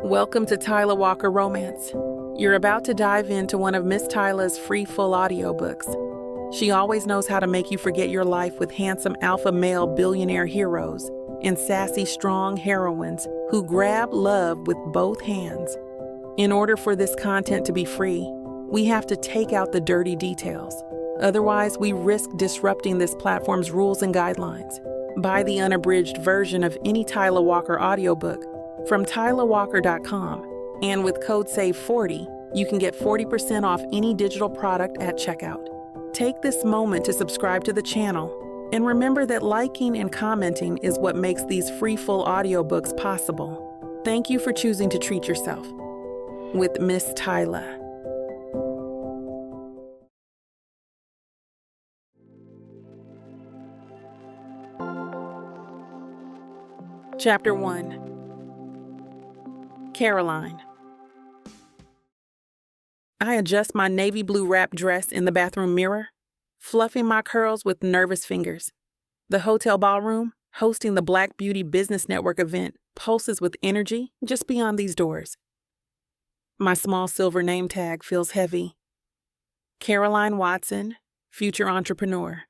Welcome to Tyla Walker Romance. You're about to dive into one of Miss Tyla's free full audiobooks. She always knows how to make you forget your life with handsome alpha male billionaire heroes and sassy strong heroines who grab love with both hands. In order for this content to be free, we have to take out the dirty details. Otherwise, we risk disrupting this platform's rules and guidelines. Buy the unabridged version of any Tyla Walker audiobook from TylaWalker.com, and with code SAVE40, you can get 40% off any digital product at checkout. Take this moment to subscribe to the channel, and remember that liking and commenting is what makes these free full audiobooks possible. Thank you for choosing to treat yourself with Miss Tyla. Chapter 1. Caroline. I adjust my navy blue wrap dress in the bathroom mirror, fluffing my curls with nervous fingers. The hotel ballroom, hosting the Black Beauty Business Network event, pulses with energy just beyond these doors. My small silver name tag feels heavy. Caroline Watson, future entrepreneur.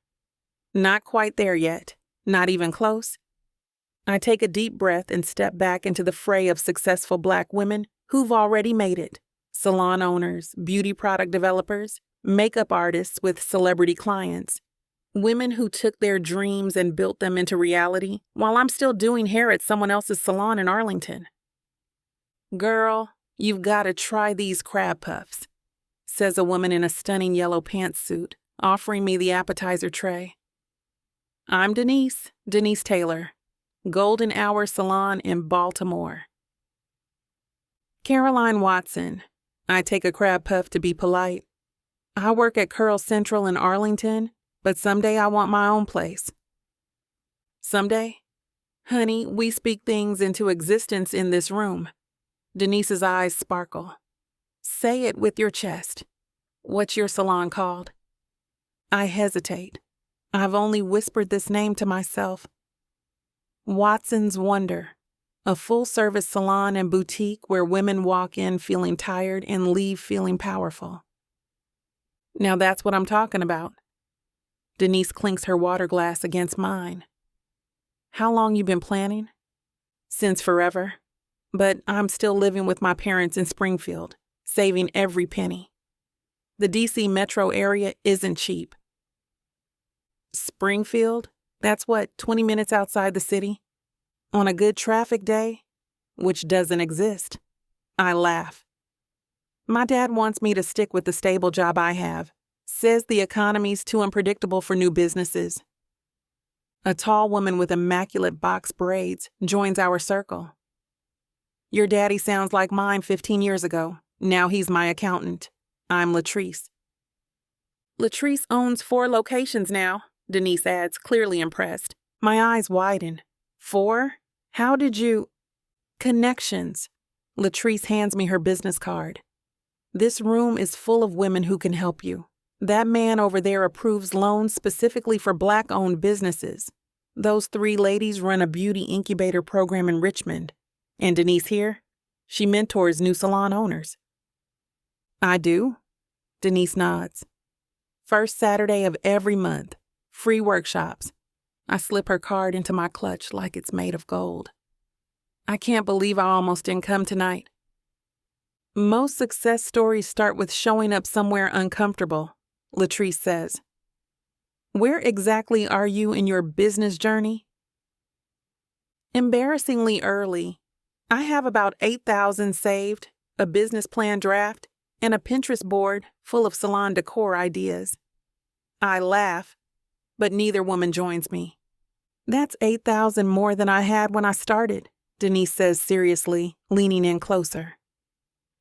Not quite there yet, not even close. I take a deep breath and step back into the fray of successful Black women who've already made it. Salon owners, beauty product developers, makeup artists with celebrity clients. Women who took their dreams and built them into reality while I'm still doing hair at someone else's salon in Arlington. "Girl, you've got to try these crab puffs," says a woman in a stunning yellow pantsuit, offering me the appetizer tray. I'm Denise Taylor. Golden Hour Salon in Baltimore. Caroline Watson. I take a crab puff to be polite. I work at Curl Central in Arlington, but someday I want my own place. Someday? Honey, we speak things into existence in this room. Denise's eyes sparkle. Say it with your chest. What's your salon called? I hesitate. I've only whispered this name to myself. Watson's Wonder, a full-service salon and boutique where women walk in feeling tired and leave feeling powerful. Now that's what I'm talking about. Denise clinks her water glass against mine. How long you been planning? Since forever, but I'm still living with my parents in Springfield, saving every penny. The DC metro area isn't cheap. Springfield? That's what, 20 minutes outside the city? On a good traffic day? Which doesn't exist. I laugh. My dad wants me to stick with the stable job I have. Says the economy's too unpredictable for new businesses. A tall woman with immaculate box braids joins our circle. Your daddy sounds like mine 15 years ago. Now he's my accountant. I'm Latrice. Latrice owns 4 locations now, Denise adds, clearly impressed. My eyes widen. 4? How did you? Connections. Latrice hands me her business card. This room is full of women who can help you. That man over there approves loans specifically for Black-owned businesses. Those 3 ladies run a beauty incubator program in Richmond. And Denise here, she mentors new salon owners. I do? Denise nods. First Saturday of every month. Free workshops. I slip her card into my clutch like it's made of gold. I can't believe I almost didn't come tonight. Most success stories start with showing up somewhere uncomfortable, Latrice says. Where exactly are you in your business journey? Embarrassingly early. I have about 8,000 saved, a business plan draft, and a Pinterest board full of salon decor ideas. I laugh. But neither woman joins me. That's 8,000 more than I had when I started, Denise says seriously, leaning in closer.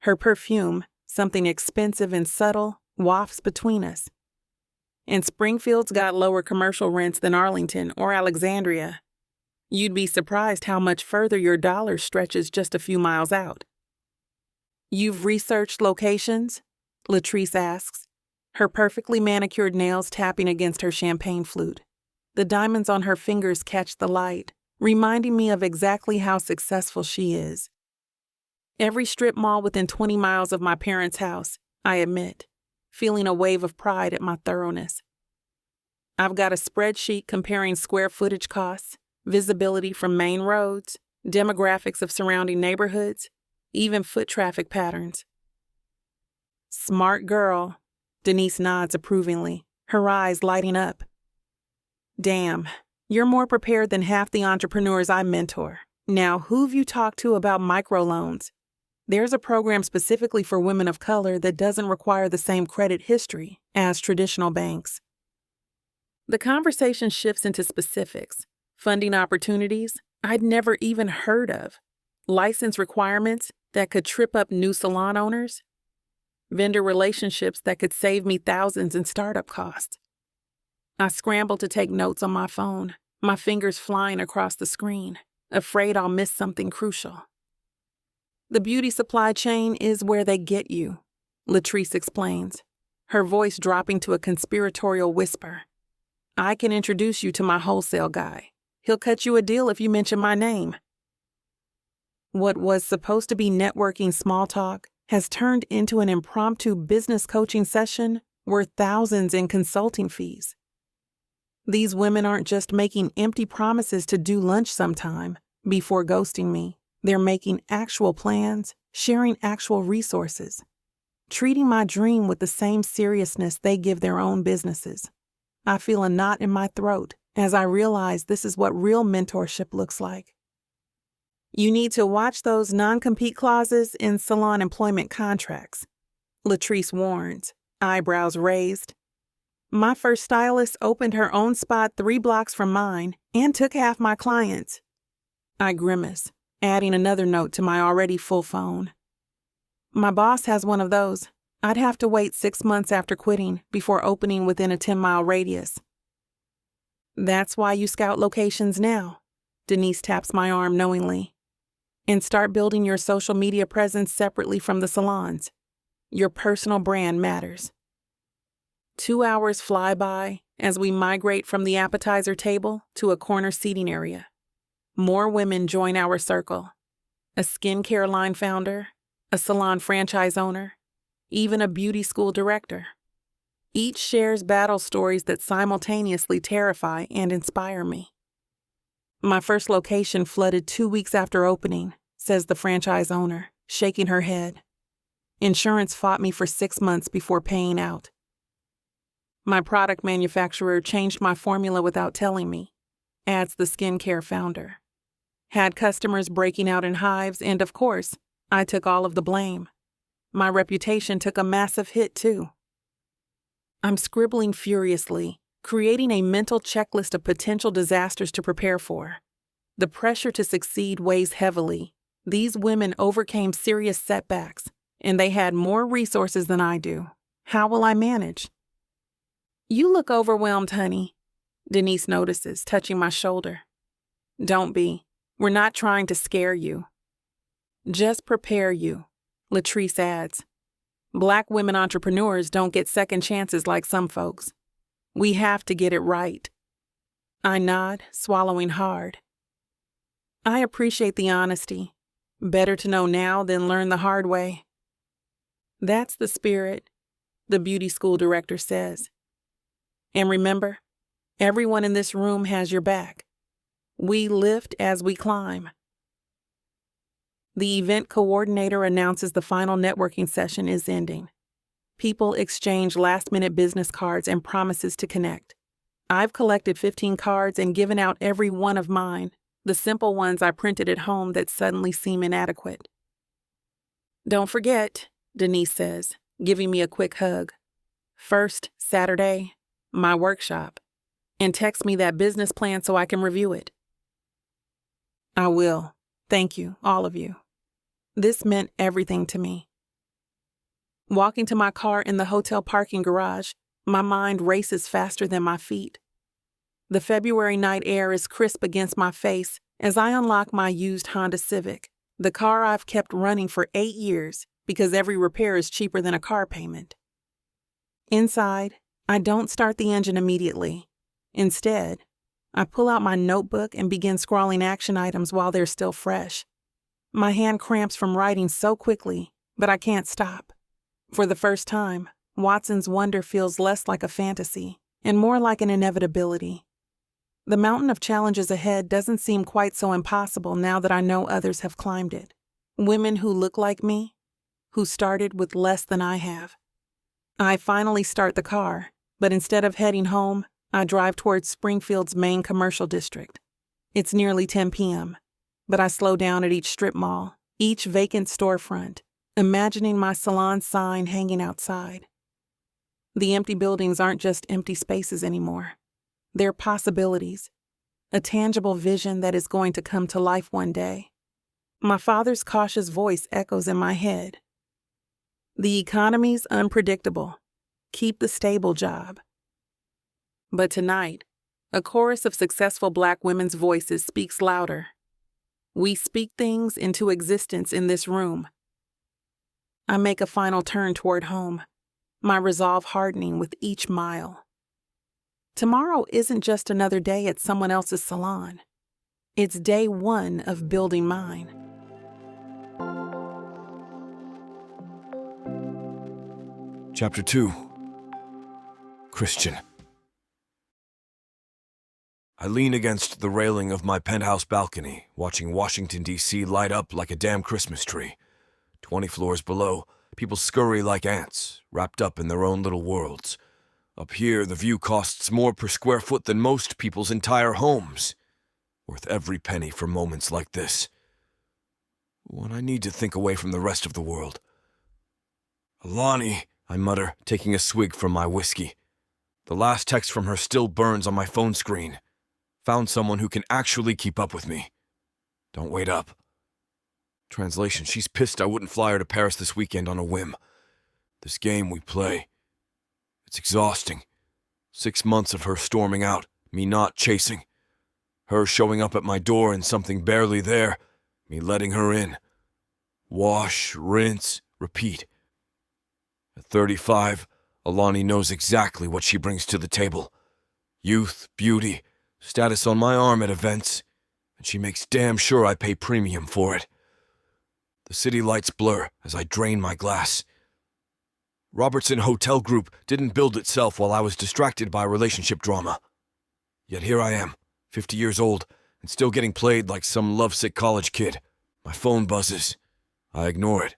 Her perfume, something expensive and subtle, wafts between us. And Springfield's got lower commercial rents than Arlington or Alexandria. You'd be surprised how much further your dollar stretches just a few miles out. You've researched locations? Latrice asks. Her perfectly manicured nails tapping against her champagne flute. The diamonds on her fingers catch the light, reminding me of exactly how successful she is. Every strip mall within 20 miles of my parents' house, I admit, feeling a wave of pride at my thoroughness. I've got a spreadsheet comparing square footage costs, visibility from main roads, demographics of surrounding neighborhoods, even foot traffic patterns. Smart girl, Denise nods approvingly, her eyes lighting up. Damn, you're more prepared than half the entrepreneurs I mentor. Now, who've you talked to about microloans? There's a program specifically for women of color that doesn't require the same credit history as traditional banks. The conversation shifts into specifics, funding opportunities I'd never even heard of, license requirements that could trip up new salon owners, vendor relationships that could save me thousands in startup costs. I scramble to take notes on my phone, my fingers flying across the screen, afraid I'll miss something crucial. The beauty supply chain is where they get you, Latrice explains, her voice dropping to a conspiratorial whisper. I can introduce you to my wholesale guy. He'll cut you a deal if you mention my name. What was supposed to be networking small talk has turned into an impromptu business coaching session worth thousands in consulting fees. These women aren't just making empty promises to do lunch sometime before ghosting me. They're making actual plans, sharing actual resources, treating my dream with the same seriousness they give their own businesses. I feel a knot in my throat as I realize this is what real mentorship looks like. You need to watch those non-compete clauses in salon employment contracts, Latrice warns, eyebrows raised. My first stylist opened her own spot 3 blocks from mine and took half my clients. I grimace, adding another note to my already full phone. My boss has one of those. I'd have to wait 6 months after quitting before opening within a 10-mile radius. That's why you scout locations now, Denise taps my arm knowingly. And start building your social media presence separately from the salons. Your personal brand matters. 2 hours fly by as we migrate from the appetizer table to a corner seating area. More women join our circle. A skincare line founder, a salon franchise owner, even a beauty school director. Each shares battle stories that simultaneously terrify and inspire me. My first location flooded 2 weeks after opening, says the franchise owner, shaking her head. Insurance fought me for 6 months before paying out. My product manufacturer changed my formula without telling me, adds the skincare founder. Had customers breaking out in hives, and of course, I took all of the blame. My reputation took a massive hit, too. I'm scribbling furiously, creating a mental checklist of potential disasters to prepare for. The pressure to succeed weighs heavily. These women overcame serious setbacks, and they had more resources than I do. How will I manage? You look overwhelmed, honey, Denise notices, touching my shoulder. Don't be. We're not trying to scare you. Just prepare you, Latrice adds. Black women entrepreneurs don't get second chances like some folks. We have to get it right. I nod, swallowing hard. I appreciate the honesty. Better to know now than learn the hard way. That's the spirit, the beauty school director says. And remember, everyone in this room has your back. We lift as we climb. The event coordinator announces the final networking session is ending. People exchange last-minute business cards and promises to connect. I've collected 15 cards and given out every one of mine, the simple ones I printed at home that suddenly seem inadequate. Don't forget, Denise says, giving me a quick hug. First Saturday, my workshop, and text me that business plan so I can review it. I will. Thank you, all of you. This meant everything to me. Walking to my car in the hotel parking garage, my mind races faster than my feet. The February night air is crisp against my face as I unlock my used Honda Civic, the car I've kept running for 8 years because every repair is cheaper than a car payment. Inside, I don't start the engine immediately. Instead, I pull out my notebook and begin scrawling action items while they're still fresh. My hand cramps from writing so quickly, but I can't stop. For the first time, Watson's wonder feels less like a fantasy and more like an inevitability. The mountain of challenges ahead doesn't seem quite so impossible now that I know others have climbed it. Women who look like me, who started with less than I have. I finally start the car, but instead of heading home, I drive towards Springfield's main commercial district. It's nearly 10 p.m., but I slow down at each strip mall, each vacant storefront, imagining my salon sign hanging outside. The empty buildings aren't just empty spaces anymore. They're possibilities, a tangible vision that is going to come to life one day. My father's cautious voice echoes in my head. The economy's unpredictable. Keep the stable job. But tonight, a chorus of successful Black women's voices speaks louder. We speak things into existence in this room. I make a final turn toward home, my resolve hardening with each mile. Tomorrow isn't just another day at someone else's salon. It's day one of building mine. Chapter 2. Christian. I lean against the railing of my penthouse balcony, watching Washington, D.C. light up like a damn Christmas tree. 20 floors below, people scurry like ants, wrapped up in their own little worlds. Up here, the view costs more per square foot than most people's entire homes. Worth every penny for moments like this. When I need to think away from the rest of the world. "Alani," I mutter, taking a swig from my whiskey. The last text from her still burns on my phone screen. Found someone who can actually keep up with me. Don't wait up. Translation, she's pissed I wouldn't fly her to Paris this weekend on a whim. This game we play. It's exhausting. 6 months of her storming out, me not chasing. Her showing up at my door and something barely there, me letting her in. Wash, rinse, repeat. At 35, Alani knows exactly what she brings to the table. Youth, beauty, status on my arm at events, and she makes damn sure I pay premium for it. The city lights blur as I drain my glass. Robertson Hotel Group didn't build itself while I was distracted by relationship drama. Yet here I am, 50 years old, and still getting played like some lovesick college kid. My phone buzzes. I ignore it.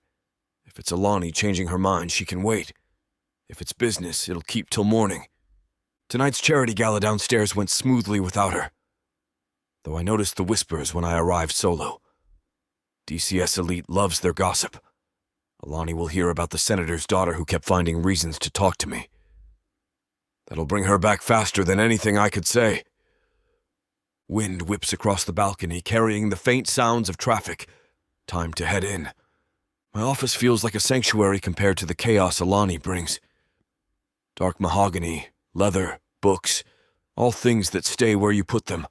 If it's Alani changing her mind, she can wait. If it's business, it'll keep till morning. Tonight's charity gala downstairs went smoothly without her. Though I noticed the whispers when I arrived solo. DCS elite loves their gossip. Alani will hear about the senator's daughter who kept finding reasons to talk to me. That'll bring her back faster than anything I could say. Wind whips across the balcony, carrying the faint sounds of traffic. Time to head in. My office feels like a sanctuary compared to the chaos Alani brings. Dark mahogany, leather, books, all things that stay where you put them.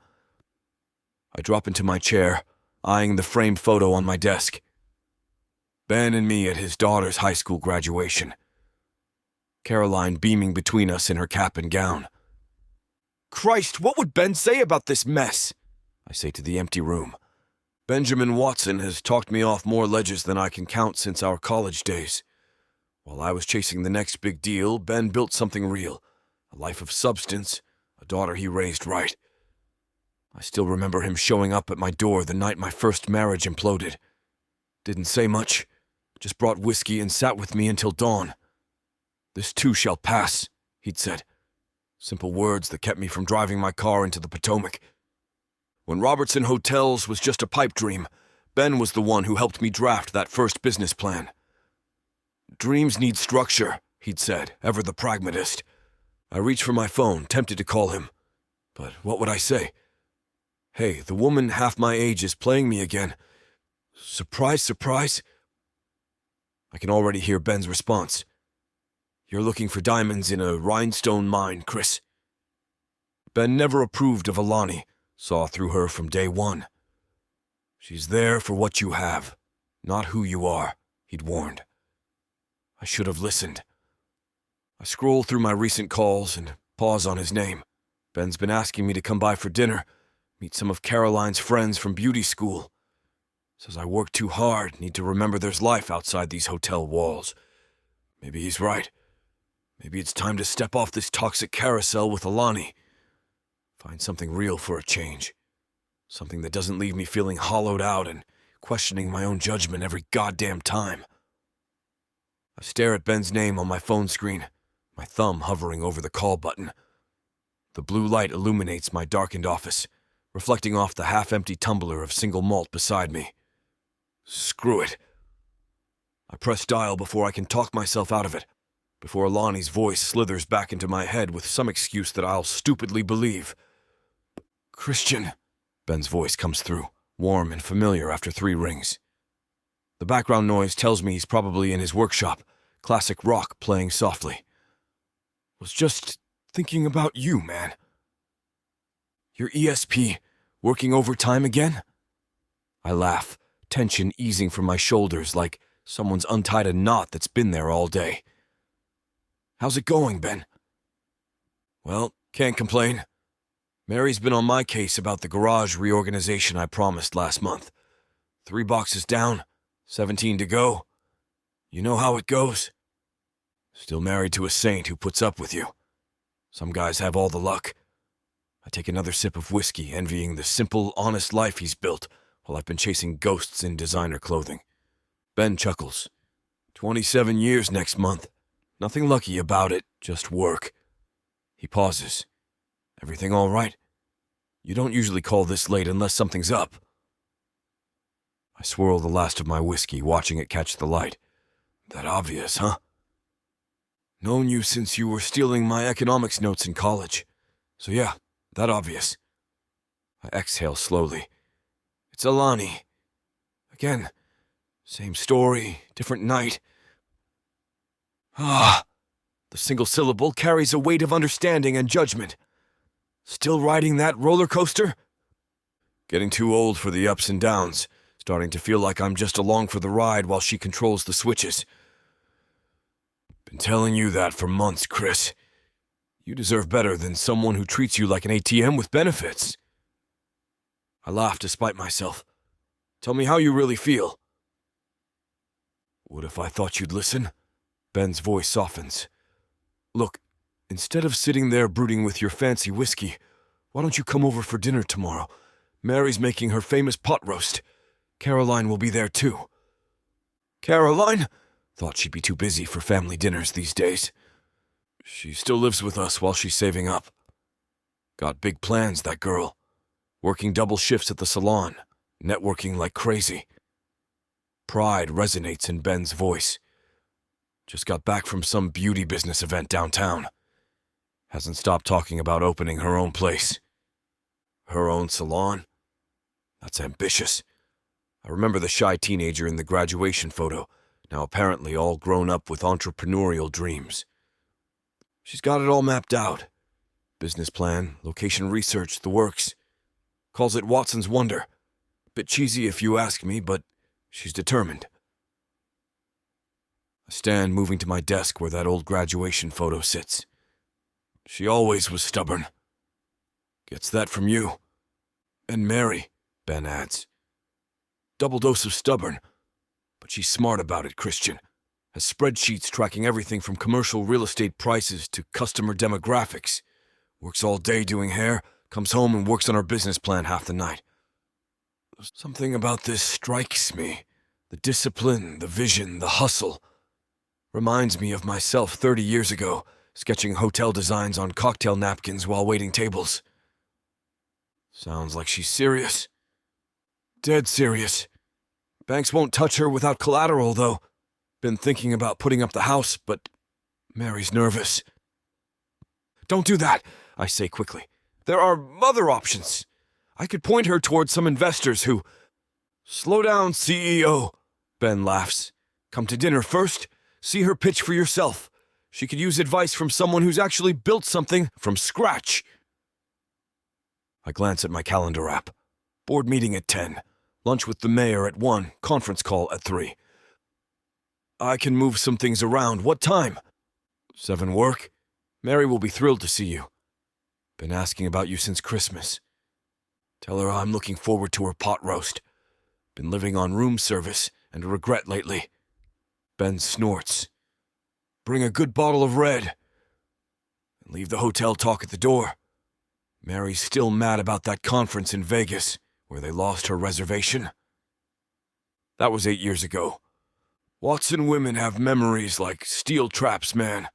I drop into my chair, eyeing the framed photo on my desk. Ben and me at his daughter's high school graduation. Caroline beaming between us in her cap and gown. "Christ, what would Ben say about this mess?" I say to the empty room. Benjamin Watson has talked me off more ledges than I can count since our college days. While I was chasing the next big deal, Ben built something real. A life of substance, a daughter he raised right. I still remember him showing up at my door the night my first marriage imploded. Didn't say much, just brought whiskey and sat with me until dawn. "This too shall pass," he'd said. Simple words that kept me from driving my car into the Potomac. When Robertson Hotels was just a pipe dream, Ben was the one who helped me draft that first business plan. "Dreams need structure," he'd said, ever the pragmatist. I reached for my phone, tempted to call him. But what would I say? Hey, the woman half my age is playing me again. Surprise, surprise. I can already hear Ben's response. "You're looking for diamonds in a rhinestone mine, Chris." Ben never approved of Alani, saw through her from day one. "She's there for what you have, not who you are," he'd warned. I should have listened. I scroll through my recent calls and pause on his name. Ben's been asking me to come by for dinner, meet some of Caroline's friends from beauty school. Says I work too hard, need to remember there's life outside these hotel walls. Maybe he's right. Maybe it's time to step off this toxic carousel with Alani. Find something real for a change. Something that doesn't leave me feeling hollowed out and questioning my own judgment every goddamn time. I stare at Ben's name on my phone screen, my thumb hovering over the call button. The blue light illuminates my darkened office, reflecting off the half-empty tumbler of single malt beside me. Screw it. I press dial before I can talk myself out of it, before Alani's voice slithers back into my head with some excuse that I'll stupidly believe. Christian, Ben's voice comes through, warm and familiar after 3 rings. The background noise tells me he's probably in his workshop, classic rock playing softly. Was just thinking about you, man. Your ESP working overtime again? I laugh, tension easing from my shoulders like someone's untied a knot that's been there all day. How's it going, Ben? Well, can't complain. Mary's been on my case about the garage reorganization I promised last month. 3 boxes down, 17 to go. You know how it goes. Still married to a saint who puts up with you. Some guys have all the luck. I take another sip of whiskey, envying the simple, honest life he's built while I've been chasing ghosts in designer clothing. Ben chuckles. 27 years next month. Nothing lucky about it, just work. He pauses. Everything all right? You don't usually call this late unless something's up. I swirl the last of my whiskey, watching it catch the light. That obvious, huh? Known you since you were stealing my economics notes in college. So yeah, that obvious. I exhale slowly. It's Alani. Again, same story, different night. Ah, the single syllable carries a weight of understanding and judgment. Still riding that roller coaster? Getting too old for the ups and downs, starting to feel like I'm just along for the ride while she controls the switches. Been telling you that for months, Chris. You deserve better than someone who treats you like an ATM with benefits. I laugh despite myself. Tell me how you really feel. What if I thought you'd listen? Ben's voice softens. Look, instead of sitting there brooding with your fancy whiskey, why don't you come over for dinner tomorrow? Mary's making her famous pot roast. Caroline will be there too. Caroline? Thought she'd be too busy for family dinners these days. She still lives with us while she's saving up. Got big plans, that girl. Working double shifts at the salon, networking like crazy. Pride resonates in Ben's voice. Just got back from some beauty business event downtown. Hasn't stopped talking about opening her own place. Her own salon? That's ambitious. I remember the shy teenager in the graduation photo, now apparently all grown up with entrepreneurial dreams. She's got it all mapped out. Business plan, location research, the works. Calls it Watson's Wonder. Bit cheesy if you ask me, but she's determined. I stand moving to my desk where that old graduation photo sits. She always was stubborn. Gets that from you. And Mary, Ben adds. Double dose of stubborn. But she's smart about it, Christian. Has spreadsheets tracking everything from commercial real estate prices to customer demographics. Works all day doing hair, comes home and works on her business plan half the night. Something about this strikes me. The discipline, the vision, the hustle. Reminds me of myself 30 years ago, sketching hotel designs on cocktail napkins while waiting tables. Sounds like she's serious. Dead serious. Banks won't touch her without collateral, though. Been thinking about putting up the house, but Mary's nervous. Don't do that, I say quickly. There are other options. I could point her towards some investors who... Slow down, CEO, Ben laughs. Come to dinner first. See her pitch for yourself. She could use advice from someone who's actually built something from scratch. I glance at my calendar app. Board meeting at 10. Lunch with the mayor at 1. Conference call at 3. I can move some things around. What time? 7 work? Mary will be thrilled to see you. Been asking about you since Christmas. Tell her I'm looking forward to her pot roast. Been living on room service and regret lately. Ben snorts. Bring a good bottle of red. And leave the hotel talk at the door. Mary's still mad about that conference in Vegas, where they lost her reservation. That was 8 years ago. Watson women have memories like steel traps, man.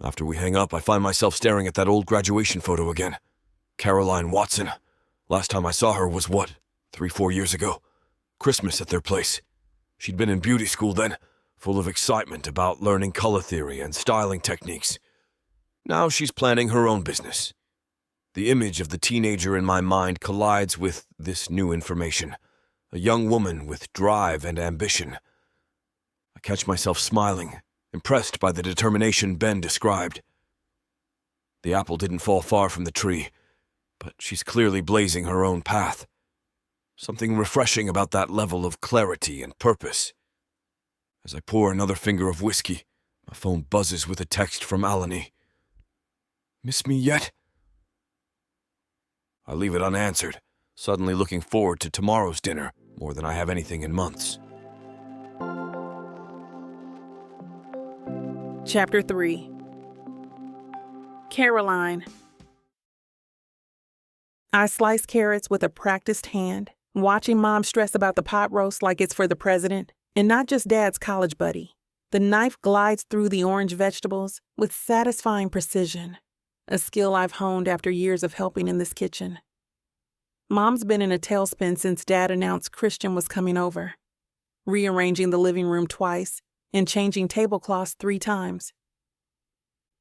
After we hang up, I find myself staring at that old graduation photo again. Caroline Watson. Last time I saw her was, 3-4 years ago. Christmas at their place. She'd been in beauty school then, full of excitement about learning color theory and styling techniques. Now she's planning her own business. The image of the teenager in my mind collides with this new information. A young woman with drive and ambition. I catch myself smiling, impressed by the determination Ben described. The apple didn't fall far from the tree, but she's clearly blazing her own path. Something refreshing about that level of clarity and purpose. As I pour another finger of whiskey, my phone buzzes with a text from Alani. Miss me yet? I leave it unanswered, suddenly looking forward to tomorrow's dinner more than I have anything in months. Chapter 3. Caroline. I slice carrots with a practiced hand, watching Mom stress about the pot roast like it's for the president, and not just Dad's college buddy. The knife glides through the orange vegetables with satisfying precision, a skill I've honed after years of helping in this kitchen. Mom's been in a tailspin since Dad announced Christian was coming over, rearranging the living room twice and changing tablecloths 3 times.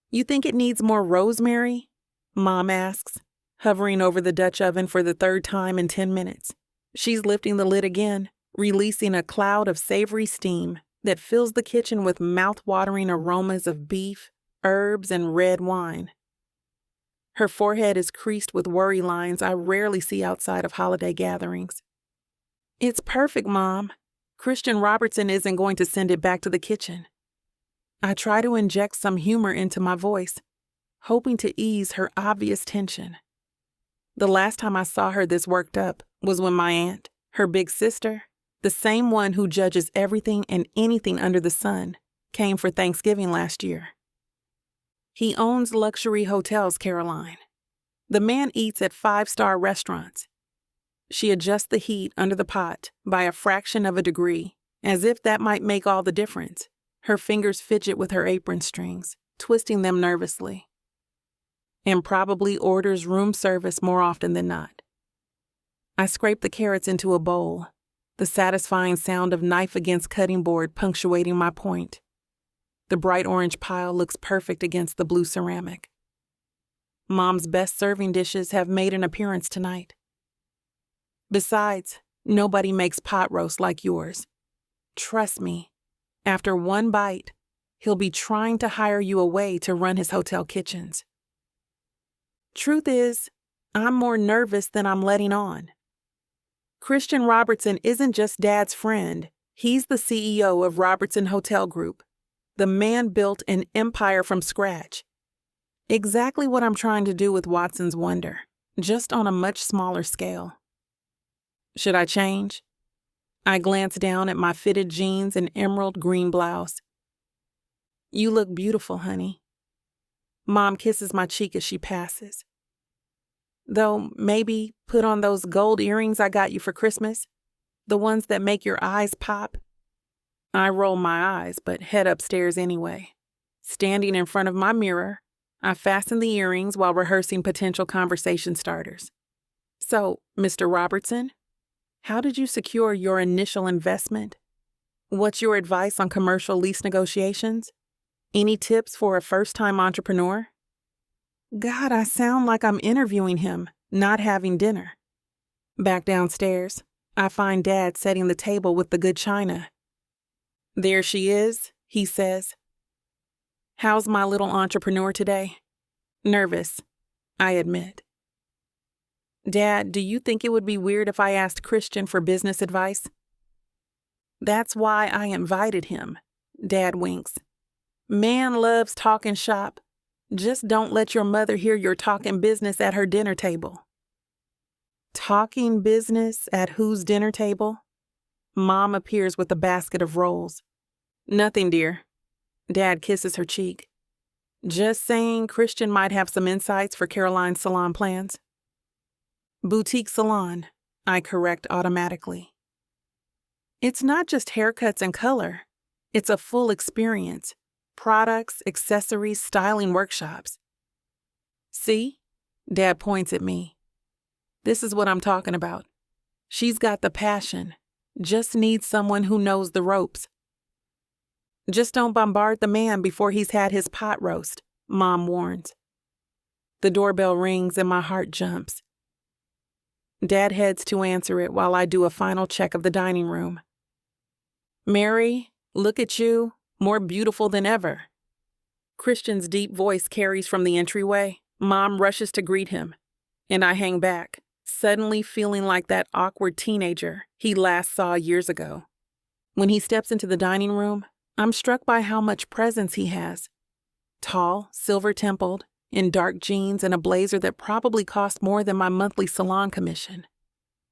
You think it needs more rosemary? Mom asks, hovering over the Dutch oven for the 3rd time in 10 minutes. She's lifting the lid again, releasing a cloud of savory steam that fills the kitchen with mouth-watering aromas of beef, herbs, and red wine. Her forehead is creased with worry lines I rarely see outside of holiday gatherings. It's perfect, Mom. Christian Robertson isn't going to send it back to the kitchen. I try to inject some humor into my voice, hoping to ease her obvious tension. The last time I saw her this worked up was when my aunt, her big sister, the same one who judges everything and anything under the sun, came for Thanksgiving last year. He owns luxury hotels, Caroline. The man eats at 5-star restaurants. She adjusts the heat under the pot by a fraction of a degree, as if that might make all the difference. Her fingers fidget with her apron strings, twisting them nervously. And probably orders room service more often than not. I scrape the carrots into a bowl, the satisfying sound of knife against cutting board punctuating my point. The bright orange pile looks perfect against the blue ceramic. Mom's best serving dishes have made an appearance tonight. Besides, nobody makes pot roast like yours. Trust me, after one bite, he'll be trying to hire you away to run his hotel kitchens. Truth is, I'm more nervous than I'm letting on. Christian Robertson isn't just Dad's friend. He's the CEO of Robertson Hotel Group. The man built an empire from scratch. Exactly what I'm trying to do with Watson's Wonder, just on a much smaller scale. Should I change? I glance down at my fitted jeans and emerald green blouse. You look beautiful, honey. Mom kisses my cheek as she passes. Though maybe put on those gold earrings I got you for Christmas, the ones that make your eyes pop. I roll my eyes, but head upstairs anyway. Standing in front of my mirror, I fasten the earrings while rehearsing potential conversation starters. So, Mr. Robertson, how did you secure your initial investment? What's your advice on commercial lease negotiations? Any tips for a first-time entrepreneur? God, I sound like I'm interviewing him, not having dinner. Back downstairs, I find Dad setting the table with the good china. There she is, he says. How's my little entrepreneur today? Nervous, I admit. Dad, do you think it would be weird if I asked Christian for business advice? That's why I invited him, Dad winks. Man loves talking shop. Just don't let your mother hear you're talking business at her dinner table. Talking business at whose dinner table? Mom appears with a basket of rolls. Nothing, dear. Dad kisses her cheek. Just saying Christian might have some insights for Caroline's salon plans. Boutique salon, I correct automatically. It's not just haircuts and color. It's a full experience. Products, accessories, styling workshops. See? Dad points at me. This is what I'm talking about. She's got the passion. Just needs someone who knows the ropes. Just don't bombard the man before he's had his pot roast, Mom warns. The doorbell rings and my heart jumps. Dad heads to answer it while I do a final check of the dining room. Mary, look at you, more beautiful than ever. Christian's deep voice carries from the entryway. Mom rushes to greet him, and I hang back, suddenly feeling like that awkward teenager he last saw years ago. When he steps into the dining room, I'm struck by how much presence he has. Tall, silver-templed, in dark jeans and a blazer that probably cost more than my monthly salon commission.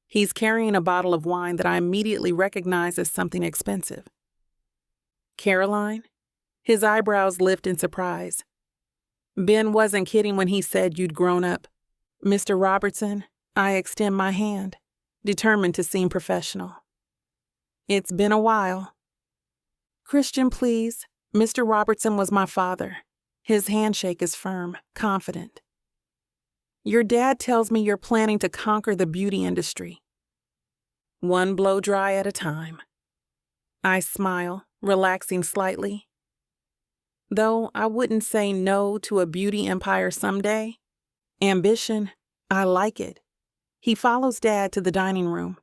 He's carrying a bottle of wine that I immediately recognize as something expensive. Caroline? His eyebrows lift in surprise. Ben wasn't kidding when he said you'd grown up. Mr. Robertson, I extend my hand, determined to seem professional. It's been a while. Christian, please. Mr. Robertson was my father. His handshake is firm, confident. Your dad tells me you're planning to conquer the beauty industry. One blow dry at a time. I smile, relaxing slightly. Though I wouldn't say no to a beauty empire someday. Ambition, I like it. He follows Dad to the dining room.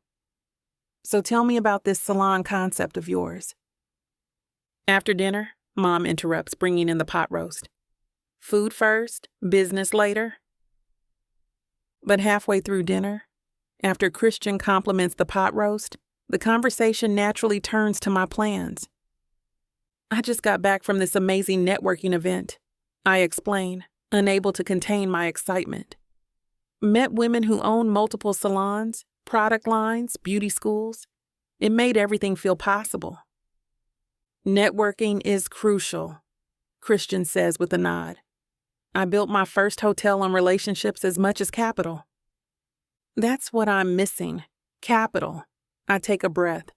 So tell me about this salon concept of yours. After dinner, Mom interrupts, bringing in the pot roast. Food first, business later. But halfway through dinner, after Christian compliments the pot roast, the conversation naturally turns to my plans. I just got back from this amazing networking event, I explain, unable to contain my excitement. Met women who own multiple salons, product lines, beauty schools. It made everything feel possible. Networking is crucial, Christian says with a nod. I built my first hotel on relationships as much as capital. That's what I'm missing, capital. I take a breath.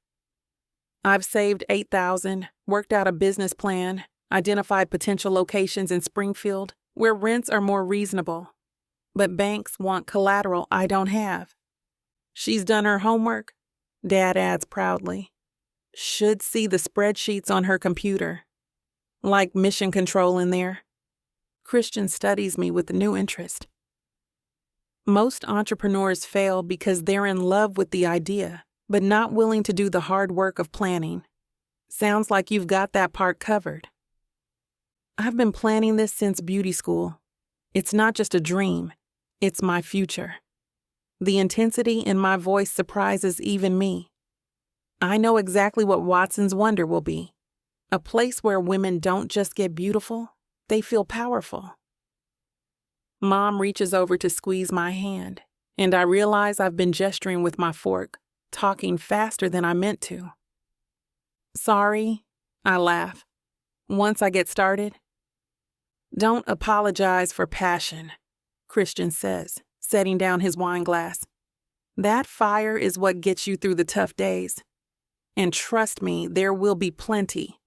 I've saved $8,000, worked out a business plan, identified potential locations in Springfield where rents are more reasonable. But banks want collateral I don't have. She's done her homework, Dad adds proudly. Should see the spreadsheets on her computer. Like mission control in there. Christian studies me with a new interest. Most entrepreneurs fail because they're in love with the idea, but not willing to do the hard work of planning. Sounds like you've got that part covered. I've been planning this since beauty school. It's not just a dream, it's my future. The intensity in my voice surprises even me. I know exactly what Watson's Wonder will be. A place where women don't just get beautiful, they feel powerful. Mom reaches over to squeeze my hand, and I realize I've been gesturing with my fork, talking faster than I meant to. Sorry, I laugh. Once I get started. Don't apologize for passion, Christian says, setting down his wine glass. That fire is what gets you through the tough days. And trust me, there will be plenty.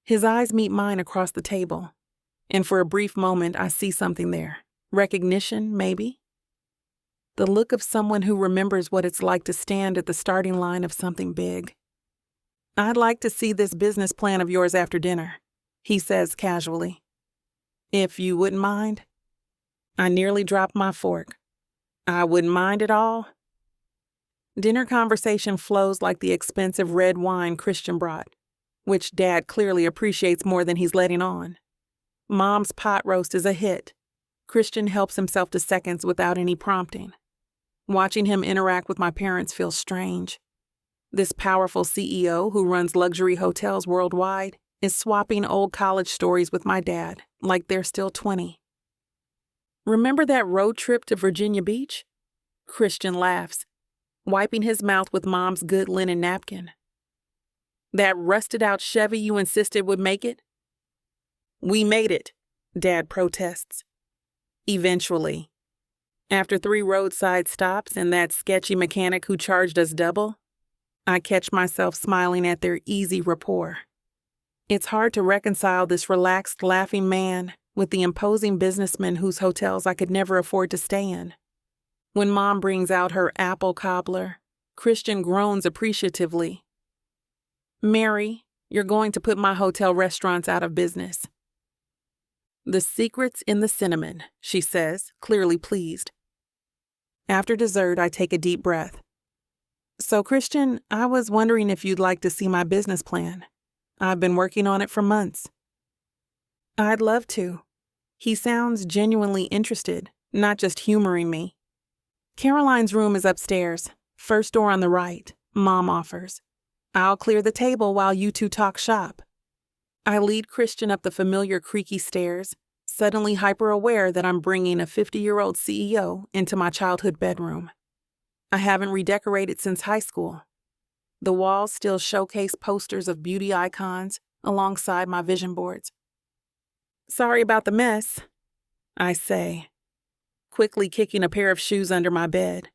His eyes meet mine across the table, and for a brief moment I see something there. Recognition, maybe? The look of someone who remembers what it's like to stand at the starting line of something big. I'd like to see this business plan of yours after dinner, he says casually. If you wouldn't mind. I nearly dropped my fork. I wouldn't mind at all. Dinner conversation flows like the expensive red wine Christian brought, which Dad clearly appreciates more than he's letting on. Mom's pot roast is a hit. Christian helps himself to seconds without any prompting. Watching him interact with my parents feels strange. This powerful CEO who runs luxury hotels worldwide is swapping old college stories with my dad like they're still 20. Remember that road trip to Virginia Beach? Christian laughs, wiping his mouth with Mom's good linen napkin. That rusted-out Chevy you insisted would make it? We made it, Dad protests. Eventually. After 3 roadside stops and that sketchy mechanic who charged us double, I catch myself smiling at their easy rapport. It's hard to reconcile this relaxed, laughing man with the imposing businessman whose hotels I could never afford to stay in. When Mom brings out her apple cobbler, Christian groans appreciatively. Mary, you're going to put my hotel restaurants out of business. The secret's in the cinnamon, she says, clearly pleased. After dessert, I take a deep breath. So, Christian, I was wondering if you'd like to see my business plan. I've been working on it for months. I'd love to. He sounds genuinely interested, not just humoring me. Caroline's room is upstairs, first door on the right, Mom offers. I'll clear the table while you two talk shop. I lead Christian up the familiar creaky stairs, suddenly hyper-aware that I'm bringing a 50-year-old CEO into my childhood bedroom. I haven't redecorated since high school. The walls still showcase posters of beauty icons alongside my vision boards. Sorry about the mess, I say, quickly kicking a pair of shoes under my bed.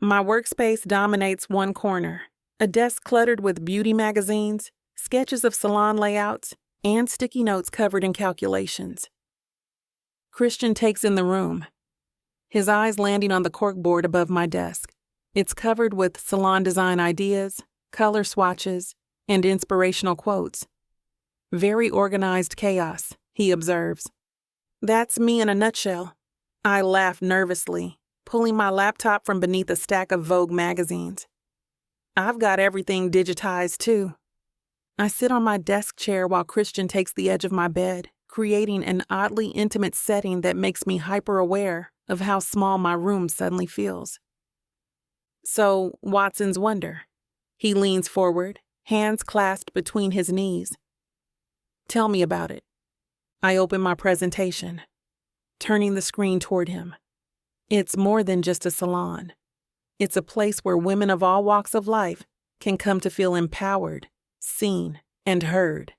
My workspace dominates one corner, a desk cluttered with beauty magazines, sketches of salon layouts, and sticky notes covered in calculations. Christian takes in the room, his eyes landing on the corkboard above my desk. It's covered with salon design ideas, color swatches, and inspirational quotes. Very organized chaos, he observes. That's me in a nutshell. I laugh nervously, pulling my laptop from beneath a stack of Vogue magazines. I've got everything digitized, too. I sit on my desk chair while Christian takes the edge of my bed, creating an oddly intimate setting that makes me hyper-aware of how small my room suddenly feels. So, Watson's wonder. He leans forward, hands clasped between his knees. Tell me about it. I open my presentation, turning the screen toward him. It's more than just a salon. It's a place where women of all walks of life can come to feel empowered, seen, and heard.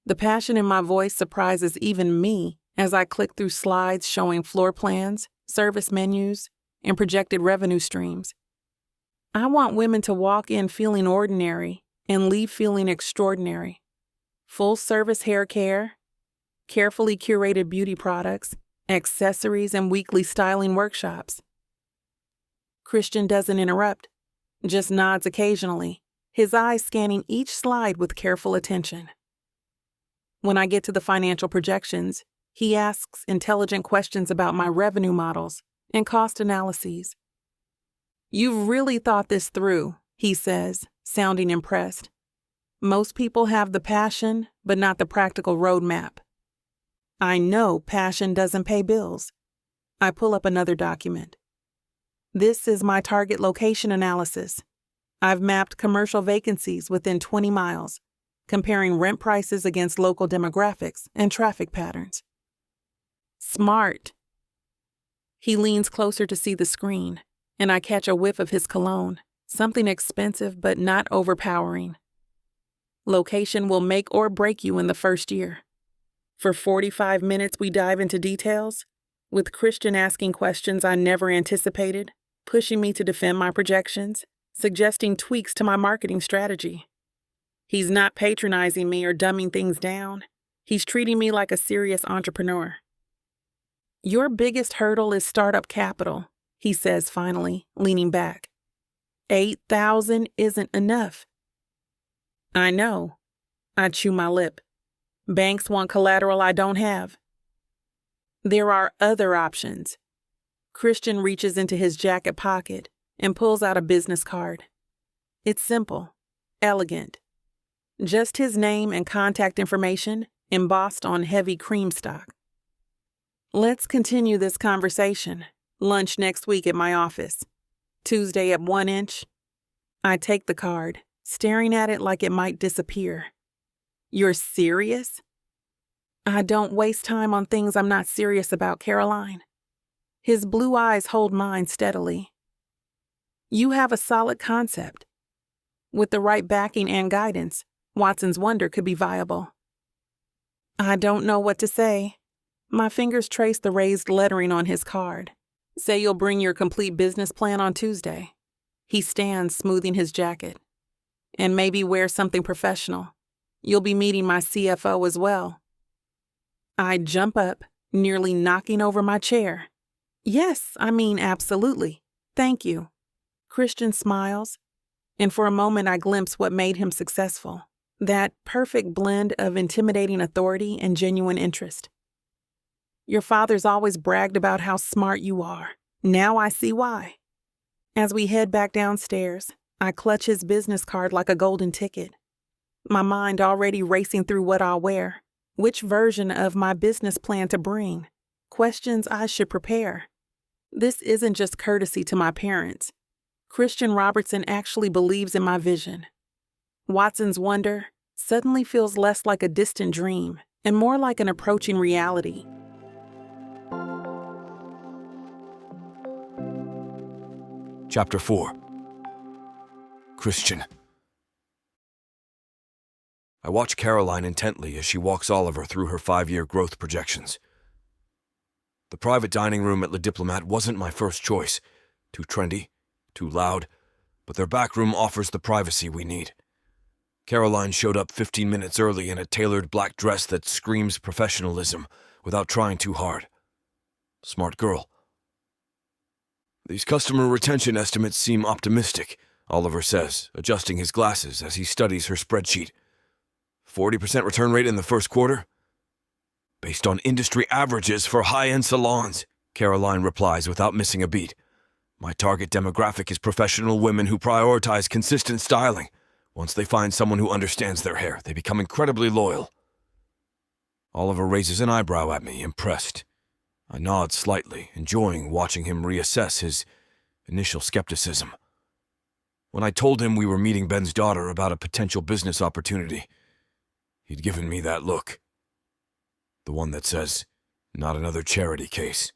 The passion in my voice surprises even me as I click through slides showing floor plans, service menus, and projected revenue streams. I want women to walk in feeling ordinary and leave feeling extraordinary. Full-service hair care, carefully curated beauty products, accessories, and weekly styling workshops. Christian doesn't interrupt, just nods occasionally, his eyes scanning each slide with careful attention. When I get to the financial projections, he asks intelligent questions about my revenue models and cost analyses. You've really thought this through, he says, sounding impressed. Most people have the passion, but not the practical roadmap. I know passion doesn't pay bills. I pull up another document. This is my target location analysis. I've mapped commercial vacancies within 20 miles, comparing rent prices against local demographics and traffic patterns. Smart. He leans closer to see the screen, and I catch a whiff of his cologne, something expensive but not overpowering. Location will make or break you in the first year. For 45 minutes, we dive into details, with Christian asking questions I never anticipated, pushing me to defend my projections, suggesting tweaks to my marketing strategy. He's not patronizing me or dumbing things down. He's treating me like a serious entrepreneur. Your biggest hurdle is startup capital, he says finally, leaning back. $8,000 isn't enough. I know. I chew my lip. Banks want collateral I don't have. There are other options. Christian reaches into his jacket pocket and pulls out a business card. It's simple, elegant. Just his name and contact information embossed on heavy cream stock. Let's continue this conversation. Lunch next week at my office. Tuesday at 1 inch. I take the card, staring at it like it might disappear. You're serious? I don't waste time on things I'm not serious about, Caroline. His blue eyes hold mine steadily. You have a solid concept. With the right backing and guidance, Watson's Wonder could be viable. I don't know what to say. My fingers trace the raised lettering on his card. Say you'll bring your complete business plan on Tuesday. He stands, smoothing his jacket. And maybe wear something professional. You'll be meeting my CFO as well. I jump up, nearly knocking over my chair. Yes, I mean absolutely. Thank you. Christian smiles, and for a moment I glimpse what made him successful. That perfect blend of intimidating authority and genuine interest. Your father's always bragged about how smart you are. Now I see why. As we head back downstairs, I clutch his business card like a golden ticket. My mind already racing through what I'll wear, which version of my business plan to bring, questions I should prepare. This isn't just courtesy to my parents. Christian Robertson actually believes in my vision. Watson's Wonder suddenly feels less like a distant dream and more like an approaching reality. Chapter 4. Christian. I watch Caroline intently as she walks Oliver through her 5-year growth projections. The private dining room at Le Diplomat wasn't my first choice. Too trendy, too loud, but their back room offers the privacy we need. Caroline showed up 15 minutes early in a tailored black dress that screams professionalism without trying too hard. Smart girl. These customer retention estimates seem optimistic, Oliver says, adjusting his glasses as he studies her spreadsheet. 40% return rate in the first quarter? Based on industry averages for high-end salons, Caroline replies without missing a beat. My target demographic is professional women who prioritize consistent styling. Once they find someone who understands their hair, they become incredibly loyal. Oliver raises an eyebrow at me, impressed. I nod slightly, enjoying watching him reassess his initial skepticism. When I told him we were meeting Ben's daughter about a potential business opportunity, he'd given me that look. The one that says, not another charity case.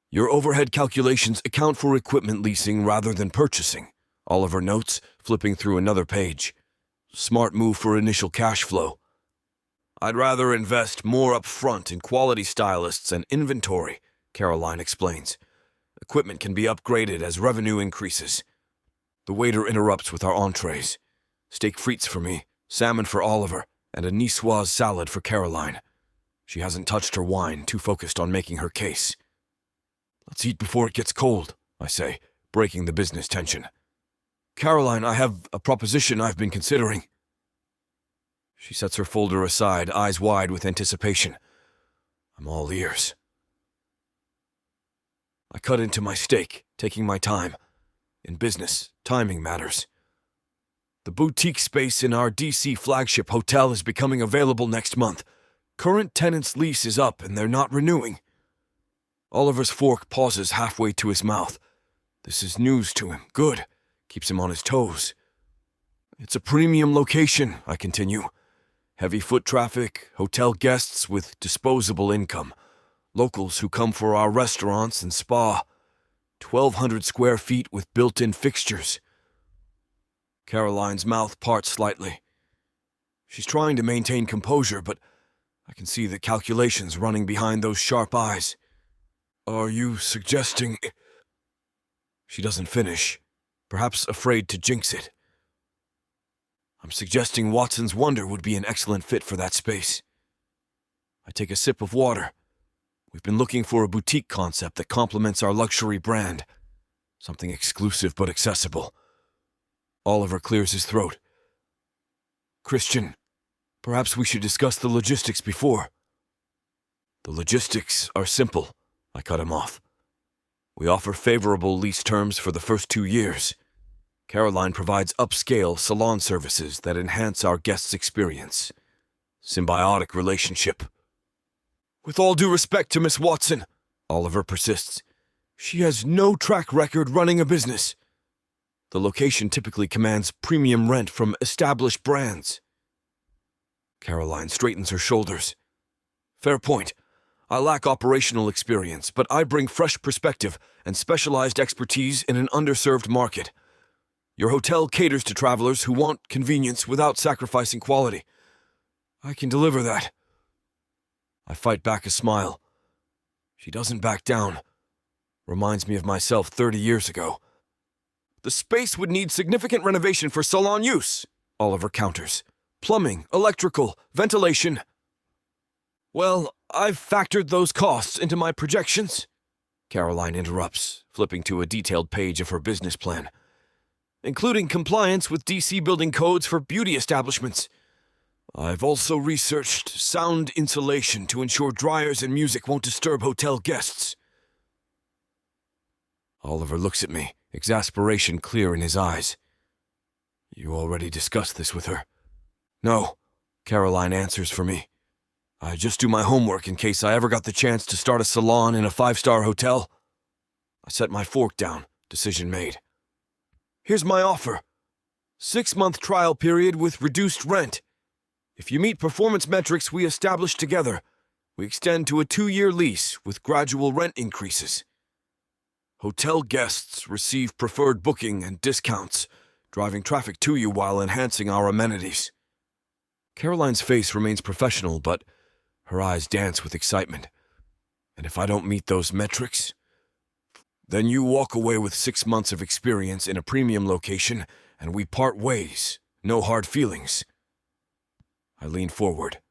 Your overhead calculations account for equipment leasing rather than purchasing, Oliver notes, flipping through another page. Smart move for initial cash flow. I'd rather invest more up front in quality stylists and inventory, Caroline explains. Equipment can be upgraded as revenue increases. The waiter interrupts with our entrees. Steak frites for me, salmon for Oliver, and a niçoise salad for Caroline. She hasn't touched her wine, too focused on making her case. Let's eat before it gets cold, I say, breaking the business tension. Caroline, I have a proposition I've been considering. She sets her folder aside, eyes wide with anticipation. I'm all ears. I cut into my steak, taking my time. In business, timing matters. The boutique space in our DC flagship hotel is becoming available next month. Current tenant's lease is up and they're not renewing. Oliver's fork pauses halfway to his mouth. This is news to him. Good. Keeps him on his toes. It's a premium location, I continue. Heavy foot traffic, hotel guests with disposable income, locals who come for our restaurants and spa. 1,200 square feet with built-in fixtures. Caroline's mouth parts slightly. She's trying to maintain composure, but I can see the calculations running behind those sharp eyes. Are you suggesting... She doesn't finish, perhaps afraid to jinx it. I'm suggesting Watson's Wonder would be an excellent fit for that space. I take a sip of water. We've been looking for a boutique concept that complements our luxury brand. Something exclusive but accessible. Oliver clears his throat. Christian, perhaps we should discuss the logistics before. The logistics are simple, I cut him off. We offer favorable lease terms for the first 2 years. Caroline provides upscale salon services that enhance our guests' experience. Symbiotic relationship. With all due respect to Miss Watson, Oliver persists, she has no track record running a business. The location typically commands premium rent from established brands. Caroline straightens her shoulders. Fair point. I lack operational experience, but I bring fresh perspective and specialized expertise in an underserved market. Your hotel caters to travelers who want convenience without sacrificing quality. I can deliver that. I fight back a smile. She doesn't back down. Reminds me of myself 30 years ago. The space would need significant renovation for salon use, Oliver counters. Plumbing, electrical, ventilation. Well, I've factored those costs into my projections, Caroline interrupts, flipping to a detailed page of her business plan. Including compliance with DC building codes for beauty establishments. I've also researched sound insulation to ensure dryers and music won't disturb hotel guests. Oliver looks at me, exasperation clear in his eyes. You already discussed this with her? No, Caroline answers for me. I just do my homework in case I ever got the chance to start a salon in a 5-star hotel. I set my fork down, decision made. Here's my offer. 6-month trial period with reduced rent. If you meet performance metrics we established together, we extend to a 2-year lease with gradual rent increases. Hotel guests receive preferred booking and discounts, driving traffic to you while enhancing our amenities. Caroline's face remains professional, but her eyes dance with excitement. And if I don't meet those metrics, then you walk away with 6 months of experience in a premium location, and we part ways. No hard feelings. I lean forward.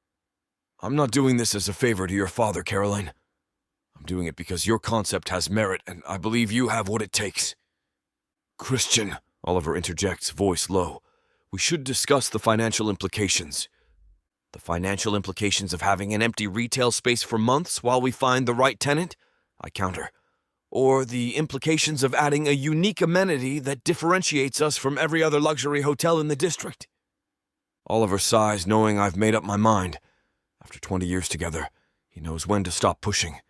I'm not doing this as a favor to your father, Caroline. I'm doing it because your concept has merit, and I believe you have what it takes. Christian, Oliver interjects, voice low. We should discuss the financial implications. The financial implications of having an empty retail space for months while we find the right tenant? I counter. Or the implications of adding a unique amenity that differentiates us from every other luxury hotel in the district. Oliver sighs, knowing I've made up my mind. After 20 years together, he knows when to stop pushing.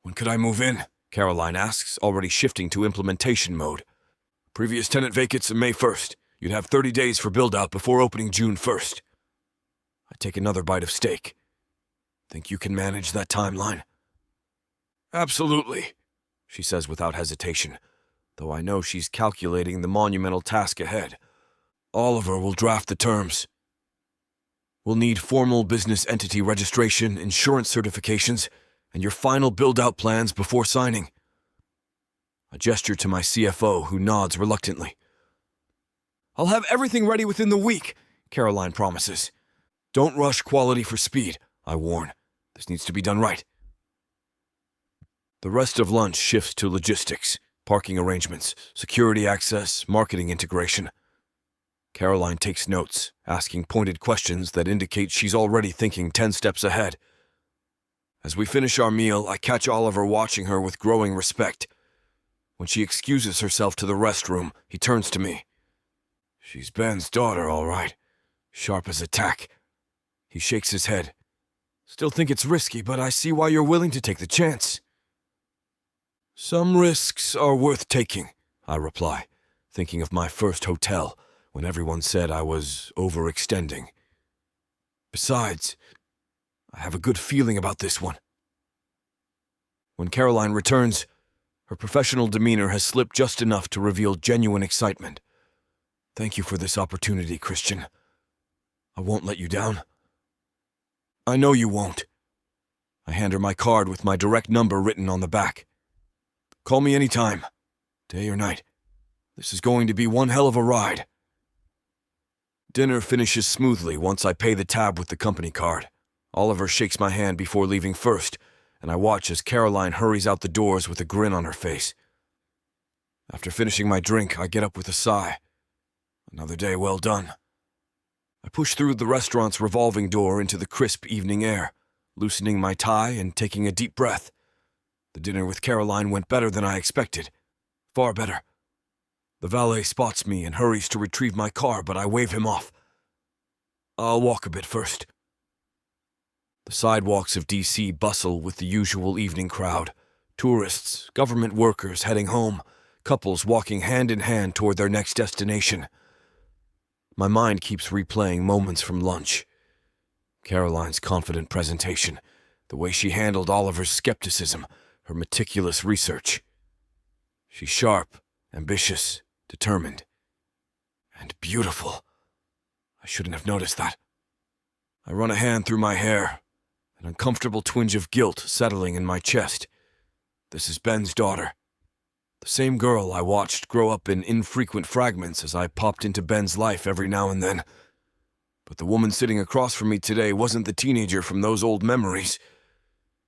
When could I move in? Caroline asks, already shifting to implementation mode. Previous tenant vacates on May 1st. You'd have 30 days for build-out before opening June 1st. I take another bite of steak. Think you can manage that timeline? Absolutely, she says without hesitation, though I know she's calculating the monumental task ahead. Oliver will draft the terms. We'll need formal business entity registration, insurance certifications, and your final build-out plans before signing. I gesture to my CFO, who nods reluctantly. I'll have everything ready within the week, Caroline promises. Don't rush quality for speed, I warn. This needs to be done right. The rest of lunch shifts to logistics, parking arrangements, security access, marketing integration. Caroline takes notes, asking pointed questions that indicate she's already thinking 10 steps ahead. As we finish our meal, I catch Oliver watching her with growing respect. When she excuses herself to the restroom, he turns to me. She's Ben's daughter, all right. Sharp as a tack. He shakes his head. Still think it's risky, but I see why you're willing to take the chance. Some risks are worth taking, I reply, thinking of my first hotel, when everyone said I was overextending. Besides, I have a good feeling about this one. When Caroline returns, her professional demeanor has slipped just enough to reveal genuine excitement. Thank you for this opportunity, Christian. I won't let you down. I know you won't. I hand her my card with my direct number written on the back. Call me anytime, day or night. This is going to be one hell of a ride. Dinner finishes smoothly once I pay the tab with the company card. Oliver shakes my hand before leaving first, and I watch as Caroline hurries out the doors with a grin on her face. After finishing my drink, I get up with a sigh. Another day well done. I push through the restaurant's revolving door into the crisp evening air, loosening my tie and taking a deep breath. The dinner with Caroline went better than I expected. Far better. The valet spots me and hurries to retrieve my car, but I wave him off. I'll walk a bit first. The sidewalks of D.C. bustle with the usual evening crowd. Tourists, government workers heading home, couples walking hand in hand toward their next destination. My mind keeps replaying moments from lunch. Caroline's confident presentation, The way she handled Oliver's skepticism, her meticulous research. She's sharp, ambitious, determined, and beautiful. I shouldn't have noticed that. I run a hand through my hair, an uncomfortable twinge of guilt settling in my chest. This is Ben's daughter. The same girl I watched grow up in infrequent fragments as I popped into Ben's life every now and then. But the woman sitting across from me today wasn't the teenager from those old memories.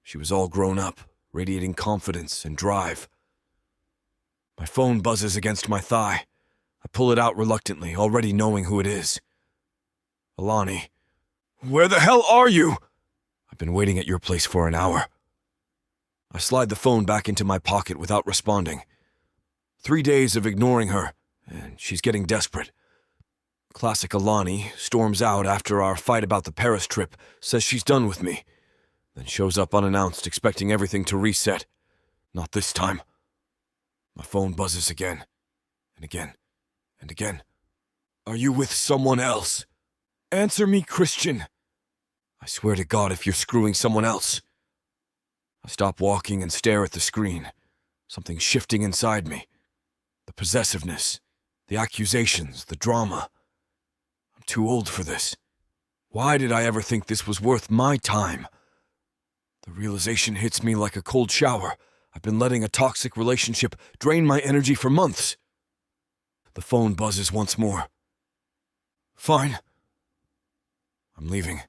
She was all grown up, radiating confidence and drive. My phone buzzes against my thigh. I pull it out reluctantly, already knowing who it is. Alani. Where the hell are you? I've been waiting at your place for an hour. I slide the phone back into my pocket without responding. 3 days of ignoring her, and she's getting desperate. Classic Alani storms out after our fight about the Paris trip, says she's done with me, then shows up unannounced, expecting everything to reset. Not this time. My phone buzzes again, and again, and again. Are you with someone else? Answer me, Christian. I swear to God if you're screwing someone else. I stop walking and stare at the screen, something shifting inside me. The possessiveness, the accusations, the drama. I'm too old for this. Why did I ever think this was worth my time? The realization hits me like a cold shower. I've been letting a toxic relationship drain my energy for months. The phone buzzes once more. Fine. I'm leaving.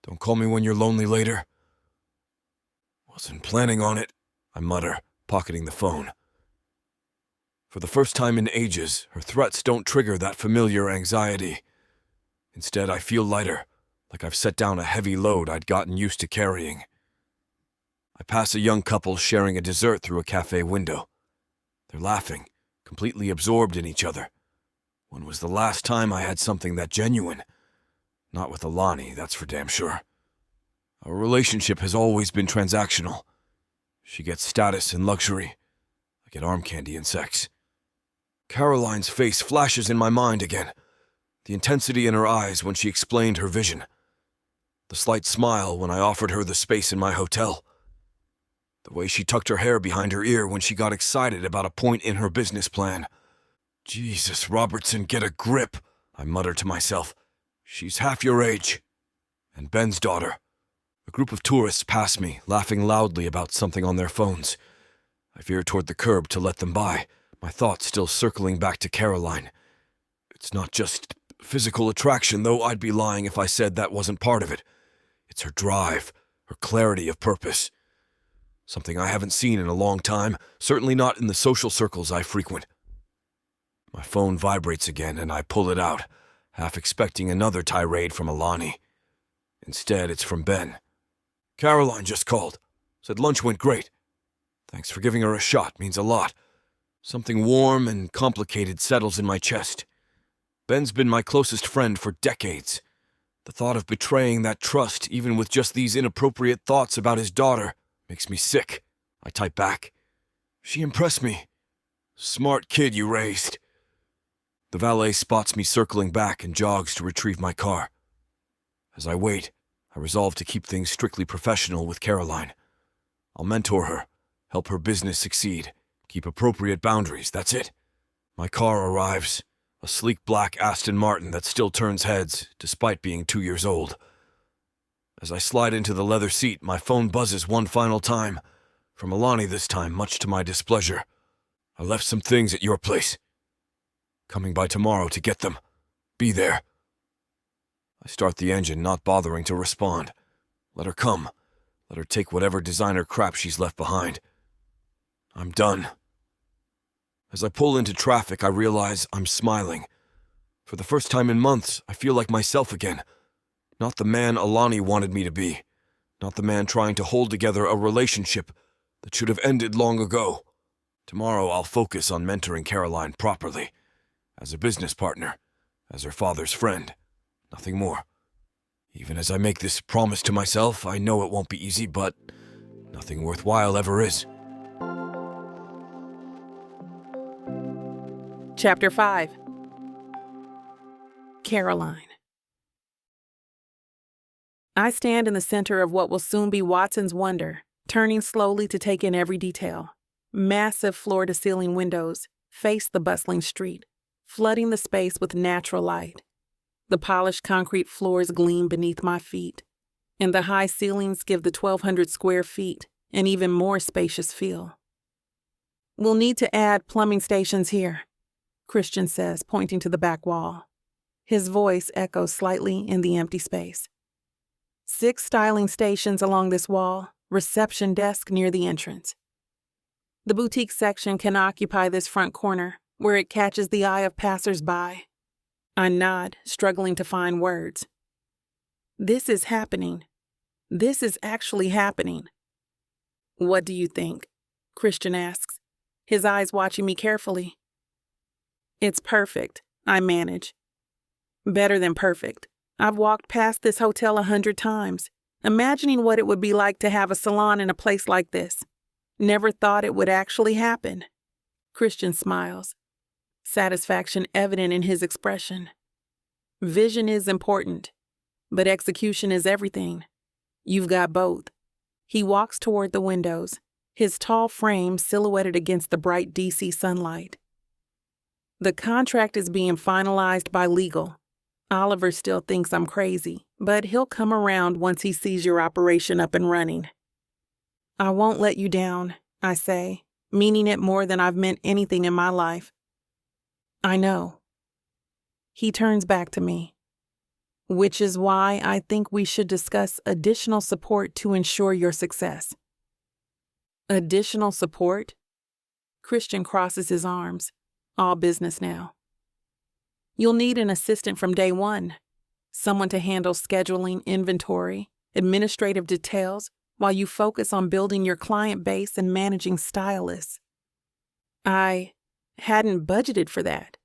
Don't call me when you're lonely later. Wasn't planning on it, I mutter, pocketing the phone. For the first time in ages, her threats don't trigger that familiar anxiety. Instead, I feel lighter, like I've set down a heavy load I'd gotten used to carrying. I pass a young couple sharing a dessert through a cafe window. They're laughing, completely absorbed in each other. When was the last time I had something that genuine? Not with Alani, that's for damn sure. Our relationship has always been transactional. She gets status and luxury. I get arm candy and sex. Caroline's face flashes in my mind again. The intensity in her eyes when she explained her vision. The slight smile when I offered her the space in my hotel. The way she tucked her hair behind her ear when she got excited about a point in her business plan. Jesus, Robertson, get a grip, I muttered to myself. She's half your age. And Ben's daughter. A group of tourists pass me, laughing loudly about something on their phones. I veer toward the curb to let them by, my thoughts still circling back to Caroline. It's not just physical attraction, though I'd be lying if I said that wasn't part of it. It's her drive, her clarity of purpose. Something I haven't seen in a long time, certainly not in the social circles I frequent. My phone vibrates again and I pull it out, half expecting another tirade from Alani. Instead, it's from Ben. Caroline just called. Said lunch went great. Thanks for giving her a shot, means a lot. Something warm and complicated settles in my chest. Ben's been my closest friend for decades. The thought of betraying that trust, even with just these inappropriate thoughts about his daughter, makes me sick. I type back. She impressed me. Smart kid you raised. The valet spots me circling back and jogs to retrieve my car. As I wait, I resolve to keep things strictly professional with Caroline. I'll mentor her, help her business succeed, keep appropriate boundaries, that's it. My car arrives, a sleek black Aston Martin that still turns heads, despite being 2 years old. As I slide into the leather seat, my phone buzzes one final time. From Alani this time, much to my displeasure. I left some things at your place. Coming by tomorrow to get them. Be there. I start the engine, not bothering to respond. Let her come. Let her take whatever designer crap she's left behind. I'm done. As I pull into traffic, I realize I'm smiling. For the first time in months, I feel like myself again. Not the man Alani wanted me to be. Not the man trying to hold together a relationship that should have ended long ago. Tomorrow I'll focus on mentoring Caroline properly. As a business partner. As her father's friend. Nothing more. Even as I make this promise to myself, I know it won't be easy, but nothing worthwhile ever is. Chapter 5. Caroline. I stand in the center of what will soon be Watson's Wonder, turning slowly to take in every detail. Massive floor-to-ceiling windows face the bustling street, flooding the space with natural light. The polished concrete floors gleam beneath my feet, and the high ceilings give the 1,200 square feet an even more spacious feel. We'll need to add plumbing stations here, Christian says, pointing to the back wall. His voice echoes slightly in the empty space. 6 styling stations along this wall, reception desk near the entrance. The boutique section can occupy this front corner, where it catches the eye of passers-by. I nod, struggling to find words. This is happening. This is actually happening. What do you think? Christian asks, his eyes watching me carefully. It's perfect, I manage. Better than perfect. I've walked past this hotel 100 times, imagining what it would be like to have a salon in a place like this. Never thought it would actually happen. Christian smiles, satisfaction evident in his expression. Vision is important, but execution is everything. You've got both. He walks toward the windows, his tall frame silhouetted against the bright DC sunlight. The contract is being finalized by legal. Oliver still thinks I'm crazy, but he'll come around once he sees your operation up and running. I won't let you down, I say, meaning it more than I've meant anything in my life. I know. He turns back to me, which is why I think we should discuss additional support to ensure your success. Additional support? Christian crosses his arms, all business now. You'll need an assistant from day one, someone to handle scheduling, inventory, administrative details, while you focus on building your client base and managing stylists. I hadn't budgeted for that.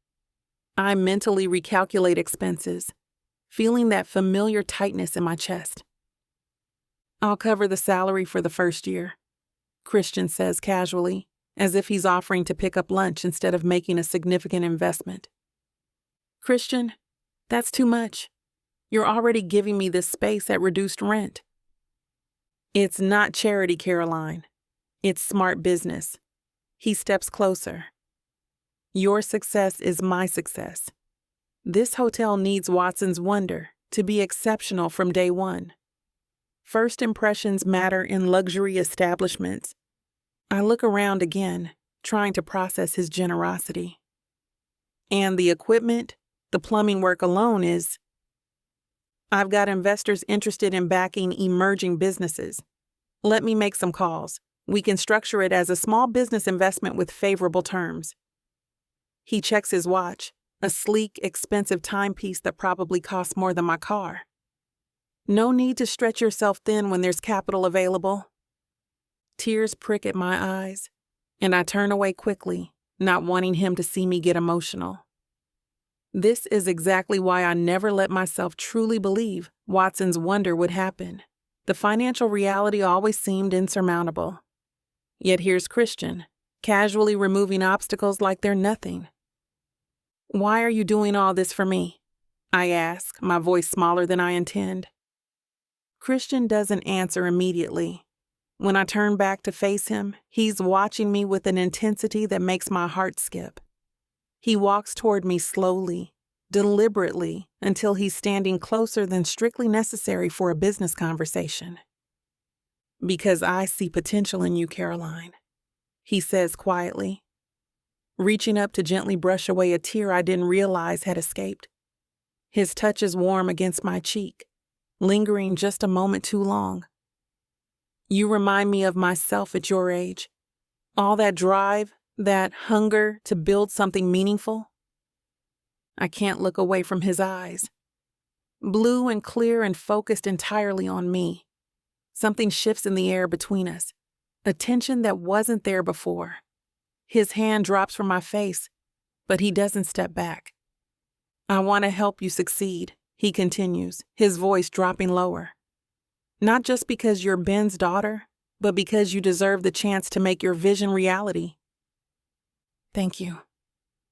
I mentally recalculate expenses, feeling that familiar tightness in my chest. I'll cover the salary for the first year, Christian says casually, as if he's offering to pick up lunch instead of making a significant investment. Christian, that's too much. You're already giving me this space at reduced rent. It's not charity, Caroline. It's smart business. He steps closer. Your success is my success. This hotel needs Watson's Wonder to be exceptional from day one. First impressions matter in luxury establishments. I look around again, trying to process his generosity. And the equipment, the plumbing work alone is... I've got investors interested in backing emerging businesses. Let me make some calls. We can structure it as a small business investment with favorable terms. He checks his watch, a sleek, expensive timepiece that probably costs more than my car. No need to stretch yourself thin when there's capital available. Tears prick at my eyes, and I turn away quickly, not wanting him to see me get emotional. This is exactly why I never let myself truly believe Watson's Wonder would happen. The financial reality always seemed insurmountable. Yet here's Christian, casually removing obstacles like they're nothing. Why are you doing all this for me? I ask, my voice smaller than I intend. Christian doesn't answer immediately. When I turn back to face him, he's watching me with an intensity that makes my heart skip. He walks toward me slowly, deliberately, until he's standing closer than strictly necessary for a business conversation. Because I see potential in you, Caroline, he says quietly, reaching up to gently brush away a tear I didn't realize had escaped. His touch is warm against my cheek, lingering just a moment too long. You remind me of myself at your age. All that drive, that hunger to build something meaningful. I can't look away from his eyes. Blue and clear and focused entirely on me. Something shifts in the air between us, a tension that wasn't there before. His hand drops from my face, but he doesn't step back. I want to help you succeed, he continues, his voice dropping lower. Not just because you're Ben's daughter, but because you deserve the chance to make your vision reality. Thank you,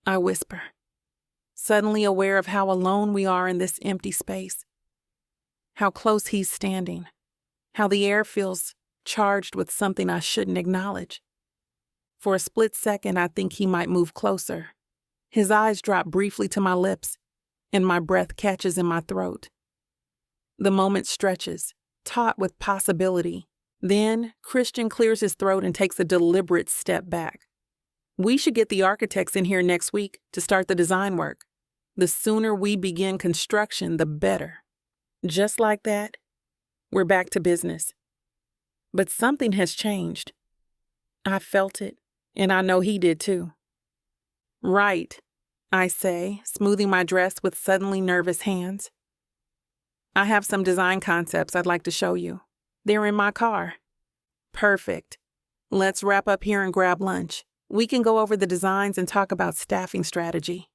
I whisper, suddenly aware of how alone we are in this empty space. how close he's standing, how the air feels charged with something I shouldn't acknowledge. For a split second, I think he might move closer. His eyes drop briefly to my lips, and my breath catches in my throat. The moment stretches, taut with possibility. Then, Christian clears his throat and takes a deliberate step back. We should get the architects in here next week to start the design work. The sooner we begin construction, the better. Just like that, we're back to business. But something has changed. I felt it, and I know he did too. Right, I say, smoothing my dress with suddenly nervous hands. I have some design concepts I'd like to show you. They're in my car. Perfect. Let's wrap up here and grab lunch. We can go over the designs and talk about staffing strategy.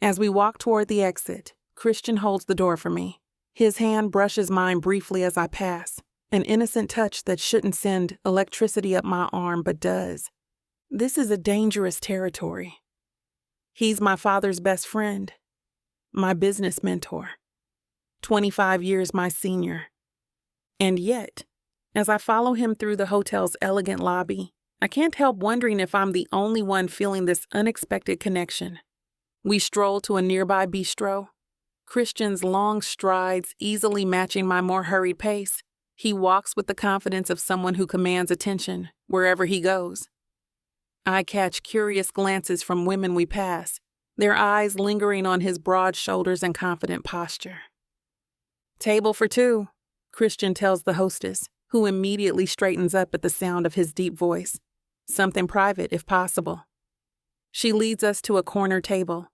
As we walk toward the exit, Christian holds the door for me. His hand brushes mine briefly as I pass, an innocent touch that shouldn't send electricity up my arm but does. This is a dangerous territory. He's my father's best friend, my business mentor, 25 years my senior. And yet, as I follow him through the hotel's elegant lobby, I can't help wondering if I'm the only one feeling this unexpected connection. We stroll to a nearby bistro. Christian's long strides easily matching my more hurried pace. He walks with the confidence of someone who commands attention wherever he goes. I catch curious glances from women we pass, their eyes lingering on his broad shoulders and confident posture. "Table for two," Christian tells the hostess, who immediately straightens up at the sound of his deep voice. "Something private, if possible." She leads us to a corner table,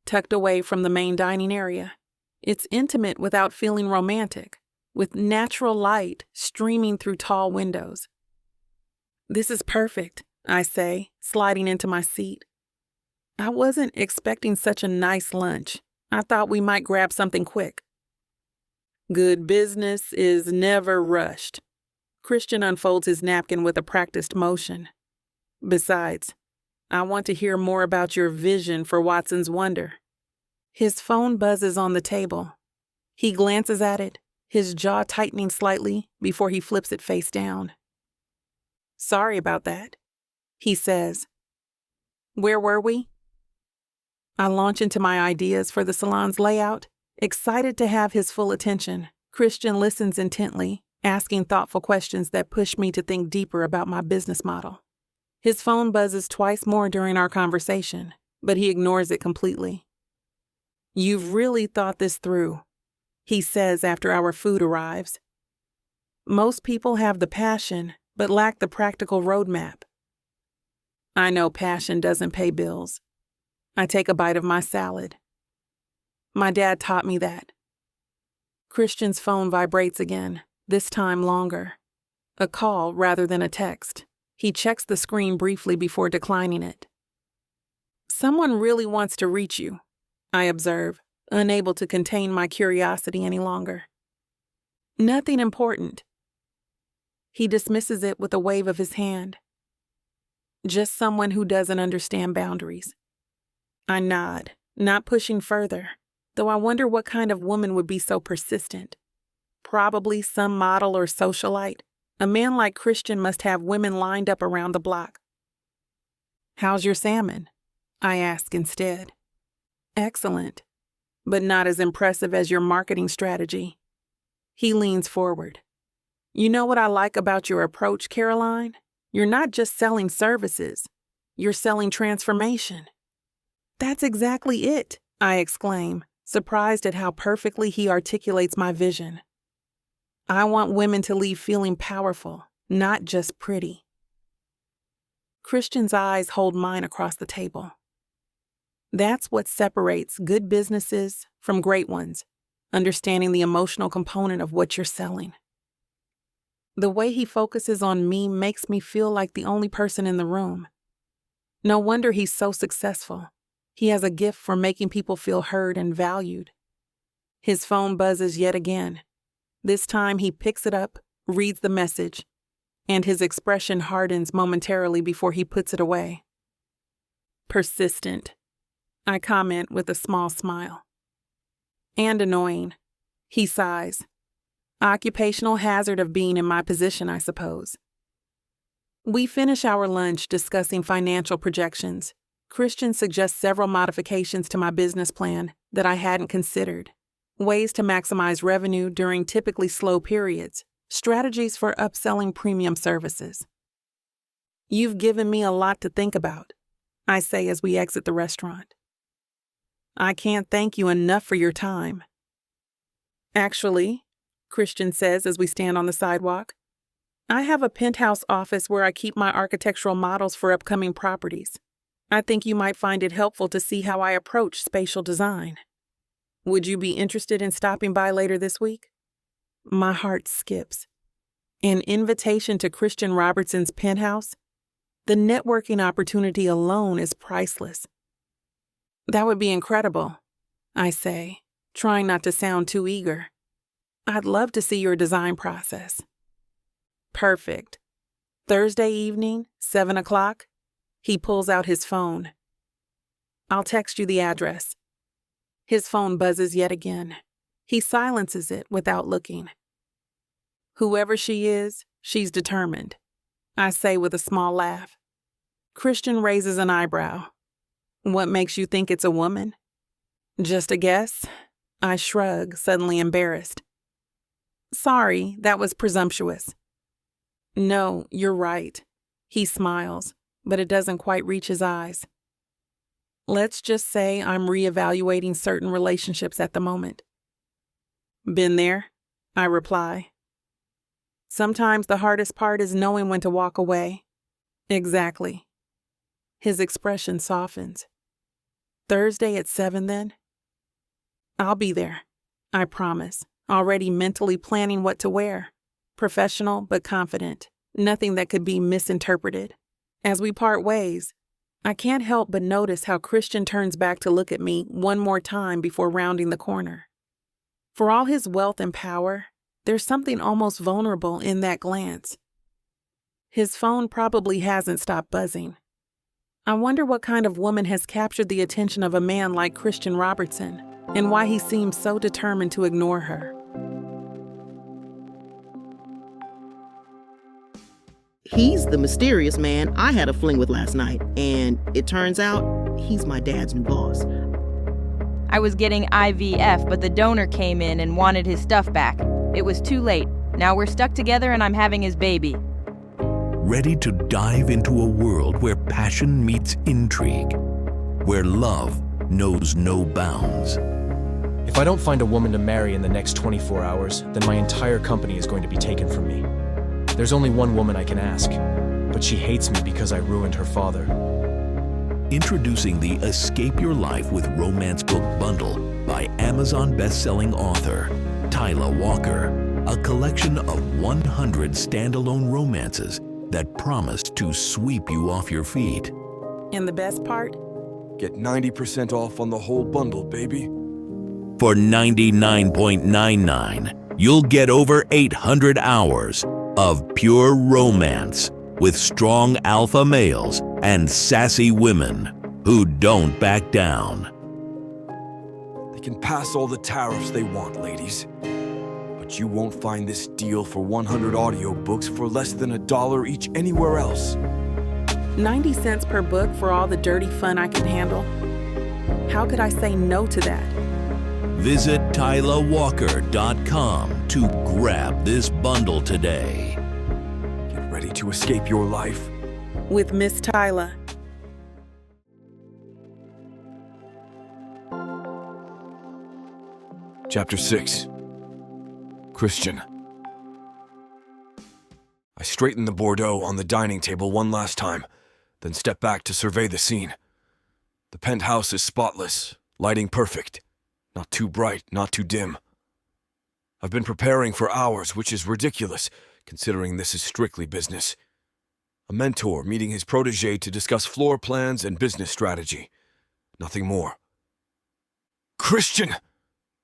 tucked away from the main dining area. It's intimate without feeling romantic, with natural light streaming through tall windows. "This is perfect," I say, sliding into my seat. I wasn't expecting such a nice lunch. I thought we might grab something quick. "Good business is never rushed." Christian unfolds his napkin with a practiced motion. "Besides, I want to hear more about your vision for Watson's Wonder." His phone buzzes on the table. He glances at it, his jaw tightening slightly before he flips it face down. "Sorry about that," he says. "Where were we?" I launch into my ideas for the salon's layout, excited to have his full attention. Christian listens intently, asking thoughtful questions that push me to think deeper about my business model. His phone buzzes twice more during our conversation, but he ignores it completely. "You've really thought this through," he says after our food arrives. "Most people have the passion, but lack the practical roadmap." I know passion doesn't pay bills. I take a bite of my salad. My dad taught me that. Christian's phone vibrates again, this time longer. A call rather than a text. He checks the screen briefly before declining it. "Someone really wants to reach you," I observe, unable to contain my curiosity any longer. "Nothing important." He dismisses it with a wave of his hand. "Just someone who doesn't understand boundaries." I nod, not pushing further, though I wonder what kind of woman would be so persistent. Probably some model or socialite. A man like Christian must have women lined up around the block. "How's your salmon?" I ask instead. "Excellent, but not as impressive as your marketing strategy." He leans forward. "You know what I like about your approach, Caroline? You're not just selling services. You're selling transformation." "That's exactly it," I exclaim, surprised at how perfectly he articulates my vision. I want women to leave feeling powerful, not just pretty. Christian's eyes hold mine across the table. That's what separates good businesses from great ones, understanding the emotional component of what you're selling. The way he focuses on me makes me feel like the only person in the room. No wonder he's so successful. He has a gift for making people feel heard and valued. His phone buzzes yet again. This time he picks it up, reads the message, and his expression hardens momentarily before he puts it away. "Persistent," I comment with a small smile. "And annoying." He sighs. Occupational hazard of being in my position, I suppose. We finish our lunch discussing financial projections. Christian suggests several modifications to my business plan that I hadn't considered. Ways to maximize revenue during typically slow periods. Strategies for upselling premium services. You've given me a lot to think about, I say as we exit the restaurant. I can't thank you enough for your time. Actually, Christian says as we stand on the sidewalk, I have a penthouse office where I keep my architectural models for upcoming properties. I think you might find it helpful to see how I approach spatial design. Would you be interested in stopping by later this week? My heart skips. An invitation to Christian Robertson's penthouse? The networking opportunity alone is priceless. That would be incredible, I say, trying not to sound too eager. I'd love to see your design process. Perfect. Thursday evening, 7 o'clock. He pulls out his phone. I'll text you the address. His phone buzzes yet again. He silences it without looking. Whoever she is, she's determined, I say with a small laugh. Christian raises an eyebrow. What makes you think it's a woman? Just a guess? I shrug, suddenly embarrassed. Sorry, that was presumptuous. No, you're right. He smiles, but it doesn't quite reach his eyes. Let's just say I'm reevaluating certain relationships at the moment. Been there, I reply. Sometimes the hardest part is knowing when to walk away. Exactly. His expression softens. Thursday at 7 then? I'll be there, I promise, already mentally planning what to wear. Professional but confident, nothing that could be misinterpreted. As we part ways, I can't help but notice how Christian turns back to look at me one more time before rounding the corner. For all his wealth and power, there's something almost vulnerable in that glance. His phone probably hasn't stopped buzzing. I wonder what kind of woman has captured the attention of a man like Christian Robertson, and why he seems so determined to ignore her. He's the mysterious man I had a fling with last night, and it turns out he's my dad's new boss. I was getting IVF, but the donor came in and wanted his stuff back. It was too late. Now we're stuck together and I'm having his baby. Ready to dive into a world where passion meets intrigue, where love knows no bounds. If I don't find a woman to marry in the next 24 hours, then my entire company is going to be taken from me. There's only one woman I can ask, but she hates me because I ruined her father. Introducing the Escape Your Life with Romance Book Bundle by Amazon best-selling author Tyla Walker, a collection of 100 standalone romances that promise to sweep you off your feet. And the best part? Get 90% off on the whole bundle, baby. For $99.99, you'll get over 800 hours of pure romance with strong alpha males and sassy women who don't back down. They can pass all the tariffs they want, ladies. But you won't find this deal for 100 audiobooks for less than $1 each anywhere else. 90 cents per book for all the dirty fun I can handle? How could I say no to that? Visit TylaWalker.com to grab this bundle today. Get ready to escape your life with Miss Tyla. Chapter 6. Christian. I straighten the Bordeaux on the dining table one last time, then step back to survey the scene. The penthouse is spotless, lighting perfect. Not too bright, not too dim. I've been preparing for hours, which is ridiculous, considering this is strictly business. A mentor meeting his protege to discuss floor plans and business strategy. Nothing more. Christian!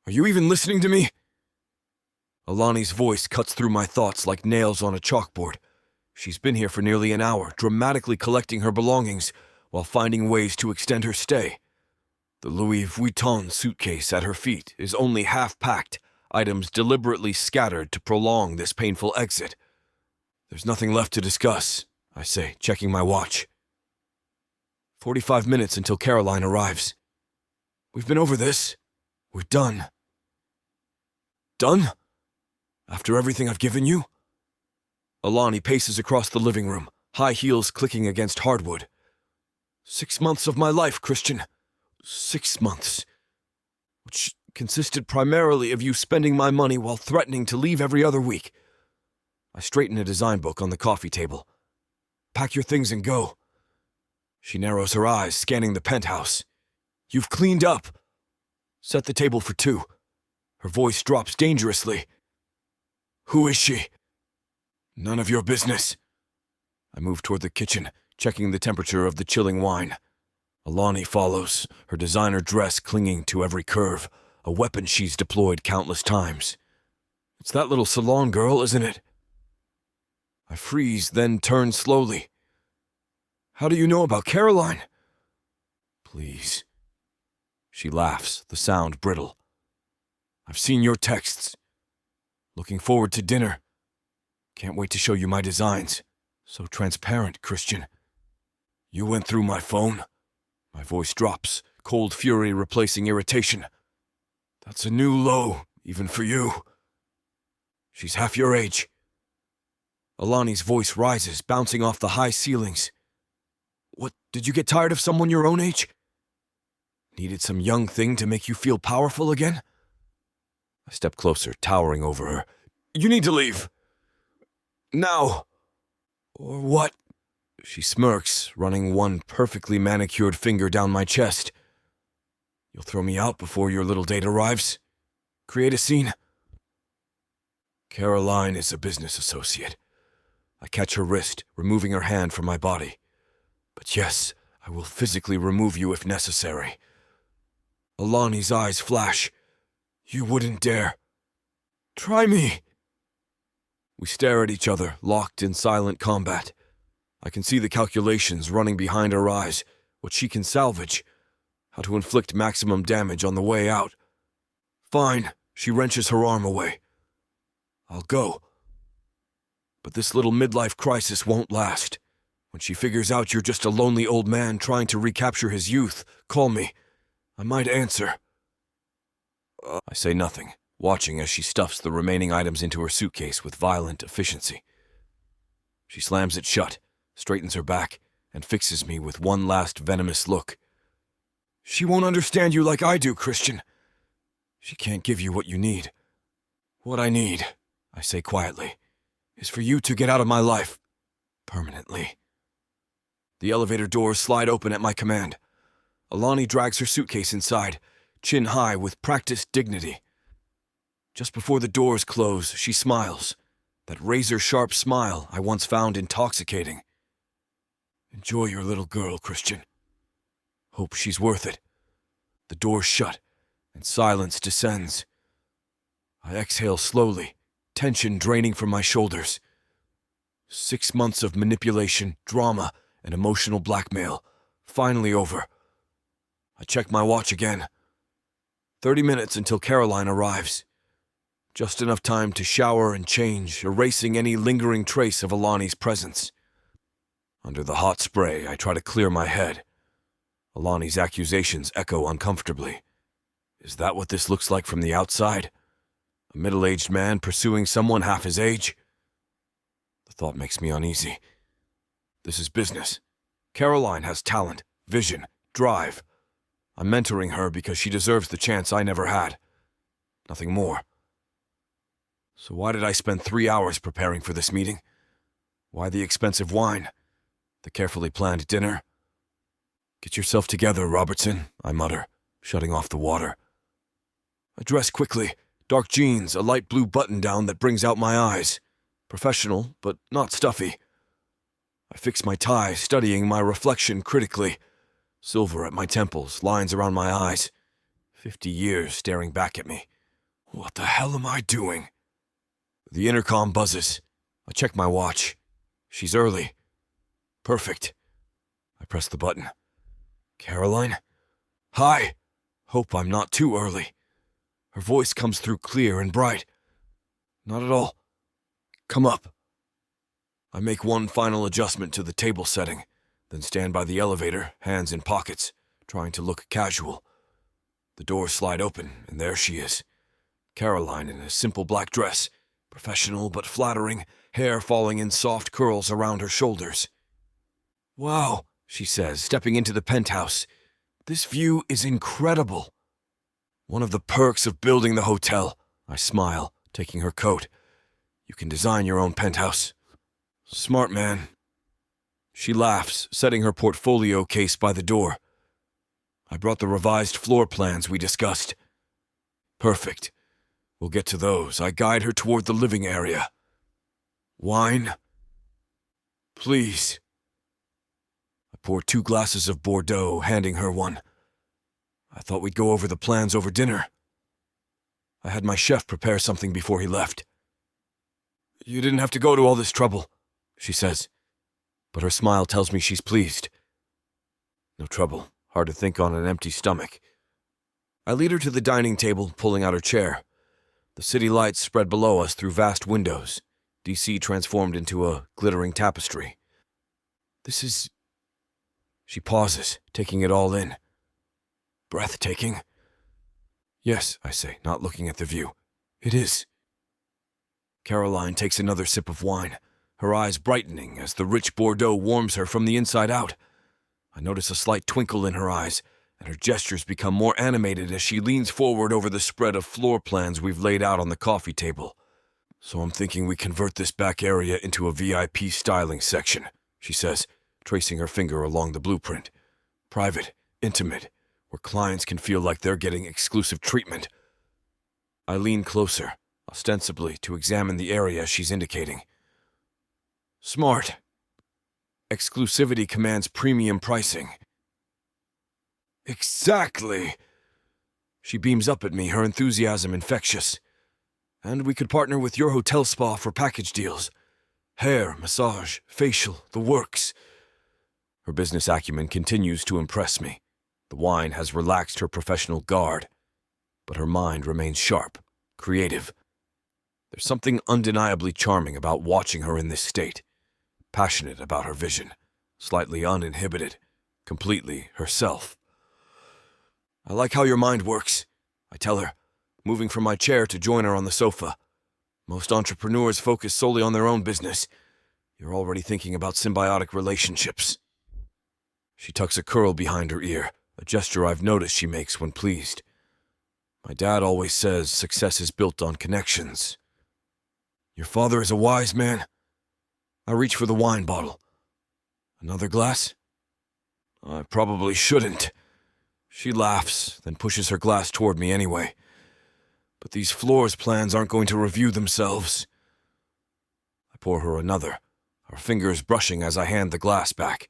Are you even listening to me? Alani's voice cuts through my thoughts like nails on a chalkboard. She's been here for nearly an hour, dramatically collecting her belongings while finding ways to extend her stay. The Louis Vuitton suitcase at her feet is only half packed, items deliberately scattered to prolong this painful exit. There's nothing left to discuss, I say, checking my watch. 45 minutes until Caroline arrives. We've been over this. We're done. Done? After everything I've given you? Alani paces across the living room, high heels clicking against hardwood. 6 months of my life, Christian. 6 months. Which consisted primarily of you spending my money while threatening to leave every other week. I straighten a design book on the coffee table. Pack your things and go. She narrows her eyes, scanning the penthouse. You've cleaned up. Set the table for 2. Her voice drops dangerously. Who is she? None of your business. I move toward the kitchen, checking the temperature of the chilling wine. Alani follows, her designer dress clinging to every curve, a weapon she's deployed countless times. It's that little salon girl, isn't it? I freeze, then turn slowly. How do you know about Caroline? Please. She laughs, the sound brittle. I've seen your texts. Looking forward to dinner. Can't wait to show you my designs. So transparent, Christian. You went through my phone? My voice drops, cold fury replacing irritation. That's a new low, even for you. She's half your age. Alani's voice rises, bouncing off the high ceilings. What, did you get tired of someone your own age? Needed some young thing to make you feel powerful again? I step closer, towering over her. You need to leave. Now. Or what? She smirks, running one perfectly manicured finger down my chest. You'll throw me out before your little date arrives? Create a scene? Caroline is a business associate. I catch her wrist, removing her hand from my body. But yes, I will physically remove you if necessary. Alani's eyes flash. You wouldn't dare. Try me. We stare at each other, locked in silent combat. I can see the calculations running behind her eyes, what she can salvage, how to inflict maximum damage on the way out. Fine, she wrenches her arm away. I'll go. But this little midlife crisis won't last. When she figures out you're just a lonely old man trying to recapture his youth, call me. I might answer. I say nothing, watching as she stuffs the remaining items into her suitcase with violent efficiency. She slams it shut, straightens her back, and fixes me with one last venomous look. She won't understand you like I do, Christian. She can't give you what you need. What I need, I say quietly, is for you to get out of my life. Permanently. The elevator doors slide open at my command. Alani drags her suitcase inside, chin high with practiced dignity. Just before the doors close, she smiles. That razor-sharp smile I once found intoxicating. Enjoy your little girl, Christian. Hope she's worth it. The doors shut, and silence descends. I exhale slowly, tension draining from my shoulders. 6 months of manipulation, drama, and emotional blackmail, finally over. I check my watch again. 30 minutes until Caroline arrives. Just enough time to shower and change, erasing any lingering trace of Alani's presence. Under the hot spray, I try to clear my head. Alani's accusations echo uncomfortably. Is that what this looks like from the outside? A middle-aged man pursuing someone half his age? The thought makes me uneasy. This is business. Caroline has talent, vision, drive. I'm mentoring her because she deserves the chance I never had. Nothing more. So why did I spend 3 hours preparing for this meeting? Why the expensive wine? The carefully planned dinner? Get yourself together, Robertson, I mutter, shutting off the water. I dress quickly, dark jeans, a light blue button-down that brings out my eyes. Professional, but not stuffy. I fix my tie, studying my reflection critically. Silver at my temples, lines around my eyes. 50 years staring back at me. What the hell am I doing? The intercom buzzes. I check my watch. She's early. Perfect. I press the button. Caroline? Hi. Hope I'm not too early. Her voice comes through clear and bright. Not at all. Come up. I make one final adjustment to the table setting, then stand by the elevator, hands in pockets, trying to look casual. The doors slide open, and there she is. Caroline in a simple black dress, professional but flattering, hair falling in soft curls around her shoulders. "Wow," she says, stepping into the penthouse. "This view is incredible." "One of the perks of building the hotel," I smile, taking her coat. "You can design your own penthouse." "Smart man." She laughs, setting her portfolio case by the door. "I brought the revised floor plans we discussed." "Perfect. We'll get to those." I guide her toward the living area. "Wine?" "Please." I pour 2 glasses of Bordeaux, handing her one. "I thought we'd go over the plans over dinner. I had my chef prepare something before he left." "You didn't have to go to all this trouble," she says, but her smile tells me she's pleased. No trouble. Hard to think on an empty stomach. I lead her to the dining table, pulling out her chair. The city lights spread below us through vast windows, DC transformed into a glittering tapestry. "This is..." She pauses, taking it all in. "Breathtaking?" "Yes," I say, not looking at the view. "It is." Caroline takes another sip of wine, her eyes brightening as the rich Bordeaux warms her from the inside out. I notice a slight twinkle in her eyes, and her gestures become more animated as she leans forward over the spread of floor plans we've laid out on the coffee table. "So I'm thinking we convert this back area into a VIP styling section," she says, tracing her finger along the blueprint. "Private, intimate, where clients can feel like they're getting exclusive treatment." I lean closer, ostensibly to examine the area she's indicating. "Smart. Exclusivity commands premium pricing." "Exactly!" She beams up at me, her enthusiasm infectious. "And we could partner with your hotel spa for package deals. Hair, massage, facial, the works." Her business acumen continues to impress me. The wine has relaxed her professional guard, but her mind remains sharp, creative. There's something undeniably charming about watching her in this state. Passionate about her vision, slightly uninhibited, completely herself. "I like how your mind works," I tell her, moving from my chair to join her on the sofa. "Most entrepreneurs focus solely on their own business. You're already thinking about symbiotic relationships." She tucks a curl behind her ear, a gesture I've noticed she makes when pleased. "My dad always says success is built on connections." "Your father is a wise man." I reach for the wine bottle. "Another glass?" "I probably shouldn't." She laughs, then pushes her glass toward me anyway. "But these floors plans aren't going to review themselves." I pour her another, our fingers brushing as I hand the glass back.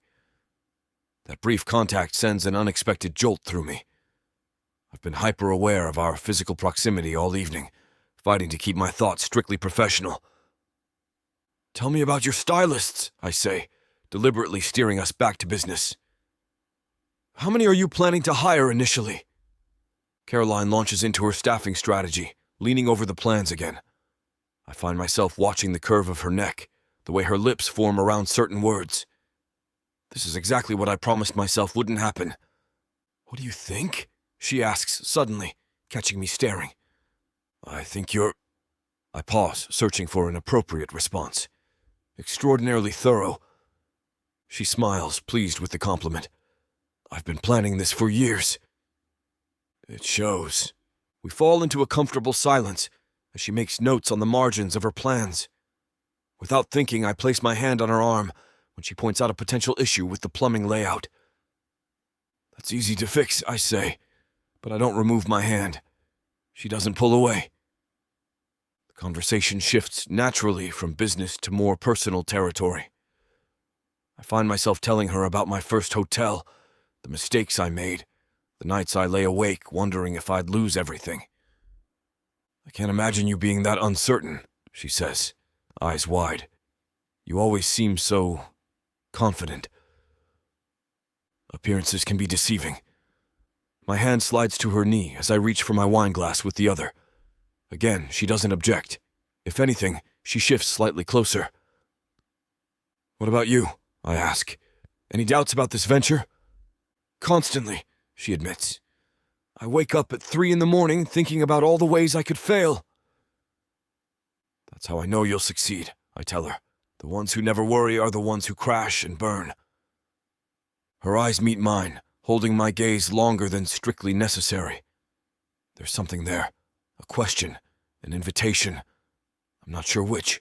That brief contact sends an unexpected jolt through me. I've been hyper-aware of our physical proximity all evening, fighting to keep my thoughts strictly professional. "Tell me about your stylists," I say, deliberately steering us back to business. "How many are you planning to hire initially?" Caroline launches into her staffing strategy, leaning over the plans again. I find myself watching the curve of her neck, the way her lips form around certain words. This is exactly what I promised myself wouldn't happen. "What do you think?" she asks suddenly, catching me staring. "I think you're..." I pause, searching for an appropriate response. "Extraordinarily thorough." She smiles, pleased with the compliment. "I've been planning this for years." It shows. We fall into a comfortable silence as she makes notes on the margins of her plans. Without thinking, I place my hand on her arm when she points out a potential issue with the plumbing layout. "That's easy to fix," I say, but I don't remove my hand. She doesn't pull away. The conversation shifts naturally from business to more personal territory. I find myself telling her about my first hotel, the mistakes I made, the nights I lay awake wondering if I'd lose everything. "I can't imagine you being that uncertain," she says, eyes wide. "You always seem so confident." "Appearances can be deceiving." My hand slides to her knee as I reach for my wine glass with the other. Again, she doesn't object. If anything, she shifts slightly closer. "What about you?" I ask. "Any doubts about this venture?" "Constantly," she admits. "I wake up at 3 in the morning thinking about all the ways I could fail." "That's how I know you'll succeed," I tell her. "The ones who never worry are the ones who crash and burn." Her eyes meet mine, holding my gaze longer than strictly necessary. There's something there. A question, an invitation. I'm not sure which.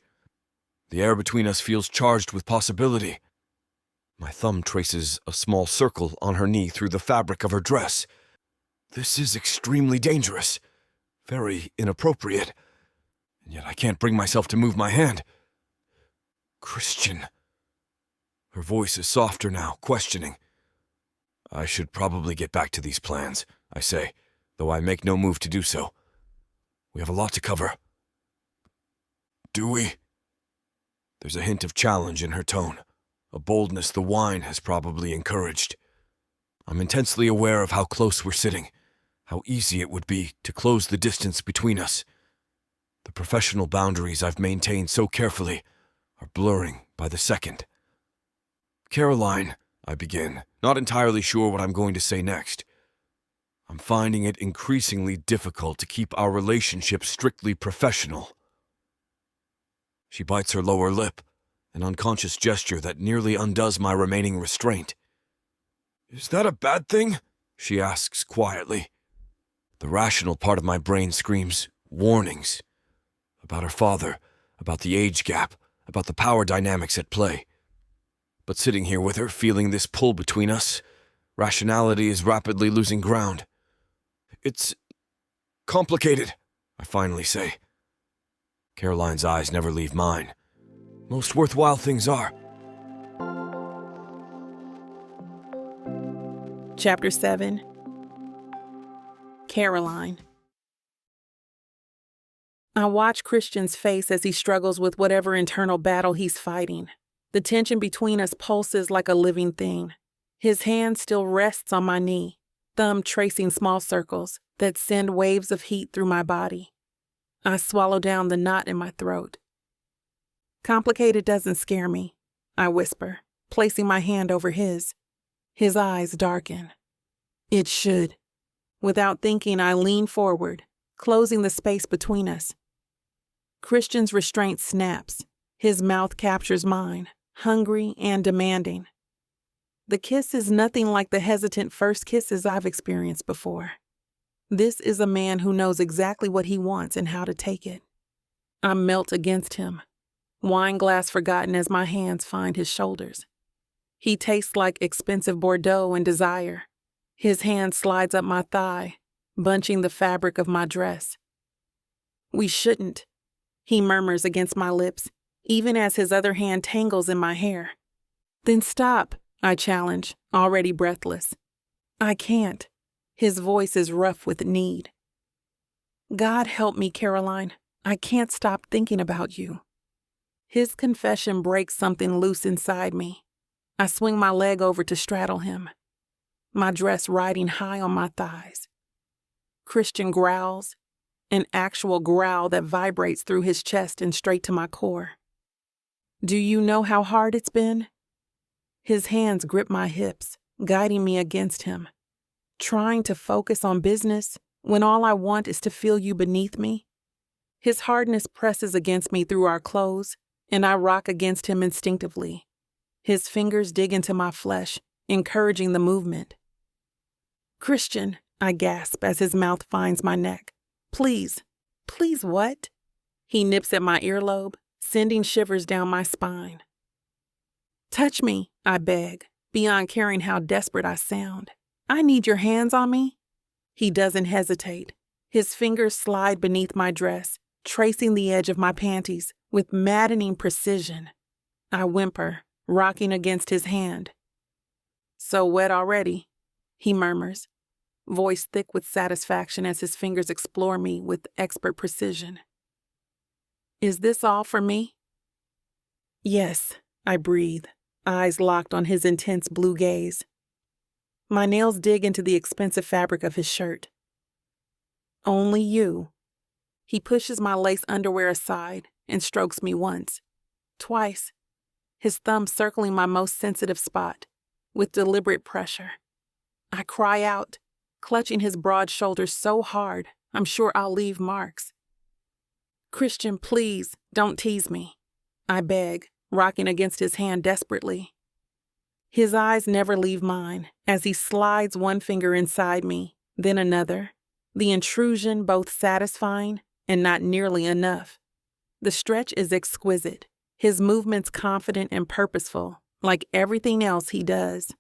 The air between us feels charged with possibility. My thumb traces a small circle on her knee through the fabric of her dress. This is extremely dangerous, very inappropriate, and yet I can't bring myself to move my hand. "Christian." Her voice is softer now, questioning. "I should probably get back to these plans," I say, though I make no move to do so. "We have a lot to cover." "Do we?" There's a hint of challenge in her tone, a boldness the wine has probably encouraged. I'm intensely aware of how close we're sitting, how easy it would be to close the distance between us. The professional boundaries I've maintained so carefully are blurring by the second. "Caroline," I begin, not entirely sure what I'm going to say next. "I'm finding it increasingly difficult to keep our relationship strictly professional." She bites her lower lip, an unconscious gesture that nearly undoes my remaining restraint. "Is that a bad thing?" she asks quietly. The rational part of my brain screams warnings. About her father, about the age gap, about the power dynamics at play. But sitting here with her, feeling this pull between us, rationality is rapidly losing ground. "It's complicated," I finally say. Caroline's eyes never leave mine. "Most worthwhile things are." Chapter 7. Caroline. I watch Christian's face as he struggles with whatever internal battle he's fighting. The tension between us pulses like a living thing. His hand still rests on my knee, thumb tracing small circles that send waves of heat through my body. I swallow down the knot in my throat. "Complicated doesn't scare me," I whisper, placing my hand over his. His eyes darken. "It should." Without thinking, I lean forward, closing the space between us. Christian's restraint snaps. His mouth captures mine, hungry and demanding. The kiss is nothing like the hesitant first kisses I've experienced before. This is a man who knows exactly what he wants and how to take it. I melt against him, wine glass forgotten as my hands find his shoulders. He tastes like expensive Bordeaux and desire. His hand slides up my thigh, bunching the fabric of my dress. "We shouldn't," he murmurs against my lips, even as his other hand tangles in my hair. "Then stop," I challenge, already breathless. "I can't." His voice is rough with need. "God help me, Caroline. I can't stop thinking about you." His confession breaks something loose inside me. I swing my leg over to straddle him, my dress riding high on my thighs. Christian growls, an actual growl that vibrates through his chest and straight to my core. "Do you know how hard it's been?" His hands grip my hips, guiding me against him. "Trying to focus on business when all I want is to feel you beneath me?" His hardness presses against me through our clothes, and I rock against him instinctively. His fingers dig into my flesh, encouraging the movement. "Christian," I gasp as his mouth finds my neck. "Please." "Please what?" He nips at my earlobe, sending shivers down my spine. "Touch me," I beg, beyond caring how desperate I sound. "I need your hands on me." He doesn't hesitate. His fingers slide beneath my dress, tracing the edge of my panties with maddening precision. I whimper, rocking against his hand. "So wet already," he murmurs, voice thick with satisfaction as his fingers explore me with expert precision. "Is this all for me?" "Yes," I breathe, eyes locked on his intense blue gaze. My nails dig into the expensive fabric of his shirt. Only you. He pushes my lace underwear aside and strokes me once, twice, his thumb circling my most sensitive spot, with deliberate pressure. I cry out, clutching his broad shoulders so hard, I'm sure I'll leave marks. Christian, please, don't tease me, I beg, rocking against his hand desperately. His eyes never leave mine as he slides one finger inside me, then another, the intrusion both satisfying and not nearly enough. The stretch is exquisite, his movements confident and purposeful, like everything else he does.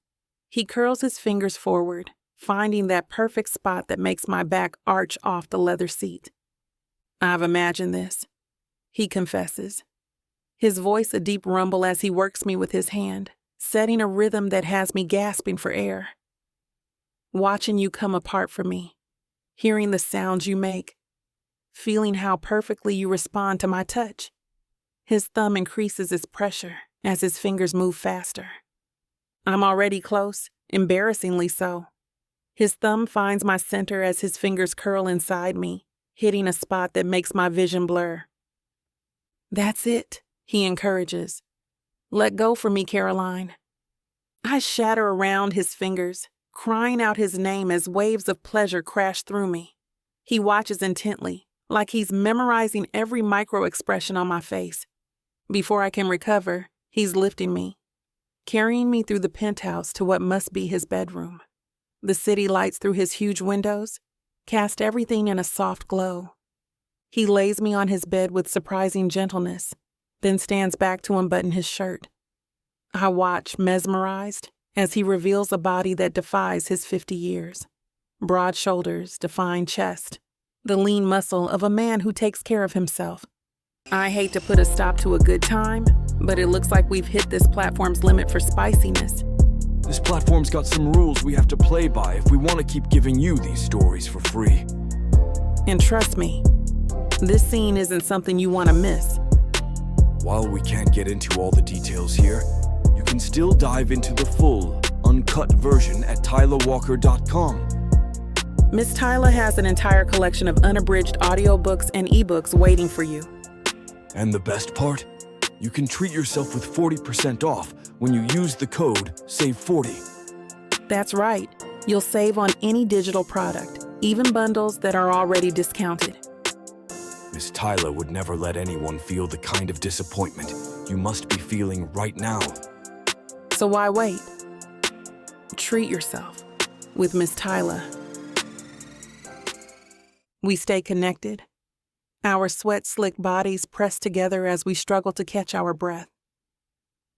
He curls his fingers forward, finding that perfect spot that makes my back arch off the leather seat. I've imagined this, he confesses, his voice a deep rumble as he works me with his hand, setting a rhythm that has me gasping for air. Watching you come apart for me, hearing the sounds you make, feeling how perfectly you respond to my touch. His thumb increases its pressure as his fingers move faster. I'm already close, embarrassingly so. His thumb finds my center as his fingers curl inside me, hitting a spot that makes my vision blur. That's it, he encourages. Let go for me, Caroline. I shatter around his fingers, crying out his name as waves of pleasure crash through me. He watches intently, like he's memorizing every micro-expression on my face. Before I can recover, he's lifting me, carrying me through the penthouse to what must be his bedroom. The city lights through his huge windows cast everything in a soft glow. He lays me on his bed with surprising gentleness, then stands back to unbutton his shirt. I watch, mesmerized, as he reveals a body that defies his 50 years. Broad shoulders, defined chest, the lean muscle of a man who takes care of himself. I hate to put a stop to a good time, but it looks like we've hit this platform's limit for spiciness. This platform's got some rules we have to play by if we want to keep giving you these stories for free. And trust me, this scene isn't something you want to miss. While we can't get into all the details here, you can still dive into the full, uncut version at TylaWalker.com. Miss Tyla has an entire collection of unabridged audiobooks and ebooks waiting for you. And the best part? You can treat yourself with 40% off when you use the code SAVE40. That's right. You'll save on any digital product, even bundles that are already discounted. Miss Tyla would never let anyone feel the kind of disappointment you must be feeling right now. So why wait? Treat yourself with Miss Tyla. We stay connected, our sweat-slicked bodies pressed together as we struggle to catch our breath.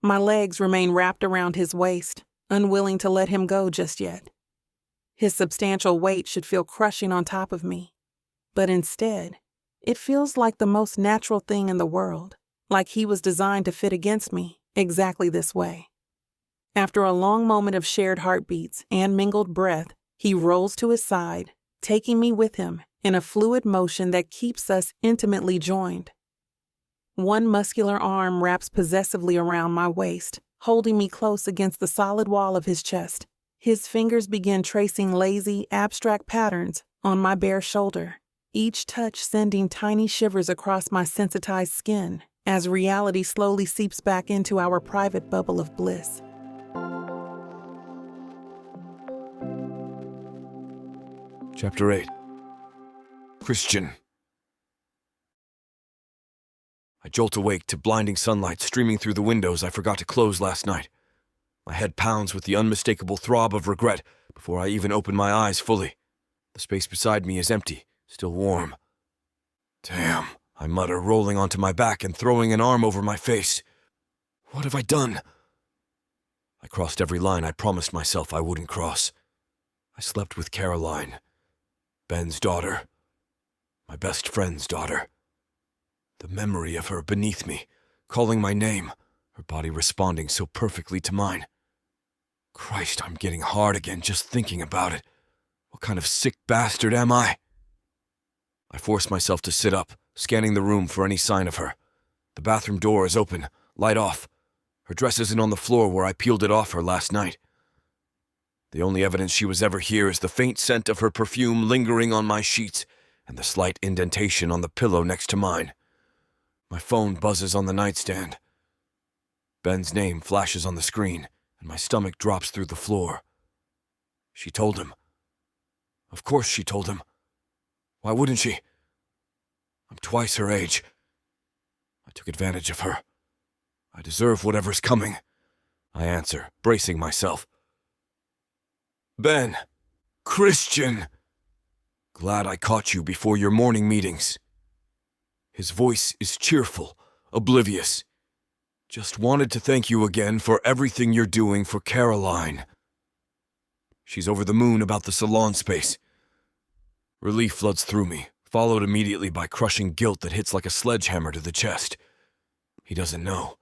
My legs remain wrapped around his waist, unwilling to let him go just yet. His substantial weight should feel crushing on top of me, but instead, it feels like the most natural thing in the world, like he was designed to fit against me exactly this way. After a long moment of shared heartbeats and mingled breath, he rolls to his side, taking me with him in a fluid motion that keeps us intimately joined. One muscular arm wraps possessively around my waist, holding me close against the solid wall of his chest. His fingers begin tracing lazy, abstract patterns on my bare shoulder, each touch sending tiny shivers across my sensitized skin as reality slowly seeps back into our private bubble of bliss. Chapter 8. Christian. I jolt awake to blinding sunlight streaming through the windows I forgot to close last night. My head pounds with the unmistakable throb of regret before I even open my eyes fully. The space beside me is empty, still warm. Damn, I mutter, rolling onto my back and throwing an arm over my face. What have I done? I crossed every line I promised myself I wouldn't cross. I slept with Caroline, Ben's daughter, my best friend's daughter. The memory of her beneath me, calling my name, her body responding so perfectly to mine. Christ, I'm getting hard again just thinking about it. What kind of sick bastard am I? I force myself to sit up, scanning the room for any sign of her. The bathroom door is open, light off. Her dress isn't on the floor where I peeled it off her last night. The only evidence she was ever here is the faint scent of her perfume lingering on my sheets and the slight indentation on the pillow next to mine. My phone buzzes on the nightstand. Ben's name flashes on the screen, and my stomach drops through the floor. She told him. Of course she told him. Why wouldn't she? I'm twice her age. I took advantage of her. I deserve whatever's coming. I answer, bracing myself. Ben. Christian. Glad I caught you before your morning meetings. His voice is cheerful, oblivious. Just wanted to thank you again for everything you're doing for Caroline. She's over the moon about the salon space. Relief floods through me, followed immediately by crushing guilt that hits like a sledgehammer to the chest. He doesn't know.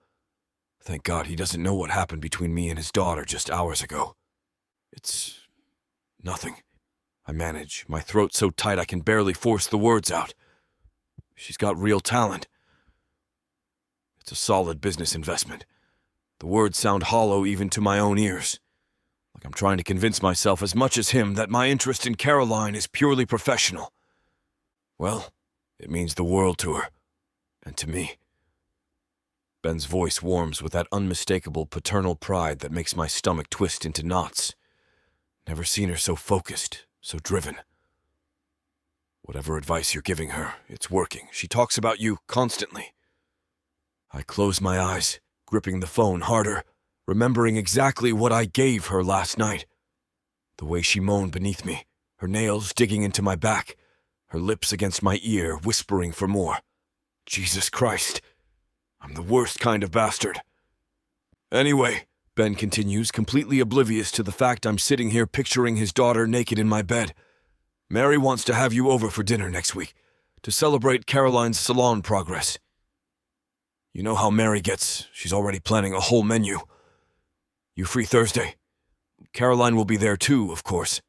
Thank God he doesn't know what happened between me and his daughter just hours ago. It's nothing. I manage, my throat so tight I can barely force the words out. She's got real talent. It's a solid business investment. The words sound hollow even to my own ears. Like I'm trying to convince myself as much as him that my interest in Caroline is purely professional. Well, it means the world to her. And to me. Ben's voice warms with that unmistakable paternal pride that makes my stomach twist into knots. Never seen her so focused, so driven. Whatever advice you're giving her, it's working. She talks about you constantly. I close my eyes, gripping the phone harder, remembering exactly what I gave her last night. The way she moaned beneath me, her nails digging into my back, her lips against my ear, whispering for more. Jesus Christ, I'm the worst kind of bastard. Anyway, Ben continues, completely oblivious to the fact I'm sitting here picturing his daughter naked in my bed. Mary wants to have you over for dinner next week, to celebrate Caroline's salon progress. You know how Mary gets. She's already planning a whole menu. You free Thursday? Caroline will be there too, of course.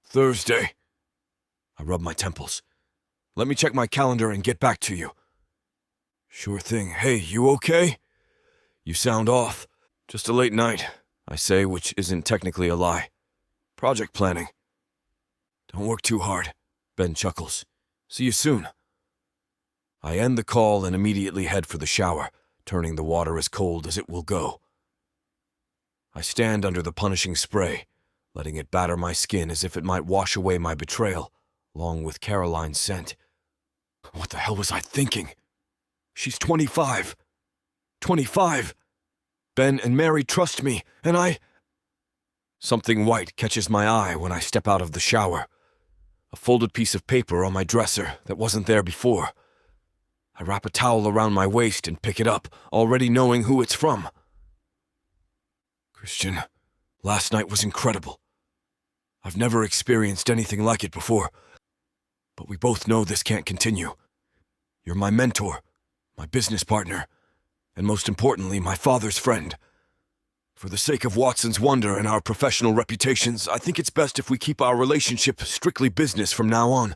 Thursday. I rub my temples. Let me check my calendar and get back to you. Sure thing. Hey, you okay? You sound off. Just a late night, I say, which isn't technically a lie. Project planning. Don't work too hard, Ben chuckles. See you soon. I end the call and immediately head for the shower, turning the water as cold as it will go. I stand under the punishing spray, letting it batter my skin as if it might wash away my betrayal, along with Caroline's scent. What the hell was I thinking? She's 25. 25! Ben and Mary trust me, and I... Something white catches my eye when I step out of the shower. A folded piece of paper on my dresser that wasn't there before. I wrap a towel around my waist and pick it up, already knowing who it's from. Christian, last night was incredible. I've never experienced anything like it before, but we both know this can't continue. You're my mentor, my business partner, and most importantly, my father's friend. For the sake of Watson's Wonder and our professional reputations, I think it's best if we keep our relationship strictly business from now on.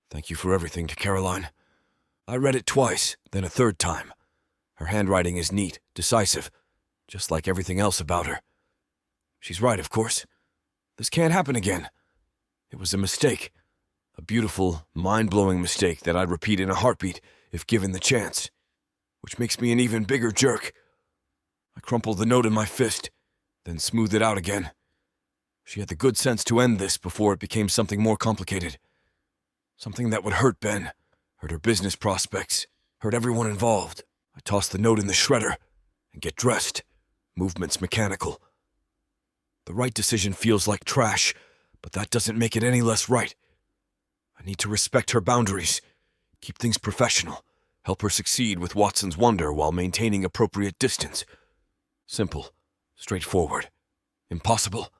Thank you for everything to Caroline. I read it twice, then a third time. Her handwriting is neat, decisive, just like everything else about her. She's right, of course. This can't happen again. It was a mistake. A beautiful, mind-blowing mistake that I'd repeat in a heartbeat if given the chance. Which makes me an even bigger jerk. I crumple the note in my fist, then smooth it out again. She had the good sense to end this before it became something more complicated. Something that would hurt Ben, hurt her business prospects, hurt everyone involved. I toss the note in the shredder and get dressed, movements mechanical. The right decision feels like trash, but that doesn't make it any less right. I need to respect her boundaries, keep things professional, help her succeed with Watson's Wonder while maintaining appropriate distance. Simple, straightforward, impossible.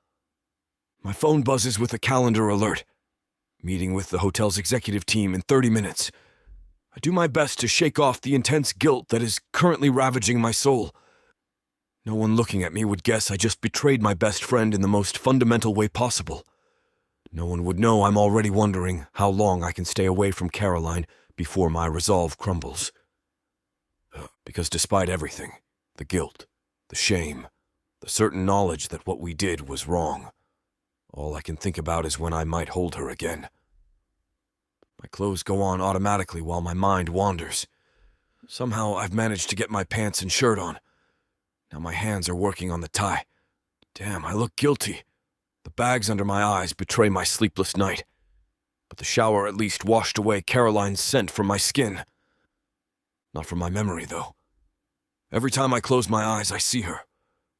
My phone buzzes with a calendar alert. Meeting with the hotel's executive team in 30 minutes. I do my best to shake off the intense guilt that is currently ravaging my soul. No one looking at me would guess I just betrayed my best friend in the most fundamental way possible. No one would know I'm already wondering how long I can stay away from Caroline before my resolve crumbles. Because despite everything, the guilt, the shame, the certain knowledge that what we did was wrong. All I can think about is when I might hold her again. My clothes go on automatically while my mind wanders. Somehow I've managed to get my pants and shirt on. Now my hands are working on the tie. Damn, I look guilty. The bags under my eyes betray my sleepless night. But the shower at least washed away Caroline's scent from my skin. Not from my memory, though. Every time I close my eyes, I see her,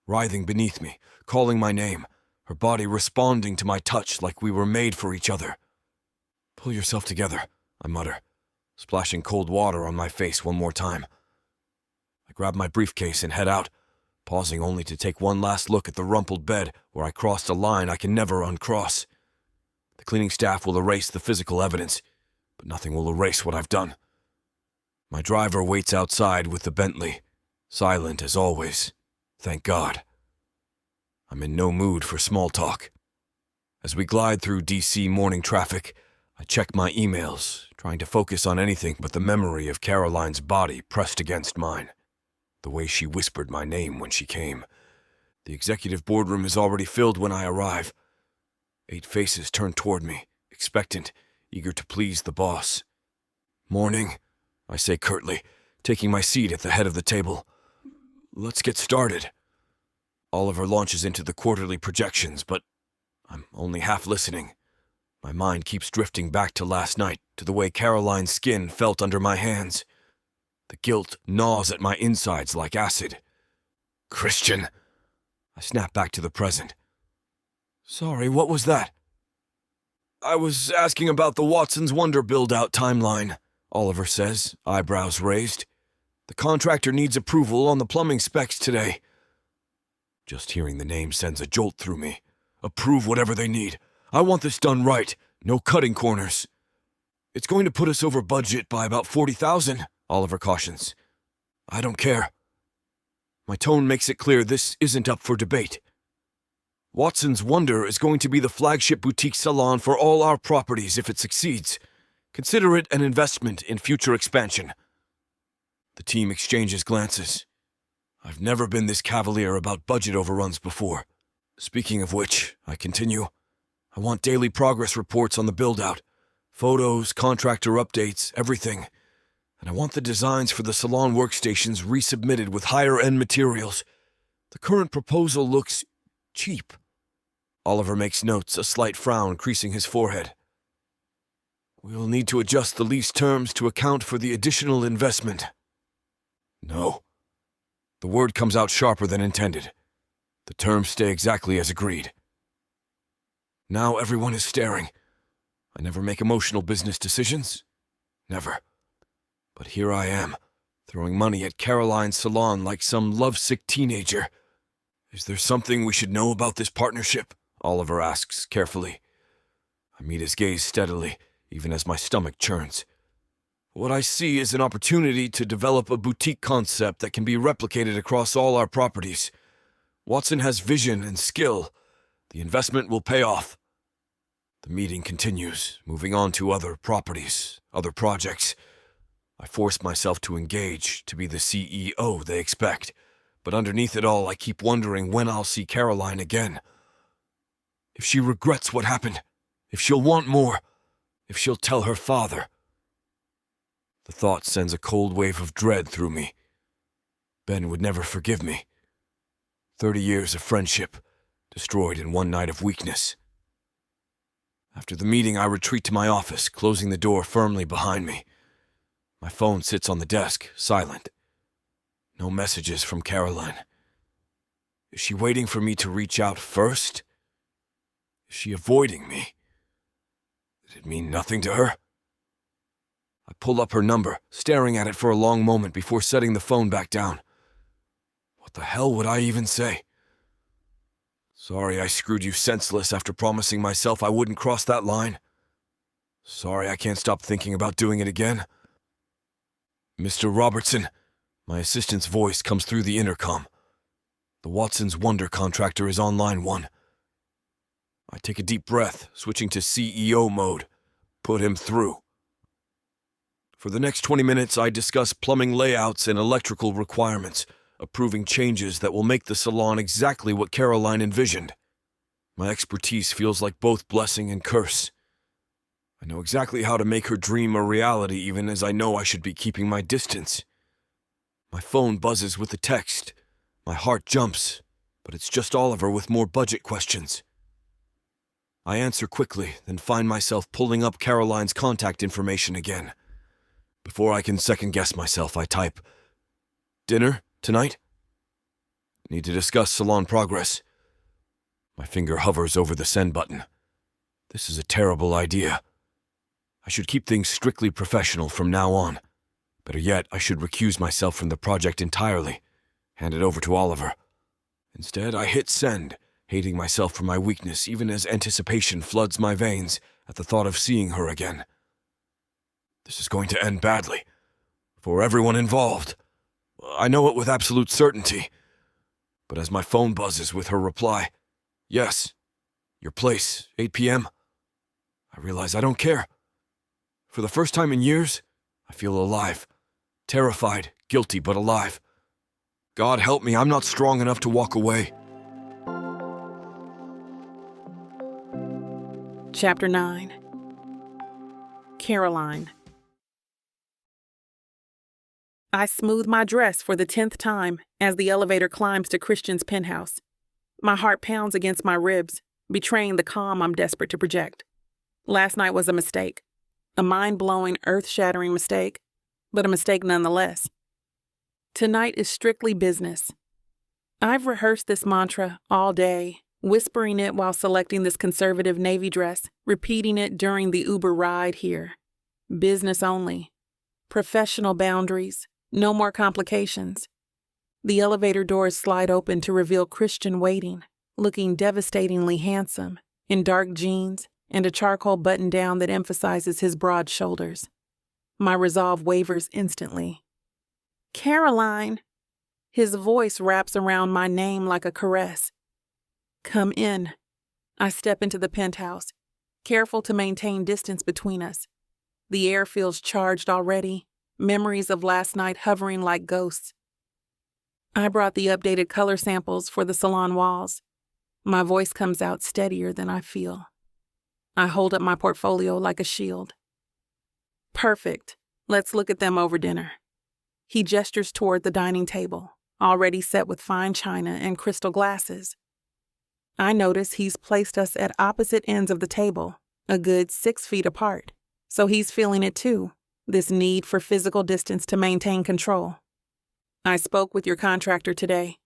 writhing beneath me, calling my name, her body responding to my touch like we were made for each other. "Pull yourself together," I mutter, splashing cold water on my face one more time. I grab my briefcase and head out, pausing only to take one last look at the rumpled bed where I crossed a line I can never uncross. The cleaning staff will erase the physical evidence, but nothing will erase what I've done. My driver waits outside with the Bentley, silent as always. Thank God. I'm in no mood for small talk. As we glide through DC morning traffic, I check my emails, trying to focus on anything but the memory of Caroline's body pressed against mine. The way she whispered my name when she came. The executive boardroom is already filled when I arrive. 8 faces turn toward me, expectant, eager to please the boss. "Morning," I say curtly, taking my seat at the head of the table. "Let's get started." Oliver launches into the quarterly projections, but I'm only half listening. My mind keeps drifting back to last night, to the way Caroline's skin felt under my hands. The guilt gnaws at my insides like acid. "Christian!" I snap back to the present. "Sorry, what was that?" "I was asking about the Watson's Wonder build-out timeline," Oliver says, eyebrows raised. "The contractor needs approval on the plumbing specs today." Just hearing the name sends a jolt through me. Approve whatever they need. I want this done right. No cutting corners. "It's going to put us over budget by about 40,000, Oliver cautions. I don't care. My tone makes it clear this isn't up for debate. Watson's Wonder is going to be the flagship boutique salon for all our properties if it succeeds. Consider it an investment in future expansion. The team exchanges glances. I've never been this cavalier about budget overruns before. Speaking of which, I continue, I want daily progress reports on the build-out. Photos, contractor updates, everything. And I want the designs for the salon workstations resubmitted with higher-end materials. The current proposal looks cheap. Oliver makes notes, a slight frown creasing his forehead. We'll need to adjust the lease terms to account for the additional investment. No. The word comes out sharper than intended. The terms stay exactly as agreed. Now everyone is staring. I never make emotional business decisions. Never. But here I am, throwing money at Caroline's salon like some lovesick teenager. Is there something we should know about this partnership? Oliver asks carefully. I meet his gaze steadily, even as my stomach churns. What I see is an opportunity to develop a boutique concept that can be replicated across all our properties. Watson has vision and skill. The investment will pay off. The meeting continues, moving on to other properties, other projects. I force myself to engage, to be the CEO they expect. But underneath it all, I keep wondering when I'll see Caroline again. If she regrets what happened, if she'll want more, if she'll tell her father. The thought sends a cold wave of dread through me. Ben would never forgive me. 30 years of friendship, destroyed in one night of weakness. After the meeting, I retreat to my office, closing the door firmly behind me. My phone sits on the desk, silent. No messages from Caroline. Is she waiting for me to reach out first? Is she avoiding me? Did it mean nothing to her? I pull up her number, staring at it for a long moment before setting the phone back down. What the hell would I even say? Sorry I screwed you senseless after promising myself I wouldn't cross that line. Sorry I can't stop thinking about doing it again. Mr. Robertson, my assistant's voice comes through the intercom. The Watson's Wonder contractor is on line 1. I take a deep breath, switching to CEO mode. Put him through. For the next 20 minutes, I discuss plumbing layouts and electrical requirements, approving changes that will make the salon exactly what Caroline envisioned. My expertise feels like both blessing and curse. I know exactly how to make her dream a reality, even as I know I should be keeping my distance. My phone buzzes with a text. My heart jumps, but it's just Oliver with more budget questions. I answer quickly, then find myself pulling up Caroline's contact information again. Before I can second-guess myself, I type, "Dinner tonight? Need to discuss salon progress." My finger hovers over the send button. This is a terrible idea. I should keep things strictly professional from now on. Better yet, I should recuse myself from the project entirely, hand it over to Oliver. Instead, I hit send, hating myself for my weakness even as anticipation floods my veins at the thought of seeing her again. This is going to end badly, for everyone involved. I know it with absolute certainty. But as my phone buzzes with her reply, "Yes, your place, 8 p.m., I realize I don't care. For the first time in years, I feel alive. Terrified, guilty, but alive. God help me, I'm not strong enough to walk away. Chapter 9. Caroline. I smooth my dress for the 10th time as the elevator climbs to Christian's penthouse. My heart pounds against my ribs, betraying the calm I'm desperate to project. Last night was a mistake. A mind-blowing, earth-shattering mistake, but a mistake nonetheless. Tonight is strictly business. I've rehearsed this mantra all day, whispering it while selecting this conservative navy dress, repeating it during the Uber ride here. Business only. Professional boundaries. No more complications. The elevator doors slide open to reveal Christian waiting, looking devastatingly handsome, in dark jeans and a charcoal button-down that emphasizes his broad shoulders. My resolve wavers instantly. "Caroline!" His voice wraps around my name like a caress. "Come in." I step into the penthouse, careful to maintain distance between us. The air feels charged already, memories of last night hovering like ghosts. I brought the updated color samples for the salon walls. My voice comes out steadier than I feel. I hold up my portfolio like a shield. "Perfect. Let's look at them over dinner." He gestures toward the dining table, already set with fine china and crystal glasses. I notice he's placed us at opposite ends of the table, a good 6 feet apart, so he's feeling it too, this need for physical distance to maintain control. "I spoke with your contractor today,"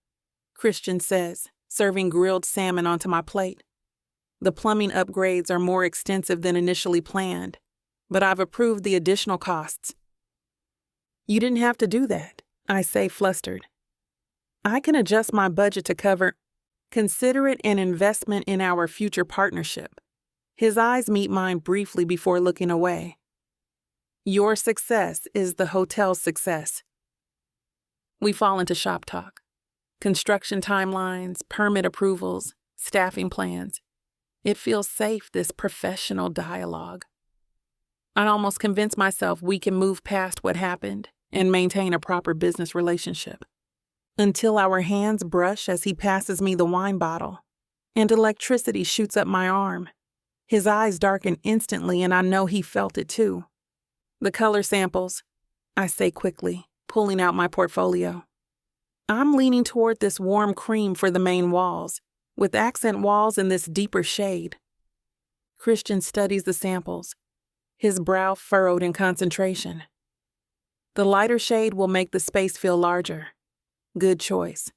Christian says, serving grilled salmon onto my plate. "The plumbing upgrades are more extensive than initially planned, but I've approved the additional costs." "You didn't have to do that," I say, flustered. "I can adjust my budget to cover. Consider it an investment in our future partnership." His eyes meet mine briefly before looking away. "Your success is the hotel's success." We fall into shop talk. Construction timelines, permit approvals, staffing plans. It feels safe, this professional dialogue. I'd almost convince myself we can move past what happened and maintain a proper business relationship. Until our hands brush as he passes me the wine bottle, and electricity shoots up my arm. His eyes darken instantly, and I know he felt it too. "The color samples," I say quickly, pulling out my portfolio. I'm leaning toward this warm cream for the main walls, with accent walls in this deeper shade. Christian studies the samples, his brow furrowed in concentration. "The lighter shade will make the space feel larger. Good choice."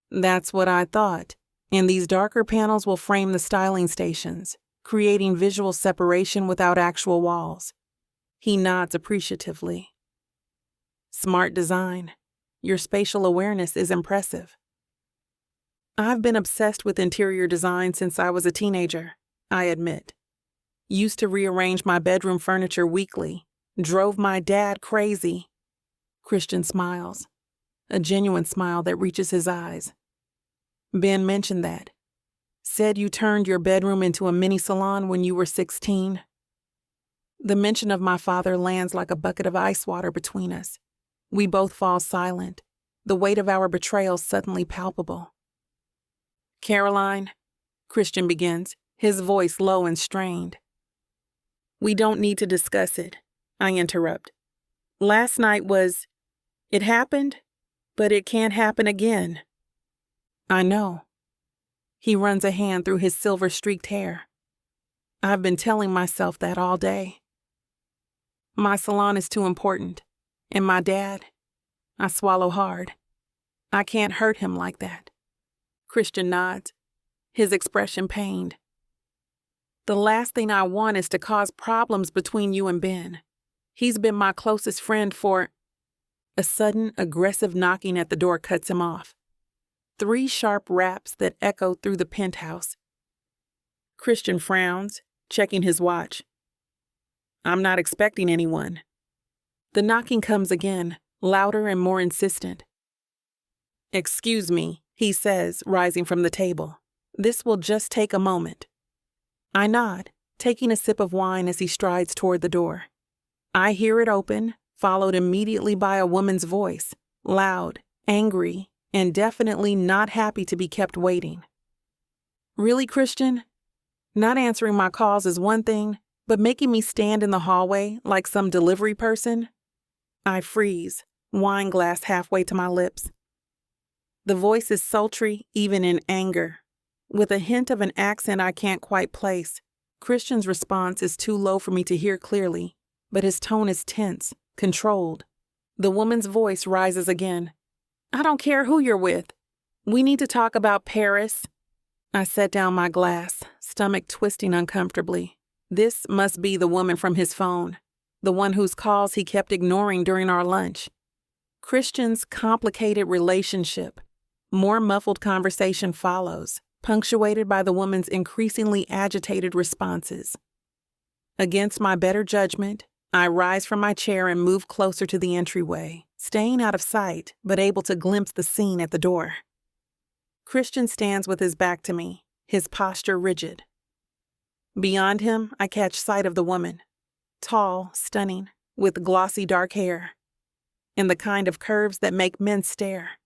"That's what I thought, and these darker panels will frame the styling stations, creating visual separation without actual walls." He nods appreciatively. "Smart design. Your spatial awareness is impressive." I've been obsessed with interior design since I was a teenager, I admit. Used to rearrange my bedroom furniture weekly, drove my dad crazy. Christian smiles, a genuine smile that reaches his eyes. "Ben mentioned that. Said you turned your bedroom into a mini salon when you were 16. The mention of my father lands like a bucket of ice water between us. We both fall silent, the weight of our betrayal suddenly palpable. "Caroline," Christian begins, his voice low and strained. "We don't need to discuss it," I interrupt. "Last night it happened, but it can't happen again." "I know." He runs a hand through his silver-streaked hair. "I've been telling myself that all day. My salon is too important, and my dad," I swallow hard. "I can't hurt him like that." Christian nods, his expression pained. "The last thing I want is to cause problems between you and Ben. He's been my closest friend for—" A sudden, aggressive knocking at the door cuts him off. 3 sharp raps that echo through the penthouse. Christian frowns, checking his watch. "I'm not expecting anyone." The knocking comes again, louder and more insistent. "Excuse me," he says, rising from the table. "This will just take a moment." I nod, taking a sip of wine as he strides toward the door. I hear it open, followed immediately by a woman's voice, loud, angry, and definitely not happy to be kept waiting. "Really, Christian? Not answering my calls is one thing, but making me stand in the hallway like some delivery person?" I freeze, wine glass halfway to my lips. The voice is sultry, even in anger, with a hint of an accent I can't quite place. Christian's response is too low for me to hear clearly, but his tone is tense, controlled. The woman's voice rises again. "I don't care who you're with. We need to talk about Paris." I set down my glass, stomach twisting uncomfortably. This must be the woman from his phone, the one whose calls he kept ignoring during our lunch. Christian's complicated relationship. More muffled conversation follows, punctuated by the woman's increasingly agitated responses. Against my better judgment, I rise from my chair and move closer to the entryway, staying out of sight, but able to glimpse the scene at the door. Christian stands with his back to me, his posture rigid. Beyond him, I catch sight of the woman, tall, stunning, with glossy dark hair, and the kind of curves that make men stare.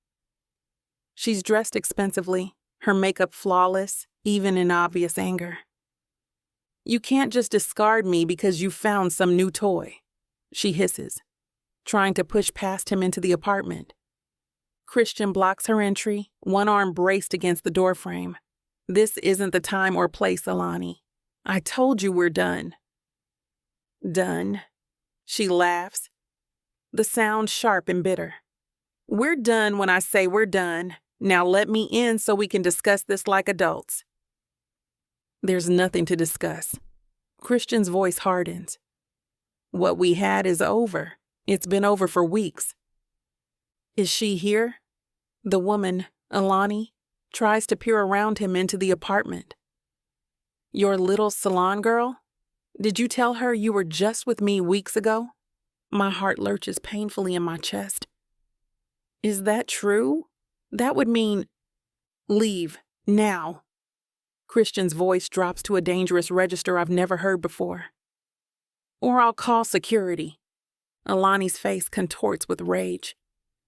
She's dressed expensively, her makeup flawless, even in obvious anger. "You can't just discard me because you found some new toy," she hisses, trying to push past him into the apartment. Christian blocks her entry, one arm braced against the doorframe. "This isn't the time or place, Alani. I told you we're done." "Done?" She laughs, the sound sharp and bitter. "We're done when I say we're done. Now let me in so we can discuss this like adults." There's nothing to discuss. Christian's voice hardens. "What we had is over. It's been over for weeks." "Is she here?" The woman, Alani, tries to peer around him into the apartment. "Your little salon girl? Did you tell her you were just with me weeks ago?" My heart lurches painfully in my chest. "Is that true? That would mean—" "Leave, now." Christian's voice drops to a dangerous register I've never heard before. "Or I'll call security." Alani's face contorts with rage.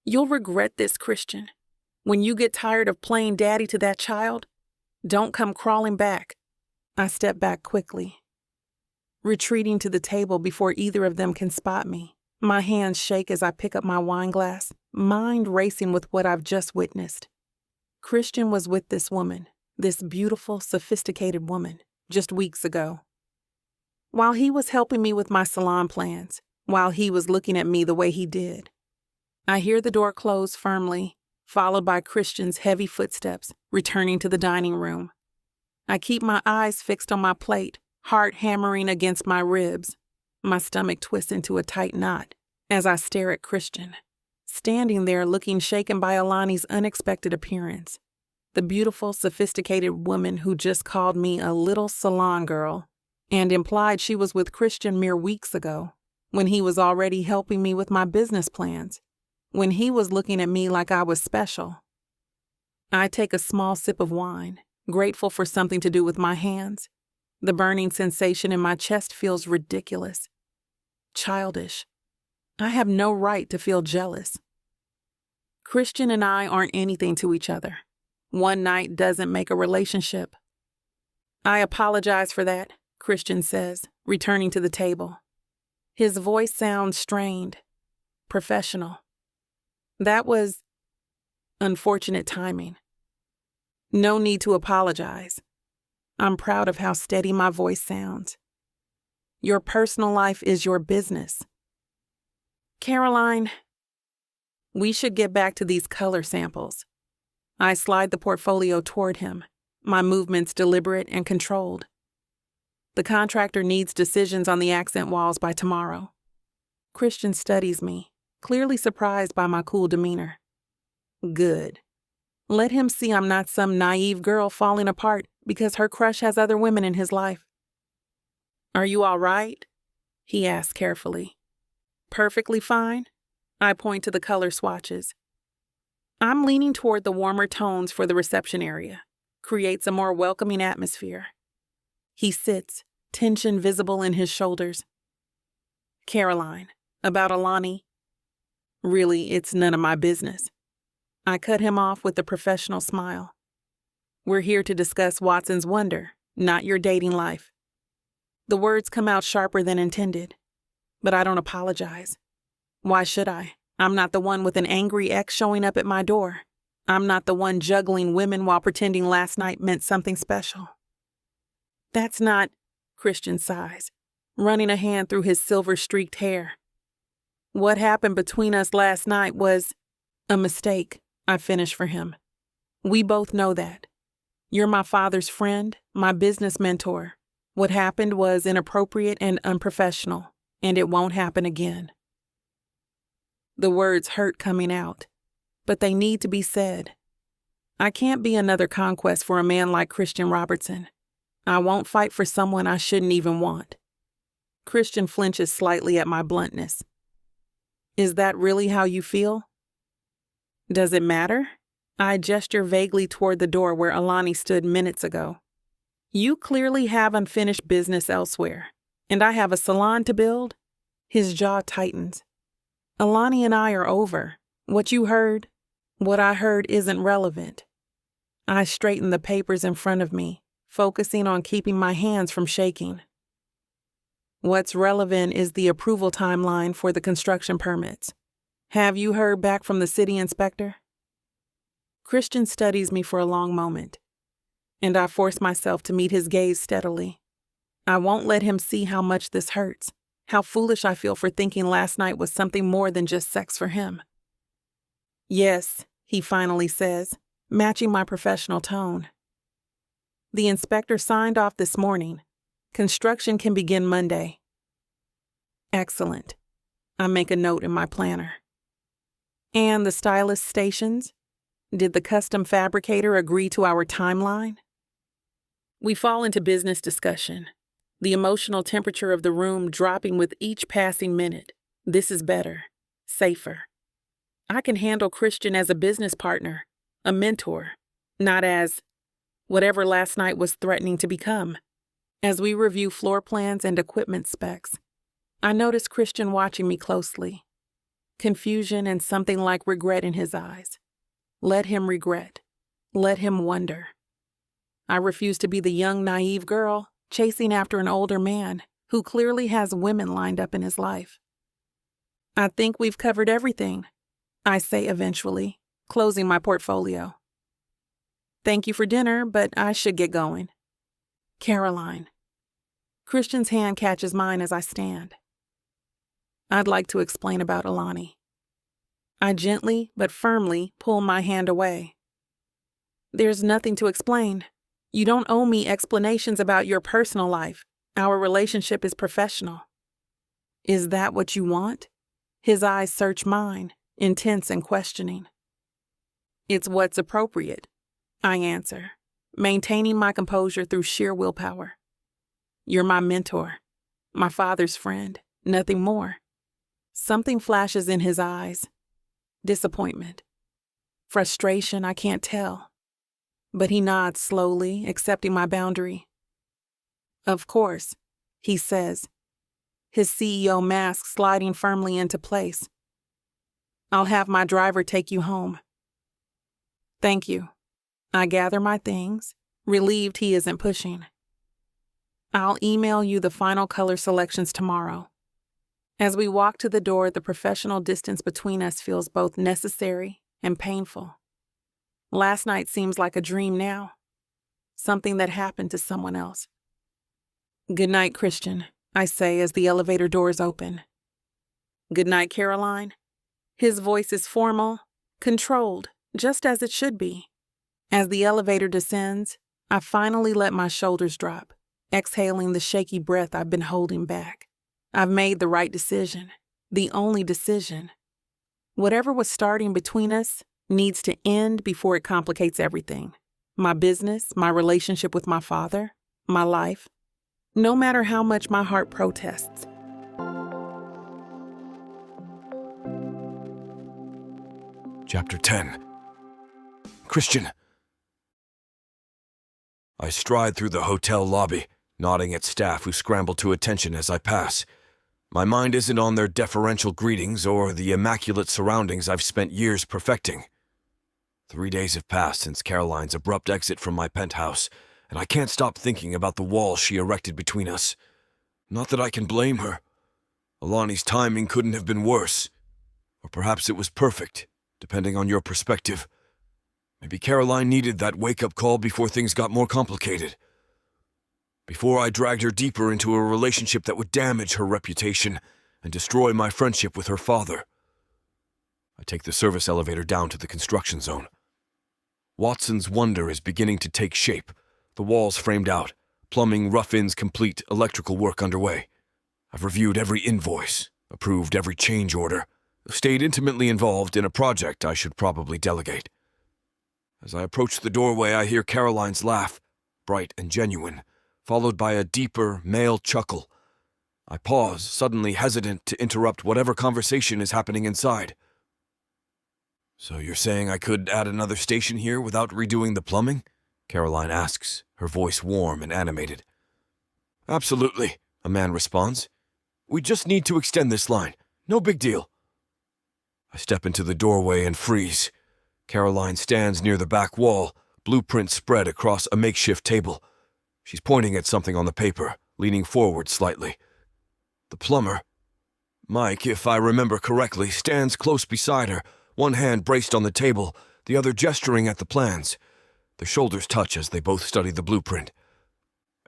"You'll regret this, Christian. When you get tired of playing daddy to that child, don't come crawling back." I step back quickly, retreating to the table before either of them can spot me. My hands shake as I pick up my wine glass, mind racing with what I've just witnessed. Christian was with this woman, this beautiful, sophisticated woman, just weeks ago. While he was helping me with my salon plans, while he was looking at me the way he did. I hear the door close firmly, followed by Christian's heavy footsteps, returning to the dining room. I keep my eyes fixed on my plate, heart hammering against my ribs. My stomach twists into a tight knot as I stare at Christian, standing there looking shaken by Alani's unexpected appearance. The beautiful, sophisticated woman who just called me a little salon girl and implied she was with Christian mere weeks ago, when he was already helping me with my business plans, when he was looking at me like I was special. I take a small sip of wine, grateful for something to do with my hands. The burning sensation in my chest feels ridiculous, childish. I have no right to feel jealous. Christian and I aren't anything to each other. One night doesn't make a relationship. I apologize for that, Christian says, returning to the table. His voice sounds strained, professional. That was unfortunate timing. No need to apologize. I'm proud of how steady my voice sounds. Your personal life is your business. Caroline, we should get back to these color samples. I slide the portfolio toward him, my movements deliberate and controlled. The contractor needs decisions on the accent walls by tomorrow. Christian studies me, clearly surprised by my cool demeanor. Good. Let him see I'm not some naive girl falling apart because her crush has other women in his life. Are you all right? He asks carefully. Perfectly fine. I point to the color swatches. I'm leaning toward the warmer tones for the reception area. Creates a more welcoming atmosphere. He sits, tension visible in his shoulders. Caroline, about Alani. Really, it's none of my business. I cut him off with a professional smile. We're here to discuss Watson's wonder, not your dating life. The words come out sharper than intended, but I don't apologize. Why should I? I'm not the one with an angry ex showing up at my door. I'm not the one juggling women while pretending last night meant something special. That's not, Christian sighs, running a hand through his silver-streaked hair. What happened between us last night was a mistake, I finish for him. We both know that. You're my father's friend, my business mentor. What happened was inappropriate and unprofessional, and it won't happen again. The words hurt coming out, but they need to be said. I can't be another conquest for a man like Christian Robertson. I won't fight for someone I shouldn't even want. Christian flinches slightly at my bluntness. Is that really how you feel? Does it matter? I gesture vaguely toward the door where Alani stood minutes ago. You clearly have unfinished business elsewhere, and I have a salon to build. His jaw tightens. Alani and I are over. What you heard, what I heard isn't relevant. I straighten the papers in front of me, focusing on keeping my hands from shaking. What's relevant is the approval timeline for the construction permits. Have you heard back from the city inspector? Christian studies me for a long moment, and I force myself to meet his gaze steadily. I won't let him see how much this hurts, how foolish I feel for thinking last night was something more than just sex for him. Yes, he finally says, matching my professional tone. The inspector signed off this morning. Construction can begin Monday. Excellent. I make a note in my planner. And the stylist stations? Did the custom fabricator agree to our timeline? We fall into business discussion, the emotional temperature of the room dropping with each passing minute. This is better, safer. I can handle Christian as a business partner, a mentor, not as whatever last night was threatening to become. As we review floor plans and equipment specs, I notice Christian watching me closely. Confusion and something like regret in his eyes. Let him regret. Let him wonder. I refuse to be the young, naive girl chasing after an older man who clearly has women lined up in his life. I think we've covered everything, I say eventually, closing my portfolio. Thank you for dinner, but I should get going. Caroline. Christian's hand catches mine as I stand. I'd like to explain about Alani. I gently but firmly pull my hand away. There's nothing to explain. You don't owe me explanations about your personal life. Our relationship is professional. Is that what you want? His eyes search mine, intense and questioning. It's what's appropriate, I answer, maintaining my composure through sheer willpower. You're my mentor, my father's friend, nothing more. Something flashes in his eyes. Disappointment. Frustration, I can't tell. But he nods slowly, accepting my boundary. Of course, he says, his CEO mask sliding firmly into place. I'll have my driver take you home. Thank you. I gather my things, relieved he isn't pushing. I'll email you the final color selections tomorrow. As we walk to the door, the professional distance between us feels both necessary and painful. Last night seems like a dream now, something that happened to someone else. Good night, Christian, I say as the elevator doors open. Good night, Caroline. His voice is formal, controlled, just as it should be. As the elevator descends, I finally let my shoulders drop, exhaling the shaky breath I've been holding back. I've made the right decision, the only decision. Whatever was starting between us needs to end before it complicates everything. My business, my relationship with my father, my life. No matter how much my heart protests. Chapter 10. Christian. I stride through the hotel lobby, nodding at staff who scramble to attention as I pass. My mind isn't on their deferential greetings or the immaculate surroundings I've spent years perfecting. 3 days have passed since Caroline's abrupt exit from my penthouse, and I can't stop thinking about the wall she erected between us. Not that I can blame her. Alani's timing couldn't have been worse. Or perhaps it was perfect, depending on your perspective. Maybe Caroline needed that wake-up call before things got more complicated. Before I dragged her deeper into a relationship that would damage her reputation and destroy my friendship with her father. I take the service elevator down to the construction zone. Watson's Wonder is beginning to take shape, the walls framed out, plumbing rough-ins complete, electrical work underway. I've reviewed every invoice, approved every change order, stayed intimately involved in a project I should probably delegate. As I approach the doorway, I hear Caroline's laugh, bright and genuine, followed by a deeper, male chuckle. I pause, suddenly hesitant to interrupt whatever conversation is happening inside. So you're saying I could add another station here without redoing the plumbing? Caroline asks, her voice warm and animated. Absolutely, a man responds. We just need to extend this line. No big deal. I step into the doorway and freeze. Caroline stands near the back wall, blueprint spread across a makeshift table. She's pointing at something on the paper, leaning forward slightly. The plumber, Mike, if I remember correctly, stands close beside her, one hand braced on the table, the other gesturing at the plans. Their shoulders touch as they both study the blueprint.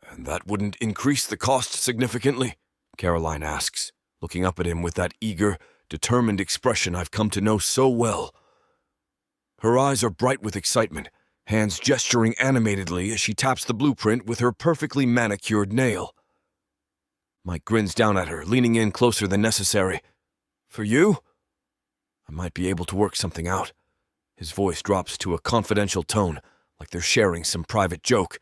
And that wouldn't increase the cost significantly? Caroline asks, looking up at him with that eager, determined expression I've come to know so well. Her eyes are bright with excitement, hands gesturing animatedly as she taps the blueprint with her perfectly manicured nail. Mike grins down at her, leaning in closer than necessary. For you? I might be able to work something out. His voice drops to a confidential tone, like they're sharing some private joke.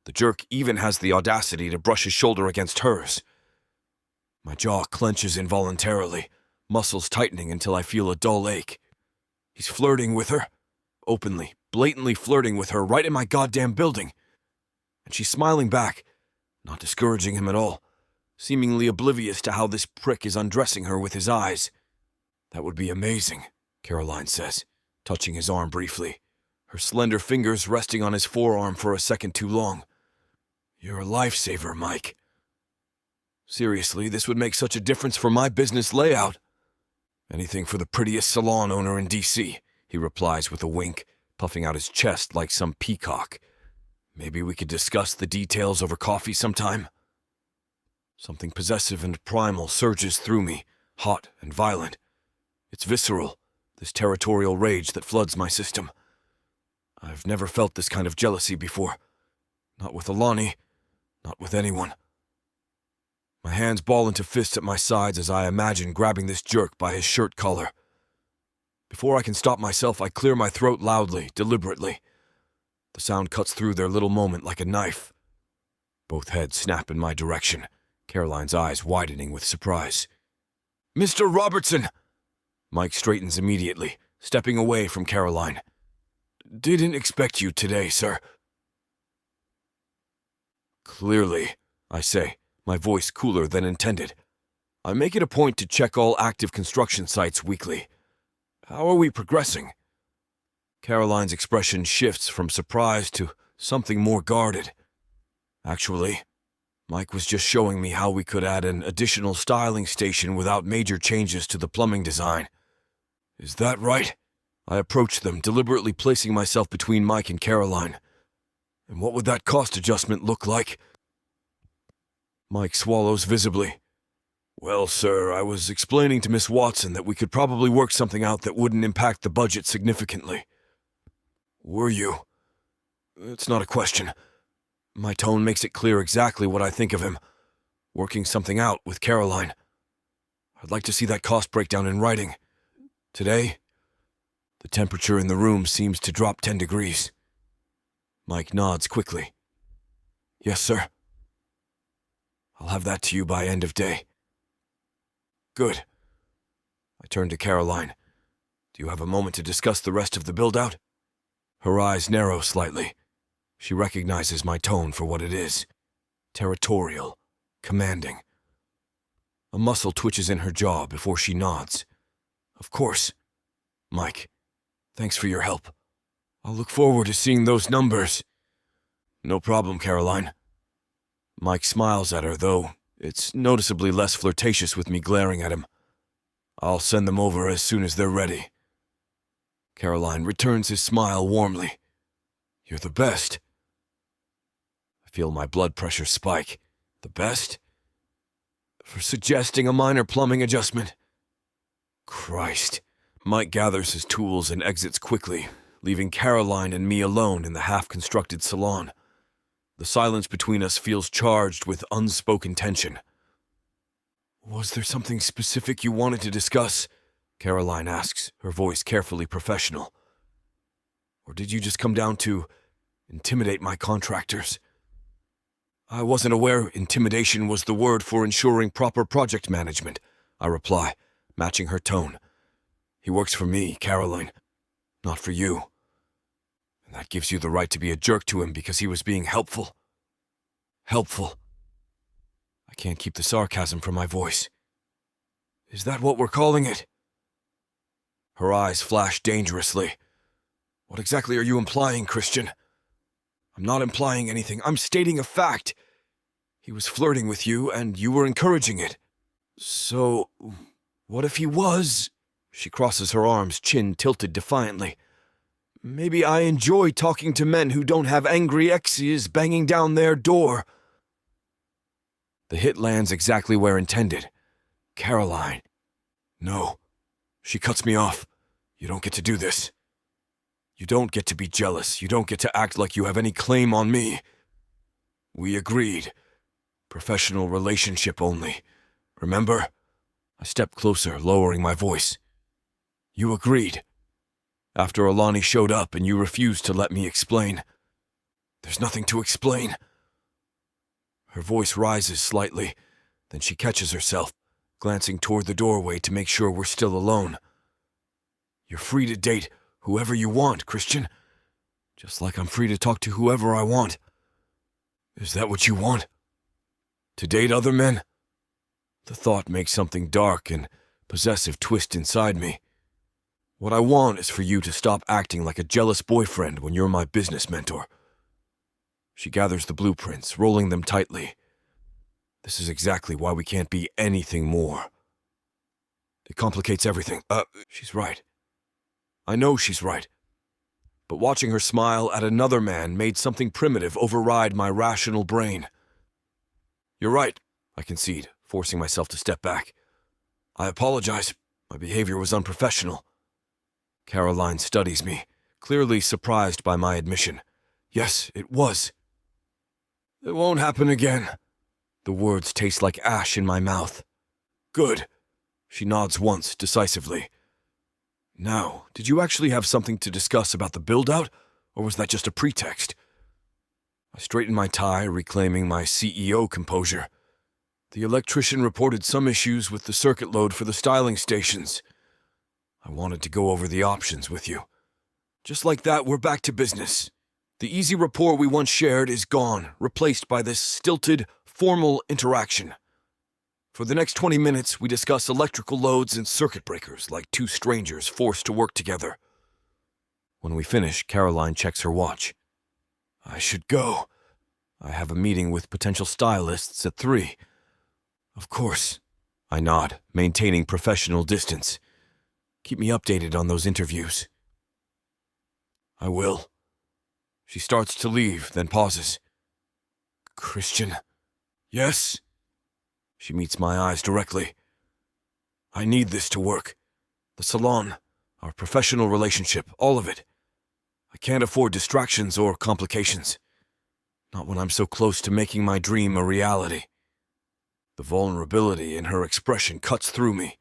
The jerk even has the audacity to brush his shoulder against hers. My jaw clenches involuntarily, muscles tightening until I feel a dull ache. He's flirting with her, openly, blatantly flirting with her right in my goddamn building. And she's smiling back, not discouraging him at all, seemingly oblivious to how this prick is undressing her with his eyes. That would be amazing, Caroline says, touching his arm briefly, her slender fingers resting on his forearm for a second too long. You're a lifesaver, Mike. Seriously, this would make such a difference for my business layout. Anything for the prettiest salon owner in D.C., he replies with a wink, puffing out his chest like some peacock. Maybe we could discuss the details over coffee sometime? Something possessive and primal surges through me, hot and violent. It's visceral, this territorial rage that floods my system. I've never felt this kind of jealousy before. Not with Alani, not with anyone. My hands ball into fists at my sides as I imagine grabbing this jerk by his shirt collar. Before I can stop myself, I clear my throat loudly, deliberately. The sound cuts through their little moment like a knife. Both heads snap in my direction, Caroline's eyes widening with surprise. Mr. Robertson! Mike straightens immediately, stepping away from Caroline. Didn't expect you today, sir. Clearly, I say, my voice cooler than intended. I make it a point to check all active construction sites weekly. How are we progressing? Caroline's expression shifts from surprise to something more guarded. Actually, Mike was just showing me how we could add an additional styling station without major changes to the plumbing design. Is that right? I approached them, deliberately placing myself between Mike and Caroline. And what would that cost adjustment look like? Mike swallows visibly. Well, sir, I was explaining to Miss Watson that we could probably work something out that wouldn't impact the budget significantly. Were you? It's not a question. My tone makes it clear exactly what I think of him. Working something out with Caroline. I'd like to see that cost breakdown in writing. Today, the temperature in the room seems to drop 10 degrees. Mike nods quickly. Yes, sir. I'll have that to you by end of day. Good. I turn to Caroline. Do you have a moment to discuss the rest of the build-out? Her eyes narrow slightly. She recognizes my tone for what it is. Territorial. Commanding. A muscle twitches in her jaw before she nods. Of course. Mike, thanks for your help. I'll look forward to seeing those numbers. No problem, Caroline. Mike smiles at her, though it's noticeably less flirtatious with me glaring at him. I'll send them over as soon as they're ready. Caroline returns his smile warmly. You're the best. I feel my blood pressure spike. The best? For suggesting a minor plumbing adjustment. Christ. Mike gathers his tools and exits quickly, leaving Caroline and me alone in the half-constructed salon. The silence between us feels charged with unspoken tension. Was there something specific you wanted to discuss? Caroline asks, her voice carefully professional. Or did you just come down to intimidate my contractors? I wasn't aware intimidation was the word for ensuring proper project management, I reply, matching her tone. He works for me, Caroline, not for you. And that gives you the right to be a jerk to him because he was being helpful. Helpful. I can't keep the sarcasm from my voice. Is that what we're calling it? Her eyes flash dangerously. What exactly are you implying, Christian? I'm not implying anything. I'm stating a fact. He was flirting with you, and you were encouraging it. So, what if he was? She crosses her arms, chin tilted defiantly. Maybe I enjoy talking to men who don't have angry exes banging down their door. The hit lands exactly where intended. Caroline. No. She cuts me off. You don't get to do this. You don't get to be jealous. You don't get to act like you have any claim on me. We agreed. Professional relationship only. Remember? I step closer, lowering my voice. You agreed. After Alani showed up and you refused to let me explain. There's nothing to explain. Her voice rises slightly, then she catches herself, glancing toward the doorway to make sure we're still alone. You're free to date whoever you want, Christian. Just like I'm free to talk to whoever I want. Is that what you want? To date other men? The thought makes something dark and possessive twist inside me. What I want is for you to stop acting like a jealous boyfriend when you're my business mentor. She gathers the blueprints, rolling them tightly. This is exactly why we can't be anything more. It complicates everything. She's right. I know she's right. But watching her smile at another man made something primitive override my rational brain. You're right, I concede, forcing myself to step back. I apologize. My behavior was unprofessional. Caroline studies me, clearly surprised by my admission. Yes, it was. It won't happen again. The words taste like ash in my mouth. Good. She nods once, decisively. Now, did you actually have something to discuss about the build-out, or was that just a pretext? I straightened my tie, reclaiming my CEO composure. The electrician reported some issues with the circuit load for the styling stations. I wanted to go over the options with you. Just like that, we're back to business. The easy rapport we once shared is gone, replaced by this stilted, formal interaction. For the next 20 minutes, we discuss electrical loads and circuit breakers like two strangers forced to work together. When we finish, Caroline checks her watch. I should go. I have a meeting with potential stylists at 3. Of course. I nod, maintaining professional distance. Keep me updated on those interviews. I will. She starts to leave, then pauses. Christian? Yes? She meets my eyes directly. I need this to work. The salon, our professional relationship, all of it. I can't afford distractions or complications. Not when I'm so close to making my dream a reality. The vulnerability in her expression cuts through me.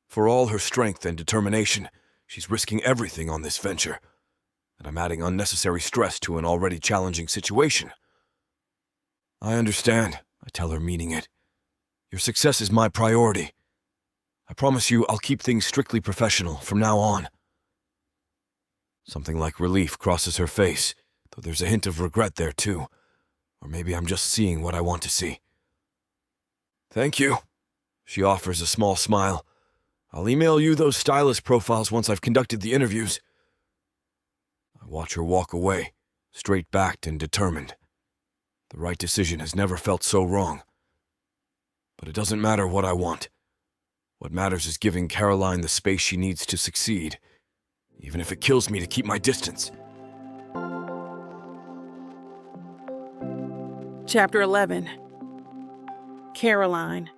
For all her strength and determination, she's risking everything on this venture, and I'm adding unnecessary stress to an already challenging situation. I understand, I tell her, meaning it. Your success is my priority. I promise you I'll keep things strictly professional from now on. Something like relief crosses her face, though there's a hint of regret there too. Or maybe I'm just seeing what I want to see. Thank you. She offers a small smile. I'll email you those stylist profiles once I've conducted the interviews. I watch her walk away, straight-backed and determined. The right decision has never felt so wrong. But it doesn't matter what I want. What matters is giving Caroline the space she needs to succeed, even if it kills me to keep my distance. Chapter 11. Caroline.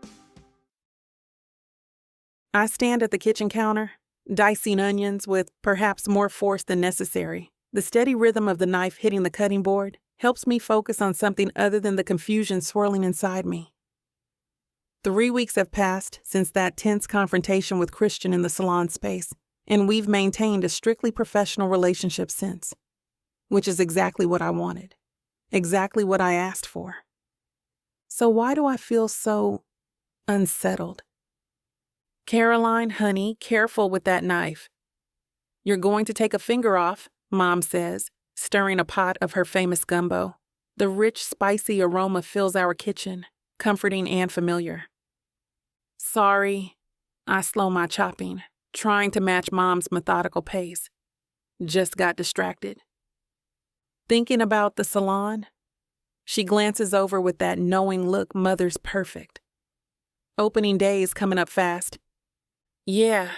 I stand at the kitchen counter, dicing onions with perhaps more force than necessary. The steady rhythm of the knife hitting the cutting board helps me focus on something other than the confusion swirling inside me. 3 weeks have passed since that tense confrontation with Christian in the salon space, and we've maintained a strictly professional relationship since, which is exactly what I wanted, exactly what I asked for. So why do I feel so unsettled? Caroline, honey, careful with that knife. You're going to take a finger off, Mom says, stirring a pot of her famous gumbo. The rich, spicy aroma fills our kitchen, comforting and familiar. Sorry, I slow my chopping, trying to match Mom's methodical pace. Just got distracted. Thinking about the salon, she glances over with that knowing look Mother's perfect. Opening day is coming up fast. Yeah,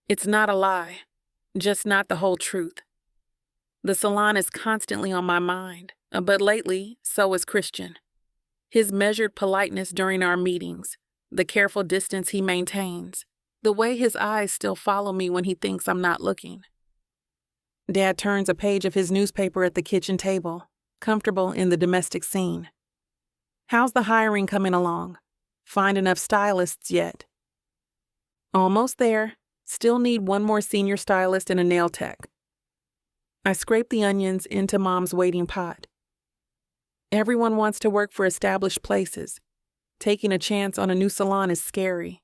it's not a lie, just not the whole truth. The salon is constantly on my mind, but lately, so is Christian. His measured politeness during our meetings, the careful distance he maintains, the way his eyes still follow me when he thinks I'm not looking. Dad turns a page of his newspaper at the kitchen table, comfortable in the domestic scene. How's the hiring coming along? Find enough stylists yet? Almost there. Still need one more senior stylist and a nail tech. I scrape the onions into Mom's waiting pot. Everyone wants to work for established places. Taking a chance on a new salon is scary.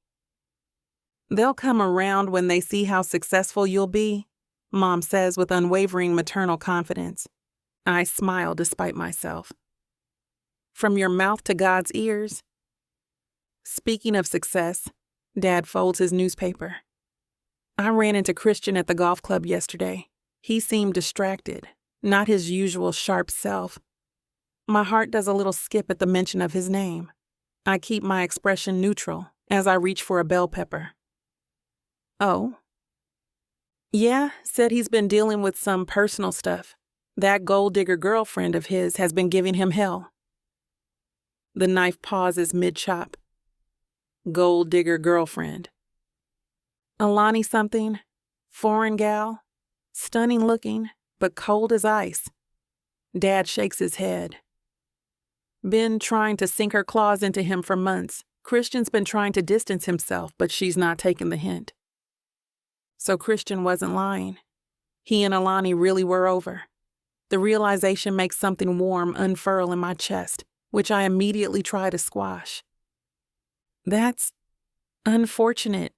They'll come around when they see how successful you'll be, Mom says with unwavering maternal confidence. I smile despite myself. From your mouth to God's ears. Speaking of success, Dad folds his newspaper. I ran into Christian at the golf club yesterday. He seemed distracted, not his usual sharp self. My heart does a little skip at the mention of his name. I keep my expression neutral as I reach for a bell pepper. Oh? Yeah, said he's been dealing with some personal stuff. That gold digger girlfriend of his has been giving him hell. The knife pauses mid-chop. Gold digger girlfriend. Alani something, foreign gal, stunning looking, but cold as ice. Dad shakes his head. Been trying to sink her claws into him for months. Christian's been trying to distance himself, but she's not taking the hint. So Christian wasn't lying. He and Alani really were over. The realization makes something warm unfurl in my chest, which I immediately try to squash. That's unfortunate,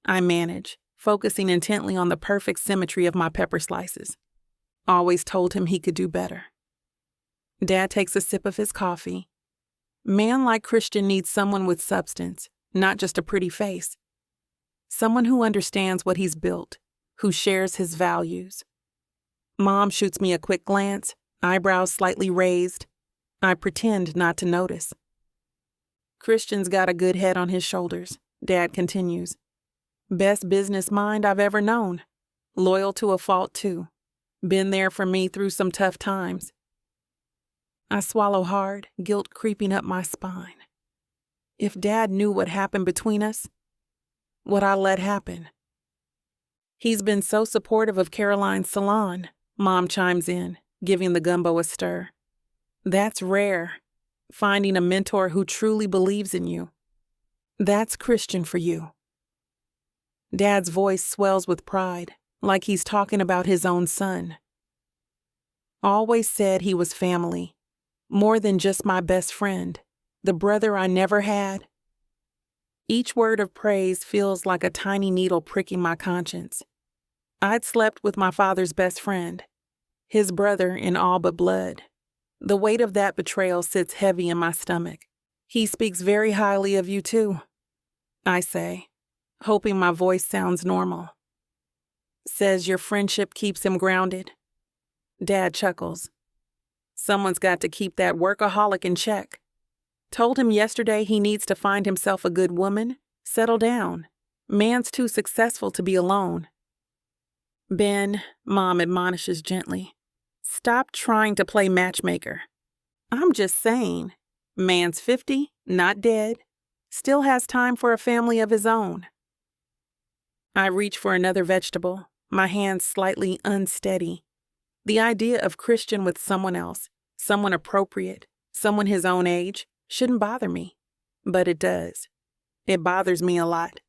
I manage, focusing intently on the perfect symmetry of my pepper slices. Always told him he could do better. Dad takes a sip of his coffee. Man like Christian needs someone with substance, not just a pretty face. Someone who understands what he's built, who shares his values. Mom shoots me a quick glance, eyebrows slightly raised. I pretend not to notice. Christian's got a good head on his shoulders, Dad continues. Best business mind I've ever known. Loyal to a fault, too. Been there for me through some tough times. I swallow hard, guilt creeping up my spine. If Dad knew what happened between us, what I let happen. He's been so supportive of Caroline's salon, Mom chimes in, giving the gumbo a stir. That's rare, finding a mentor who truly believes in you. That's Christian for you. Dad's voice swells with pride, like he's talking about his own son. Always said he was family, more than just my best friend, the brother I never had. Each word of praise feels like a tiny needle pricking my conscience. I'd slept with my father's best friend, his brother in all but blood. The weight of that betrayal sits heavy in my stomach. He speaks very highly of you too, I say, hoping my voice sounds normal. Says your friendship keeps him grounded. Dad chuckles. Someone's got to keep that workaholic in check. Told him yesterday he needs to find himself a good woman, settle down. Man's too successful to be alone. Ben, Mom admonishes gently, stop trying to play matchmaker. I'm just saying, man's 50, not dead, still has time for a family of his own. I reach for another vegetable, my hands slightly unsteady. The idea of Christian with someone else, someone appropriate, someone his own age, shouldn't bother me. But it does. It bothers me a lot.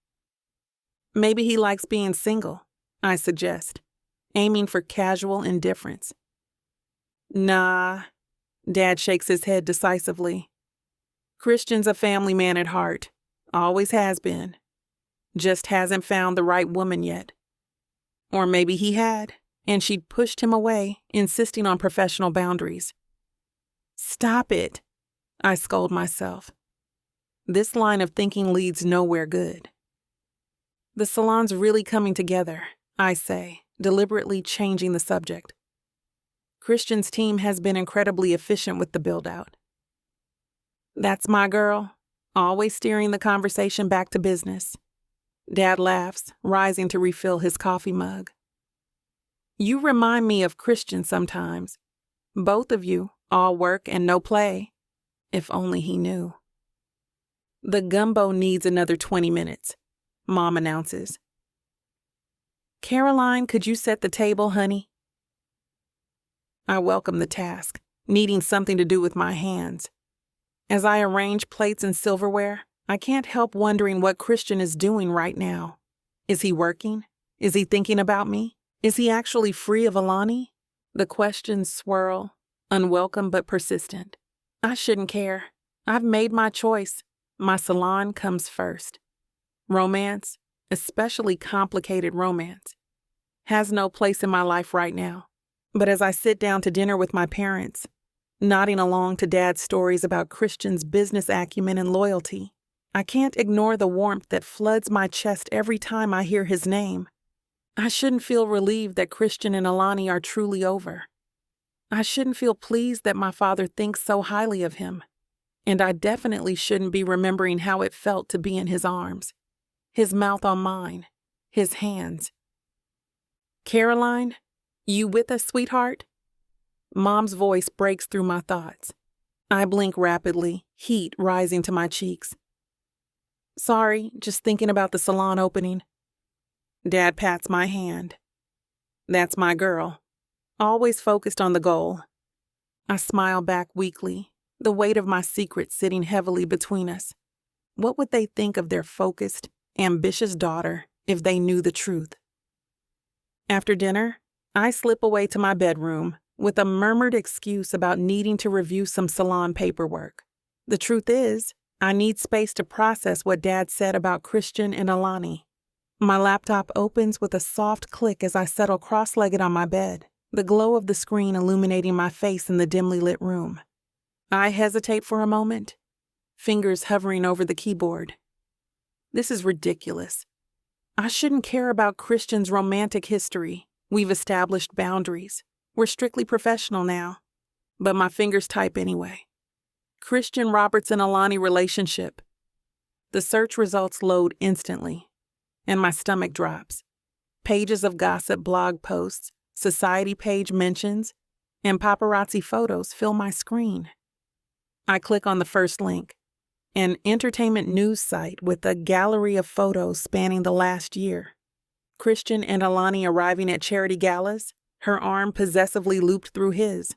Maybe he likes being single, I suggest, aiming for casual indifference. Nah, Dad shakes his head decisively. Christian's a family man at heart, always has been. Just hasn't found the right woman yet. Or maybe he had, and she'd pushed him away, insisting on professional boundaries. Stop it, I scold myself. This line of thinking leads nowhere good. The salon's really coming together, I say, deliberately changing the subject. Christian's team has been incredibly efficient with the build-out. That's my girl, always steering the conversation back to business. Dad laughs, rising to refill his coffee mug. You remind me of Christian sometimes. Both of you, all work and no play. If only he knew. The gumbo needs another 20 minutes, Mom announces. Caroline, could you set the table, honey? I welcome the task, needing something to do with my hands. As I arrange plates and silverware, I can't help wondering what Christian is doing right now. Is he working? Is he thinking about me? Is he actually free of Alani? The questions swirl, unwelcome but persistent. I shouldn't care. I've made my choice. My salon comes first. Romance, especially complicated romance, has no place in my life right now. But as I sit down to dinner with my parents, nodding along to Dad's stories about Christian's business acumen and loyalty, I can't ignore the warmth that floods my chest every time I hear his name. I shouldn't feel relieved that Christian and Alani are truly over. I shouldn't feel pleased that my father thinks so highly of him. And I definitely shouldn't be remembering how it felt to be in his arms, his mouth on mine, his hands. Caroline, you with us, sweetheart? Mom's voice breaks through my thoughts. I blink rapidly, heat rising to my cheeks. Sorry, just thinking about the salon opening. Dad pats my hand. That's my girl. Always focused on the goal. I smile back weakly, the weight of my secret sitting heavily between us. What would they think of their focused, ambitious daughter if they knew the truth? After dinner, I slip away to my bedroom with a murmured excuse about needing to review some salon paperwork. The truth is, I need space to process what Dad said about Christian and Alani. My laptop opens with a soft click as I settle cross-legged on my bed, the glow of the screen illuminating my face in the dimly lit room. I hesitate for a moment, fingers hovering over the keyboard. This is ridiculous. I shouldn't care about Christian's romantic history. We've established boundaries. We're strictly professional now. But my fingers type anyway. Christian Robertson Alani relationship. The search results load instantly, and my stomach drops. Pages of gossip blog posts, society page mentions, and paparazzi photos fill my screen. I click on the first link, an entertainment news site with a gallery of photos spanning the last year. Christian and Alani arriving at charity galas, her arm possessively looped through his.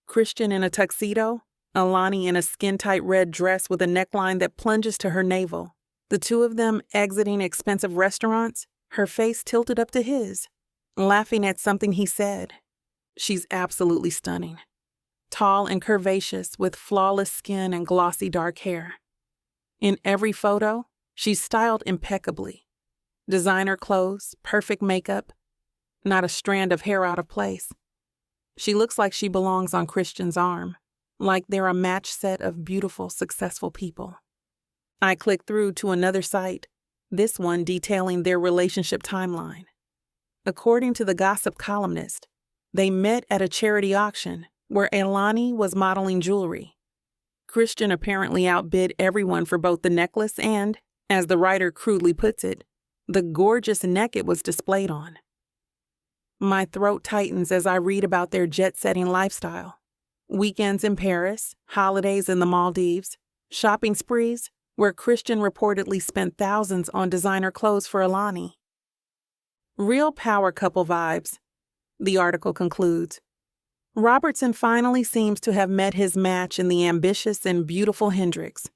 Christian in a tuxedo, Alani in a skin-tight red dress with a neckline that plunges to her navel. The two of them exiting expensive restaurants, her face tilted up to his, laughing at something he said. She's absolutely stunning. Tall and curvaceous with flawless skin and glossy dark hair. In every photo, she's styled impeccably. Designer clothes, perfect makeup, not a strand of hair out of place. She looks like she belongs on Christian's arm, like they're a match set of beautiful, successful people. I click through to another site, this one detailing their relationship timeline. According to the gossip columnist, they met at a charity auction where Alani was modeling jewelry. Christian apparently outbid everyone for both the necklace and, as the writer crudely puts it, the gorgeous neck it was displayed on. My throat tightens as I read about their jet-setting lifestyle. Weekends in Paris, holidays in the Maldives, shopping sprees where Christian reportedly spent thousands on designer clothes for Alani. Real power couple vibes, the article concludes. Robertson finally seems to have met his match in the ambitious and beautiful Hendricks.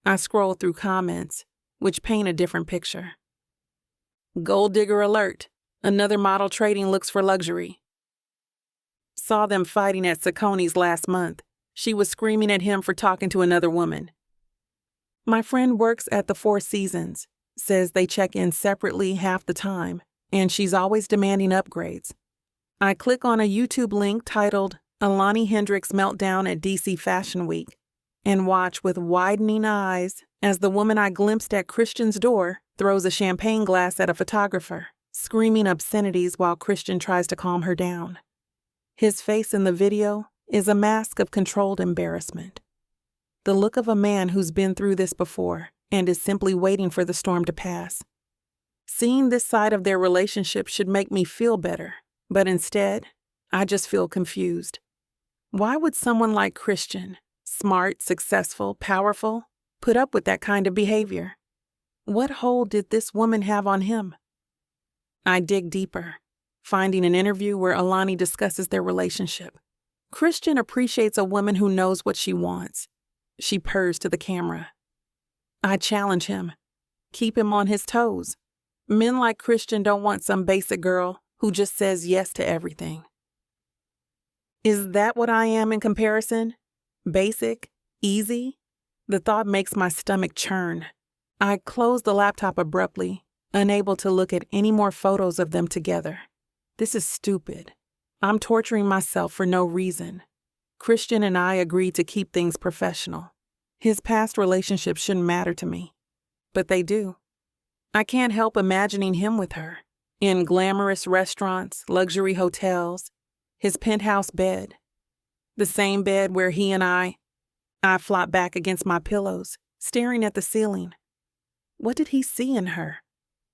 I scroll through comments, which paint a different picture. Gold digger alert. Another model trading looks for luxury. Saw them fighting at Saucony's last month. She was screaming at him for talking to another woman. My friend works at the Four Seasons, says they check in separately half the time, and she's always demanding upgrades. I click on a YouTube link titled Alani Hendricks Meltdown at DC Fashion Week and watch with widening eyes as the woman I glimpsed at Christian's door throws a champagne glass at a photographer, screaming obscenities while Christian tries to calm her down. His face in the video is a mask of controlled embarrassment. The look of a man who's been through this before and is simply waiting for the storm to pass. Seeing this side of their relationship should make me feel better, but instead, I just feel confused. Why would someone like Christian, smart, successful, powerful, put up with that kind of behavior? What hold did this woman have on him? I dig deeper, finding an interview where Alani discusses their relationship. Christian appreciates a woman who knows what she wants. She purrs to the camera. I challenge him. Keep him on his toes. Men like Christian don't want some basic girl who just says yes to everything. Is that what I am in comparison? Basic? Easy? The thought makes my stomach churn. I close the laptop abruptly, unable to look at any more photos of them together. This is stupid. I'm torturing myself for no reason. Christian and I agreed to keep things professional. His past relationships shouldn't matter to me, but they do. I can't help imagining him with her, in glamorous restaurants, luxury hotels, his penthouse bed, the same bed where he and I flop back against my pillows, staring at the ceiling. What did he see in her?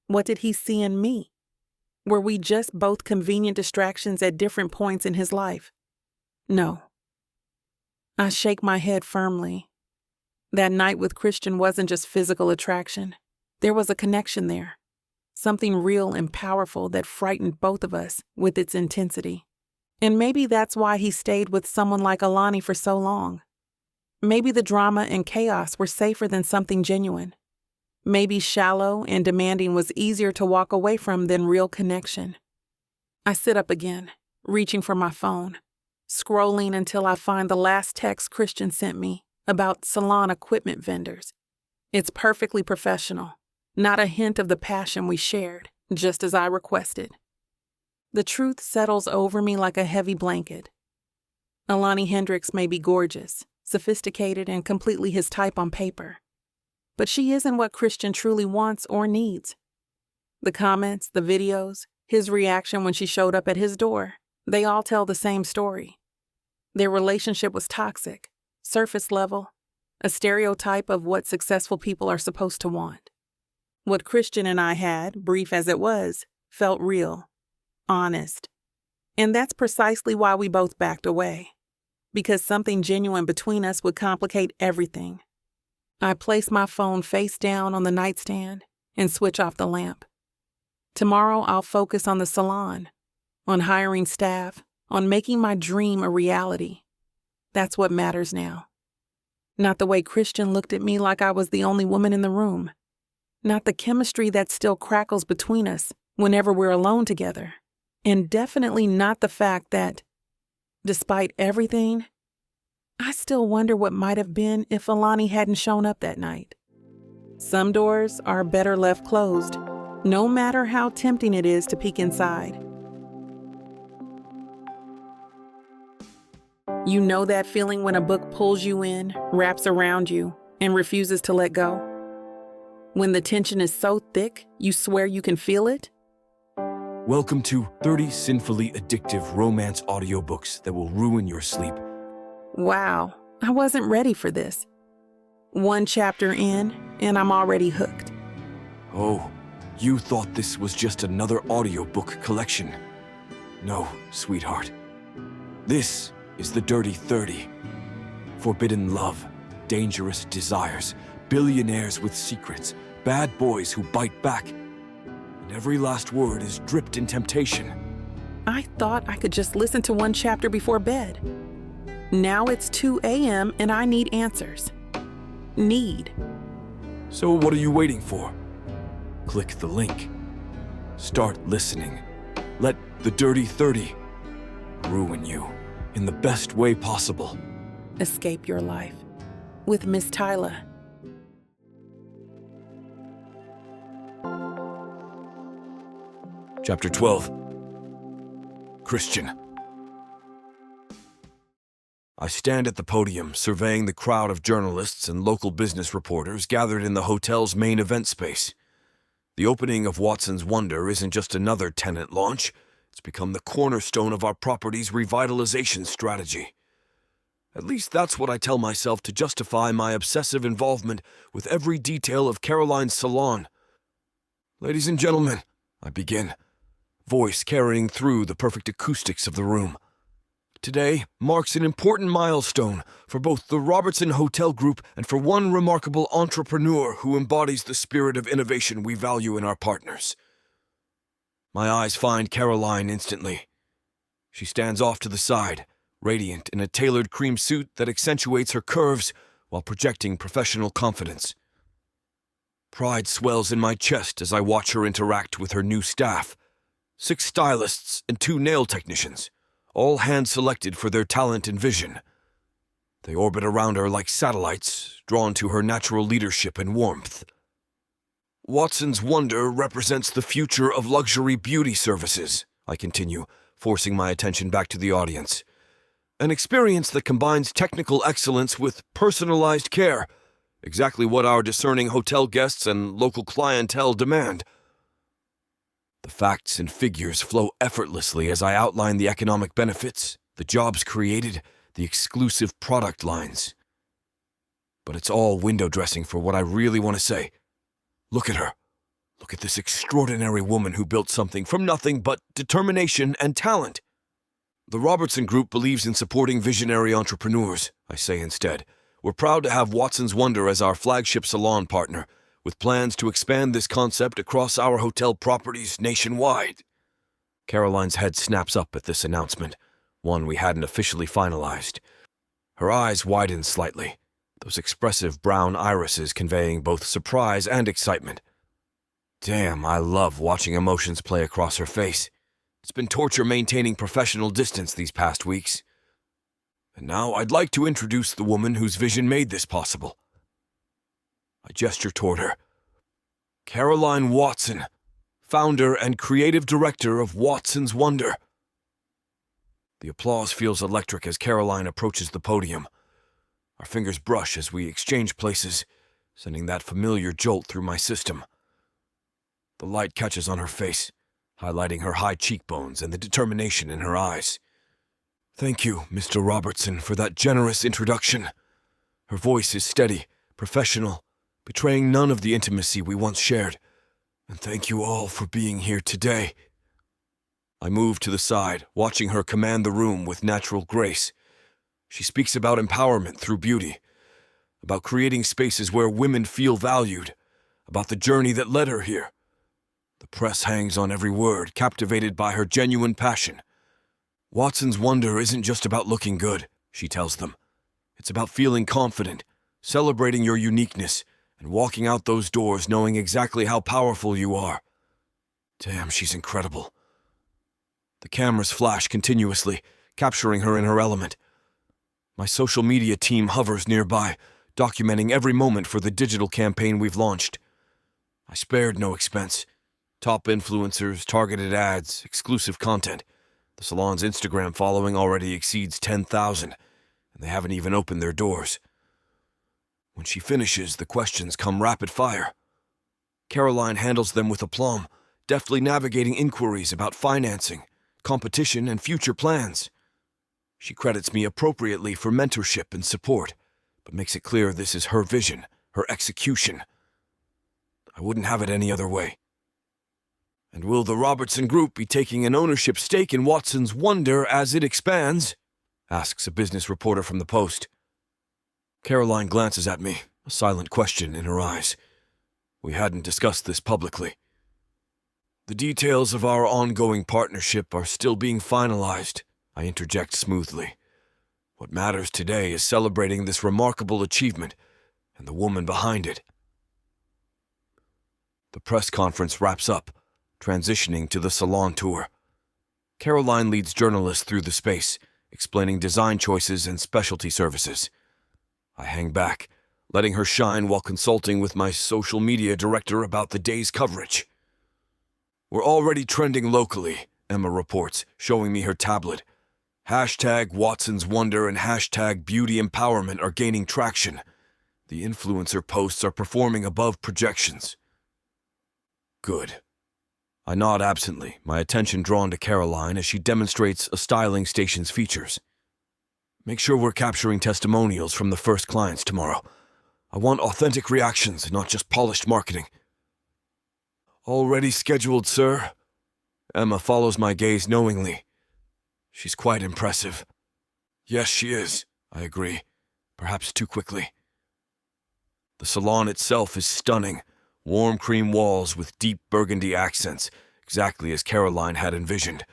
What did he see in me? Were we just both convenient distractions at different points in his life? No. I shake my head firmly. That night with Christian wasn't just physical attraction. There was a connection there. Something real and powerful that frightened both of us with its intensity. And maybe that's why he stayed with someone like Alani for so long. Maybe the drama and chaos were safer than something genuine. Maybe shallow and demanding was easier to walk away from than real connection. I sit up again, reaching for my phone, scrolling until I find the last text Christian sent me about salon equipment vendors. It's perfectly professional, not a hint of the passion we shared, just as I requested. The truth settles over me like a heavy blanket. Alani Hendricks may be gorgeous, sophisticated, and completely his type on paper. But she isn't what Christian truly wants or needs. The comments, the videos, his reaction when she showed up at his door, they all tell the same story. Their relationship was toxic, surface level, a stereotype of what successful people are supposed to want. What Christian and I had, brief as it was, felt real, honest. And that's precisely why we both backed away. Because something genuine between us would complicate everything. I place my phone face down on the nightstand and switch off the lamp. Tomorrow I'll focus on the salon, on hiring staff, on making my dream a reality. That's what matters now. Not the way Christian looked at me like I was the only woman in the room. Not the chemistry that still crackles between us whenever we're alone together. And definitely not the fact that, despite everything, I still wonder what might have been if Alani hadn't shown up that night. Some doors are better left closed, no matter how tempting it is to peek inside. You know that feeling when a book pulls you in, wraps around you, and refuses to let go? When the tension is so thick, you swear you can feel it? Welcome to 30 sinfully addictive romance audiobooks that will ruin your sleep. Wow, I wasn't ready for this. One chapter in, and I'm already hooked. Oh, you thought this was just another audiobook collection. No, sweetheart. This is the Dirty 30. Forbidden love, dangerous desires, billionaires with secrets, bad boys who bite back. And every last word is dripped in temptation. I thought I could just listen to one chapter before bed. Now it's 2 a.m. and I need answers. Need. So what are you waiting for? Click the link. Start listening. Let the Dirty 30 ruin you in the best way possible. Escape your life with Miss Tyla. Chapter 12. Christian. I stand at the podium, surveying the crowd of journalists and local business reporters gathered in the hotel's main event space. The opening of Watson's Wonder isn't just another tenant launch. It's become the cornerstone of our property's revitalization strategy. At least that's what I tell myself to justify my obsessive involvement with every detail of Caroline's salon. Ladies and gentlemen, I begin, voice carrying through the perfect acoustics of the room. Today marks an important milestone for both the Robertson Hotel Group and for one remarkable entrepreneur who embodies the spirit of innovation we value in our partners. My eyes find Caroline instantly. She stands off to the side, radiant in a tailored cream suit that accentuates her curves while projecting professional confidence. Pride swells in my chest as I watch her interact with her new staff, 6 stylists and 2 nail technicians, all hand-selected for their talent and vision. They orbit around her like satellites, drawn to her natural leadership and warmth. Watson's Wonder represents the future of luxury beauty services, I continue, forcing my attention back to the audience. An experience that combines technical excellence with personalized care, exactly what our discerning hotel guests and local clientele demand. The facts and figures flow effortlessly as I outline the economic benefits, the jobs created, the exclusive product lines. But it's all window dressing for what I really want to say. Look at her. Look at this extraordinary woman who built something from nothing but determination and talent. The Robertson Group believes in supporting visionary entrepreneurs, I say instead. We're proud to have Watson's Wonder as our flagship salon partner, with plans to expand this concept across our hotel properties nationwide. Caroline's head snaps up at this announcement, one we hadn't officially finalized. Her eyes widen slightly, those expressive brown irises conveying both surprise and excitement. Damn, I love watching emotions play across her face. It's been torture maintaining professional distance these past weeks. And now I'd like to introduce the woman whose vision made this possible. I gesture toward her. Caroline Watson, founder and creative director of Watson's Wonder. The applause feels electric as Caroline approaches the podium. Our fingers brush as we exchange places, sending that familiar jolt through my system. The light catches on her face, highlighting her high cheekbones and the determination in her eyes. "Thank you, Mr. Robertson, for that generous introduction." Her voice is steady, professional, betraying none of the intimacy we once shared. "And thank you all for being here today." I move to the side, watching her command the room with natural grace. She speaks about empowerment through beauty, about creating spaces where women feel valued, about the journey that led her here. The press hangs on every word, captivated by her genuine passion. "Watson's Wonder isn't just about looking good," she tells them. "It's about feeling confident, celebrating your uniqueness, and walking out those doors knowing exactly how powerful you are." Damn, she's incredible. The cameras flash continuously, capturing her in her element. My social media team hovers nearby, documenting every moment for the digital campaign we've launched. I spared no expense. Top influencers, targeted ads, exclusive content. The salon's Instagram following already exceeds 10,000, and they haven't even opened their doors. When she finishes, the questions come rapid fire. Caroline handles them with aplomb, deftly navigating inquiries about financing, competition, and future plans. She credits me appropriately for mentorship and support, but makes it clear this is her vision, her execution. I wouldn't have it any other way. "And will the Robertson Group be taking an ownership stake in Watson's Wonder as it expands?" asks a business reporter from the Post. Caroline glances at me, a silent question in her eyes. We hadn't discussed this publicly. "The details of our ongoing partnership are still being finalized," I interject smoothly. "What matters today is celebrating this remarkable achievement and the woman behind it." The press conference wraps up, transitioning to the salon tour. Caroline leads journalists through the space, explaining design choices and specialty services. I hang back, letting her shine while consulting with my social media director about the day's coverage. "We're already trending locally," Emma reports, showing me her tablet. Hashtag Watson's Wonder and hashtag Beauty Empowerment are gaining traction. The influencer posts are performing above projections. Good. I nod absently, my attention drawn to Caroline as she demonstrates a styling station's features. "Make sure we're capturing testimonials from the first clients tomorrow. I want authentic reactions, not just polished marketing." "Already scheduled, sir." Emma follows my gaze knowingly. She's quite impressive. "Yes, she is," I agree, perhaps too quickly. The salon itself is stunning. Warm cream walls with deep burgundy accents, exactly as Caroline had envisioned.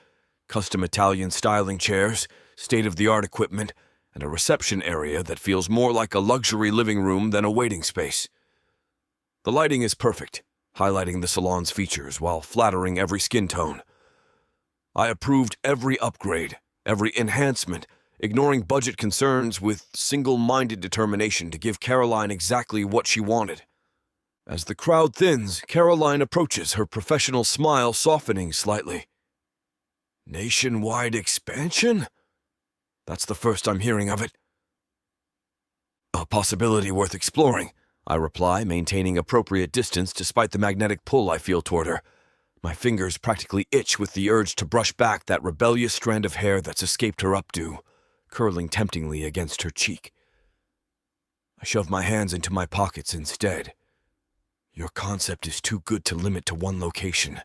Custom Italian styling chairs, state-of-the-art equipment, and a reception area that feels more like a luxury living room than a waiting space. The lighting is perfect, highlighting the salon's features while flattering every skin tone. I approved every upgrade, every enhancement, ignoring budget concerns with single-minded determination to give Caroline exactly what she wanted. As the crowd thins, Caroline approaches, her professional smile softening slightly. "Nationwide expansion? That's the first I'm hearing of it." "A possibility worth exploring," I reply, maintaining appropriate distance despite the magnetic pull I feel toward her. My fingers practically itch with the urge to brush back that rebellious strand of hair that's escaped her updo, curling temptingly against her cheek. I shove my hands into my pockets instead. "Your concept is too good to limit to one location.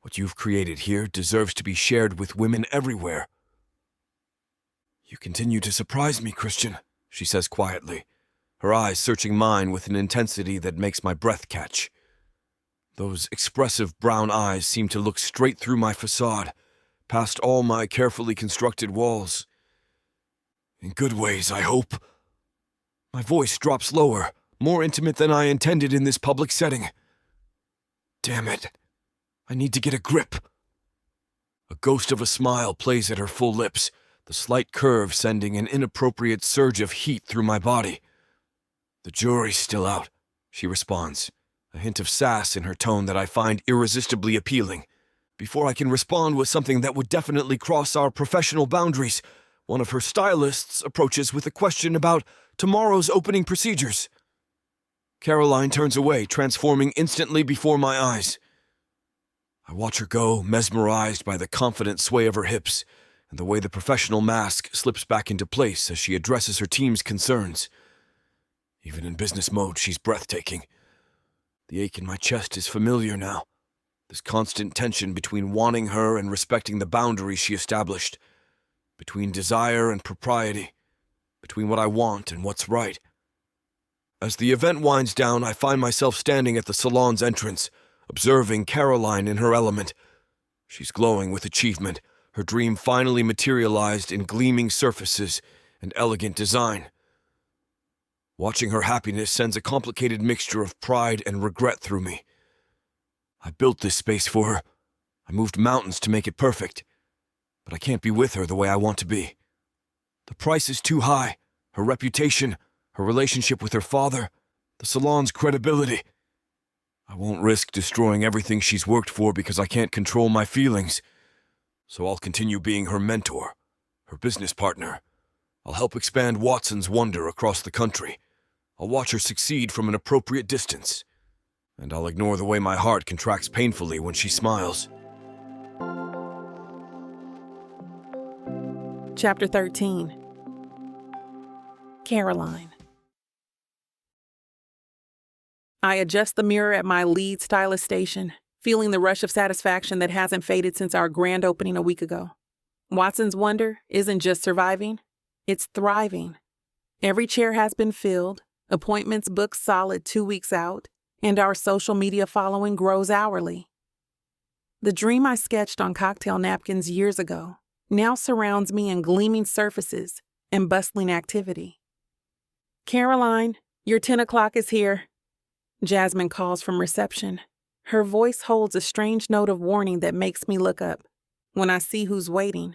What you've created here deserves to be shared with women everywhere." "You continue to surprise me, Christian," she says quietly, her eyes searching mine with an intensity that makes my breath catch. Those expressive brown eyes seem to look straight through my facade, past all my carefully constructed walls. In good ways, I hope. My voice drops lower, more intimate than I intended in this public setting. Damn it. I need to get a grip. A ghost of a smile plays at her full lips, the slight curve sending an inappropriate surge of heat through my body. "The jury's still out," she responds, a hint of sass in her tone that I find irresistibly appealing. Before I can respond with something that would definitely cross our professional boundaries, One of her stylists approaches with a question about tomorrow's opening procedures. Caroline turns away, transforming instantly before my eyes. I watch her go, mesmerized by the confident sway of her hips and the way the professional mask slips back into place as she addresses her team's concerns. Even in business mode, she's breathtaking. The ache in my chest is familiar now. This constant tension between wanting her and respecting the boundaries she established. Between desire and propriety. Between what I want and what's right. As the event winds down, I find myself standing at the salon's entrance, observing Caroline in her element. She's glowing with achievement, her dream finally materialized in gleaming surfaces and elegant design. Watching her happiness sends a complicated mixture of pride and regret through me. I built this space for her. I moved mountains to make it perfect. But I can't be with her the way I want to be. The price is too high. Her reputation, her relationship with her father, the salon's credibility. I won't risk destroying everything she's worked for because I can't control my feelings. So I'll continue being her mentor, her business partner. I'll help expand Watson's wonder across the country. I'll watch her succeed from an appropriate distance. And I'll ignore the way my heart contracts painfully when she smiles. Chapter 13. Caroline. I adjust the mirror at my lead stylist station, feeling the rush of satisfaction that hasn't faded since our grand opening a week ago. Watson's wonder isn't just surviving, it's thriving. Every chair has been filled, appointments booked solid 2 weeks out, and our social media following grows hourly. The dream I sketched on cocktail napkins years ago now surrounds me in gleaming surfaces and bustling activity. Caroline, your 10 o'clock is here. Jasmine calls from reception. Her voice holds a strange note of warning that makes me look up. When I see who's waiting,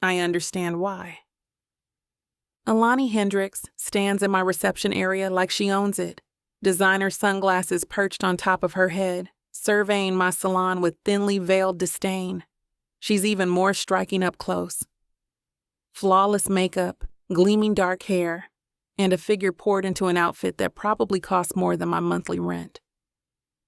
I understand why. Alani Hendricks stands in my reception area like she owns it, designer sunglasses perched on top of her head, surveying my salon with thinly veiled disdain. She's even more striking up close. Flawless makeup, gleaming dark hair, and a figure poured into an outfit that probably costs more than my monthly rent.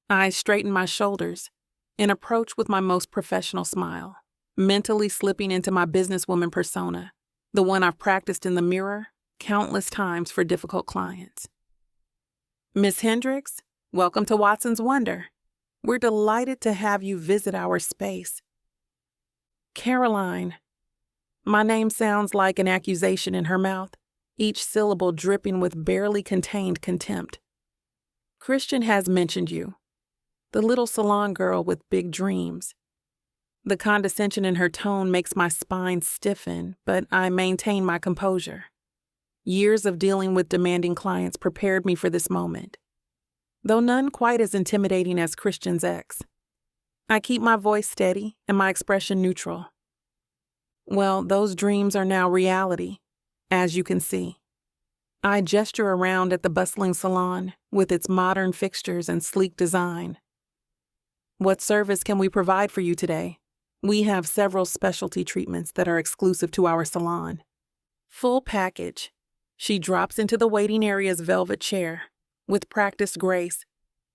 I straighten my shoulders and approach with my most professional smile, mentally slipping into my businesswoman persona, the one I've practiced in the mirror countless times for difficult clients. Miss Hendricks, welcome to Watson's Wonder. We're delighted to have you visit our space. Caroline. My name sounds like an accusation in her mouth, each syllable dripping with barely contained contempt. Christian has mentioned you, the little salon girl with big dreams. The condescension in her tone makes my spine stiffen, but I maintain my composure. Years of dealing with demanding clients prepared me for this moment, though none quite as intimidating as Christian's ex. I keep my voice steady and my expression neutral. Well, those dreams are now reality, as you can see. I gesture around at the bustling salon with its modern fixtures and sleek design. What service can we provide for you today? We have several specialty treatments that are exclusive to our salon. Full package. She drops into the waiting area's velvet chair with practiced grace,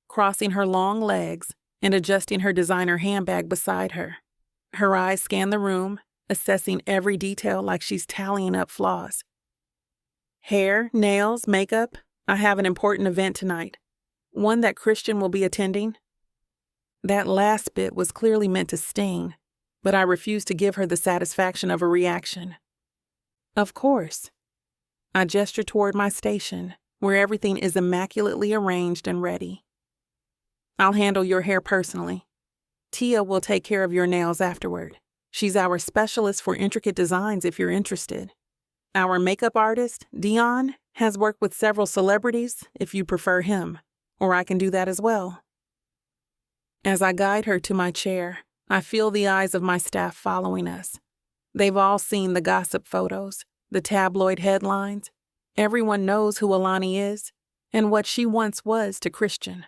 crossing her long legs and adjusting her designer handbag beside her. Her eyes scan the room, assessing every detail like she's tallying up flaws. Hair, nails, makeup. I have an important event tonight. One that Christian will be attending. That last bit was clearly meant to sting, but I refuse to give her the satisfaction of a reaction. Of course. I gesture toward my station, where everything is immaculately arranged and ready. I'll handle your hair personally. Tia will take care of your nails afterward. She's our specialist for intricate designs if you're interested. Our makeup artist, Dion, has worked with several celebrities if you prefer him, or I can do that as well. As I guide her to my chair, I feel the eyes of my staff following us. They've all seen the gossip photos, the tabloid headlines. Everyone knows who Alani is and what she once was to Christian.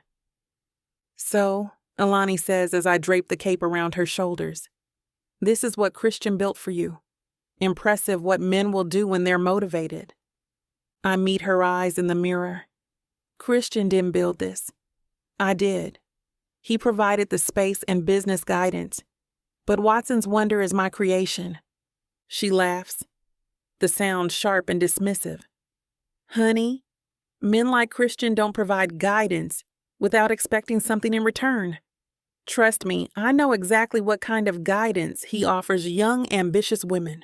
So, Alani says as I drape the cape around her shoulders, this is what Christian built for you. Impressive what men will do when they're motivated. I meet her eyes in the mirror. Christian didn't build this. I did. He provided the space and business guidance. But Watson's wonder is my creation. She laughs, the sound sharp and dismissive. Honey, men like Christian don't provide guidance without expecting something in return. Trust me, I know exactly what kind of guidance he offers young, ambitious women.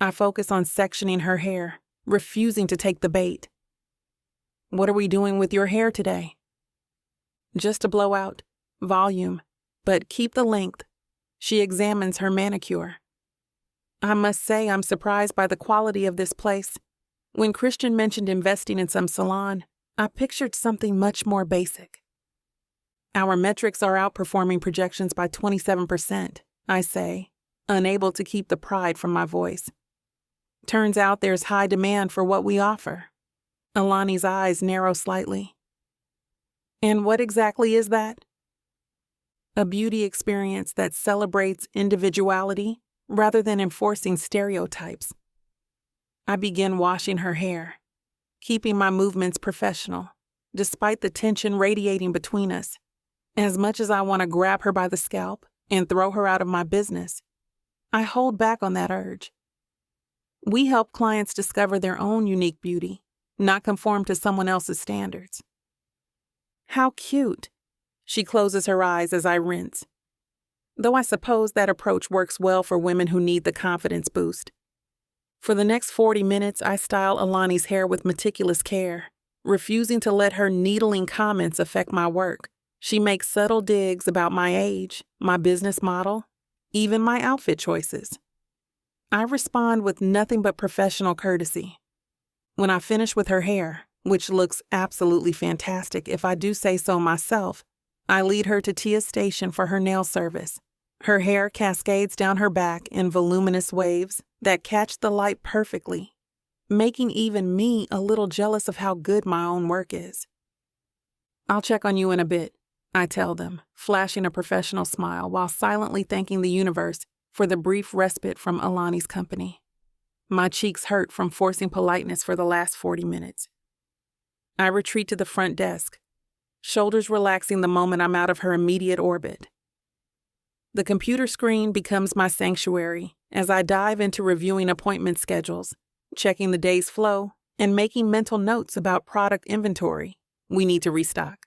I focus on sectioning her hair, refusing to take the bait. What are we doing with your hair today? Just a blowout, volume, but keep the length. She examines her manicure. I must say I'm surprised by the quality of this place. When Christian mentioned investing in some salon, I pictured something much more basic. Our metrics are outperforming projections by 27%, I say, unable to keep the pride from my voice. Turns out there's high demand for what we offer. Alani's eyes narrow slightly. And what exactly is that? A beauty experience that celebrates individuality rather than enforcing stereotypes. I begin washing her hair, keeping my movements professional, despite the tension radiating between us. As much as I want to grab her by the scalp and throw her out of my business, I hold back on that urge. We help clients discover their own unique beauty, not conform to someone else's standards. How cute. She closes her eyes as I rinse. Though I suppose that approach works well for women who need the confidence boost. For the next 40 minutes, I style Alani's hair with meticulous care, refusing to let her needling comments affect my work. She makes subtle digs about my age, my business model, even my outfit choices. I respond with nothing but professional courtesy. When I finish with her hair, which looks absolutely fantastic if I do say so myself, I lead her to Tia's station for her nail service. Her hair cascades down her back in voluminous waves that catch the light perfectly, making even me a little jealous of how good my own work is. I'll check on you in a bit, I tell them, flashing a professional smile while silently thanking the universe for the brief respite from Alani's company. My cheeks hurt from forcing politeness for the last 40 minutes. I retreat to the front desk, shoulders relaxing the moment I'm out of her immediate orbit. The computer screen becomes my sanctuary as I dive into reviewing appointment schedules, checking the day's flow, and making mental notes about product inventory we need to restock.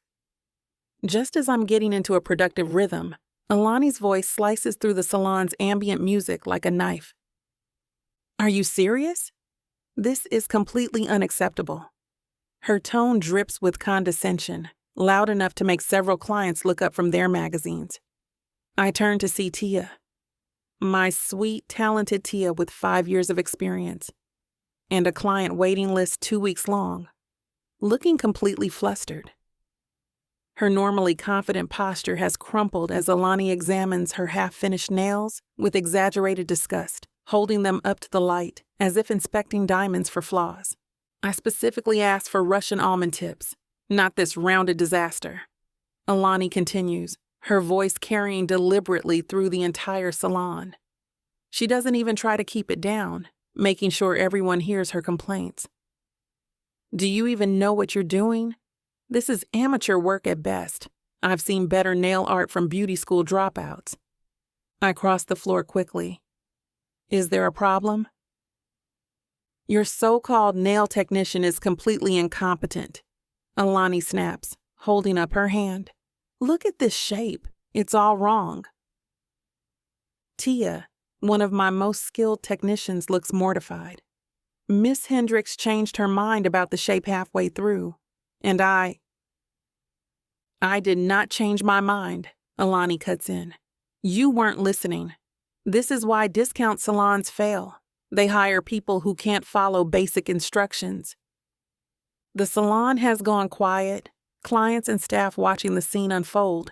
Just as I'm getting into a productive rhythm, Alani's voice slices through the salon's ambient music like a knife. Are you serious? This is completely unacceptable. Her tone drips with condescension, loud enough to make several clients look up from their magazines. I turn to see Tia, my sweet, talented Tia with 5 years of experience, and a client waiting list 2 weeks long, looking completely flustered. Her normally confident posture has crumpled as Alani examines her half-finished nails with exaggerated disgust, holding them up to the light as if inspecting diamonds for flaws. I specifically asked for Russian almond tips, not this rounded disaster. Alani continues, her voice carrying deliberately through the entire salon. She doesn't even try to keep it down, making sure everyone hears her complaints. Do you even know what you're doing? This is amateur work at best. I've seen better nail art from beauty school dropouts. I cross the floor quickly. Is there a problem? Your so-called nail technician is completely incompetent. Alani snaps, holding up her hand. Look at this shape. It's all wrong. Tia, one of my most skilled technicians, looks mortified. Miss Hendricks changed her mind about the shape halfway through, and I did not change my mind, Alani cuts in. You weren't listening. This is why discount salons fail. They hire people who can't follow basic instructions. The salon has gone quiet, clients and staff watching the scene unfold.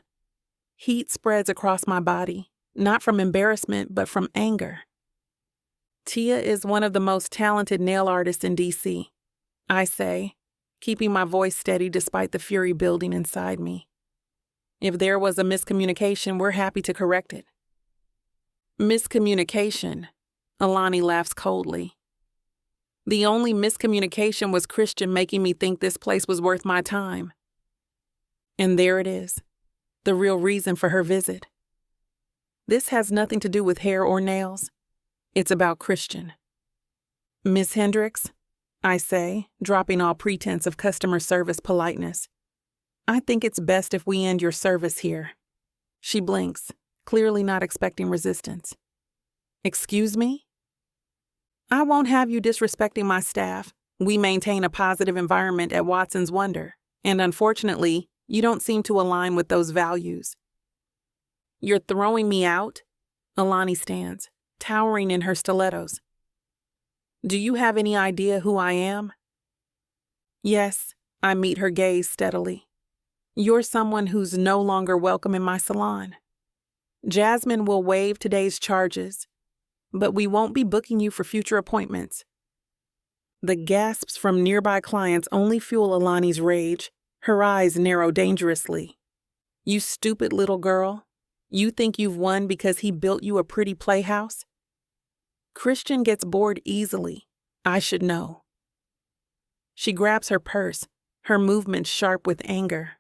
Heat spreads across my body, not from embarrassment, but from anger. Tia is one of the most talented nail artists in D.C., I say, keeping my voice steady despite the fury building inside me. If there was a miscommunication, we're happy to correct it. Miscommunication? Alani laughs coldly. The only miscommunication was Christian making me think this place was worth my time. And there it is, the real reason for her visit. This has nothing to do with hair or nails. It's about Christian. Miss Hendricks, I say, dropping all pretense of customer service politeness, I think it's best if we end your service here. She blinks, clearly not expecting resistance. Excuse me? I won't have you disrespecting my staff. We maintain a positive environment at Watson's Wonder, and unfortunately, you don't seem to align with those values. You're throwing me out? Alani stands, towering in her stilettos. Do you have any idea who I am? Yes, I meet her gaze steadily. You're someone who's no longer welcome in my salon. Jasmine will waive today's charges, but we won't be booking you for future appointments. The gasps from nearby clients only fuel Alani's rage. Her eyes narrow dangerously. You stupid little girl. You think you've won because he built you a pretty playhouse? Christian gets bored easily. I should know. She grabs her purse, her movements sharp with anger.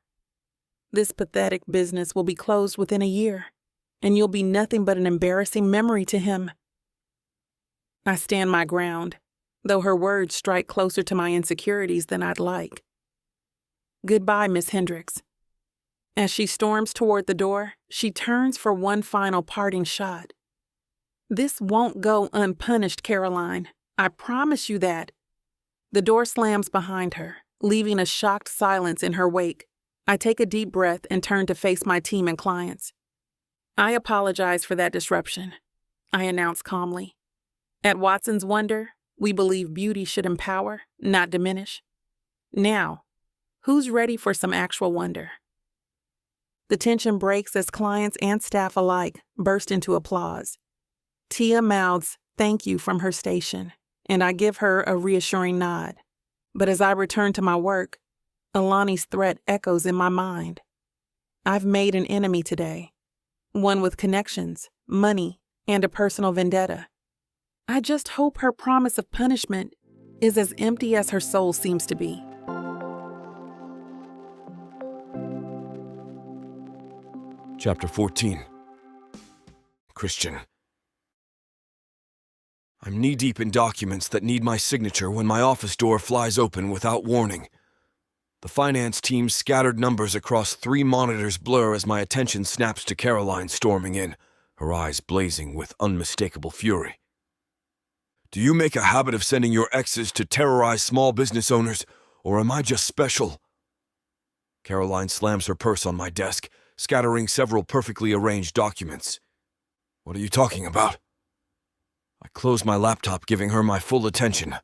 This pathetic business will be closed within a year, and you'll be nothing but an embarrassing memory to him. I stand my ground, though her words strike closer to my insecurities than I'd like. Goodbye, Miss Hendricks. As she storms toward the door, she turns for one final parting shot. This won't go unpunished, Caroline. I promise you that. The door slams behind her, leaving a shocked silence in her wake. I take a deep breath and turn to face my team and clients. I apologize for that disruption, I announce calmly. At Watson's Wonder, we believe beauty should empower, not diminish. Now, who's ready for some actual wonder? The tension breaks as clients and staff alike burst into applause. Tia mouths thank you from her station, and I give her a reassuring nod. But as I return to my work, Alani's threat echoes in my mind. I've made an enemy today, one with connections, money, and a personal vendetta. I just hope her promise of punishment is as empty as her soul seems to be. Chapter 14. Christian. I'm knee-deep in documents that need my signature when my office door flies open without warning. The finance team's scattered numbers across 3 monitors blur as my attention snaps to Caroline storming in, her eyes blazing with unmistakable fury. Do you make a habit of sending your exes to terrorize small business owners, or am I just special? Caroline slams her purse on my desk, scattering several perfectly arranged documents. What are you talking about? I close my laptop, giving her my full attention.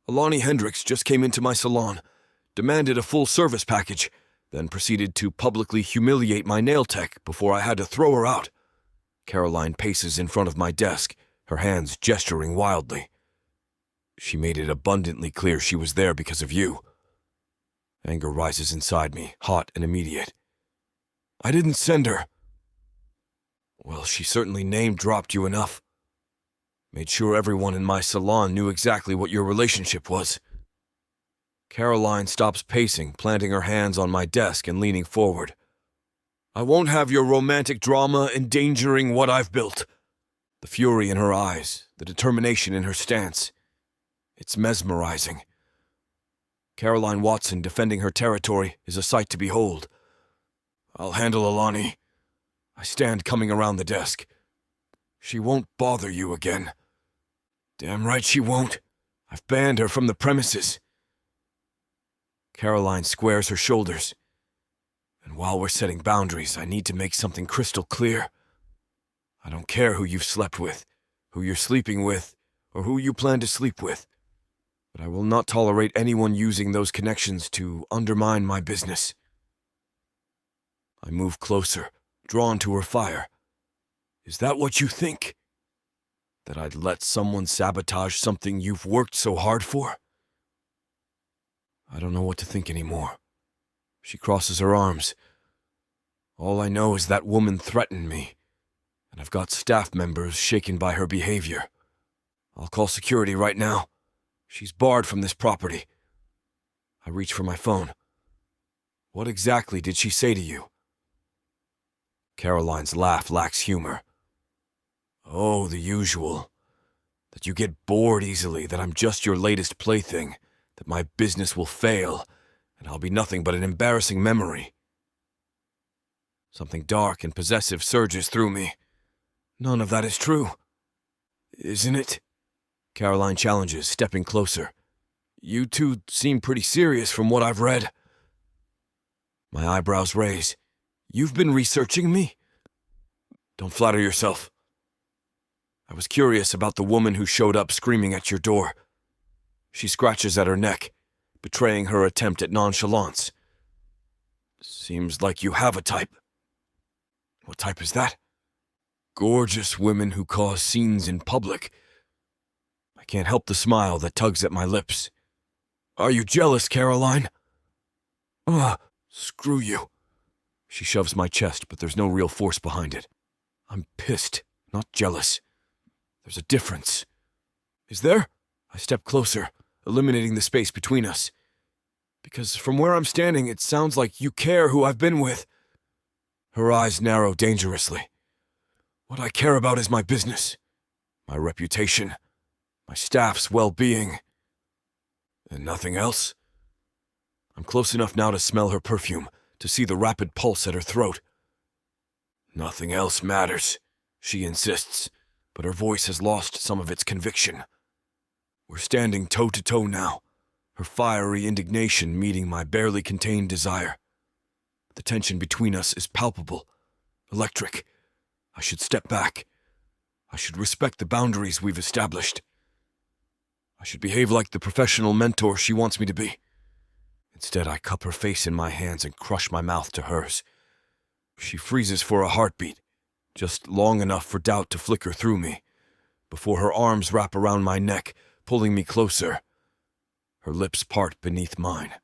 Alani Hendricks just came into my salon, demanded a full service package, then proceeded to publicly humiliate my nail tech before I had to throw her out. Caroline paces in front of my desk, her hands gesturing wildly. She made it abundantly clear she was there because of you. Anger rises inside me, hot and immediate. I didn't send her. Well, she certainly name-dropped you enough. Made sure everyone in my salon knew exactly what your relationship was. Caroline stops pacing, planting her hands on my desk and leaning forward. I won't have your romantic drama endangering what I've built. The fury in her eyes, the determination in her stance. It's mesmerizing. Caroline Watson defending her territory is a sight to behold. I'll handle Alani. I stand coming around the desk. She won't bother you again. Damn right she won't. I've banned her from the premises. Caroline squares her shoulders. And while we're setting boundaries, I need to make something crystal clear. I don't care who you've slept with, who you're sleeping with, or who you plan to sleep with. But I will not tolerate anyone using those connections to undermine my business. I move closer, drawn to her fire. Is that what you think? That I'd let someone sabotage something you've worked so hard for? I don't know what to think anymore. She crosses her arms. All I know is that woman threatened me. And I've got staff members shaken by her behavior. I'll call security right now. She's barred from this property. I reach for my phone. What exactly did she say to you? Caroline's laugh lacks humor. Oh, the usual. That you get bored easily, that I'm just your latest plaything, that my business will fail, and I'll be nothing but an embarrassing memory. Something dark and possessive surges through me. None of that is true. Isn't it? Caroline challenges, stepping closer. You two seem pretty serious from what I've read. My eyebrows raise. You've been researching me? Don't flatter yourself. I was curious about the woman who showed up screaming at your door. She scratches at her neck, betraying her attempt at nonchalance. Seems like you have a type. What type is that? Gorgeous women who cause scenes in public. I can't help the smile that tugs at my lips. Are you jealous, Caroline? Screw you. She shoves my chest, but there's no real force behind it. I'm pissed, not jealous. There's a difference. Is there? I step closer, eliminating the space between us. Because from where I'm standing, it sounds like you care who I've been with. Her eyes narrow dangerously. What I care about is my business, my reputation, my staff's well-being. And nothing else? I'm close enough now to smell her perfume, to see the rapid pulse at her throat. Nothing else matters, she insists, but her voice has lost some of its conviction. We're standing toe-to-toe now, her fiery indignation meeting my barely contained desire. The tension between us is palpable, electric. I should step back. I should respect the boundaries we've established. I should behave like the professional mentor she wants me to be. Instead, I cup her face in my hands and crush my mouth to hers. She freezes for a heartbeat, just long enough for doubt to flicker through me, before her arms wrap around my neck, pulling me closer. Her lips part beneath mine,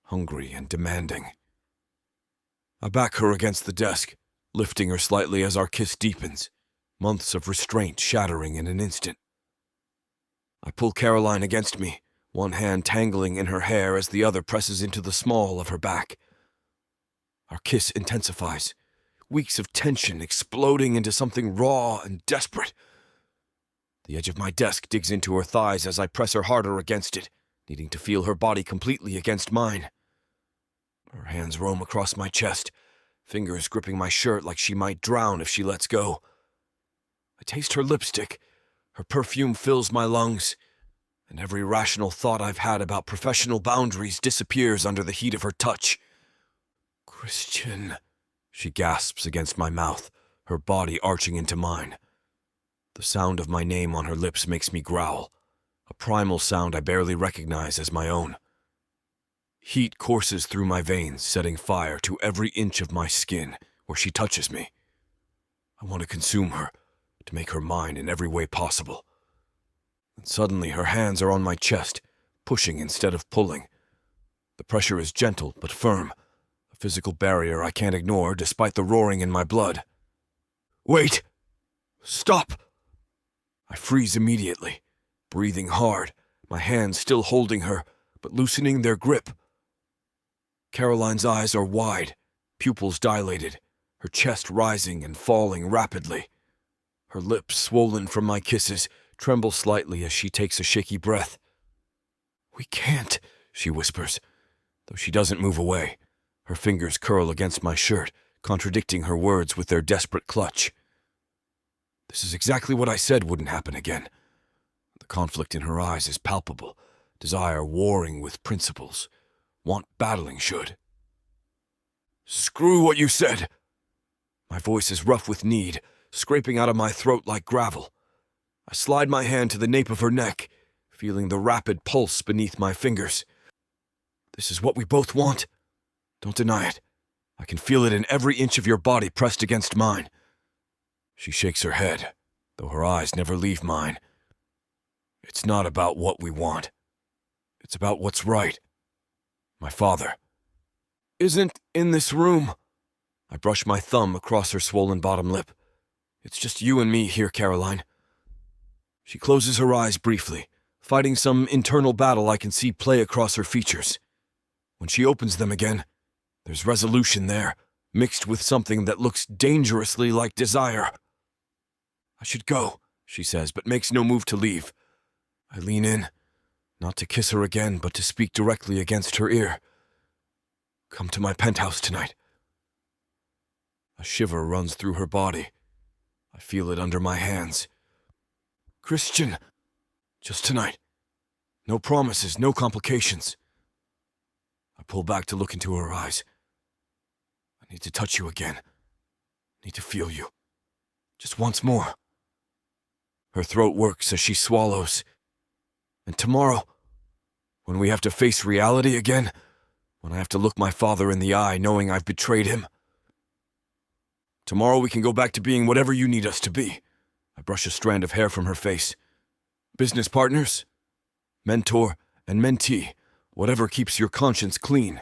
hungry and demanding. I back her against the desk, lifting her slightly as our kiss deepens, months of restraint shattering in an instant. I pull Caroline against me, one hand tangling in her hair as the other presses into the small of her back. Our kiss intensifies, weeks of tension exploding into something raw and desperate. The edge of my desk digs into her thighs as I press her harder against it, needing to feel her body completely against mine. Her hands roam across my chest, fingers gripping my shirt like she might drown if she lets go. I taste her lipstick. Her perfume fills my lungs, and every rational thought I've had about professional boundaries disappears under the heat of her touch. Christian, she gasps against my mouth, her body arching into mine. The sound of my name on her lips makes me growl, a primal sound I barely recognize as my own. Heat courses through my veins, setting fire to every inch of my skin where she touches me. I want to consume her, to make her mine in every way possible. And suddenly her hands are on my chest, pushing instead of pulling. The pressure is gentle but firm, a physical barrier I can't ignore despite the roaring in my blood. Wait! Stop! I freeze immediately, breathing hard, my hands still holding her, but loosening their grip. Caroline's eyes are wide, pupils dilated, her chest rising and falling rapidly. Her lips, swollen from my kisses, tremble slightly as she takes a shaky breath. We can't, she whispers, though she doesn't move away. Her fingers curl against my shirt, contradicting her words with their desperate clutch. This is exactly what I said wouldn't happen again. The conflict in her eyes is palpable, desire warring with principles, want battling should. Screw what you said! My voice is rough with need, scraping out of my throat like gravel. I slide my hand to the nape of her neck, feeling the rapid pulse beneath my fingers. This is what we both want. Don't deny it. I can feel it in every inch of your body pressed against mine. She shakes her head, though her eyes never leave mine. It's not about what we want. It's about what's right. My father isn't in this room. I brush my thumb across her swollen bottom lip. It's just you and me here, Caroline. She closes her eyes briefly, fighting some internal battle I can see play across her features. When she opens them again, there's resolution there, mixed with something that looks dangerously like desire. I should go, she says, but makes no move to leave. I lean in, not to kiss her again, but to speak directly against her ear. Come to my penthouse tonight. A shiver runs through her body. I feel it under my hands. Christian, just tonight. No promises, no complications. I pull back to look into her eyes. I need to touch you again. I need to feel you. Just once more. Her throat works as she swallows. And tomorrow, when we have to face reality again, when I have to look my father in the eye knowing I've betrayed him. Tomorrow we can go back to being whatever you need us to be. I brush a strand of hair from her face. Business partners? Mentor and mentee, whatever keeps your conscience clean.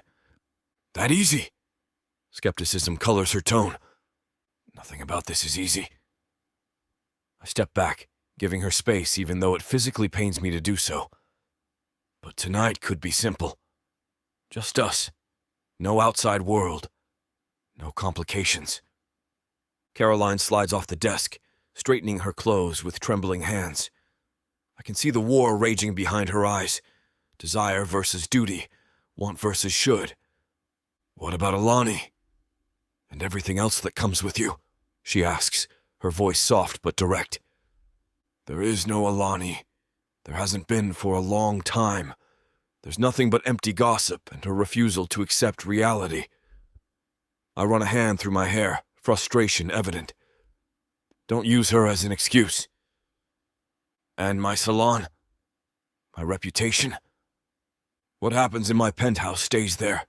That easy? Skepticism colors her tone. Nothing about this is easy. I step back, giving her space even though it physically pains me to do so. But tonight could be simple. Just us. No outside world. No complications. Caroline slides off the desk, straightening her clothes with trembling hands. I can see the war raging behind her eyes. Desire versus duty, want versus should. What about Alani? And everything else that comes with you? She asks, her voice soft but direct. There is no Alani. There hasn't been for a long time. There's nothing but empty gossip and her refusal to accept reality. I run a hand through my hair, frustration evident. Don't use her as an excuse. And my salon? My reputation? What happens in my penthouse stays there.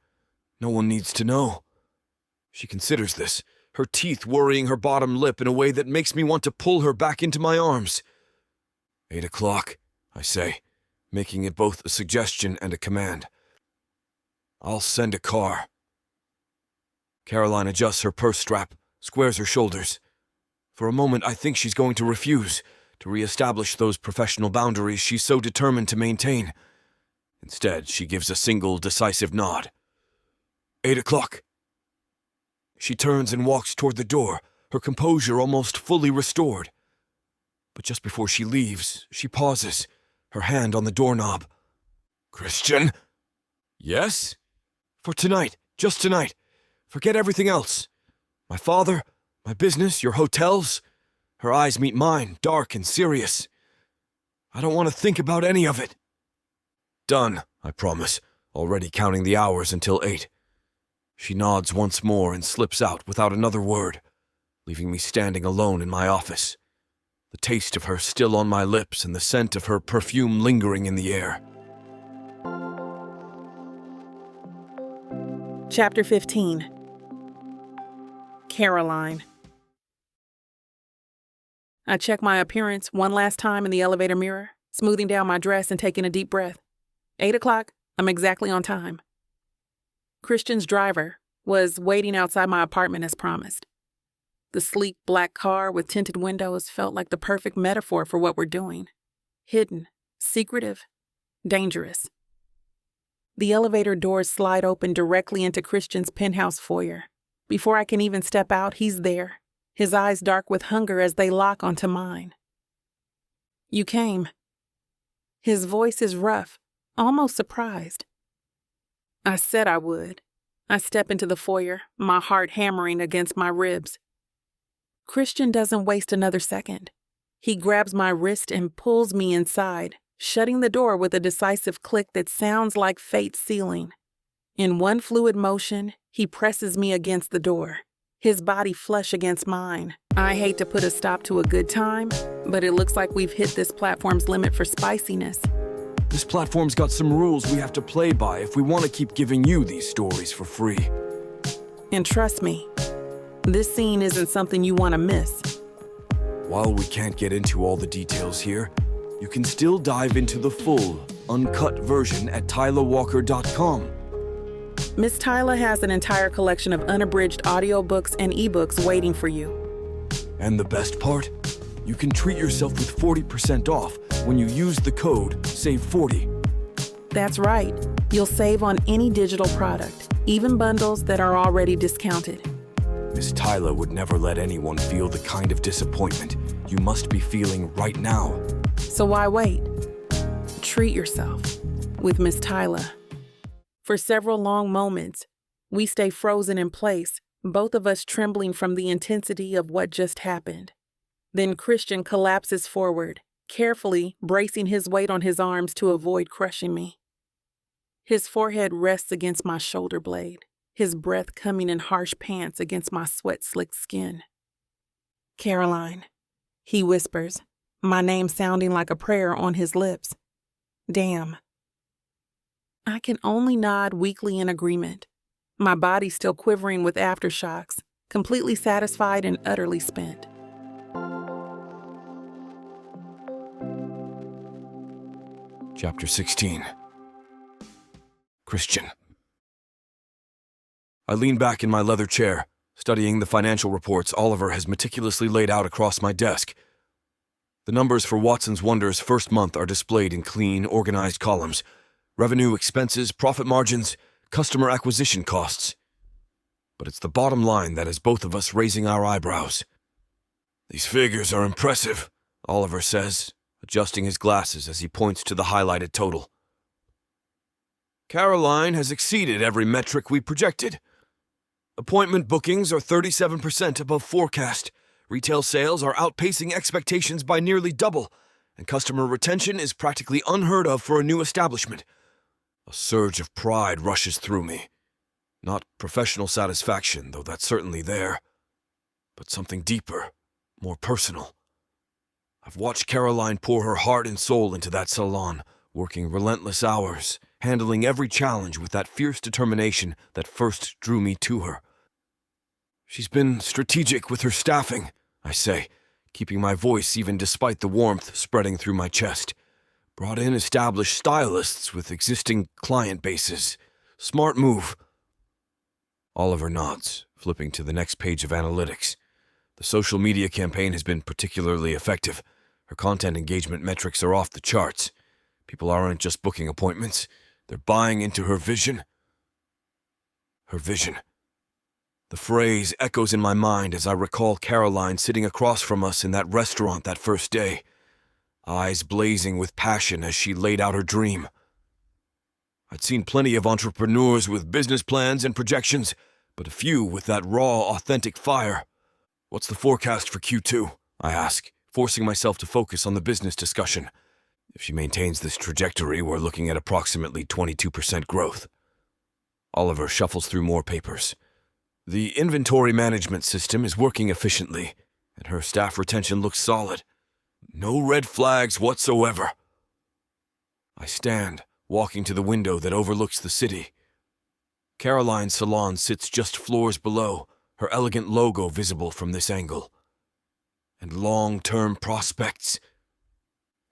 No one needs to know. She considers this, her teeth worrying her bottom lip in a way that makes me want to pull her back into my arms. 8 o'clock, I say, making it both a suggestion and a command. I'll send a car. Caroline adjusts her purse strap, squares her shoulders. For a moment, I think she's going to refuse, to reestablish those professional boundaries she's so determined to maintain. Instead, she gives a single, decisive nod. 8 o'clock. She turns and walks toward the door, her composure almost fully restored. But just before she leaves, she pauses, her hand on the doorknob. Christian? Yes? For tonight, just tonight. Forget everything else. My father, my business, your hotels. Her eyes meet mine, dark and serious. I don't want to think about any of it. Done, I promise, already counting the hours until 8. She nods once more and slips out without another word, leaving me standing alone in my office. The taste of her still on my lips and the scent of her perfume lingering in the air. Chapter 15. Caroline. I check my appearance one last time in the elevator mirror, smoothing down my dress and taking a deep breath. 8 o'clock, I'm exactly on time. Christian's driver was waiting outside my apartment as promised. The sleek black car with tinted windows felt like the perfect metaphor for what we're doing. Hidden, secretive, dangerous. The elevator doors slide open directly into Christian's penthouse foyer. Before I can even step out, he's there, his eyes dark with hunger as they lock onto mine. You came. His voice is rough, almost surprised. I said I would. I step into the foyer, my heart hammering against my ribs. Christian doesn't waste another second. He grabs my wrist and pulls me inside, shutting the door with a decisive click that sounds like fate sealing. In one fluid motion, he presses me against the door, his body flush against mine. I hate to put a stop to a good time, but it looks like we've hit this platform's limit for spiciness. This platform's got some rules we have to play by if we want to keep giving you these stories for free. And trust me, this scene isn't something you want to miss. While we can't get into all the details here, you can still dive into the full, uncut version at TylaWalker.com. Miss Tyla has an entire collection of unabridged audiobooks and ebooks waiting for you. And the best part? You can treat yourself with 40% off when you use the code SAVE40. That's right. You'll save on any digital product, even bundles that are already discounted. Miss Tyla would never let anyone feel the kind of disappointment you must be feeling right now. So why wait? Treat yourself with Miss Tyla. For several long moments, we stay frozen in place, both of us trembling from the intensity of what just happened. Then Christian collapses forward, carefully bracing his weight on his arms to avoid crushing me. His forehead rests against my shoulder blade, his breath coming in harsh pants against my sweat-slicked skin. "Caroline," he whispers, my name sounding like a prayer on his lips. Damn. I can only nod weakly in agreement, my body still quivering with aftershocks, completely satisfied and utterly spent. Chapter 16. Christian. I lean back in my leather chair, studying the financial reports Oliver has meticulously laid out across my desk. The numbers for Watson's Wonder's first month are displayed in clean, organized columns. Revenue, expenses, profit margins, customer acquisition costs. But it's the bottom line that has both of us raising our eyebrows. "These figures are impressive," Oliver says, adjusting his glasses as he points to the highlighted total. "Caroline has exceeded every metric we projected. Appointment bookings are 37% above forecast. Retail sales are outpacing expectations by nearly double, and customer retention is practically unheard of for a new establishment." A surge of pride rushes through me. Not professional satisfaction, though that's certainly there, but something deeper, more personal. I've watched Caroline pour her heart and soul into that salon, working relentless hours, handling every challenge with that fierce determination that first drew me to her. "She's been strategic with her staffing," I say, keeping my voice even despite the warmth spreading through my chest. "Brought in established stylists with existing client bases. Smart move." Oliver nods, flipping to the next page of analytics. The social media campaign has been particularly effective. Her content engagement metrics are off the charts. People aren't just booking appointments, they're buying into her vision. Her vision. The phrase echoes in my mind as I recall Caroline sitting across from us in that restaurant that first day, eyes blazing with passion as she laid out her dream. I'd seen plenty of entrepreneurs with business plans and projections, but a few with that raw, authentic fire. "What's the forecast for Q2?" I ask, forcing myself to focus on the business discussion. If she maintains this trajectory, we're looking at approximately 22% growth. Oliver shuffles through more papers. The inventory management system is working efficiently, and her staff retention looks solid. No red flags whatsoever. I stand, walking to the window that overlooks the city. Caroline's salon sits just floors below, her elegant logo visible from this angle. And long-term prospects.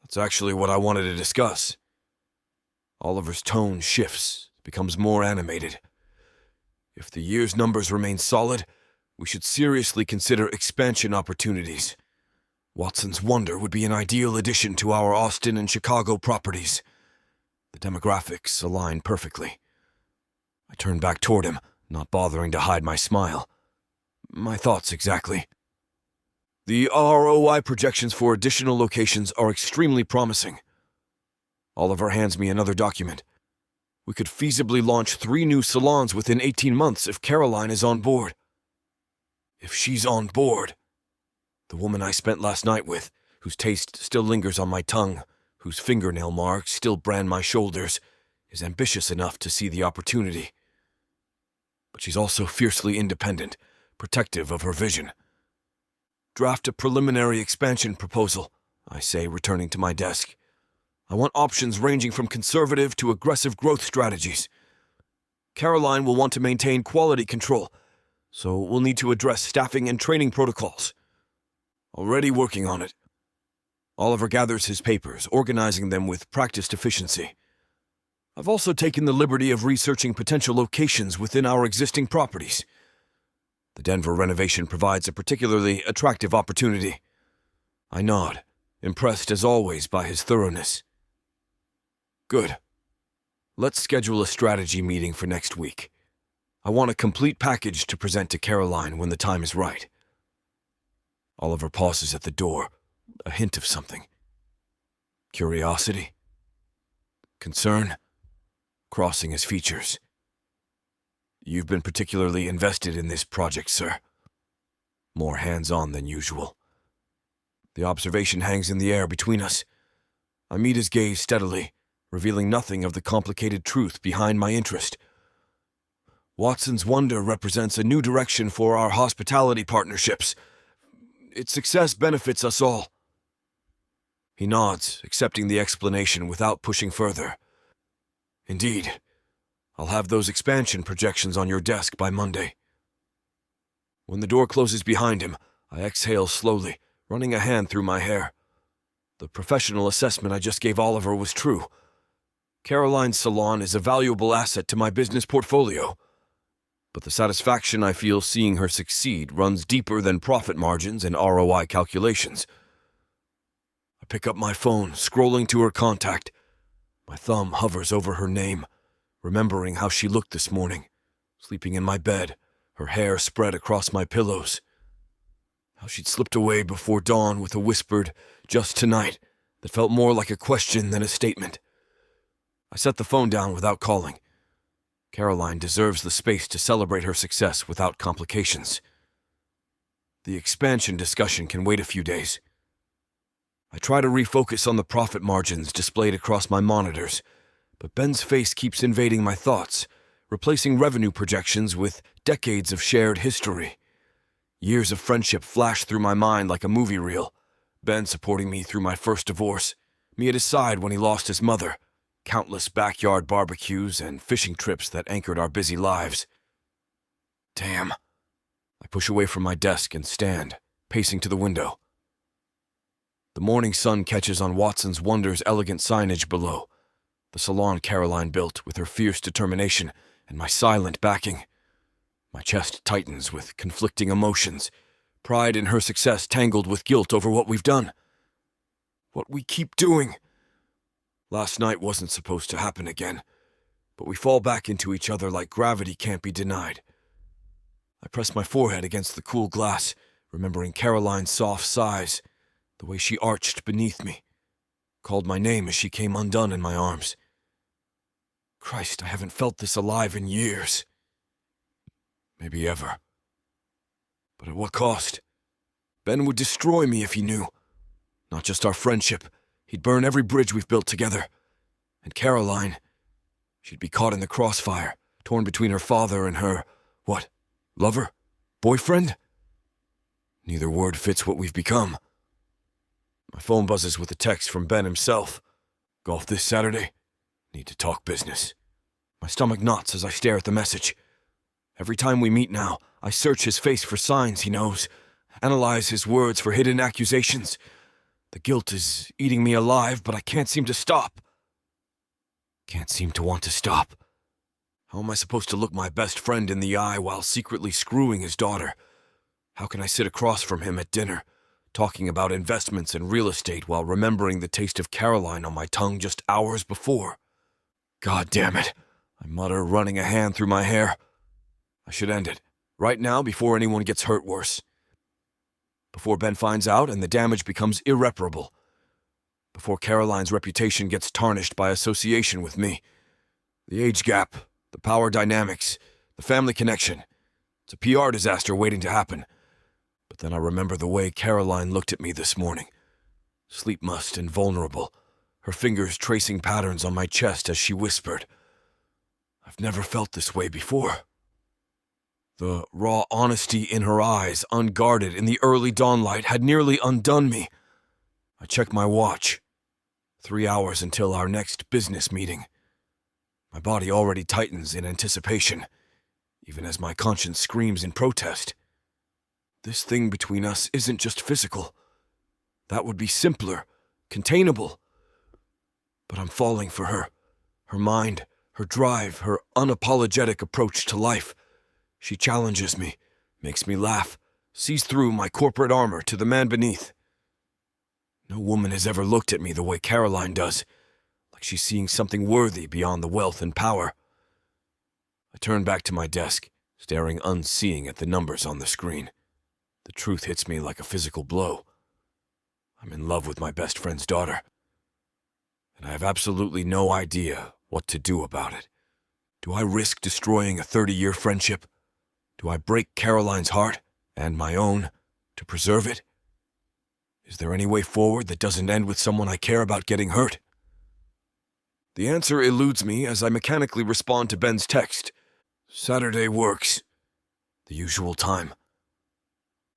That's actually what I wanted to discuss. Oliver's tone shifts, becomes more animated. If the year's numbers remain solid, we should seriously consider expansion opportunities. Watson's Wonder would be an ideal addition to our Austin and Chicago properties. The demographics align perfectly. I turn back toward him, not bothering to hide my smile. My thoughts exactly. The ROI projections for additional locations are extremely promising. Oliver hands me another document. We could feasibly launch 3 new salons within 18 months if Caroline is on board. If she's on board. The woman I spent last night with, whose taste still lingers on my tongue, whose fingernail marks still brand my shoulders, is ambitious enough to see the opportunity. But she's also fiercely independent, protective of her vision. Draft a preliminary expansion proposal, I say, returning to my desk. I want options ranging from conservative to aggressive growth strategies. Caroline will want to maintain quality control, so we'll need to address staffing and training protocols. Already working on it. Oliver gathers his papers, organizing them with practiced efficiency. I've also taken the liberty of researching potential locations within our existing properties. The Denver renovation provides a particularly attractive opportunity. I nod, impressed as always by his thoroughness. Good. Let's schedule a strategy meeting for next week. I want a complete package to present to Caroline when the time is right. Oliver pauses at the door, a hint of something. Curiosity? Concern? Crossing his features. You've been particularly invested in this project, sir. More hands-on than usual. The observation hangs in the air between us. I meet his gaze steadily, revealing nothing of the complicated truth behind my interest. Watson's wonder represents a new direction for our hospitality partnerships. Its success benefits us all. He nods, accepting the explanation without pushing further. Indeed, I'll have those expansion projections on your desk by Monday. When the door closes behind him, I exhale slowly, running a hand through my hair. The professional assessment I just gave Oliver was true. Caroline's salon is a valuable asset to my business portfolio. But the satisfaction I feel seeing her succeed runs deeper than profit margins and ROI calculations. I pick up my phone, scrolling to her contact. My thumb hovers over her name, remembering how she looked this morning, sleeping in my bed, her hair spread across my pillows. How she'd slipped away before dawn with a whispered, "Just tonight," that felt more like a question than a statement. I set the phone down without calling. Caroline deserves the space to celebrate her success without complications. The expansion discussion can wait a few days. I try to refocus on the profit margins displayed across my monitors, but Ben's face keeps invading my thoughts, replacing revenue projections with decades of shared history. Years of friendship flash through my mind like a movie reel. Ben supporting me through my first divorce, me at his side when he lost his mother, countless backyard barbecues and fishing trips that anchored our busy lives. Damn. I push away from my desk and stand, pacing to the window. The morning sun catches on Watson's Wonder's elegant signage below, the salon Caroline built with her fierce determination and my silent backing. My chest tightens with conflicting emotions, pride in her success tangled with guilt over what we've done. What we keep doing. Last night wasn't supposed to happen again, but we fall back into each other like gravity can't be denied. I press my forehead against the cool glass, remembering Caroline's soft sighs, the way she arched beneath me, called my name as she came undone in my arms. Christ, I haven't felt this alive in years. Maybe ever. But at what cost? Ben would destroy me if he knew. Not just our friendship. He'd burn every bridge we've built together. And Caroline, she'd be caught in the crossfire, torn between her father and her, what, lover? Boyfriend? Neither word fits what we've become. My phone buzzes with a text from Ben himself. Golf this Saturday? Need to talk business. My stomach knots as I stare at the message. Every time we meet now, I search his face for signs he knows, analyze his words for hidden accusations. The guilt is eating me alive, but I can't seem to stop. Can't seem to want to stop. How am I supposed to look my best friend in the eye while secretly screwing his daughter? How can I sit across from him at dinner, talking about investments and real estate while remembering the taste of Caroline on my tongue just hours before? God damn it, I mutter, running a hand through my hair. I should end it, right now before anyone gets hurt worse. Before Ben finds out and the damage becomes irreparable. Before Caroline's reputation gets tarnished by association with me. The age gap, the power dynamics, the family connection. It's a PR disaster waiting to happen. But then I remember the way Caroline looked at me this morning. Sleep-mussed and vulnerable, her fingers tracing patterns on my chest as she whispered, "I've never felt this way before." The raw honesty in her eyes, unguarded in the early dawnlight, had nearly undone me. I check my watch. 3 hours until our next business meeting. My body already tightens in anticipation, even as my conscience screams in protest. This thing between us isn't just physical. That would be simpler, containable. But I'm falling for her. Her mind, her drive, her unapologetic approach to life. She challenges me, Makes me laugh, sees through my corporate armor to the man beneath. No woman has ever looked at me the way Caroline does, like she's seeing something worthy beyond the wealth and power. I turn back to my desk, staring unseeing at the numbers on the screen. The truth hits me like a physical blow. I'm in love with my best friend's daughter, and I have absolutely no idea what to do about it. Do I risk destroying a 30-year friendship? Do I break Caroline's heart, and my own, to preserve it? Is there any way forward that doesn't end with someone I care about getting hurt? The answer eludes me as I mechanically respond to Ben's text. Saturday works. The usual time.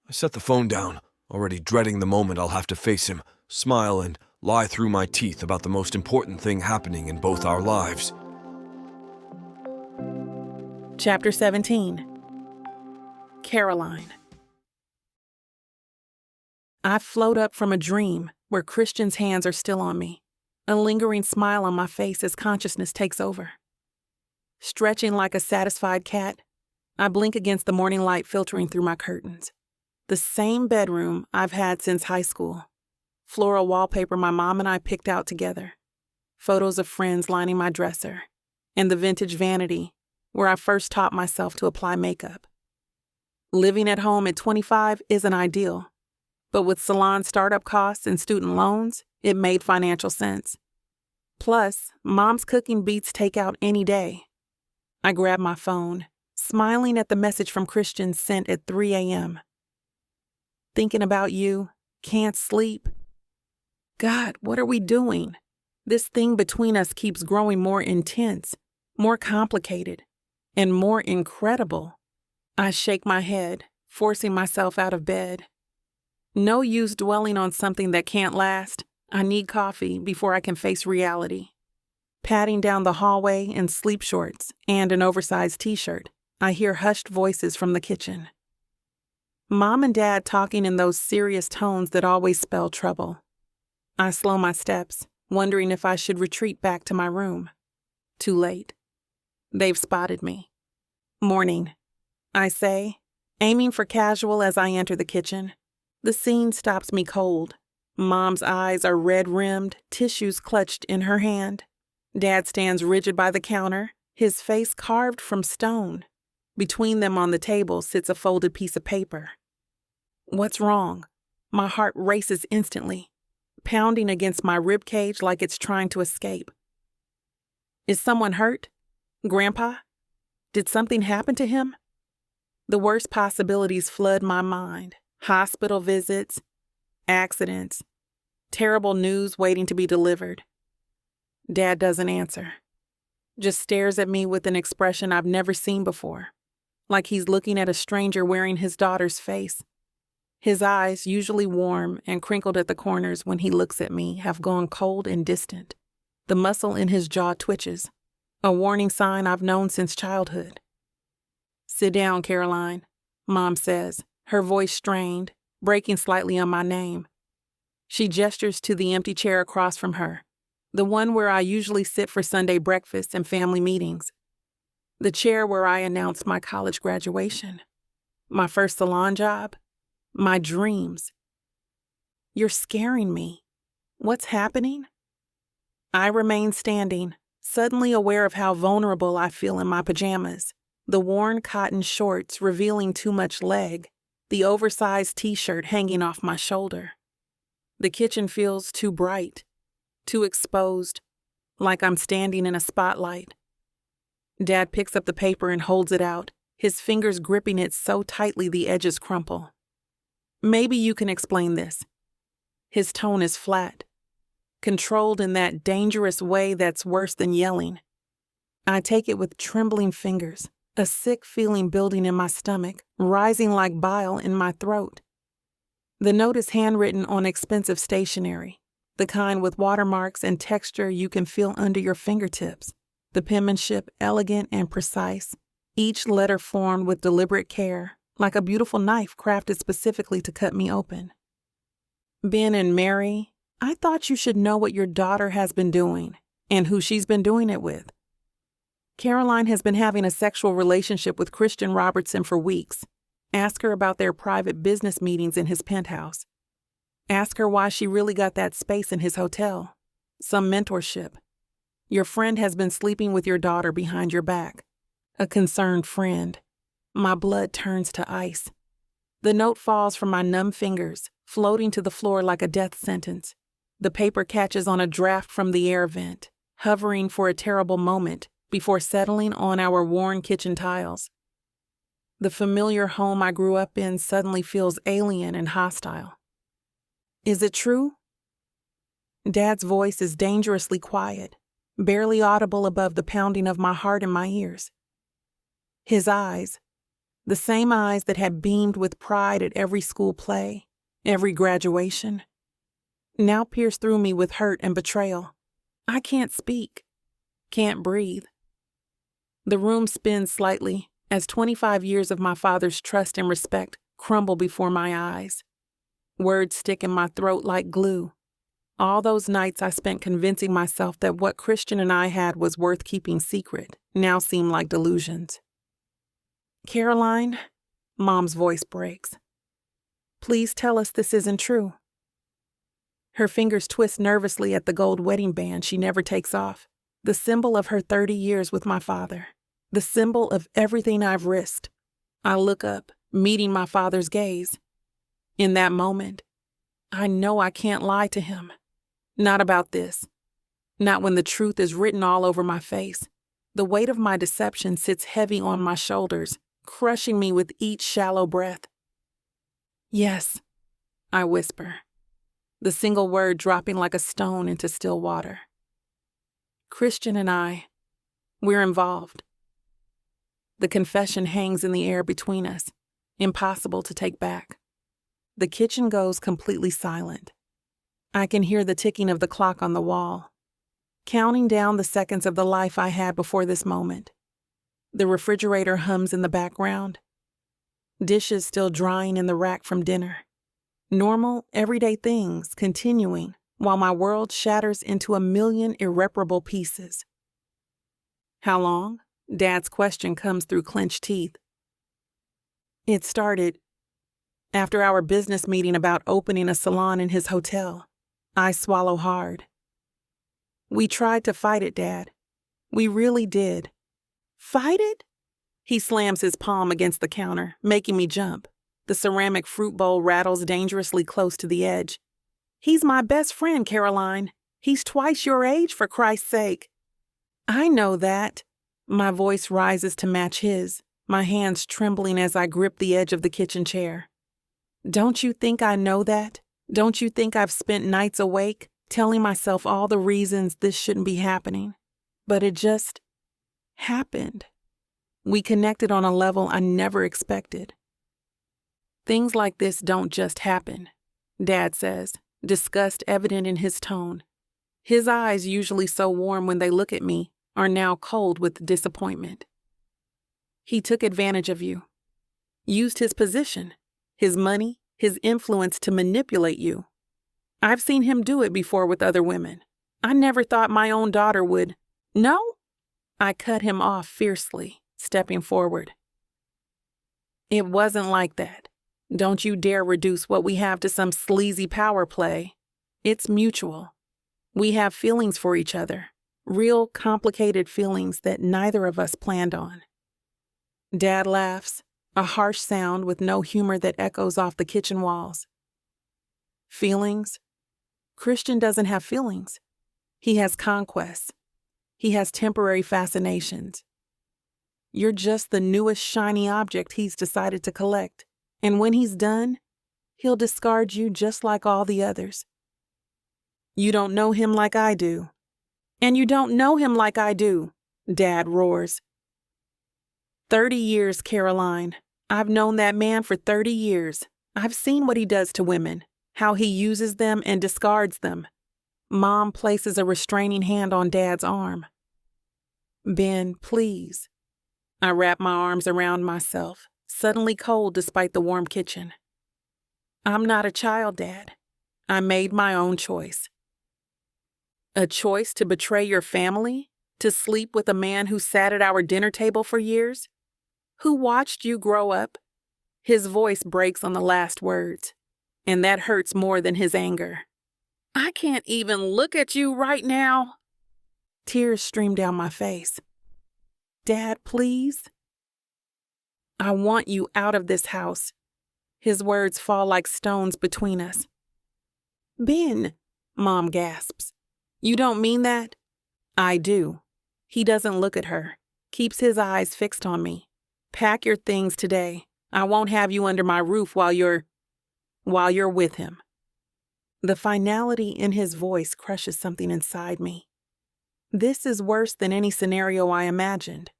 I set the phone down, already dreading the moment I'll have to face him, smile, and lie through my teeth about the most important thing happening in both our lives. Chapter 17. Caroline. I float up from a dream where Christian's hands are still on me, a lingering smile on my face as consciousness takes over. Stretching like a satisfied cat, I blink against the morning light filtering through my curtains. The same bedroom I've had since high school. Floral wallpaper my mom and I picked out together. Photos of friends lining my dresser. And the vintage vanity where I first taught myself to apply makeup. Living at home at 25 isn't ideal, but with salon startup costs and student loans, it made financial sense. Plus, Mom's cooking beats takeout any day. I grab my phone, smiling at the message from Christian sent at 3 a.m. Thinking about you, can't sleep. God, what are we doing? This thing between us keeps growing more intense, more complicated, and more incredible. I shake my head, forcing myself out of bed. No use dwelling on something that can't last. I need coffee before I can face reality. Padding down the hallway in sleep shorts and an oversized t-shirt, I hear hushed voices from the kitchen. Mom and Dad talking in those serious tones that always spell trouble. I slow my steps, wondering if I should retreat back to my room. Too late. They've spotted me. Morning, I say, aiming for casual as I enter the kitchen. The scene stops me cold. Mom's eyes are red-rimmed, tissues clutched in her hand. Dad stands rigid by the counter, his face carved from stone. Between them on the table sits a folded piece of paper. What's wrong? My heart races instantly, pounding against my ribcage like it's trying to escape. Is someone hurt? Grandpa? Did something happen to him? The worst possibilities flood my mind. Hospital visits, accidents, terrible news waiting to be delivered. Dad doesn't answer. Just stares at me with an expression I've never seen before, like he's looking at a stranger wearing his daughter's face. His eyes, usually warm and crinkled at the corners when he looks at me, have gone cold and distant. The muscle in his jaw twitches, a warning sign I've known since childhood. Sit down, Caroline, Mom says, her voice strained, breaking slightly on my name. She gestures to the empty chair across from her, the one where I usually sit for Sunday breakfast and family meetings. The chair where I announced my college graduation, my first salon job, my dreams. You're scaring me. What's happening? I remain standing, suddenly aware of how vulnerable I feel in my pajamas, the worn cotton shorts revealing too much leg, the oversized t-shirt hanging off my shoulder. The kitchen feels too bright, too exposed, like I'm standing in a spotlight. Dad picks up the paper and holds it out, his fingers gripping it so tightly the edges crumple. Maybe you can explain this. His tone is flat, controlled in that dangerous way that's worse than yelling. I take it with trembling fingers, a sick feeling building in my stomach, rising like bile in my throat. The note is handwritten on expensive stationery, the kind with watermarks and texture you can feel under your fingertips. The penmanship elegant and precise, each letter formed with deliberate care, like a beautiful knife crafted specifically to cut me open. Ben and Mary, I thought you should know what your daughter has been doing and who she's been doing it with. Caroline has been having a sexual relationship with Christian Robertson for weeks. Ask her about their private business meetings in his penthouse. Ask her why she really got that space in his hotel. Some mentorship. Your friend has been sleeping with your daughter behind your back. A concerned friend. My blood turns to ice. The note falls from my numb fingers, floating to the floor like a death sentence. The paper catches on a draft from the air vent, hovering for a terrible moment before settling on our worn kitchen tiles. The familiar home I grew up in suddenly feels alien and hostile. Is it true? Dad's voice is dangerously quiet, barely audible above the pounding of my heart in my ears. His eyes, the same eyes that had beamed with pride at every school play, every graduation, now pierce through me with hurt and betrayal. I can't speak, can't breathe. The room spins slightly as 25 years of my father's trust and respect crumble before my eyes. Words stick in my throat like glue. All those nights I spent convincing myself that what Christian and I had was worth keeping secret now seem like delusions. Caroline, Mom's voice breaks. Please tell us this isn't true. Her fingers twist nervously at the gold wedding band she never takes off, the symbol of her 30 years with my father, the symbol of everything I've risked. I look up, meeting my father's gaze. In that moment, I know I can't lie to him. Not about this. Not when the truth is written all over my face. The weight of my deception sits heavy on my shoulders, crushing me with each shallow breath. Yes, I whisper, the single word dropping like a stone into still water. Christian and I, we're involved. The confession hangs in the air between us, impossible to take back. The kitchen goes completely silent. I can hear the ticking of the clock on the wall, counting down the seconds of the life I had before this moment. The refrigerator hums in the background. Dishes still drying in the rack from dinner. Normal, everyday things continuing while my world shatters into a million irreparable pieces. How long? Dad's question comes through clenched teeth. It started after our business meeting about opening a salon in his hotel. I swallow hard. We tried to fight it, Dad. We really did. Fight it? He slams his palm against the counter, making me jump. The ceramic fruit bowl rattles dangerously close to the edge. He's my best friend, Caroline. He's twice your age, for Christ's sake. I know that. My voice rises to match his, my hands trembling as I grip the edge of the kitchen chair. Don't you think I know that? Don't you think I've spent nights awake, telling myself all the reasons this shouldn't be happening? But it just happened. We connected on a level I never expected. Things like this don't just happen, Dad says, disgust evident in his tone. His eyes, usually so warm when they look at me, are now cold with disappointment. He took advantage of you, used his position, his money, his influence to manipulate you. I've seen him do it before with other women. I never thought my own daughter would. No? I cut him off fiercely, stepping forward. It wasn't like that. Don't you dare reduce what we have to some sleazy power play. It's mutual. We have feelings for each other, real complicated feelings that neither of us planned on. Dad laughs, a harsh sound with no humor that echoes off the kitchen walls. Feelings? Christian doesn't have feelings. He has conquests. He has temporary fascinations. You're just the newest shiny object he's decided to collect, and when he's done, he'll discard you just like all the others. You don't know him like I do. And you don't know him like I do, Dad roars. 30 years, Caroline. I've known that man for 30 years. I've seen what he does to women, how he uses them and discards them. Mom places a restraining hand on Dad's arm. Ben, please. I wrap my arms around myself, suddenly cold despite the warm kitchen. I'm not a child, Dad. I made my own choice. A choice to betray your family? To sleep with a man who sat at our dinner table for years? Who watched you grow up? His voice breaks on the last words, and that hurts more than his anger. I can't even look at you right now. Tears stream down my face. Dad, please. I want you out of this house. His words fall like stones between us. Ben, Mom gasps. You don't mean that? I do. He doesn't look at her, keeps his eyes fixed on me. Pack your things today. I won't have you under my roof while you're with him. The finality in his voice crushes something inside me. This is worse than any scenario I imagined.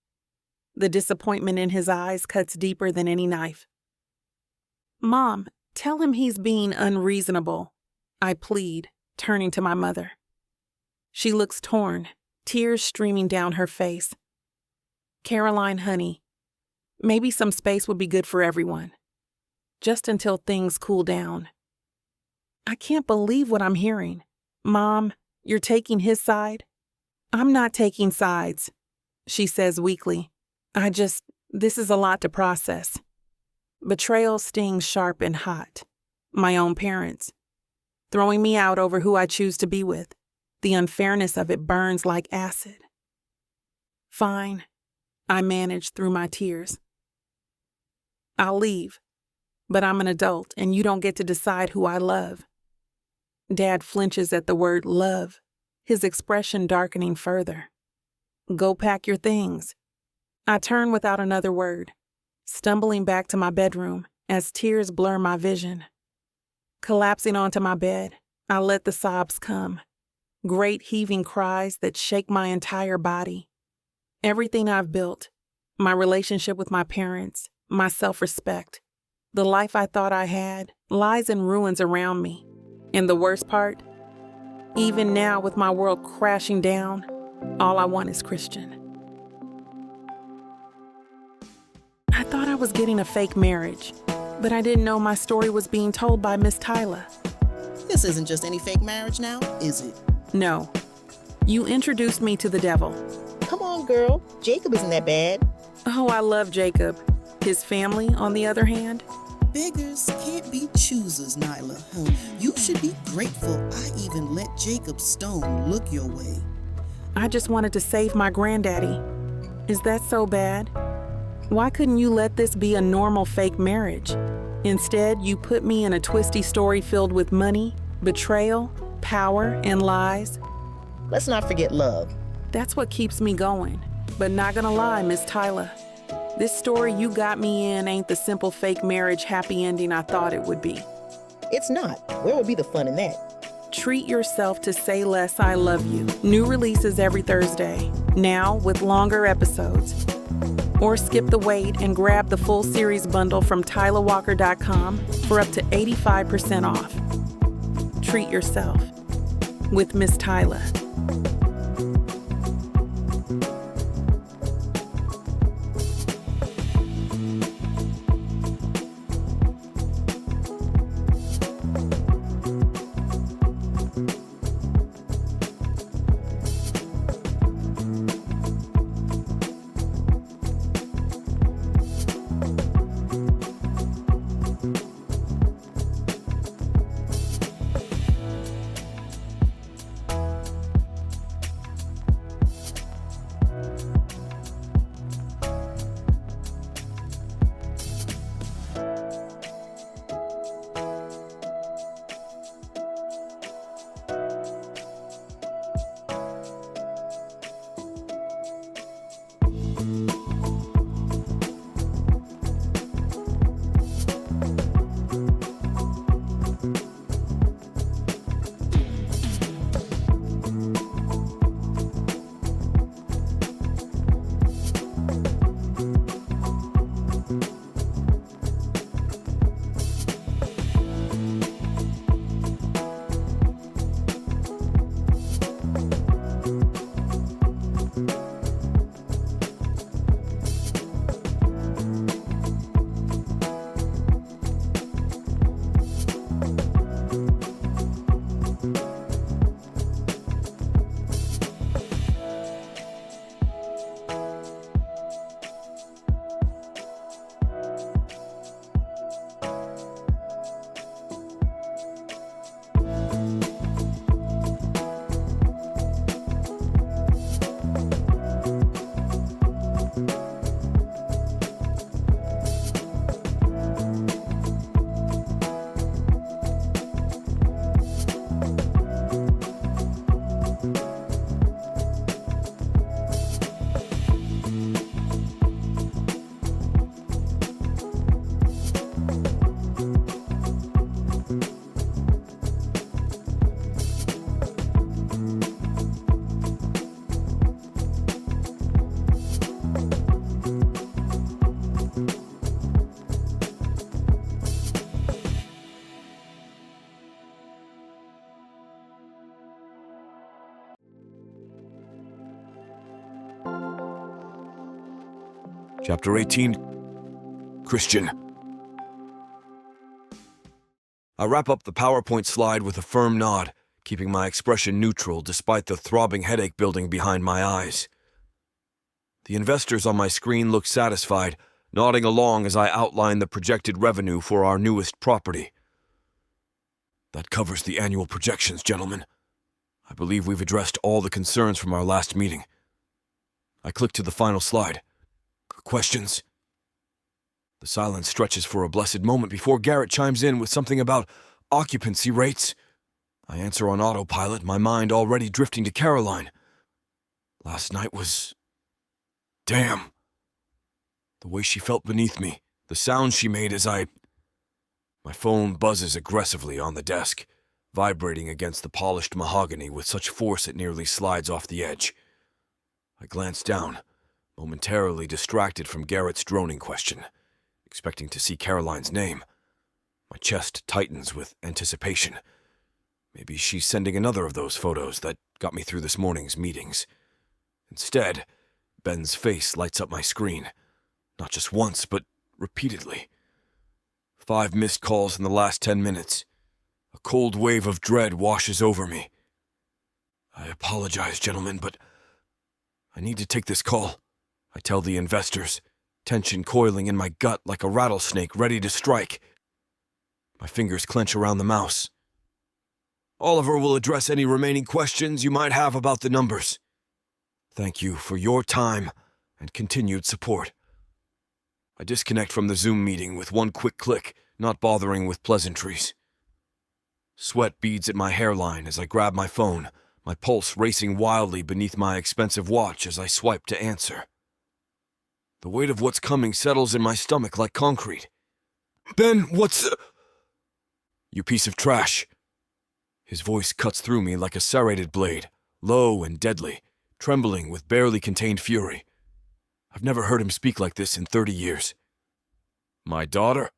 The disappointment in his eyes cuts deeper than any knife. Mom, tell him he's being unreasonable, I plead, turning to my mother. She looks torn, tears streaming down her face. Caroline, honey, maybe some space would be good for everyone. Just until things cool down. I can't believe what I'm hearing. Mom, you're taking his side? I'm not taking sides, she says weakly. This is a lot to process. Betrayal stings sharp and hot. My own parents. Throwing me out over who I choose to be with. The unfairness of it burns like acid. Fine, I manage through my tears. I'll leave, but I'm an adult and you don't get to decide who I love. Dad flinches at the word love, his expression darkening further. Go pack your things. I turn without another word, stumbling back to my bedroom as tears blur my vision. Collapsing onto my bed, I let the sobs come, great heaving cries that shake my entire body. Everything I've built, my relationship with my parents, my self-respect, the life I thought I had, lies in ruins around me. And the worst part, even now with my world crashing down, all I want is Christian. I thought I was getting a fake marriage, but I didn't know my story was being told by Miss Tyla. This isn't just any fake marriage now, is it? No. You introduced me to the devil. Come on, girl. Jacob isn't that bad. Oh, I love Jacob. His family, on the other hand? Beggars can't be choosers, Nyla. You should be grateful I even let Jacob Stone look your way. I just wanted to save my granddaddy. Is that so bad? Why couldn't you let this be a normal fake marriage? Instead, you put me in a twisty story filled with money, betrayal, power, and lies. Let's not forget love. That's what keeps me going. But not gonna lie, Miss Tyla. This story you got me in ain't the simple fake marriage happy ending I thought it would be. It's not. Where would be the fun in that? Treat yourself to Say Less, I Love You. New releases every Thursday, now with longer episodes. Or skip the wait and grab the full series bundle from TylaWalker.com for up to 85% off. Treat yourself with Miss Tyla. Chapter 18, Christian. I wrap up the PowerPoint slide with a firm nod, keeping my expression neutral despite the throbbing headache building behind my eyes. The investors on my screen look satisfied, nodding along as I outline the projected revenue for our newest property. That covers the annual projections, gentlemen. I believe we've addressed all the concerns from our last meeting. I click to the final slide. Questions? The silence stretches for a blessed moment before Garrett chimes in with something about occupancy rates. I answer on autopilot, my mind already drifting to Caroline. Last night was... damn. The way she felt beneath me, the sound she made as I... My phone buzzes aggressively on the desk, vibrating against the polished mahogany with such force it nearly slides off the edge. I glance down, momentarily distracted from Garrett's droning question, expecting to see Caroline's name. My chest tightens with anticipation. Maybe she's sending another of those photos that got me through this morning's meetings. Instead, Ben's face lights up my screen. Not just once, but repeatedly. 5 missed calls in the last 10 minutes. A cold wave of dread washes over me. I apologize, gentlemen, but I need to take this call. I tell the investors, tension coiling in my gut like a rattlesnake ready to strike. My fingers clench around the mouse. Oliver will address any remaining questions you might have about the numbers. Thank you for your time and continued support. I disconnect from the Zoom meeting with one quick click, not bothering with pleasantries. Sweat beads at my hairline as I grab my phone, my pulse racing wildly beneath my expensive watch as I swipe to answer. The weight of what's coming settles in my stomach like concrete. Ben, what's... You piece of trash. His voice cuts through me like a serrated blade, low and deadly, trembling with barely contained fury. I've never heard him speak like this in 30 years. My daughter?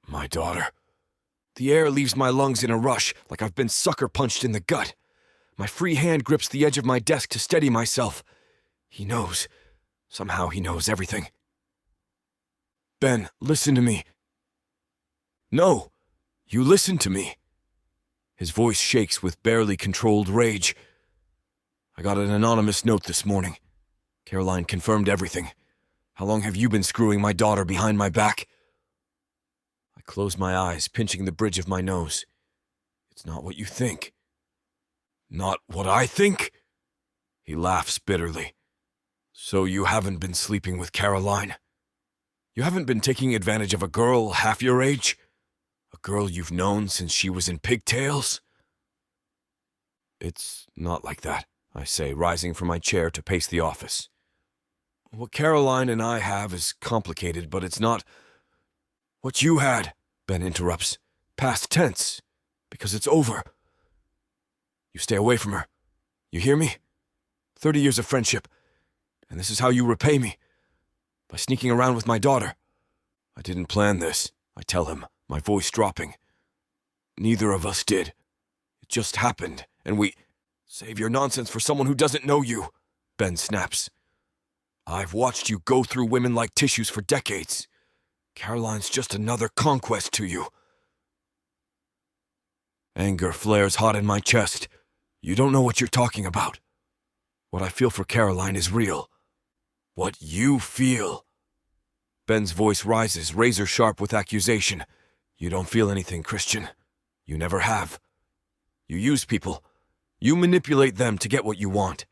My daughter. The air leaves my lungs in a rush, like I've been sucker punched in the gut. My free hand grips the edge of my desk to steady myself. He knows. Somehow he knows everything. Ben, listen to me. No, you listen to me. His voice shakes with barely controlled rage. I got an anonymous note this morning. Caroline confirmed everything. How long have you been screwing my daughter behind my back? I close my eyes, pinching the bridge of my nose. It's not what you think. Not what I think? He laughs bitterly. So you haven't been sleeping with Caroline? You haven't been taking advantage of a girl half your age? A girl you've known since she was in pigtails? It's not like that, I say, rising from my chair to pace the office. What Caroline and I have is complicated, but it's not what you had, Ben interrupts. Past tense, because it's over. You stay away from her. You hear me? 30 years of friendship, and this is how you repay me. By sneaking around with my daughter. I didn't plan this, I tell him, my voice dropping. Neither of us did. It just happened, and we... Save your nonsense for someone who doesn't know you, Ben snaps. I've watched you go through women like tissues for decades. Caroline's just another conquest to you. Anger flares hot in my chest. You don't know what you're talking about. What I feel for Caroline is real. What you feel. Ben's voice rises, razor sharp with accusation. You don't feel anything, Christian. You never have. You use people. You manipulate them to get what you want.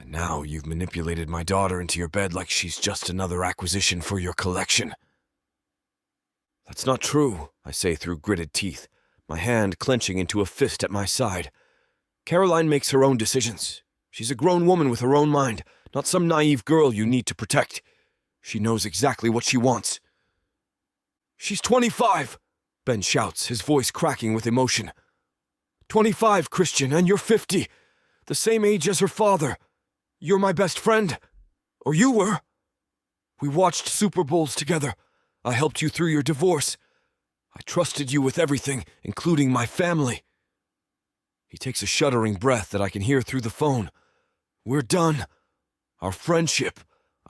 And now you've manipulated my daughter into your bed like she's just another acquisition for your collection. That's not true, I say through gritted teeth, my hand clenching into a fist at my side. Caroline makes her own decisions. She's a grown woman with her own mind, not some naive girl you need to protect. She knows exactly what she wants. She's 25, Ben shouts, his voice cracking with emotion. 25, Christian, and you're 50. The same age as her father. You're my best friend. Or you were. We watched Super Bowls together. I helped you through your divorce. I trusted you with everything, including my family. He takes a shuddering breath that I can hear through the phone. We're done. Our friendship,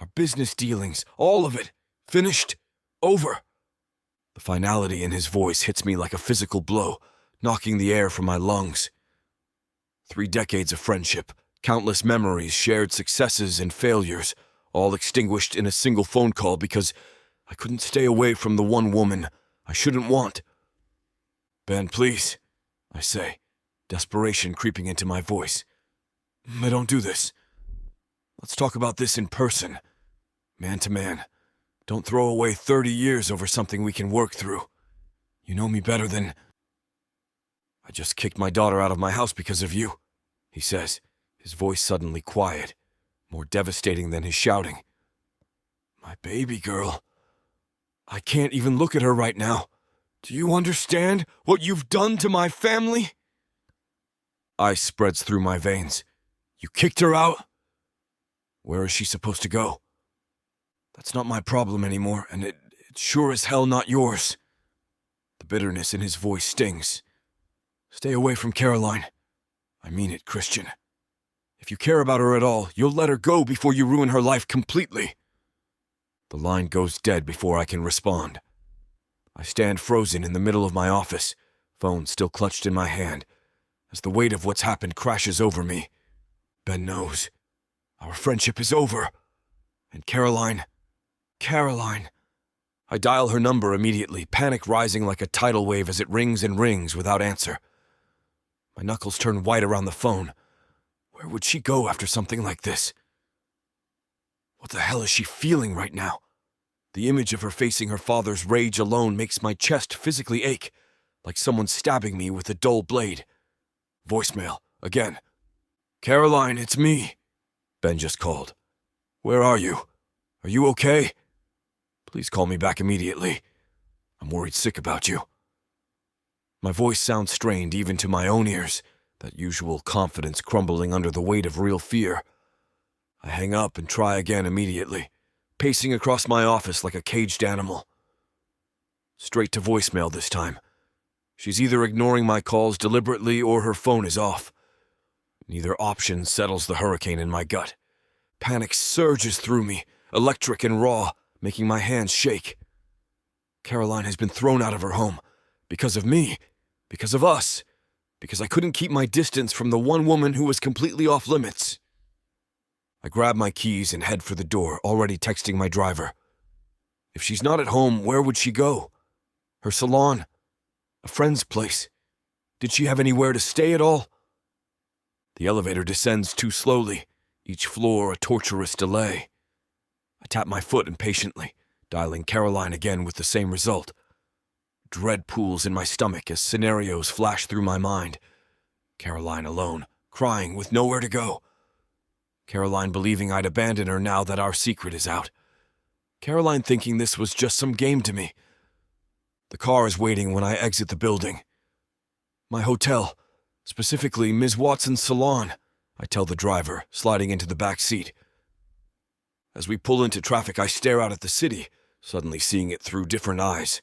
Our business dealings, all of it, finished, over. The finality in his voice hits me like a physical blow, knocking the air from my lungs. 3 decades of friendship, countless memories, shared successes and failures, all extinguished in a single phone call because I couldn't stay away from the one woman I shouldn't want. Ben, please, I say, desperation creeping into my voice. I don't do this. Let's talk about this in person, man to man. Don't throw away 30 years over something we can work through. You know me better than... I just kicked my daughter out of my house because of you, he says, his voice suddenly quiet, more devastating than his shouting. My baby girl. I can't even look at her right now. Do you understand what you've done to my family? Ice spreads through my veins. You kicked her out? Where is she supposed to go? That's not my problem anymore, and it's sure as hell not yours. The bitterness in his voice stings. Stay away from Caroline. I mean it, Christian. If you care about her at all, you'll let her go before you ruin her life completely. The line goes dead before I can respond. I stand frozen in the middle of my office, phone still clutched in my hand, as the weight of what's happened crashes over me. Ben knows. Our friendship is over. And Caroline... I dial her number immediately, panic rising like a tidal wave as it rings and rings without answer. My knuckles turn white around the phone. Where would she go after something like this? What the hell is she feeling right now? The image of her facing her father's rage alone makes my chest physically ache, like someone stabbing me with a dull blade. Voicemail, again. Caroline, it's me. Ben just called. Where are you? Are you okay? Please call me back immediately. I'm worried sick about you. My voice sounds strained even to my own ears, that usual confidence crumbling under the weight of real fear. I hang up and try again immediately, pacing across my office like a caged animal. Straight to voicemail this time. She's either ignoring my calls deliberately or her phone is off. Neither option settles the hurricane in my gut. Panic surges through me, electric and raw, making my hands shake. Caroline has been thrown out of her home. Because of me. Because of us. Because I couldn't keep my distance from the one woman who was completely off limits. I grab my keys and head for the door, already texting my driver. If she's not at home, where would she go? Her salon? A friend's place? Did she have anywhere to stay at all? The elevator descends too slowly, each floor a torturous delay. I tap my foot impatiently, dialing Caroline again with the same result. Dread pools in my stomach as scenarios flash through my mind. Caroline alone, crying with nowhere to go. Caroline believing I'd abandon her now that our secret is out. Caroline thinking this was just some game to me. The car is waiting when I exit the building. My hotel, specifically Ms. Watson's salon, I tell the driver, sliding into the back seat. As we pull into traffic, I stare out at the city, suddenly seeing it through different eyes.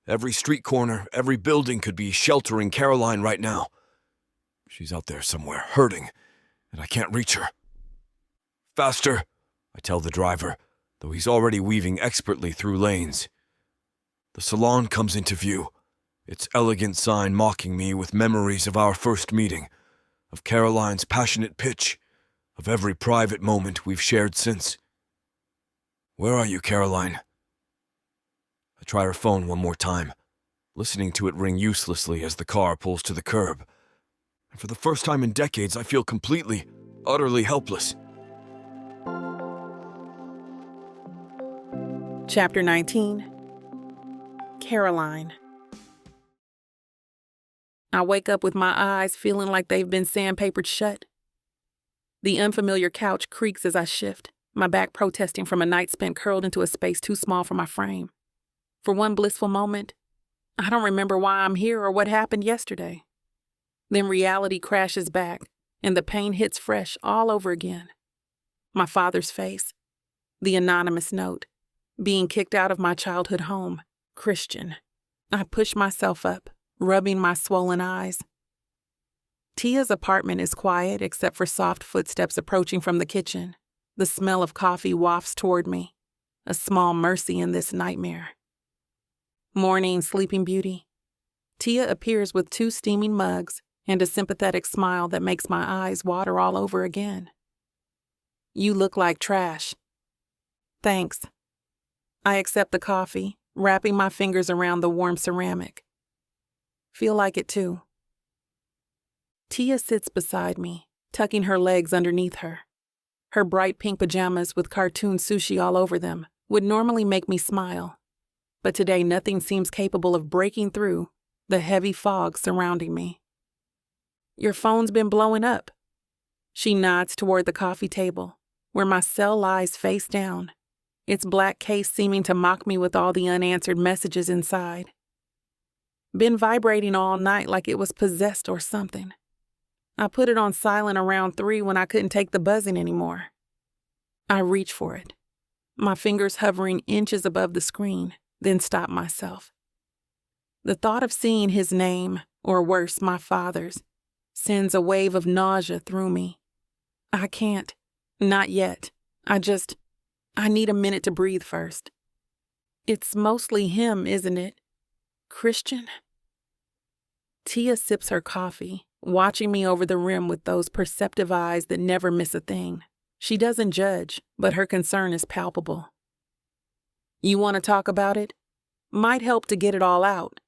Every street corner, every building could be sheltering Caroline right now. She's out there somewhere, hurting, and I can't reach her. Faster, I tell the driver, though he's already weaving expertly through lanes. The salon comes into view, its elegant sign mocking me with memories of our first meeting, of Caroline's passionate pitch, of every private moment we've shared since. Where are you, Caroline? I try her phone one more time, listening to it ring uselessly as the car pulls to the curb. And for the first time in decades, I feel completely, utterly helpless. Chapter 19. Caroline. I wake up with my eyes feeling like they've been sandpapered shut. The unfamiliar couch creaks as I shift, my back protesting from a night spent curled into a space too small for my frame. For one blissful moment, I don't remember why I'm here or what happened yesterday. Then reality crashes back, and the pain hits fresh all over again. My father's face, the anonymous note, being kicked out of my childhood home, Christian. I push myself up, rubbing my swollen eyes. Tia's apartment is quiet except for soft footsteps approaching from the kitchen. The smell of coffee wafts toward me, a small mercy in this nightmare. Morning, Sleeping Beauty. Tia appears with 2 steaming mugs and a sympathetic smile that makes my eyes water all over again. You look like trash. Thanks. I accept the coffee, wrapping my fingers around the warm ceramic. Feel like it too. Tia sits beside me, tucking her legs underneath her. Her bright pink pajamas with cartoon sushi all over them would normally make me smile, but today nothing seems capable of breaking through the heavy fog surrounding me. Your phone's been blowing up. She nods toward the coffee table, where my cell lies face down, its black case seeming to mock me with all the unanswered messages inside. Been vibrating all night like it was possessed or something. I put it on silent around 3 when I couldn't take the buzzing anymore. I reach for it, my fingers hovering inches above the screen, then stop myself. The thought of seeing his name, or worse, my father's, sends a wave of nausea through me. I can't. Not yet. I need a minute to breathe first. It's mostly him, isn't it? Christian? Tia sips her coffee, watching me over the rim with those perceptive eyes that never miss a thing. She doesn't judge, but her concern is palpable. You want to talk about it? Might help to get it all out.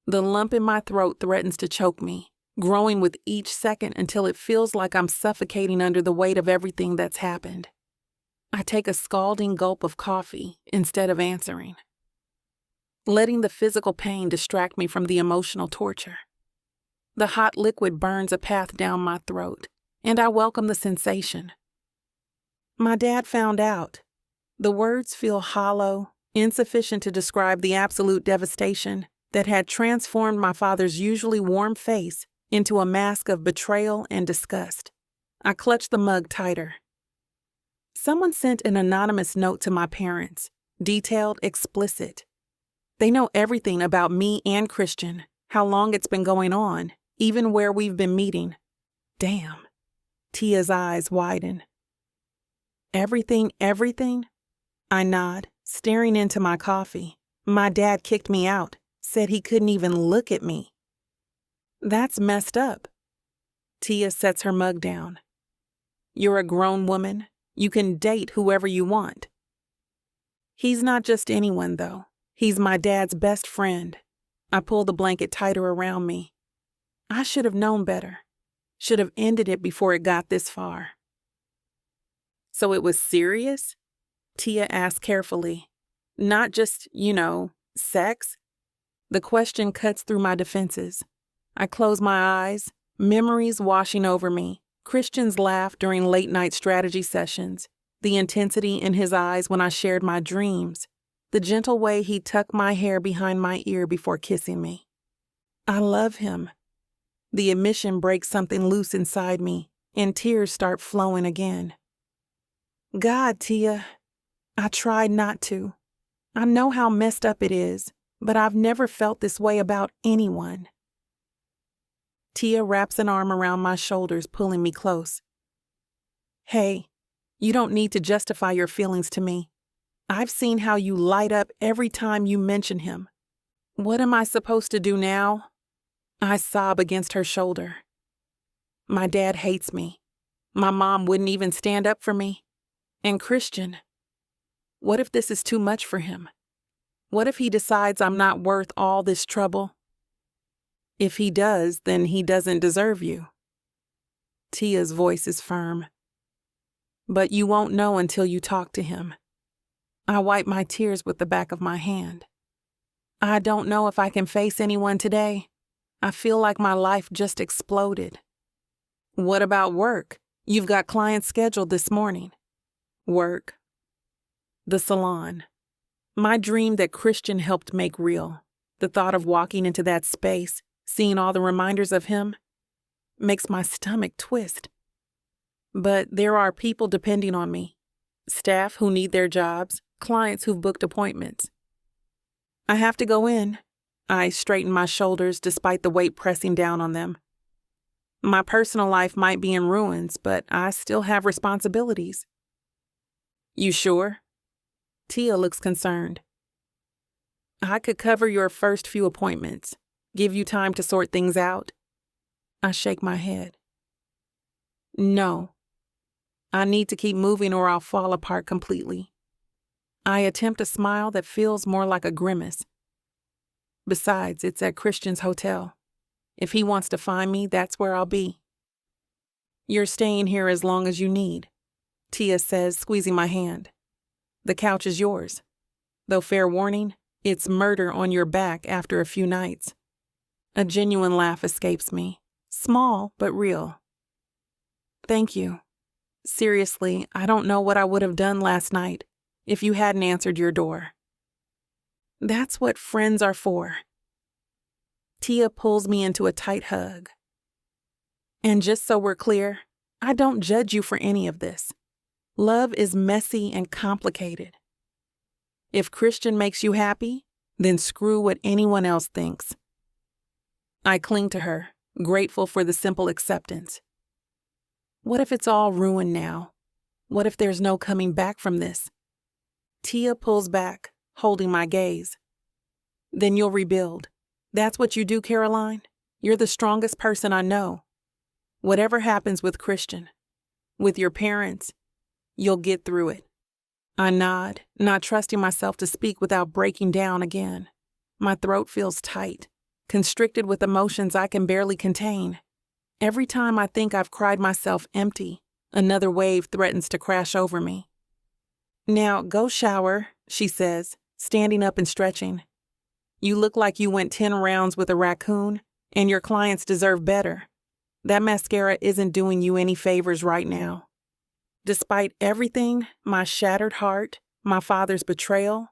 The lump in my throat threatens to choke me, growing with each second until it feels like I'm suffocating under the weight of everything that's happened. I take a scalding gulp of coffee instead of answering, letting the physical pain distract me from the emotional torture. The hot liquid burns a path down my throat, and I welcome the sensation. My dad found out. The words feel hollow, insufficient to describe the absolute devastation that had transformed my father's usually warm face into a mask of betrayal and disgust. I clutch the mug tighter. Someone sent an anonymous note to my parents, detailed, explicit. They know everything about me and Christian, how long it's been going on, even where we've been meeting. Damn. Tia's eyes widen. Everything? I nod, staring into my coffee. My dad kicked me out, said he couldn't even look at me. That's messed up. Tia sets her mug down. You're a grown woman. You can date whoever you want. He's not just anyone, though. He's my dad's best friend. I pull the blanket tighter around me. I should have known better. Should have ended it before it got this far. So it was serious? Tia asked carefully. Not just, sex? The question cuts through my defenses. I close my eyes, memories washing over me. Christian's laugh during late-night strategy sessions, the intensity in his eyes when I shared my dreams, the gentle way he tucked my hair behind my ear before kissing me. I love him. The admission breaks something loose inside me, and tears start flowing again. God, Tia, I tried not to. I know how messed up it is, but I've never felt this way about anyone. Tia wraps an arm around my shoulders, pulling me close. Hey, you don't need to justify your feelings to me. I've seen how you light up every time you mention him. What am I supposed to do now? I sob against her shoulder. My dad hates me. My mom wouldn't even stand up for me. And Christian, what if this is too much for him? What if he decides I'm not worth all this trouble? If he does, then he doesn't deserve you. Tia's voice is firm. But you won't know until you talk to him. I wipe my tears with the back of my hand. I don't know if I can face anyone today. I feel like my life just exploded. What about work? You've got clients scheduled this morning. Work. The salon. My dream that Christian helped make real. The thought of walking into that space, seeing all the reminders of him, makes my stomach twist. But there are people depending on me. Staff who need their jobs, clients who've booked appointments. I have to go in. I straighten my shoulders despite the weight pressing down on them. My personal life might be in ruins, but I still have responsibilities. You sure? Tia looks concerned. I could cover your first few appointments, give you time to sort things out. I shake my head. No. I need to keep moving or I'll fall apart completely. I attempt a smile that feels more like a grimace. Besides, it's at Christian's hotel. If he wants to find me, that's where I'll be. You're staying here as long as you need, Tia says, squeezing my hand. The couch is yours. Though fair warning, it's murder on your back after a few nights. A genuine laugh escapes me. Small, but real. Thank you. Seriously, I don't know what I would have done last night if you hadn't answered your door. That's what friends are for. Tia pulls me into a tight hug. And just so we're clear, I don't judge you for any of this. Love is messy and complicated. If Christian makes you happy, then screw what anyone else thinks. I cling to her, grateful for the simple acceptance. What if it's all ruined now? What if there's no coming back from this? Tia pulls back, holding my gaze. Then you'll rebuild. That's what you do, Caroline. You're the strongest person I know. Whatever happens with Christian, with your parents, you'll get through it. I nod, not trusting myself to speak without breaking down again. My throat feels tight, constricted with emotions I can barely contain. Every time I think I've cried myself empty, another wave threatens to crash over me. Now, go shower, she says, standing up and stretching. You look like you went 10 rounds with a raccoon, and your clients deserve better. That mascara isn't doing you any favors right now. Despite everything, my shattered heart, my father's betrayal,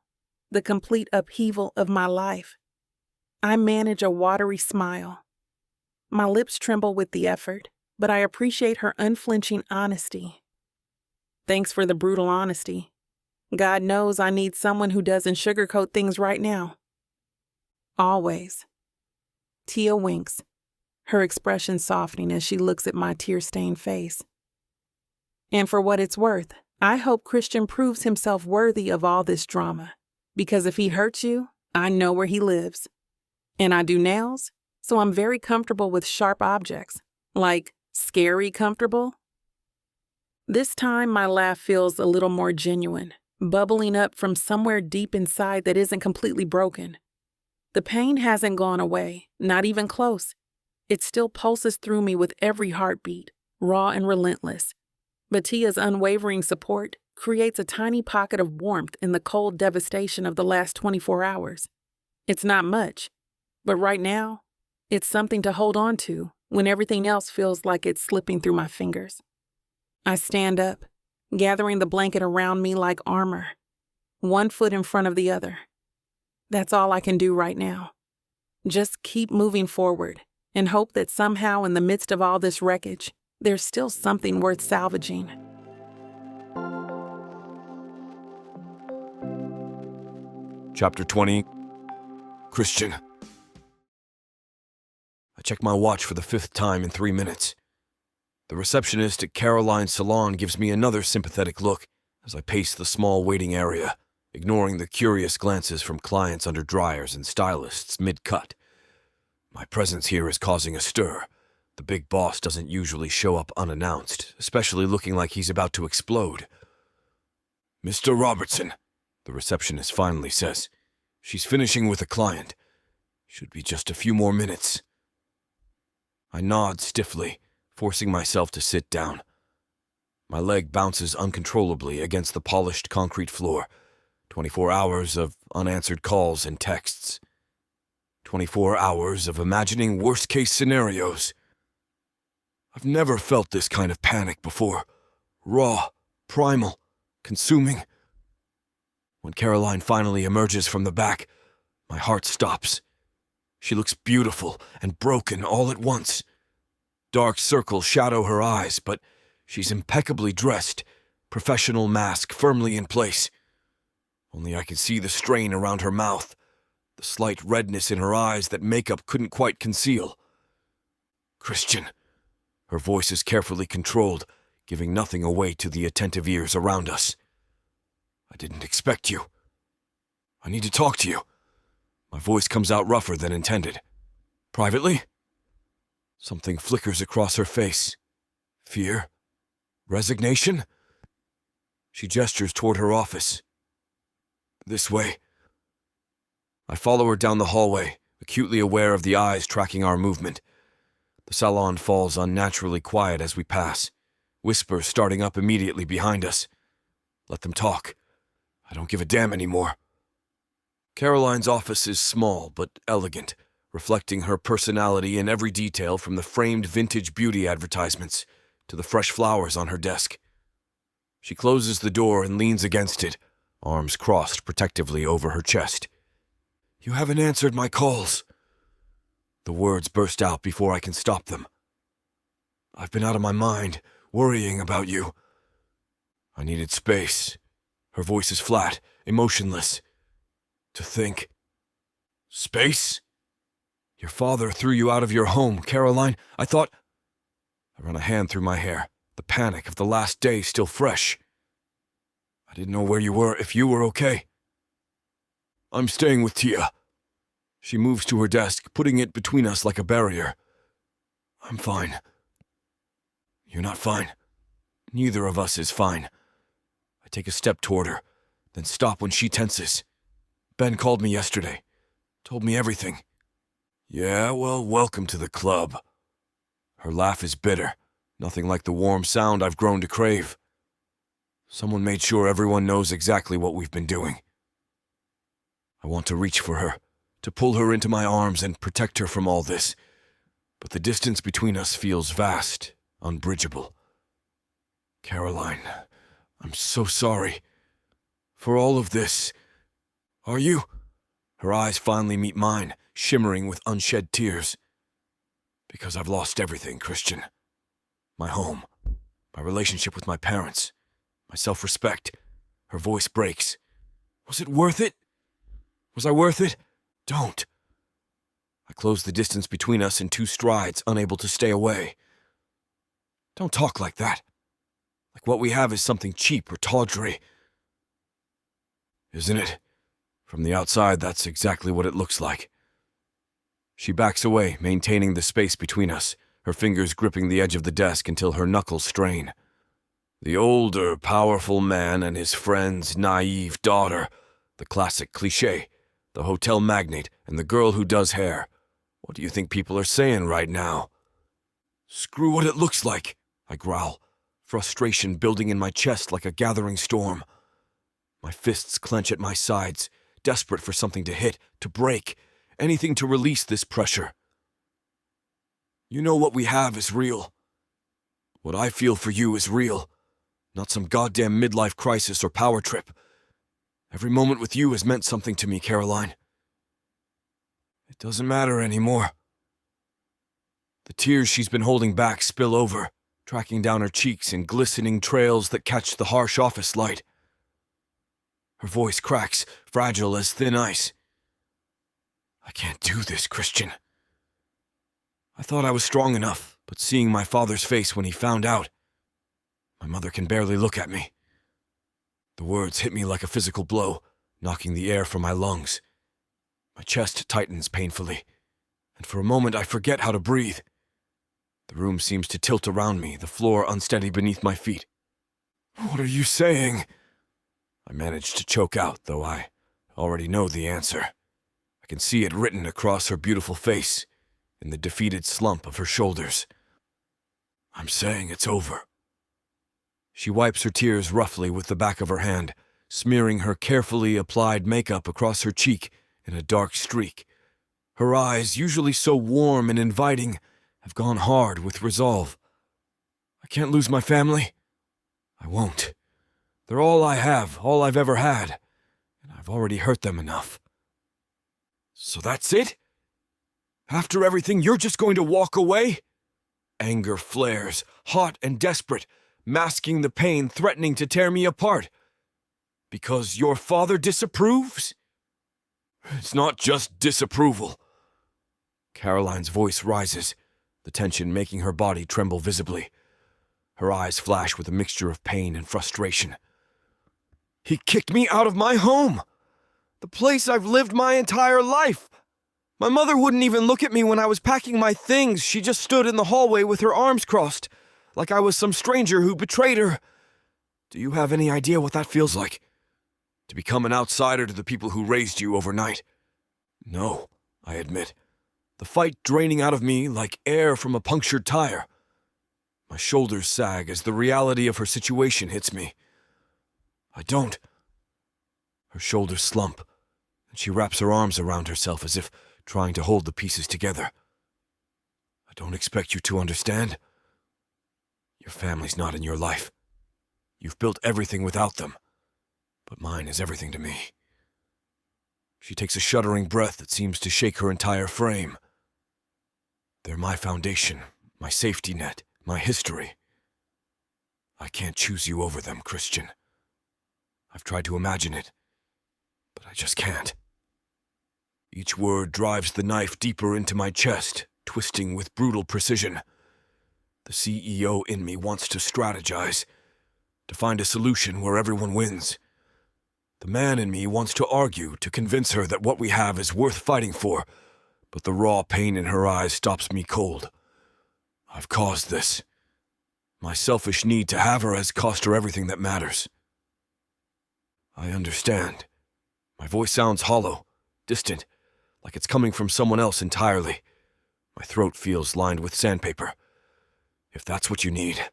the complete upheaval of my life, I manage a watery smile. My lips tremble with the effort, but I appreciate her unflinching honesty. Thanks for the brutal honesty. God knows I need someone who doesn't sugarcoat things right now. Always. Tia winks, her expression softening as she looks at my tear-stained face. And for what it's worth, I hope Christian proves himself worthy of all this drama, because if he hurts you, I know where he lives. And I do nails, so I'm very comfortable with sharp objects, like scary comfortable. This time my laugh feels a little more genuine, bubbling up from somewhere deep inside that isn't completely broken. The pain hasn't gone away, not even close. It still pulses through me with every heartbeat, raw and relentless. But Tia's unwavering support creates a tiny pocket of warmth in the cold devastation of the last 24 hours. It's not much, but right now, it's something to hold on to when everything else feels like it's slipping through my fingers. I stand up, gathering the blanket around me like armor, one foot in front of the other. That's all I can do right now. Just keep moving forward and hope that somehow in the midst of all this wreckage, there's still something worth salvaging. Chapter 20. Christian. I check my watch for the 5th time in 3 minutes. The receptionist at Caroline's salon gives me another sympathetic look as I pace the small waiting area, ignoring the curious glances from clients under dryers and stylists mid-cut. My presence here is causing a stir. The big boss doesn't usually show up unannounced, especially looking like he's about to explode. Mr. Robertson, the receptionist finally says. She's finishing with a client. Should be just a few more minutes. I nod stiffly, forcing myself to sit down. My leg bounces uncontrollably against the polished concrete floor. 24 hours of unanswered calls and texts. 24 hours of imagining worst-case scenarios. I've never felt this kind of panic before. Raw, primal, consuming. When Caroline finally emerges from the back, my heart stops. She looks beautiful and broken all at once. Dark circles shadow her eyes, but she's impeccably dressed, professional mask firmly in place. Only I can see the strain around her mouth, the slight redness in her eyes that makeup couldn't quite conceal. Christian. Her voice is carefully controlled, giving nothing away to the attentive ears around us. I didn't expect you. I need to talk to you. My voice comes out rougher than intended. Privately? Something flickers across her face. Fear? Resignation? She gestures toward her office. This way. I follow her down the hallway, acutely aware of the eyes tracking our movement. The salon falls unnaturally quiet as we pass, whispers starting up immediately behind us. Let them talk. I don't give a damn anymore. Caroline's office is small but elegant, reflecting her personality in every detail from the framed vintage beauty advertisements to the fresh flowers on her desk. She closes the door and leans against it, arms crossed protectively over her chest. You haven't answered my calls. The words burst out before I can stop them. I've been out of my mind, worrying about you. I needed space. Her voice is flat, emotionless. To think. Space? Your father threw you out of your home, Caroline. I thought... I run a hand through my hair, the panic of the last day still fresh. I didn't know where you were, if you were okay. I'm staying with Tia. She moves to her desk, putting it between us like a barrier. I'm fine. You're not fine. Neither of us is fine. I take a step toward her, then stop when she tenses. Ben called me yesterday. Told me everything. Yeah, well, welcome to the club. Her laugh is bitter, nothing like the warm sound I've grown to crave. Someone made sure everyone knows exactly what we've been doing. I want to reach for her, to pull her into my arms and protect her from all this, but the distance between us feels vast, unbridgeable. Caroline, I'm so sorry. For all of this. Are you? Her eyes finally meet mine, shimmering with unshed tears. Because I've lost everything, Christian. My home, my relationship with my parents, my self-respect. Her voice breaks. Was it worth it? Was I worth it? Don't. I close the distance between us in 2 strides, unable to stay away. Don't talk like that. Like what we have is something cheap or tawdry. Isn't it? From the outside, that's exactly what it looks like. She backs away, maintaining the space between us, her fingers gripping the edge of the desk until her knuckles strain. The older, powerful man and his friend's naive daughter, the classic cliché, the hotel magnate and the girl who does hair. What do you think people are saying right now? Screw what it looks like, I growl, frustration building in my chest like a gathering storm. My fists clench at my sides, desperate for something to hit, to break, anything to release this pressure. You know what we have is real. What I feel for you is real, not some goddamn midlife crisis or power trip. Every moment with you has meant something to me, Caroline. It doesn't matter anymore. The tears she's been holding back spill over, tracking down her cheeks in glistening trails that catch the harsh office light. Her voice cracks, fragile as thin ice. I can't do this, Christian. I thought I was strong enough, but seeing my father's face when he found out, my mother can barely look at me. The words hit me like a physical blow, knocking the air from my lungs. My chest tightens painfully, and for a moment I forget how to breathe. The room seems to tilt around me, the floor unsteady beneath my feet. What are you saying? I manage to choke out, though I already know the answer. I can see it written across her beautiful face, in the defeated slump of her shoulders. I'm saying it's over. She wipes her tears roughly with the back of her hand, smearing her carefully applied makeup across her cheek in a dark streak. Her eyes, usually so warm and inviting, have gone hard with resolve. I can't lose my family. I won't. They're all I have, all I've ever had, and I've already hurt them enough. So that's it? After everything, you're just going to walk away? Anger flares, hot and desperate, masking the pain threatening to tear me apart. Because your father disapproves? It's not just disapproval. Caroline's voice rises, the tension making her body tremble visibly. Her eyes flash with a mixture of pain and frustration. He kicked me out of my home. The place I've lived my entire life. My mother wouldn't even look at me when I was packing my things. She just stood in the hallway with her arms crossed, like I was some stranger who betrayed her. Do you have any idea what that feels like? To become an outsider to the people who raised you overnight? No, I admit. The fight draining out of me like air from a punctured tire. My shoulders sag as the reality of her situation hits me. I don't. Her shoulders slump, and she wraps her arms around herself as if trying to hold the pieces together. I don't expect you to understand. Your family's not in your life. You've built everything without them, but mine is everything to me. She takes a shuddering breath that seems to shake her entire frame. They're my foundation, my safety net, my history. I can't choose you over them, Christian. I've tried to imagine it, but I just can't. Each word drives the knife deeper into my chest, twisting with brutal precision. The CEO in me wants to strategize, to find a solution where everyone wins. The man in me wants to argue, to convince her that what we have is worth fighting for, but the raw pain in her eyes stops me cold. I've caused this. My selfish need to have her has cost her everything that matters. I understand. My voice sounds hollow, distant, like it's coming from someone else entirely. My throat feels lined with sandpaper. If that's what you need,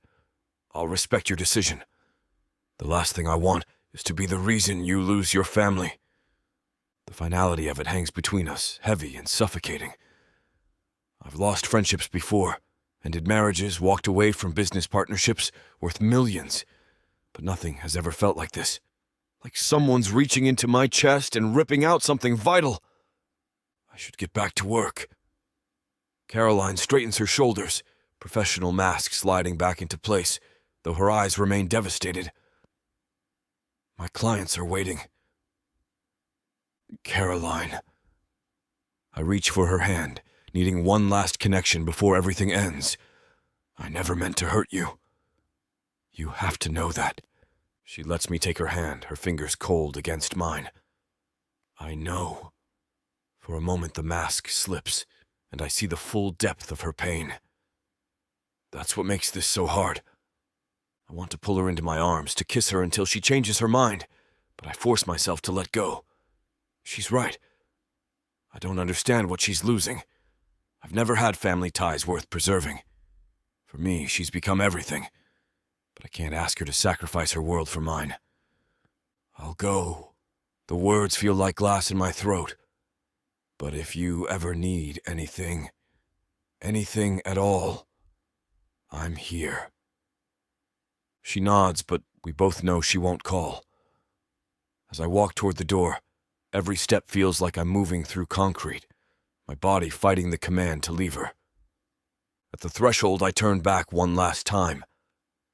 I'll respect your decision. The last thing I want is to be the reason you lose your family. The finality of it hangs between us, heavy and suffocating. I've lost friendships before, ended marriages, walked away from business partnerships worth millions, but nothing has ever felt like this. Like someone's reaching into my chest and ripping out something vital. I should get back to work. Caroline straightens her shoulders, professional mask sliding back into place, though her eyes remain devastated. My clients are waiting. Caroline. I reach for her hand, needing one last connection before everything ends. I never meant to hurt you. You have to know that. She lets me take her hand, her fingers cold against mine. I know. For a moment the mask slips, and I see the full depth of her pain. That's what makes this so hard. I want to pull her into my arms, to kiss her until she changes her mind, but I force myself to let go. She's right. I don't understand what she's losing. I've never had family ties worth preserving. For me, she's become everything, but I can't ask her to sacrifice her world for mine. I'll go. The words feel like glass in my throat. But if you ever need anything at all, I'm here. She nods, but we both know she won't call. As I walk toward the door, every step feels like I'm moving through concrete, my body fighting the command to leave her. At the threshold, I turn back one last time.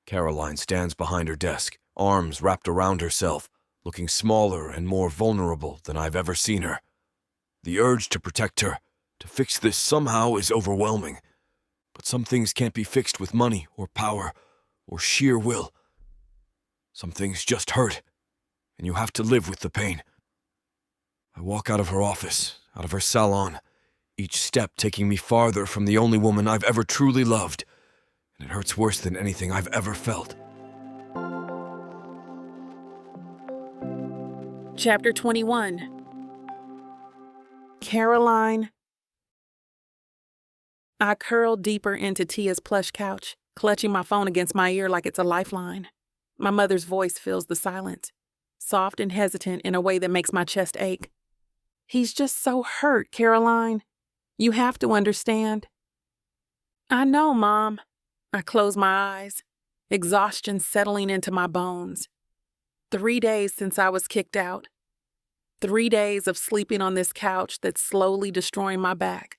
Caroline stands behind her desk, arms wrapped around herself, looking smaller and more vulnerable than I've ever seen her. The urge to protect her, to fix this somehow is overwhelming. But some things can't be fixed with money or power or sheer will. Some things just hurt, and you have to live with the pain. I walk out of her office, out of her salon, each step taking me farther from the only woman I've ever truly loved, and it hurts worse than anything I've ever felt. Chapter 21. Caroline. I curl deeper into Tia's plush couch, clutching my phone against my ear like it's a lifeline. My mother's voice fills the silence, soft and hesitant in a way that makes my chest ache. He's just so hurt, Caroline. You have to understand. I know, Mom. I close my eyes, exhaustion settling into my bones. 3 days since I was kicked out. 3 days of sleeping on this couch that's slowly destroying my back.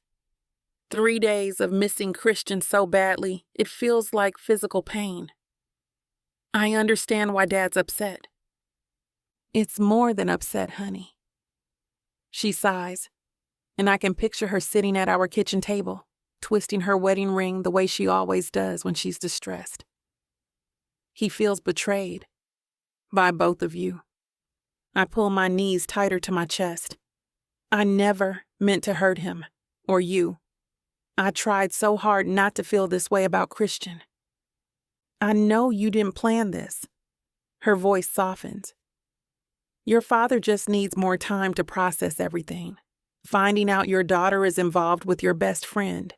3 days of missing Christian so badly, it feels like physical pain. I understand why Dad's upset. It's more than upset, honey. She sighs, and I can picture her sitting at our kitchen table, twisting her wedding ring the way she always does when she's distressed. He feels betrayed by both of you. I pull my knees tighter to my chest. I never meant to hurt him, or you. I tried so hard not to feel this way about Christian. I know you didn't plan this. Her voice softens. Your father just needs more time to process everything. Finding out your daughter is involved with your best friend.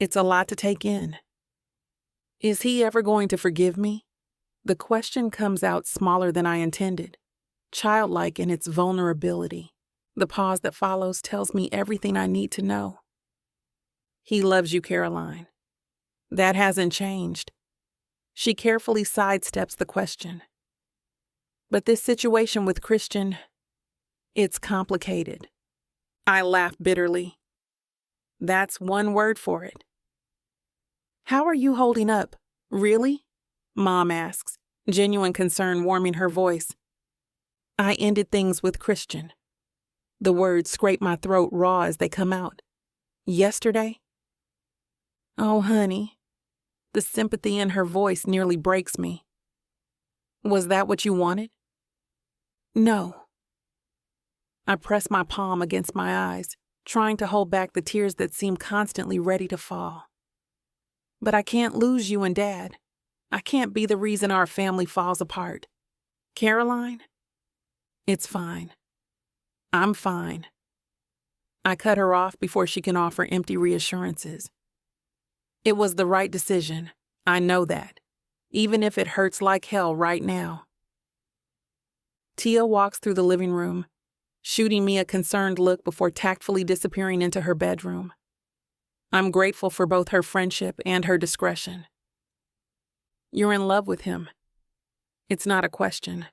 It's a lot to take in. Is he ever going to forgive me? The question comes out smaller than I intended, childlike in its vulnerability. The pause that follows tells me everything I need to know. He loves you, Caroline. That hasn't changed. She carefully sidesteps the question. But this situation with Christian, it's complicated. I laugh bitterly. That's one word for it. How are you holding up? Really? Mom asks, genuine concern warming her voice. I ended things with Christian. The words scrape my throat raw as they come out. Yesterday? Oh, honey. The sympathy in her voice nearly breaks me. Was that what you wanted? No. I press my palm against my eyes, trying to hold back the tears that seem constantly ready to fall. But I can't lose you and Dad. I can't be the reason our family falls apart. Caroline? It's fine. I'm fine. I cut her off before she can offer empty reassurances. It was the right decision. I know that, even if it hurts like hell right now. Tia walks through the living room, shooting me a concerned look before tactfully disappearing into her bedroom. I'm grateful for both her friendship and her discretion. You're in love with him. It's not a question.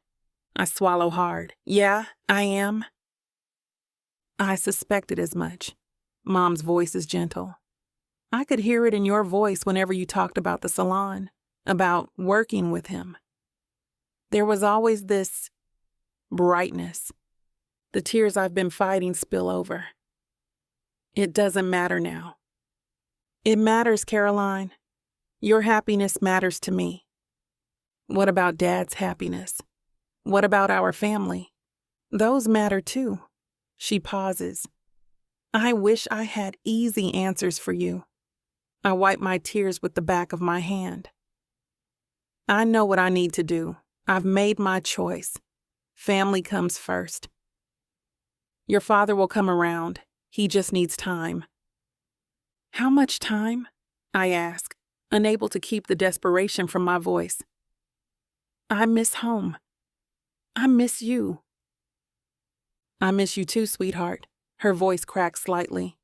I swallow hard. Yeah, I am. I suspected as much. Mom's voice is gentle. I could hear it in your voice whenever you talked about the salon, about working with him. There was always this brightness. The tears I've been fighting spill over. It doesn't matter now. It matters, Caroline. Your happiness matters to me. What about Dad's happiness? What about our family? Those matter too. She pauses. I wish I had easy answers for you. I wipe my tears with the back of my hand. I know what I need to do. I've made my choice. Family comes first. Your father will come around. He just needs time. How much time? I ask, unable to keep the desperation from my voice. I miss home. I miss you. I miss you too, sweetheart. Her voice cracks slightly.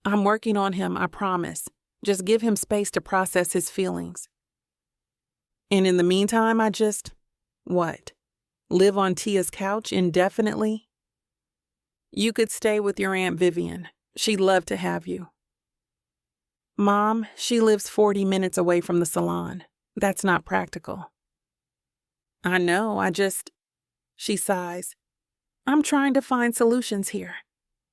I'm working on him, I promise. Just give him space to process his feelings. And in the meantime, I just, what? Live on Tia's couch indefinitely? You could stay with your Aunt Vivian. She'd love to have you. Mom, she lives 40 minutes away from the salon. That's not practical. I know, she sighs. I'm trying to find solutions here.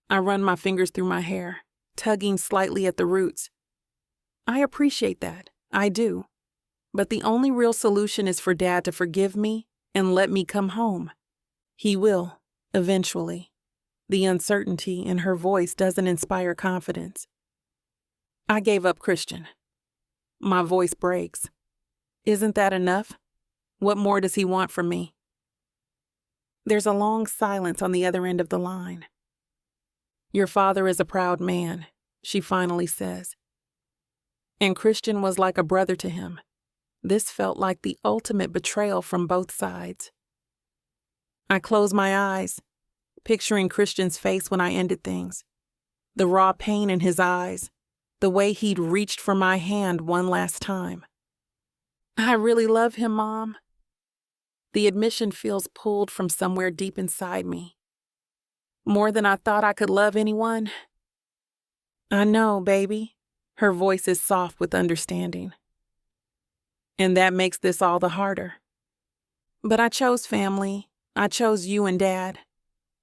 I run my fingers through my hair, tugging slightly at the roots. I appreciate that, I do. But the only real solution is for Dad to forgive me and let me come home. He will, eventually. The uncertainty in her voice doesn't inspire confidence. I gave up Christian. My voice breaks. Isn't that enough? What more does he want from me? There's a long silence on the other end of the line. Your father is a proud man, she finally says. And Christian was like a brother to him. This felt like the ultimate betrayal from both sides. I close my eyes, picturing Christian's face when I ended things. The raw pain in his eyes, the way he'd reached for my hand one last time. I really love him, Mom. The admission feels pulled from somewhere deep inside me. More than I thought I could love anyone. I know, baby. Her voice is soft with understanding. And that makes this all the harder. But I chose family. I chose you and Dad.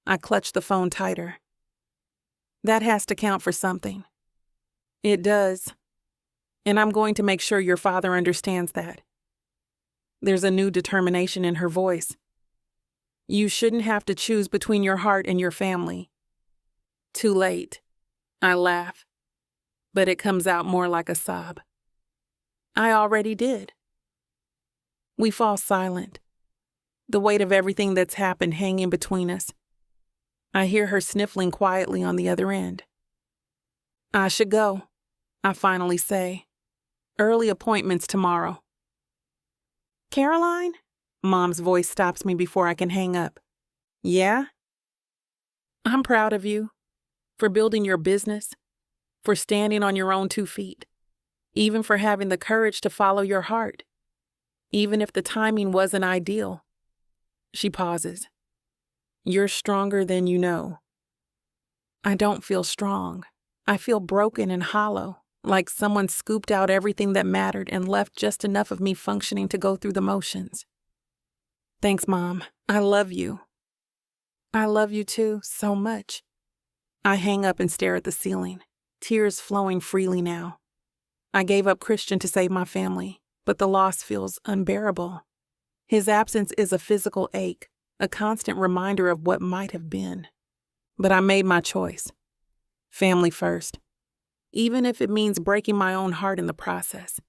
I clutched the phone tighter. That has to count for something. It does. And I'm going to make sure your father understands that. There's a new determination in her voice. You shouldn't have to choose between your heart and your family. Too late. I laugh, but it comes out more like a sob. I already did. We fall silent, the weight of everything that's happened hanging between us. I hear her sniffling quietly on the other end. I should go, I finally say. Early appointments tomorrow. Caroline? Mom's voice stops me before I can hang up. Yeah? I'm proud of you. For building your business. For standing on your own 2 feet. Even for having the courage to follow your heart. Even if the timing wasn't ideal. She pauses. You're stronger than you know. I don't feel strong. I feel broken and hollow, like someone scooped out everything that mattered and left just enough of me functioning to go through the motions. Thanks, Mom. I love you. I love you too, so much. I hang up and stare at the ceiling, tears flowing freely now. I gave up Christian to save my family, but the loss feels unbearable. His absence is a physical ache, a constant reminder of what might have been. But I made my choice. Family first. Even if it means breaking my own heart in the process.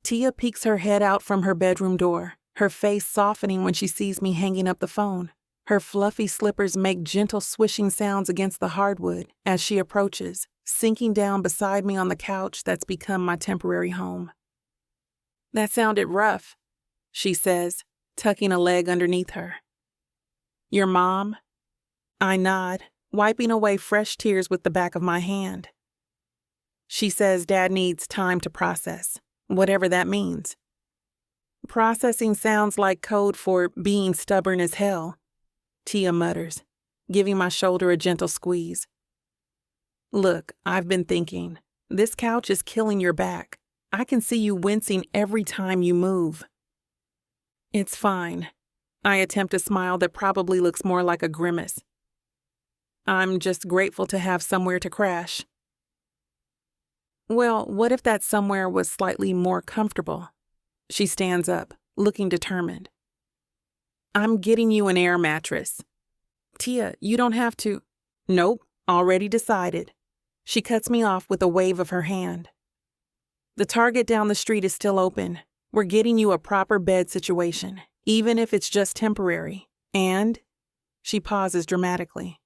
Tia peeks her head out from her bedroom door, her face softening when she sees me hanging up the phone. Her fluffy slippers make gentle swishing sounds against the hardwood as she approaches, sinking down beside me on the couch that's become my temporary home. That sounded rough, she says, tucking a leg underneath her. Your mom? I nod, wiping away fresh tears with the back of my hand. She says Dad needs time to process, whatever that means. Processing sounds like code for being stubborn as hell, Tia mutters, giving my shoulder a gentle squeeze. Look, I've been thinking, this couch is killing your back. I can see you wincing every time you move. It's fine. I attempt a smile that probably looks more like a grimace. I'm just grateful to have somewhere to crash. Well, what if that somewhere was slightly more comfortable? She stands up, looking determined. I'm getting you an air mattress. Tia, you don't have to. Nope, already decided. She cuts me off with a wave of her hand. The Target down the street is still open. We're getting you a proper bed situation, even if it's just temporary. And, she pauses dramatically.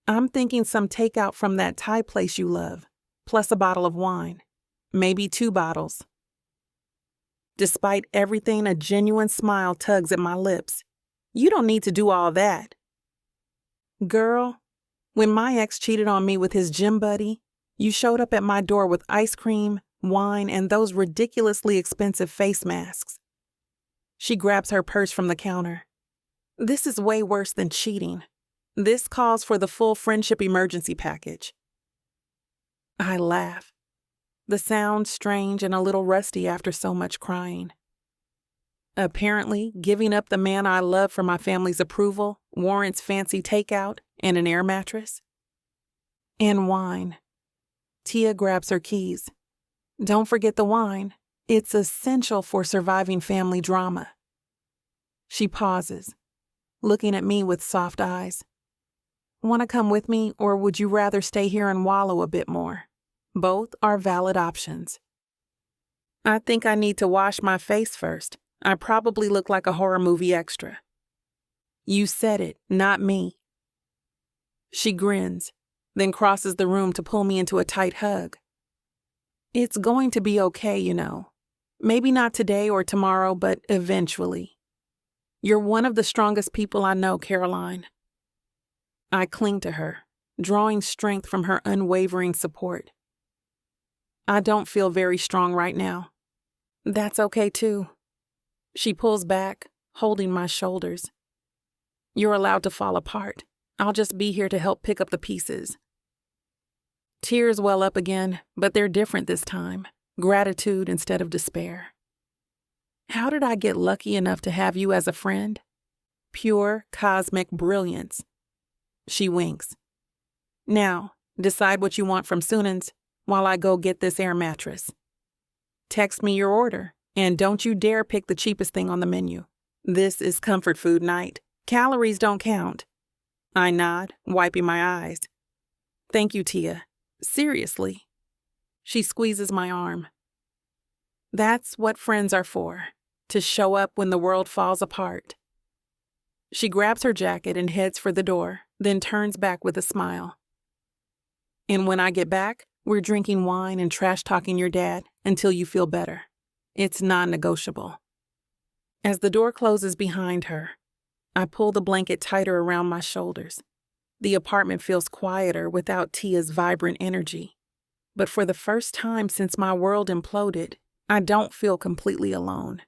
I'm thinking some takeout from that Thai place you love, plus a bottle of wine. Maybe 2 bottles. Despite everything, a genuine smile tugs at my lips. You don't need to do all that. Girl, when my ex cheated on me with his gym buddy, you showed up at my door with ice cream, wine, and those ridiculously expensive face masks. She grabs her purse from the counter. This is way worse than cheating. This calls for the full friendship emergency package. I laugh. The sound strange and a little rusty after so much crying. Apparently, giving up the man I love for my family's approval warrants fancy takeout and an air mattress. And wine. Tia grabs her keys. Don't forget the wine. It's essential for surviving family drama. She pauses, looking at me with soft eyes. Want to come with me, or would you rather stay here and wallow a bit more? Both are valid options. I think I need to wash my face first. I probably look like a horror movie extra. You said it, not me. She grins, then crosses the room to pull me into a tight hug. It's going to be okay, you know. Maybe not today or tomorrow, but eventually. You're one of the strongest people I know, Caroline. I cling to her, drawing strength from her unwavering support. I don't feel very strong right now. That's okay too. She pulls back, holding my shoulders. You're allowed to fall apart. I'll just be here to help pick up the pieces. Tears well up again, but they're different this time. Gratitude instead of despair. How did I get lucky enough to have you as a friend? Pure, cosmic brilliance. She winks. Now, decide what you want from Sunan's while I go get this air mattress. Text me your order, and don't you dare pick the cheapest thing on the menu. This is comfort food night. Calories don't count. I nod, wiping my eyes. Thank you, Tia. Seriously. She squeezes my arm. That's what friends are for, to show up when the world falls apart. She grabs her jacket and heads for the door, then turns back with a smile. And when I get back, we're drinking wine and trash-talking your dad until you feel better. It's non-negotiable. As the door closes behind her, I pull the blanket tighter around my shoulders. The apartment feels quieter without Tia's vibrant energy. But for the first time since my world imploded, I don't feel completely alone.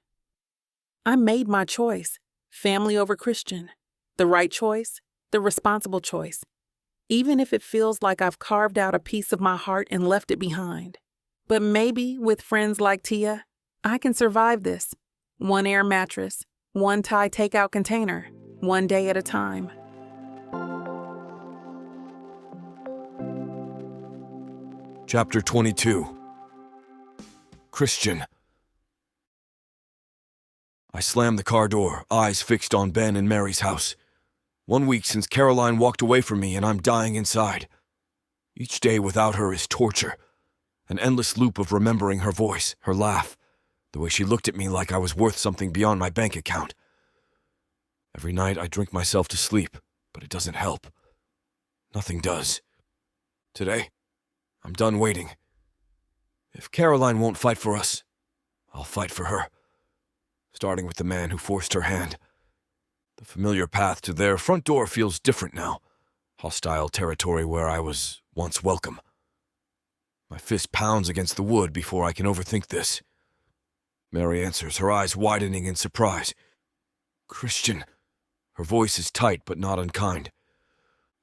I made my choice, family over Christian. The right choice, the responsible choice. Even if it feels like I've carved out a piece of my heart and left it behind. But maybe with friends like Tia, I can survive this. One air mattress, one Thai takeout container, one day at a time. Chapter 22. Christian. I slammed the car door, eyes fixed on Ben and Mary's house. 1 week since Caroline walked away from me and I'm dying inside. Each day without her is torture. An endless loop of remembering her voice, her laugh, the way she looked at me like I was worth something beyond my bank account. Every night I drink myself to sleep, but it doesn't help. Nothing does. Today, I'm done waiting. If Caroline won't fight for us, I'll fight for her. Starting with the man who forced her hand. The familiar path to their front door feels different now. Hostile territory where I was once welcome. My fist pounds against the wood before I can overthink this. Mary answers, her eyes widening in surprise. Christian. Her voice is tight but not unkind.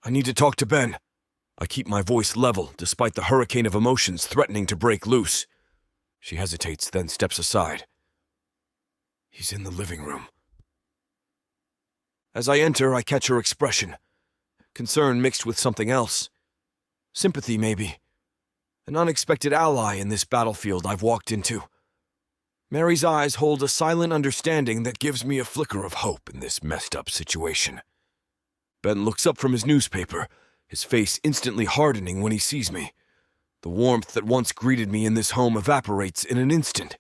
I need to talk to Ben. I keep my voice level despite the hurricane of emotions threatening to break loose. She hesitates, then steps aside. He's in the living room. As I enter, I catch her expression. Concern mixed with something else. Sympathy, maybe. An unexpected ally in this battlefield I've walked into. Mary's eyes hold a silent understanding that gives me a flicker of hope in this messed up situation. Ben looks up from his newspaper, his face instantly hardening when he sees me. The warmth that once greeted me in this home evaporates in an instant.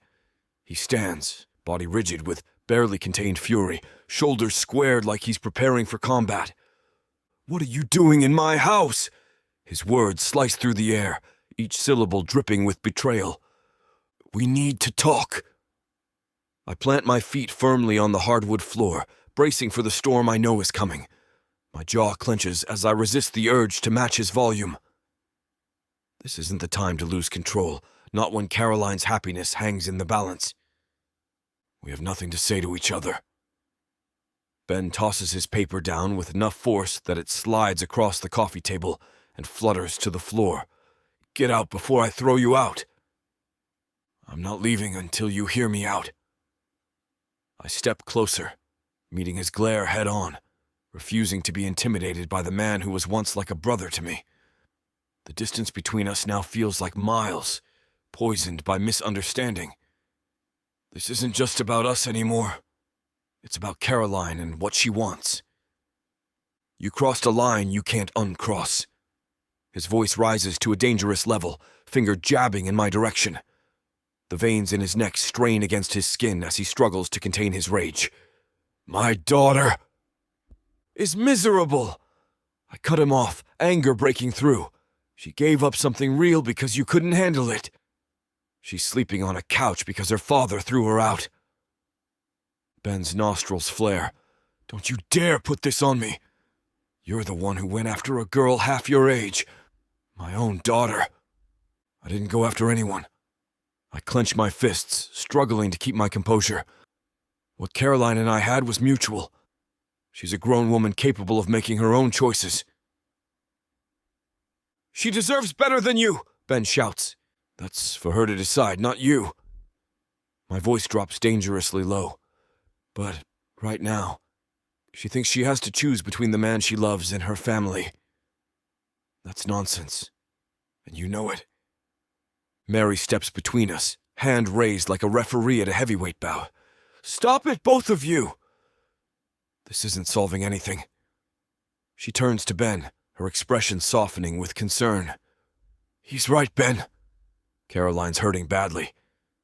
He stands, body rigid with barely contained fury, shoulders squared like he's preparing for combat. What are you doing in my house? His words slice through the air, each syllable dripping with betrayal. We need to talk. I plant my feet firmly on the hardwood floor, bracing for the storm I know is coming. My jaw clenches as I resist the urge to match his volume. This isn't the time to lose control, not when Caroline's happiness hangs in the balance. We have nothing to say to each other. Ben tosses his paper down with enough force that it slides across the coffee table and flutters to the floor. Get out before I throw you out. I'm not leaving until you hear me out. I step closer, meeting his glare head on, refusing to be intimidated by the man who was once like a brother to me. The distance between us now feels like miles, poisoned by misunderstanding. This isn't just about us anymore. It's about Caroline and what she wants. You crossed a line you can't uncross. His voice rises to a dangerous level, finger jabbing in my direction. The veins in his neck strain against his skin as he struggles to contain his rage. My daughter is miserable. I cut him off, anger breaking through. She gave up something real because you couldn't handle it. She's sleeping on a couch because her father threw her out. Ben's nostrils flare. Don't you dare put this on me. You're the one who went after a girl half your age. My own daughter. I didn't go after anyone. I clench my fists, struggling to keep my composure. What Caroline and I had was mutual. She's a grown woman capable of making her own choices. She deserves better than you, Ben shouts. That's for her to decide, not you. My voice drops dangerously low. But right now, she thinks she has to choose between the man she loves and her family. That's nonsense. And you know it. Mary steps between us, hand raised like a referee at a heavyweight bout. Stop it, both of you! This isn't solving anything. She turns to Ben, her expression softening with concern. He's right, Ben. Caroline's hurting badly.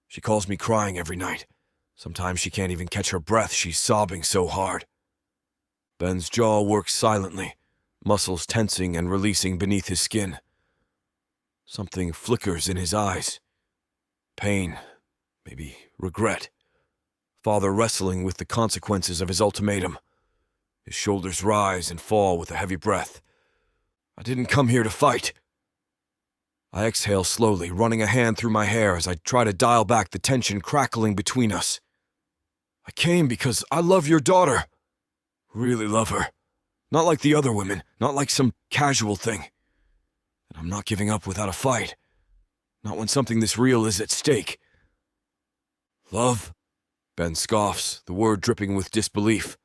She calls me crying every night. Sometimes she can't even catch her breath, she's sobbing so hard. Ben's jaw works silently, muscles tensing and releasing beneath his skin. Something flickers in his eyes. Pain, maybe regret. Father wrestling with the consequences of his ultimatum. His shoulders rise and fall with a heavy breath. I didn't come here to fight. I exhale slowly, running a hand through my hair as I try to dial back the tension crackling between us. I came because I love your daughter. Really love her. Not like the other women, not like some casual thing. And I'm not giving up without a fight. Not when something this real is at stake. Love? Ben scoffs, the word dripping with disbelief.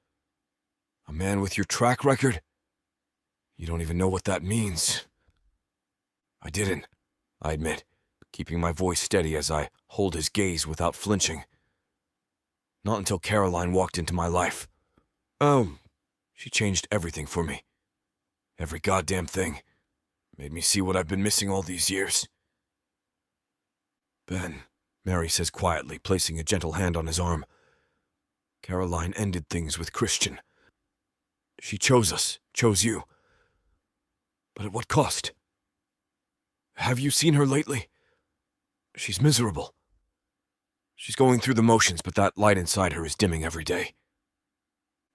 A man with your track record? You don't even know what that means. I didn't, I admit, keeping my voice steady as I hold his gaze without flinching. Not until Caroline walked into my life. Oh, she changed everything for me. Every goddamn thing. Made me see what I've been missing all these years. Ben, Mary says quietly, placing a gentle hand on his arm. Caroline ended things with Christian. She chose us, chose you. But at what cost? Have you seen her lately? She's miserable. She's going through the motions, but that light inside her is dimming every day.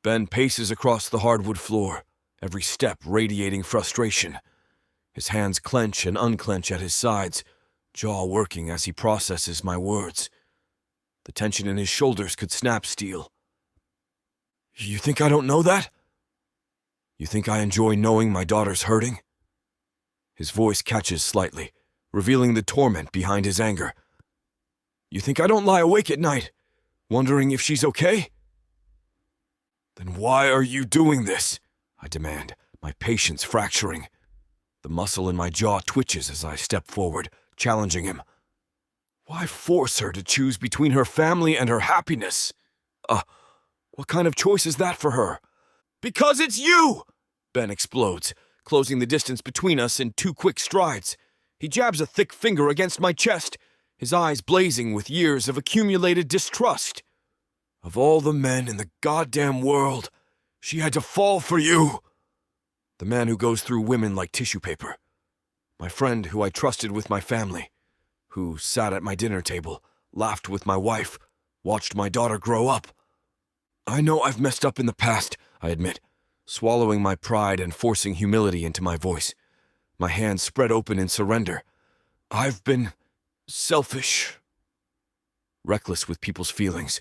Ben paces across the hardwood floor, every step radiating frustration. His hands clench and unclench at his sides, jaw working as he processes my words. The tension in his shoulders could snap steel. You think I don't know that? You think I enjoy knowing my daughter's hurting? His voice catches slightly, revealing the torment behind his anger. You think I don't lie awake at night, wondering if she's okay? Then why are you doing this? I demand, my patience fracturing. The muscle in my jaw twitches as I step forward, challenging him. Why force her to choose between her family and her happiness? What kind of choice is that for her? Because it's you! Ben explodes, closing the distance between us in 2 quick strides. He jabs a thick finger against my chest, his eyes blazing with years of accumulated distrust. Of all the men in the goddamn world, she had to fall for you. The man who goes through women like tissue paper. My friend who I trusted with my family, who sat at my dinner table, laughed with my wife, watched my daughter grow up. I know I've messed up in the past, I admit, swallowing my pride and forcing humility into my voice. My hands spread open in surrender. I've been selfish, reckless with people's feelings.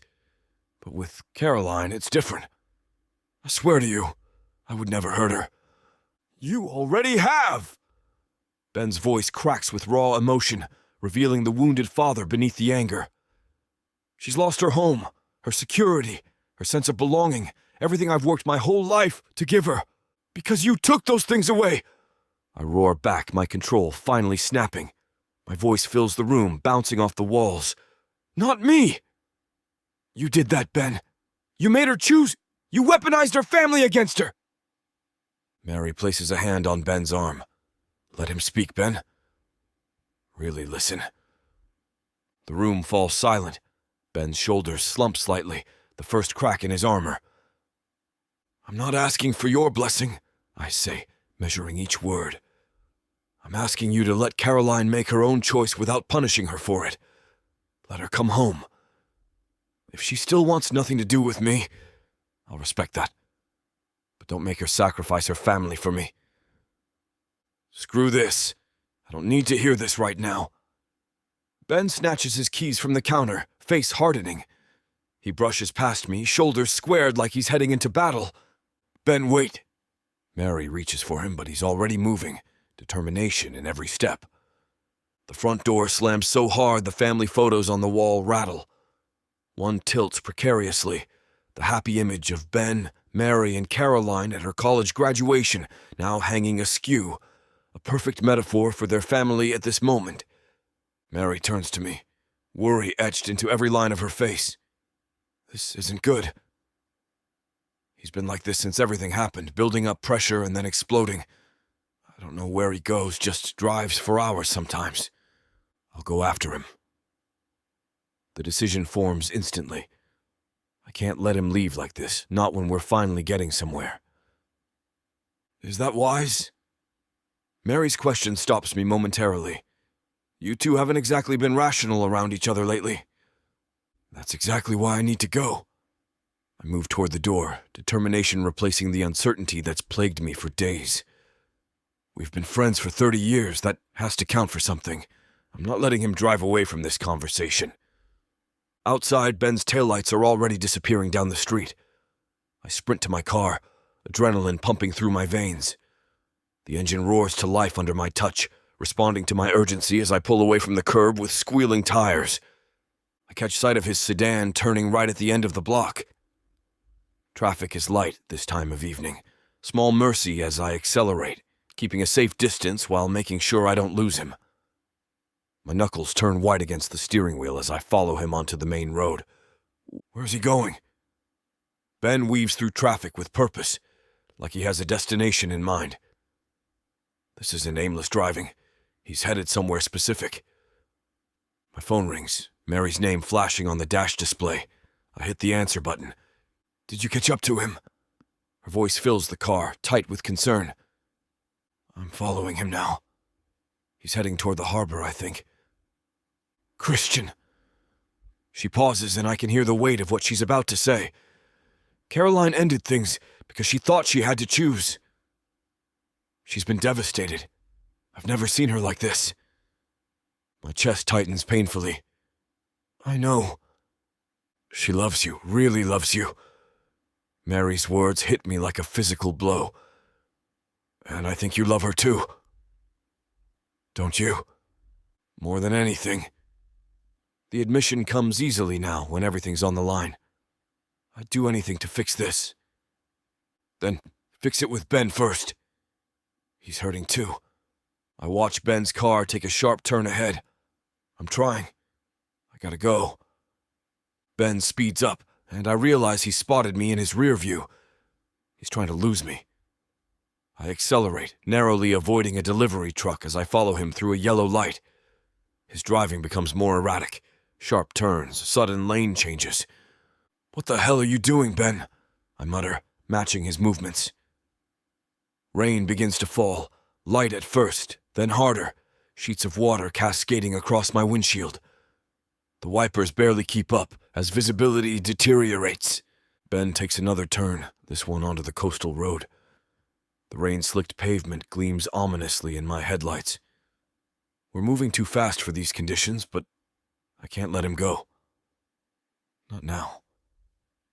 But with Caroline, it's different. I swear to you, I would never hurt her. You already have! Ben's voice cracks with raw emotion, revealing the wounded father beneath the anger. She's lost her home, her security, her sense of belonging, everything I've worked my whole life to give her. Because you took those things away! I roar back, my control finally snapping. My voice fills the room, bouncing off the walls. Not me! You did that, Ben. You made her choose. You weaponized her family against her. Mary places a hand on Ben's arm. Let him speak, Ben. Really listen. The room falls silent. Ben's shoulders slump slightly, the first crack in his armor. I'm not asking for your blessing, I say, measuring each word. I'm asking you to let Caroline make her own choice without punishing her for it. Let her come home. If she still wants nothing to do with me, I'll respect that. But don't make her sacrifice her family for me. Screw this. I don't need to hear this right now. Ben snatches his keys from the counter, face hardening. He brushes past me, shoulders squared like he's heading into battle. Ben, wait. Mary reaches for him, but he's already moving, determination in every step. The front door slams so hard the family photos on the wall rattle. One tilts precariously, the happy image of Ben, Mary, and Caroline at her college graduation, now hanging askew, a perfect metaphor for their family at this moment. Mary turns to me, worry etched into every line of her face. This isn't good. He's been like this since everything happened, building up pressure and then exploding. I don't know where he goes, just drives for hours sometimes. I'll go after him. The decision forms instantly. I can't let him leave like this, not when we're finally getting somewhere. Is that wise? Mary's question stops me momentarily. You two haven't exactly been rational around each other lately. That's exactly why I need to go. I move toward the door, determination replacing the uncertainty that's plagued me for days. We've been friends for 30 years. That has to count for something. I'm not letting him drive away from this conversation. Outside, Ben's taillights are already disappearing down the street. I sprint to my car, adrenaline pumping through my veins. The engine roars to life under my touch, responding to my urgency as I pull away from the curb with squealing tires. I catch sight of his sedan turning right at the end of the block. Traffic is light this time of evening. Small mercy as I accelerate, keeping a safe distance while making sure I don't lose him. My knuckles turn white against the steering wheel as I follow him onto the main road. Where's he going? Ben weaves through traffic with purpose, like he has a destination in mind. This isn't aimless driving. He's headed somewhere specific. My phone rings, Mary's name flashing on the dash display. I hit the answer button. Did you catch up to him? Her voice fills the car, tight with concern. I'm following him now. He's heading toward the harbor, I think. Christian. She pauses and I can hear the weight of what she's about to say. Caroline ended things because she thought she had to choose. She's been devastated. I've never seen her like this. My chest tightens painfully. I know. She loves you, really loves you. Mary's words hit me like a physical blow. And I think you love her too. Don't you? More than anything. The admission comes easily now when everything's on the line. I'd do anything to fix this. Then fix it with Ben first. He's hurting too. I watch Ben's car take a sharp turn ahead. I'm trying. I gotta go. Ben speeds up, and I realize he spotted me in his rear view. He's trying to lose me. I accelerate, narrowly avoiding a delivery truck as I follow him through a yellow light. His driving becomes more erratic. Sharp turns, sudden lane changes. What the hell are you doing, Ben? I mutter, matching his movements. Rain begins to fall, light at first, then harder, sheets of water cascading across my windshield. The wipers barely keep up as visibility deteriorates. Ben takes another turn, this one onto the coastal road. The rain-slicked pavement gleams ominously in my headlights. We're moving too fast for these conditions, but I can't let him go. Not now.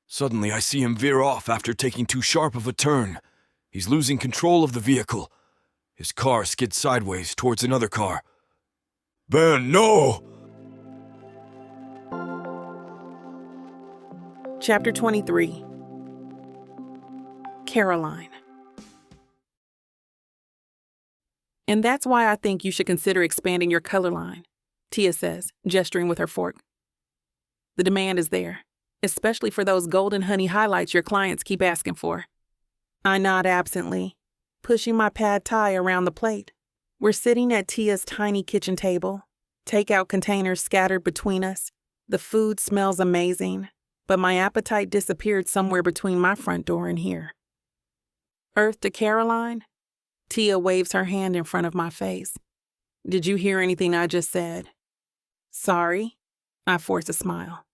Suddenly, I see him veer off after taking too sharp of a turn. He's losing control of the vehicle. His car skids sideways towards another car. Ben, no! Chapter 23. Caroline. And that's why I think you should consider expanding your color line, Tia says, gesturing with her fork. The demand is there, especially for those golden honey highlights your clients keep asking for. I nod absently, pushing my pad thai around the plate. We're sitting at Tia's tiny kitchen table, takeout containers scattered between us. The food smells amazing, but my appetite disappeared somewhere between my front door and here. Earth to Caroline? Tia waves her hand in front of my face. Did you hear anything I just said? Sorry. I force a smile.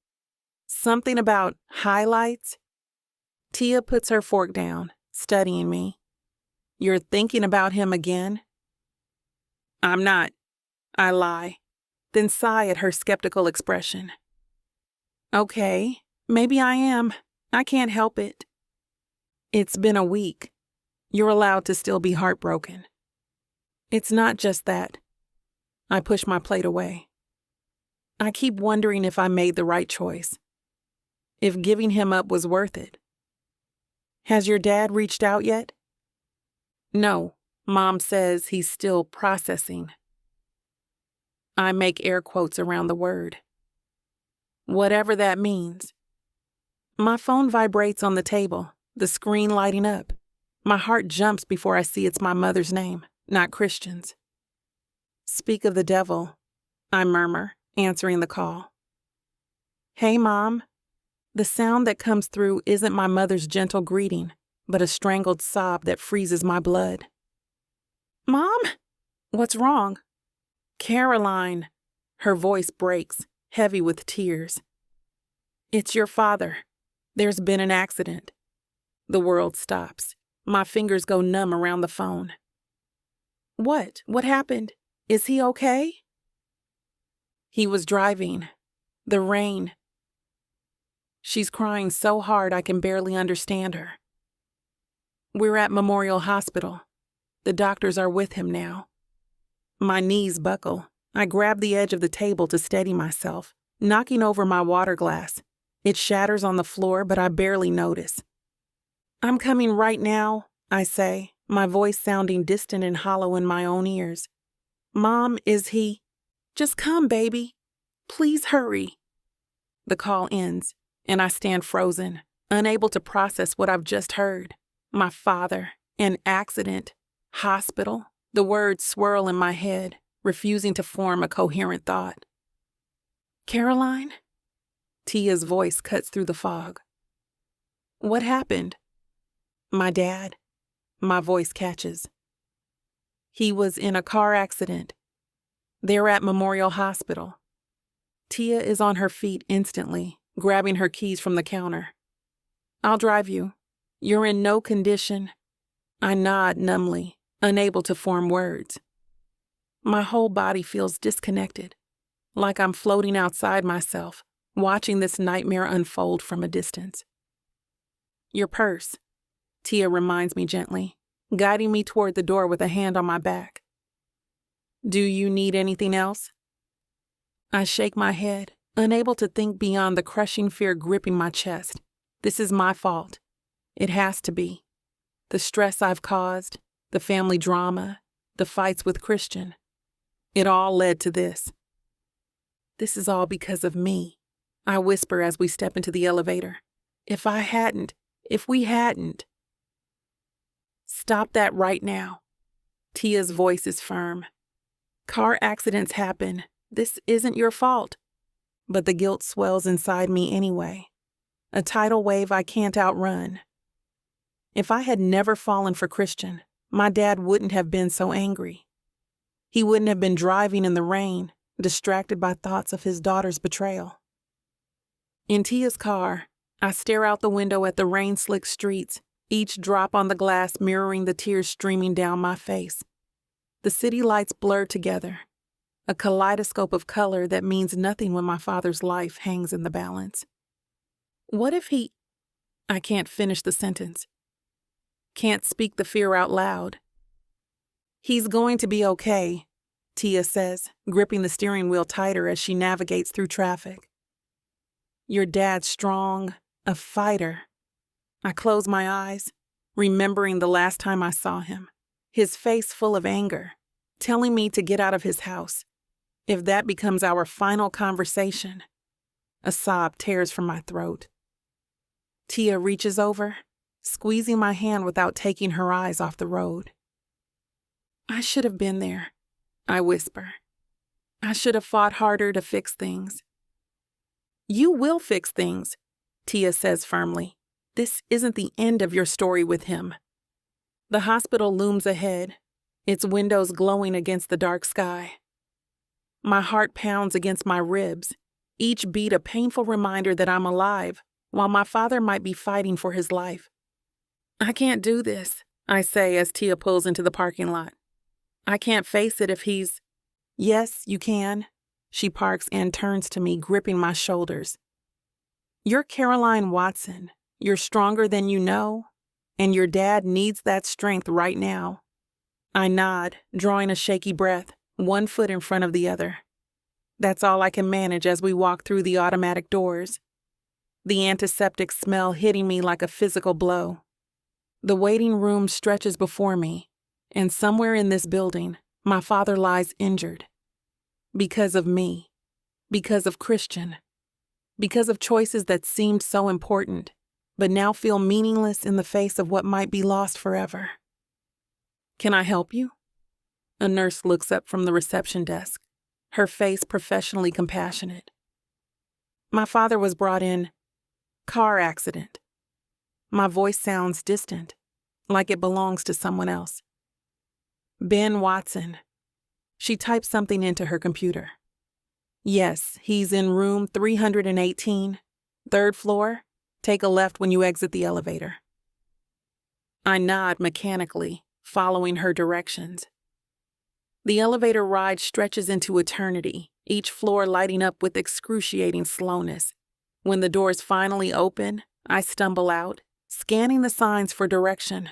Something about highlights? Tia puts her fork down, studying me. You're thinking about him again? I'm not. I lie, then sigh at her skeptical expression. Okay, maybe I am. I can't help it. It's been a week. You're allowed to still be heartbroken. It's not just that. I push my plate away. I keep wondering if I made the right choice. If giving him up was worth it. Has your dad reached out yet? No, Mom says he's still processing. I make air quotes around the word. Whatever that means. My phone vibrates on the table, the screen lighting up. My heart jumps before I see it's my mother's name, not Christian's. Speak of the devil, I murmur, answering the call. Hey, Mom. The sound that comes through isn't my mother's gentle greeting, but a strangled sob that freezes my blood. Mom? What's wrong? Caroline. Her voice breaks, heavy with tears. It's your father. There's been an accident. The world stops. My fingers go numb around the phone. What? What happened? Is he okay? He was driving. The rain. She's crying so hard I can barely understand her. We're at Memorial Hospital. The doctors are with him now. My knees buckle. I grab the edge of the table to steady myself, knocking over my water glass. It shatters on the floor, but I barely notice. I'm coming right now, I say, my voice sounding distant and hollow in my own ears. Mom, is he? Just come, baby. Please hurry. The call ends, and I stand frozen, unable to process what I've just heard. My father, an accident, hospital. The words swirl in my head, refusing to form a coherent thought. Caroline? Tia's voice cuts through the fog. What happened? My dad. My voice catches. He was in a car accident. They're at Memorial Hospital. Tia is on her feet instantly, grabbing her keys from the counter. I'll drive you. You're in no condition. I nod numbly, unable to form words. My whole body feels disconnected, like I'm floating outside myself, watching this nightmare unfold from a distance. Your purse, Tia reminds me gently, guiding me toward the door with a hand on my back. Do you need anything else? I shake my head, unable to think beyond the crushing fear gripping my chest. This is my fault. It has to be. The stress I've caused, the family drama, the fights with Christian. It all led to this. This is all because of me, I whisper as we step into the elevator. If we hadn't. Stop that right now. Tia's voice is firm. Car accidents happen. This isn't your fault. But the guilt swells inside me anyway. A tidal wave I can't outrun. If I had never fallen for Christian, my dad wouldn't have been so angry. He wouldn't have been driving in the rain, distracted by thoughts of his daughter's betrayal. In Tia's car, I stare out the window at the rain-slicked streets, each drop on the glass mirroring the tears streaming down my face. The city lights blur together, a kaleidoscope of color that means nothing when my father's life hangs in the balance. What if he... I can't finish the sentence. Can't speak the fear out loud. He's going to be okay, Tia says, gripping the steering wheel tighter as she navigates through traffic. Your dad's strong, a fighter. I close my eyes, remembering the last time I saw him, his face full of anger, telling me to get out of his house. If that becomes our final conversation, a sob tears from my throat. Tia reaches over, squeezing my hand without taking her eyes off the road. I should have been there, I whisper. I should have fought harder to fix things. You will fix things, Tia says firmly. This isn't the end of your story with him. The hospital looms ahead, its windows glowing against the dark sky. My heart pounds against my ribs, each beat a painful reminder that I'm alive, while my father might be fighting for his life. I can't do this, I say as Tia pulls into the parking lot. I can't face it if he's... Yes, you can. She parks and turns to me, gripping my shoulders. You're Caroline Watson. You're stronger than you know, and your dad needs that strength right now. I nod, drawing a shaky breath, one foot in front of the other. That's all I can manage as we walk through the automatic doors, the antiseptic smell hitting me like a physical blow. The waiting room stretches before me, and somewhere in this building, my father lies injured. Because of me. Because of Christian. Because of choices that seemed so important, but now feel meaningless in the face of what might be lost forever. Can I help you? A nurse looks up from the reception desk, her face professionally compassionate. My father was brought in. Car accident. My voice sounds distant, like it belongs to someone else. Ben Watson. She types something into her computer. Yes, he's in room 318, third floor. Take a left when you exit the elevator. I nod mechanically, following her directions. The elevator ride stretches into eternity, each floor lighting up with excruciating slowness. When the doors finally open, I stumble out, scanning the signs for direction.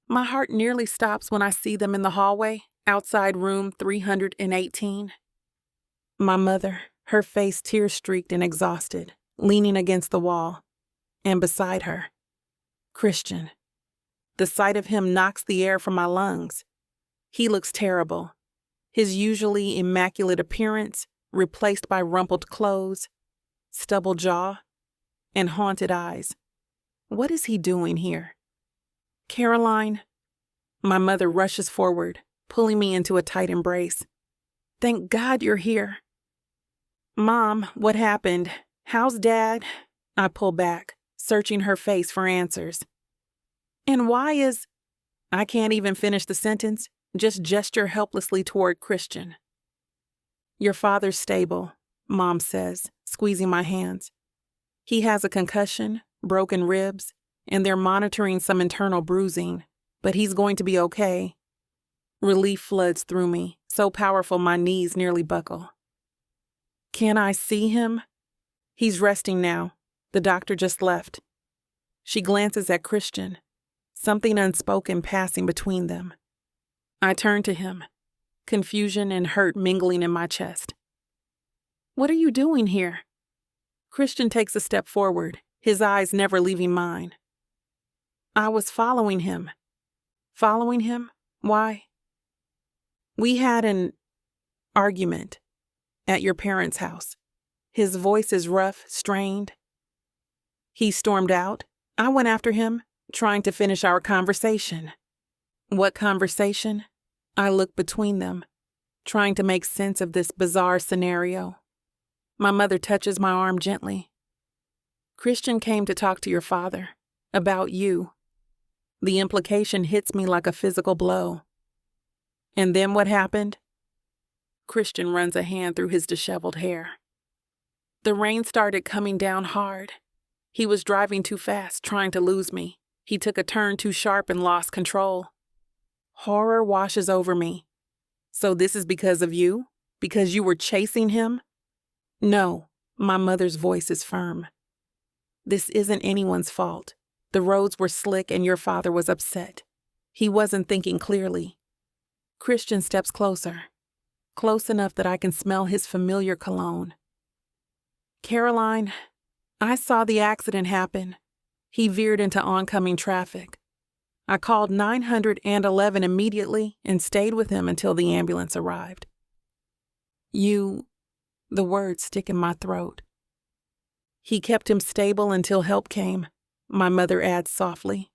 My heart nearly stops when I see them in the hallway, outside room 318. My mother, her face tear-streaked and exhausted, leaning against the wall, and beside her, Christian. The sight of him knocks the air from my lungs. He looks terrible. His usually immaculate appearance replaced by rumpled clothes, stubble jaw, and haunted eyes. What is he doing here? Caroline. My mother rushes forward, pulling me into a tight embrace. Thank God you're here. Mom, what happened? How's Dad? I pull back, searching her face for answers. And why is... I can't even finish the sentence, just gesture helplessly toward Christian. Your father's stable, Mom says, squeezing my hands. He has a concussion, broken ribs, and they're monitoring some internal bruising, but he's going to be okay. Relief floods through me, so powerful my knees nearly buckle. Can I see him? He's resting now. The doctor just left. She glances at Christian, something unspoken passing between them. I turn to him, confusion and hurt mingling in my chest. What are you doing here? Christian takes a step forward, his eyes never leaving mine. I was following him. Following him? Why? We had an argument at your parents' house. His voice is rough, strained. He stormed out. I went after him, trying to finish our conversation. What conversation? I look between them, trying to make sense of this bizarre scenario. My mother touches my arm gently. Christian came to talk to your father about you. The implication hits me like a physical blow. And then what happened? Christian runs a hand through his disheveled hair. The rain started coming down hard. He was driving too fast, trying to lose me. He took a turn too sharp and lost control. Horror washes over me. So this is because of you? Because you were chasing him? No, my mother's voice is firm. This isn't anyone's fault. The roads were slick and your father was upset. He wasn't thinking clearly. Christian steps closer, close enough that I can smell his familiar cologne. Caroline, I saw the accident happen. He veered into oncoming traffic. I called 911 immediately and stayed with him until the ambulance arrived. The words stick in my throat. He kept him stable until help came, my mother adds softly.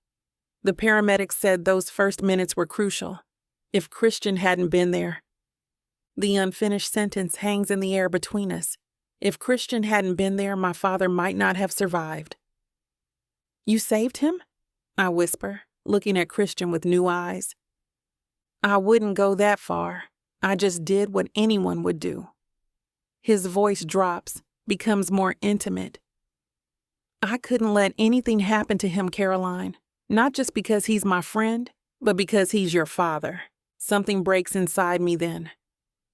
The paramedics said those first minutes were crucial. If Christian hadn't been there. The unfinished sentence hangs in the air between us. If Christian hadn't been there, my father might not have survived. You saved him? I whisper, looking at Christian with new eyes. I wouldn't go that far. I just did what anyone would do. His voice drops, becomes more intimate. I couldn't let anything happen to him, Caroline. Not just because he's my friend, but because he's your father. Something breaks inside me then.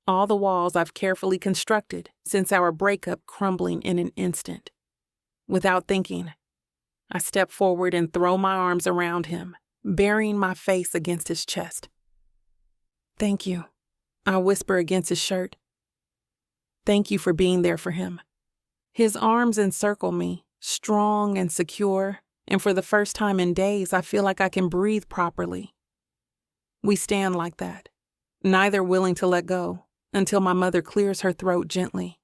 All the walls I've carefully constructed since our breakup crumbling in an instant. Without thinking, I step forward and throw my arms around him, burying my face against his chest. Thank you, I whisper against his shirt. Thank you for being there for him. His arms encircle me, strong and secure, and for the first time in days, I feel like I can breathe properly. We stand like that, neither willing to let go, until my mother clears her throat gently.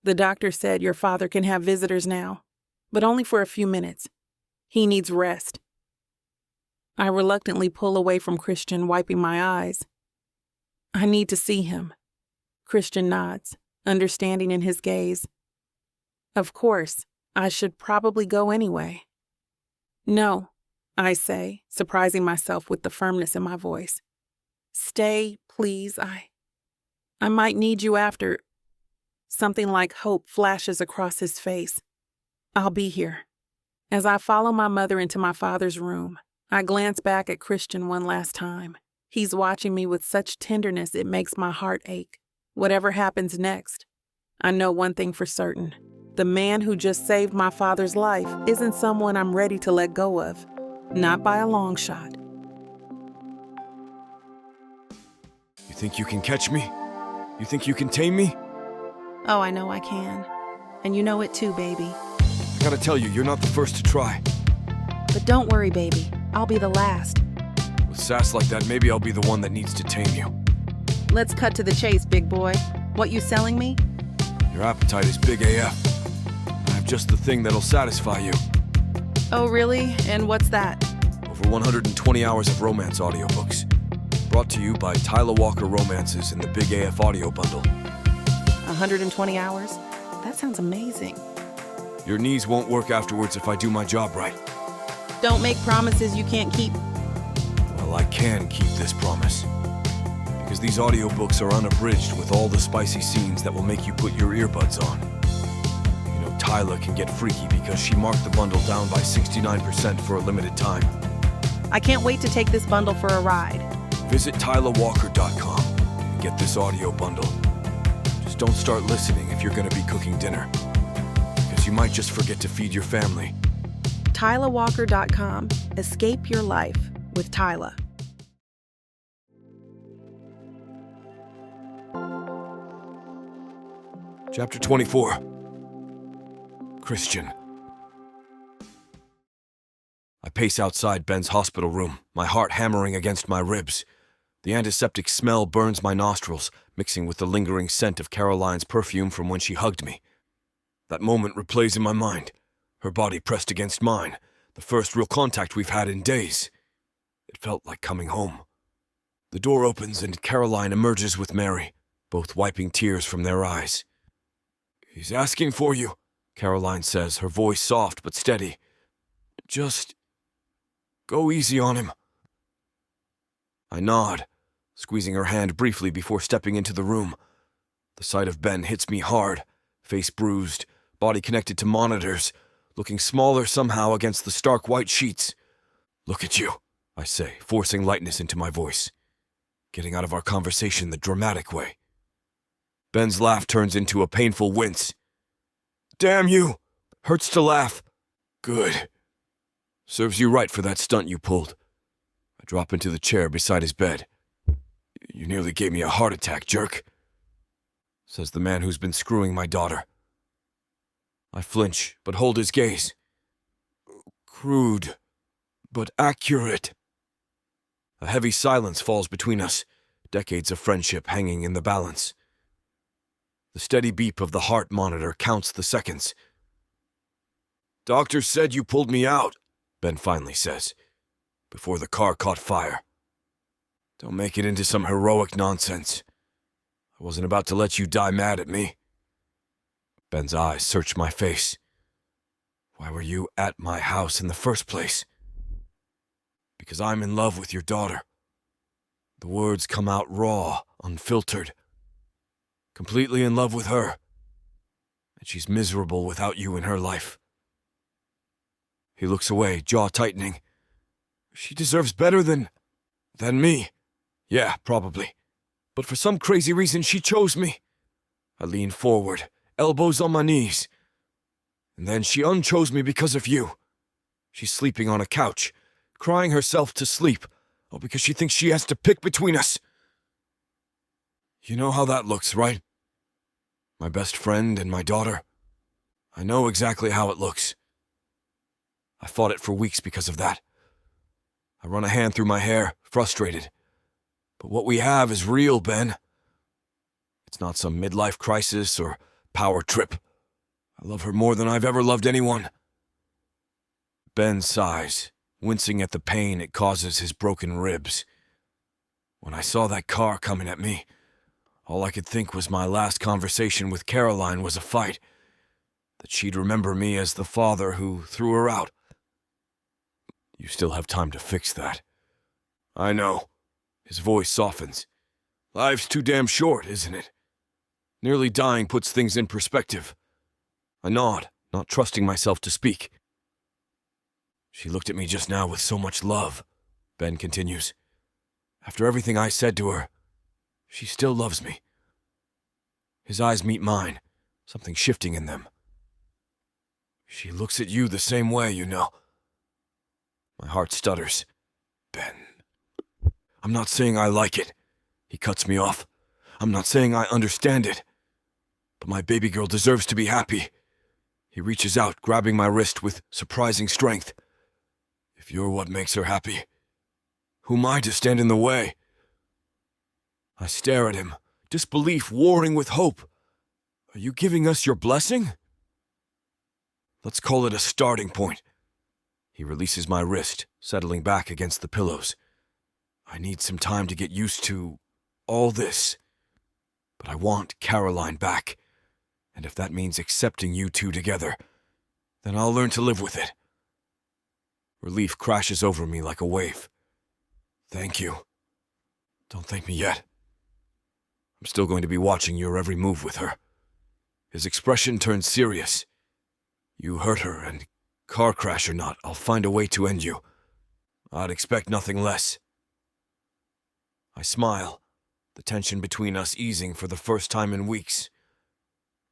The doctor said your father can have visitors now. but only for a few minutes. He needs rest. I reluctantly pull away from Christian, wiping my eyes. I need to see him. Christian nods, understanding in his gaze. Of course, I should probably go anyway. No, I say, surprising myself with the firmness in my voice. Stay, please. I might need you after. Something like hope flashes across his face. I'll be here. As I follow my mother into my father's room, I glance back at Christian one last time. He's watching me with such tenderness it makes my heart ache. Whatever happens next, I know one thing for certain. The man who just saved my father's life isn't someone I'm ready to let go of. Not by a long shot. You think you can catch me? You think you can tame me? Oh, I know I can. And you know it too, baby. I gotta tell you, you're not the first to try. But don't worry, baby. I'll be the last. With sass like that, maybe I'll be the one that needs to tame you. Let's cut to the chase, big boy. What you selling me? Your appetite is big AF. I have just the thing that'll satisfy you. Oh, really? And what's that? Over 120 hours of romance audiobooks. Brought to you by Tyla Walker Romances in the Big AF Audio Bundle. 120 hours? That sounds amazing. Your knees won't work afterwards if I do my job right. Don't make promises you can't keep. Well, I can keep this promise. Because these audiobooks are unabridged with all the spicy scenes that will make you put your earbuds on. You know, Tyla can get freaky because she marked the bundle down by 69% for a limited time. I can't wait to take this bundle for a ride. Visit TylaWalker.com and get this audio bundle. Just don't start listening if you're going to be cooking dinner. Because you might just forget to feed your family. TylaWalker.com. Escape your life with Tyla. Chapter 24. Christian. I pace outside Ben's hospital room, my heart hammering against my ribs. The antiseptic smell burns my nostrils, mixing with the lingering scent of Caroline's perfume from when she hugged me. That moment replays in my mind, her body pressed against mine, the first real contact we've had in days. It felt like coming home. The door opens and Caroline emerges with Mary, both wiping tears from their eyes. "He's asking for you," Caroline says, her voice soft but steady. "Just go easy on him." I nod, squeezing her hand briefly before stepping into the room. The sight of Ben hits me hard, face bruised, body connected to monitors, looking smaller somehow against the stark white sheets. "Look at you," I say, forcing lightness into my voice, getting out of our conversation the dramatic way. Ben's laugh turns into a painful wince. "Damn you! Hurts to laugh. Good. Serves you right for that stunt you pulled." I drop into the chair beside his bed. "You nearly gave me a heart attack, jerk," says the man who's been screwing my daughter. I flinch, but hold his gaze. "Crude, but accurate." A heavy silence falls between us, decades of friendship hanging in the balance. The steady beep of the heart monitor counts the seconds. "Doctor said you pulled me out," Ben finally says, "before the car caught fire. Don't make it into some heroic nonsense. I wasn't about to let you die mad at me." Ben's eyes search my face. "Why were you at my house in the first place?" "Because I'm in love with your daughter." The words come out raw, unfiltered. Completely in love with her. And she's miserable without you in her life. He looks away, jaw tightening. "She deserves better than me." "Yeah, probably. But for some crazy reason, she chose me." I lean forward, elbows on my knees. "And then she unchose me because of you. She's sleeping on a couch, crying herself to sleep, all because she thinks she has to pick between us. You know how that looks, right? My best friend and my daughter. I know exactly how it looks. I fought it for weeks because of that. I run a hand through my hair, frustrated. But what we have is real, Ben. It's not some midlife crisis or power trip. I love her more than I've ever loved anyone. Ben sighs, wincing at the pain it causes his broken ribs. When I saw that car coming at me, all I could think was my last conversation with Caroline was a fight, that she'd remember me as the father who threw her out. You still have time to fix that. I know. His voice softens. Life's too damn short, isn't it? Nearly dying puts things in perspective. I nod, not trusting myself to speak. She looked at me just now with so much love, Ben continues. After everything I said to her, she still loves me. His eyes meet mine, something shifting in them. She looks at you the same way, you know. My heart stutters. Ben. I'm not saying I like it. He cuts me off. I'm not saying I understand it. But my baby girl deserves to be happy. He reaches out, grabbing my wrist with surprising strength. If you're what makes her happy, who am I to stand in the way? I stare at him, disbelief warring with hope. Are you giving us your blessing? Let's call it a starting point. He releases my wrist, settling back against the pillows. I need some time to get used to all this. But I want Caroline back. And if that means accepting you two together, then I'll learn to live with it. Relief crashes over me like a wave. Thank you. Don't thank me yet. I'm still going to be watching your every move with her. His expression turns serious. You hurt her, and car crash or not, I'll find a way to end you. I'd expect nothing less. I smile, the tension between us easing for the first time in weeks.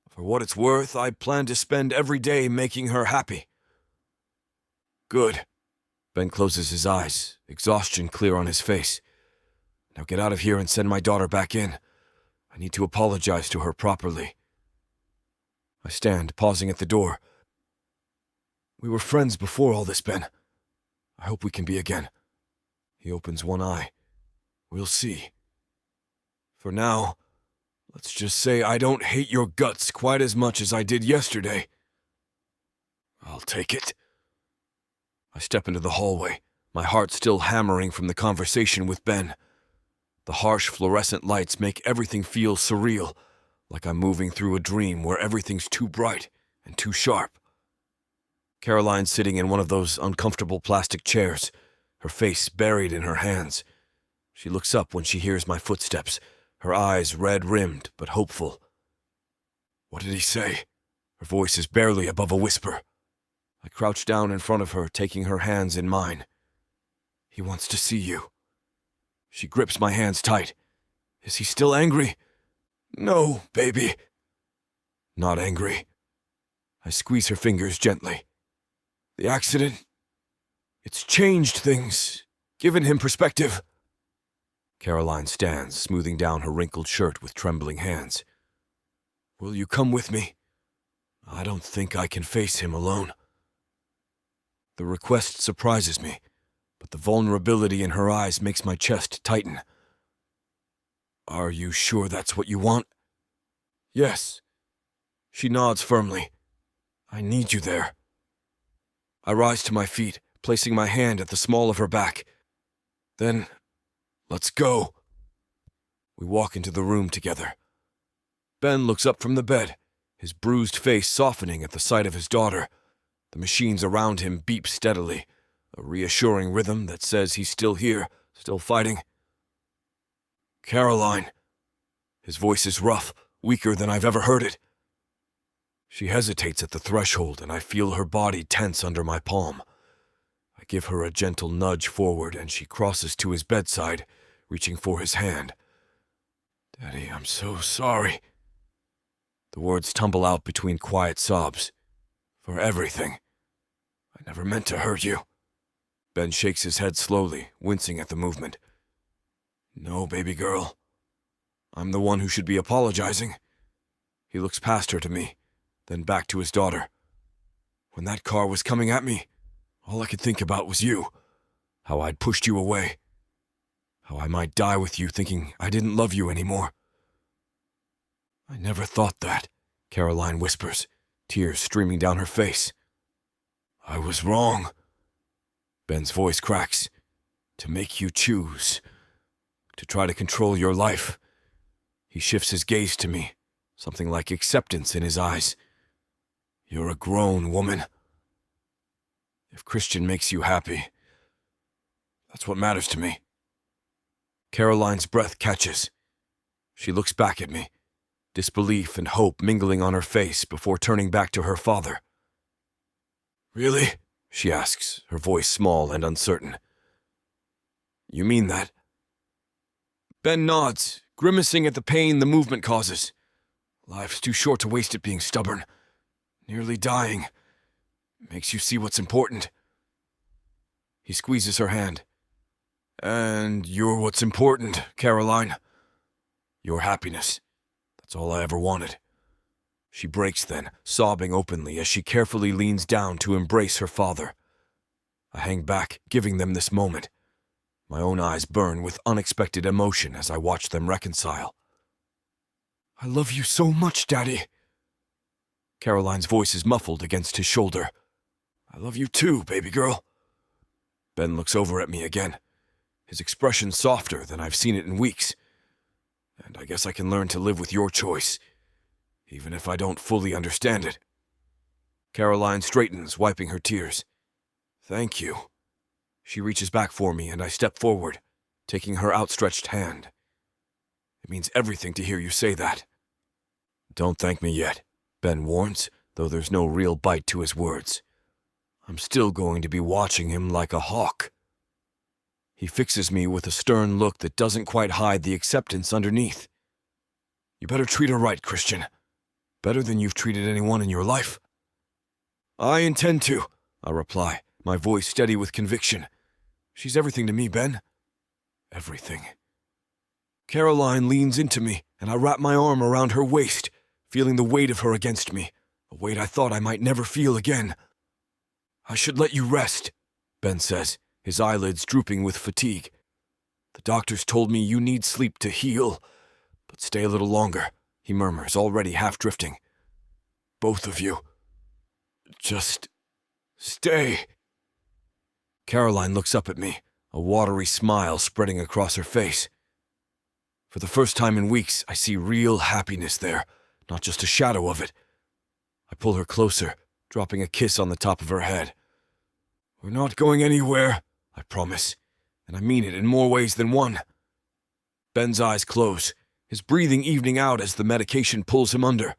For what it's worth, I plan to spend every day making her happy. Good. Ben closes his eyes, exhaustion clear on his face. Now get out of here and send my daughter back in. I need to apologize to her properly. I stand, pausing at the door. We were friends before all this, Ben. I hope we can be again. He opens one eye. We'll see. For now, let's just say I don't hate your guts quite as much as I did yesterday. I'll take it. I step into the hallway, my heart still hammering from the conversation with Ben. The harsh fluorescent lights make everything feel surreal, like I'm moving through a dream where everything's too bright and too sharp. Caroline's sitting in one of those uncomfortable plastic chairs, her face buried in her hands. She looks up when she hears my footsteps, her eyes red-rimmed but hopeful. What did he say? Her voice is barely above a whisper. I crouch down in front of her, taking her hands in mine. He wants to see you. She grips my hands tight. Is he still angry? No, baby. Not angry. I squeeze her fingers gently. The accident, it's changed things, given him perspective. Caroline stands, smoothing down her wrinkled shirt with trembling hands. Will you come with me? I don't think I can face him alone. The request surprises me, but the vulnerability in her eyes makes my chest tighten. Are you sure that's what you want? Yes. She nods firmly. I need you there. I rise to my feet, placing my hand at the small of her back. Then, let's go. We walk into the room together. Ben looks up from the bed, his bruised face softening at the sight of his daughter. The machines around him beep steadily, a reassuring rhythm that says he's still here, still fighting. Caroline. His voice is rough, weaker than I've ever heard it. She hesitates at the threshold, and I feel her body tense under my palm. I give her a gentle nudge forward, and she crosses to his bedside, reaching for his hand. Daddy, I'm so sorry. The words tumble out between quiet sobs. For everything. I never meant to hurt you. Ben shakes his head slowly, wincing at the movement. No, baby girl. I'm the one who should be apologizing. He looks past her to me, then back to his daughter. When that car was coming at me, all I could think about was you. How I'd pushed you away. How I might die with you thinking I didn't love you anymore. I never thought that, Caroline whispers, tears streaming down her face. I was wrong. Ben's voice cracks. To make you choose. To try to control your life. He shifts his gaze to me, something like acceptance in his eyes. You're a grown woman. If Christian makes you happy, that's what matters to me. Caroline's breath catches. She looks back at me, disbelief and hope mingling on her face before turning back to her father. Really? She asks, her voice small and uncertain. You mean that? Ben nods, grimacing at the pain the movement causes. Life's too short to waste it being stubborn. Nearly dying. Makes you see what's important. He squeezes her hand. And you're what's important, Caroline. Your happiness. That's all I ever wanted. She breaks then, sobbing openly as she carefully leans down to embrace her father. I hang back, giving them this moment. My own eyes burn with unexpected emotion as I watch them reconcile. I love you so much, Daddy. Caroline's voice is muffled against his shoulder. I love you too, baby girl. Ben looks over at me again, his expression softer than I've seen it in weeks. And I guess I can learn to live with your choice, even if I don't fully understand it. Caroline straightens, wiping her tears. Thank you. She reaches back for me and I step forward, taking her outstretched hand. It means everything to hear you say that. Don't thank me yet, Ben warns, though there's no real bite to his words. I'm still going to be watching him like a hawk. He fixes me with a stern look that doesn't quite hide the acceptance underneath. You better treat her right, Christian. Better than you've treated anyone in your life. I intend to, I reply, my voice steady with conviction. She's everything to me, Ben. Everything. Caroline leans into me, and I wrap my arm around her waist, feeling the weight of her against me, a weight I thought I might never feel again. I should let you rest, Ben says, his eyelids drooping with fatigue. The doctors told me you need sleep to heal, but stay a little longer, he murmurs, already half-drifting. Both of you. Just stay. Caroline looks up at me, a watery smile spreading across her face. For the first time in weeks, I see real happiness there, not just a shadow of it. I pull her closer, dropping a kiss on the top of her head. We're not going anywhere, I promise, and I mean it in more ways than one. Ben's eyes close, his breathing evening out as the medication pulls him under.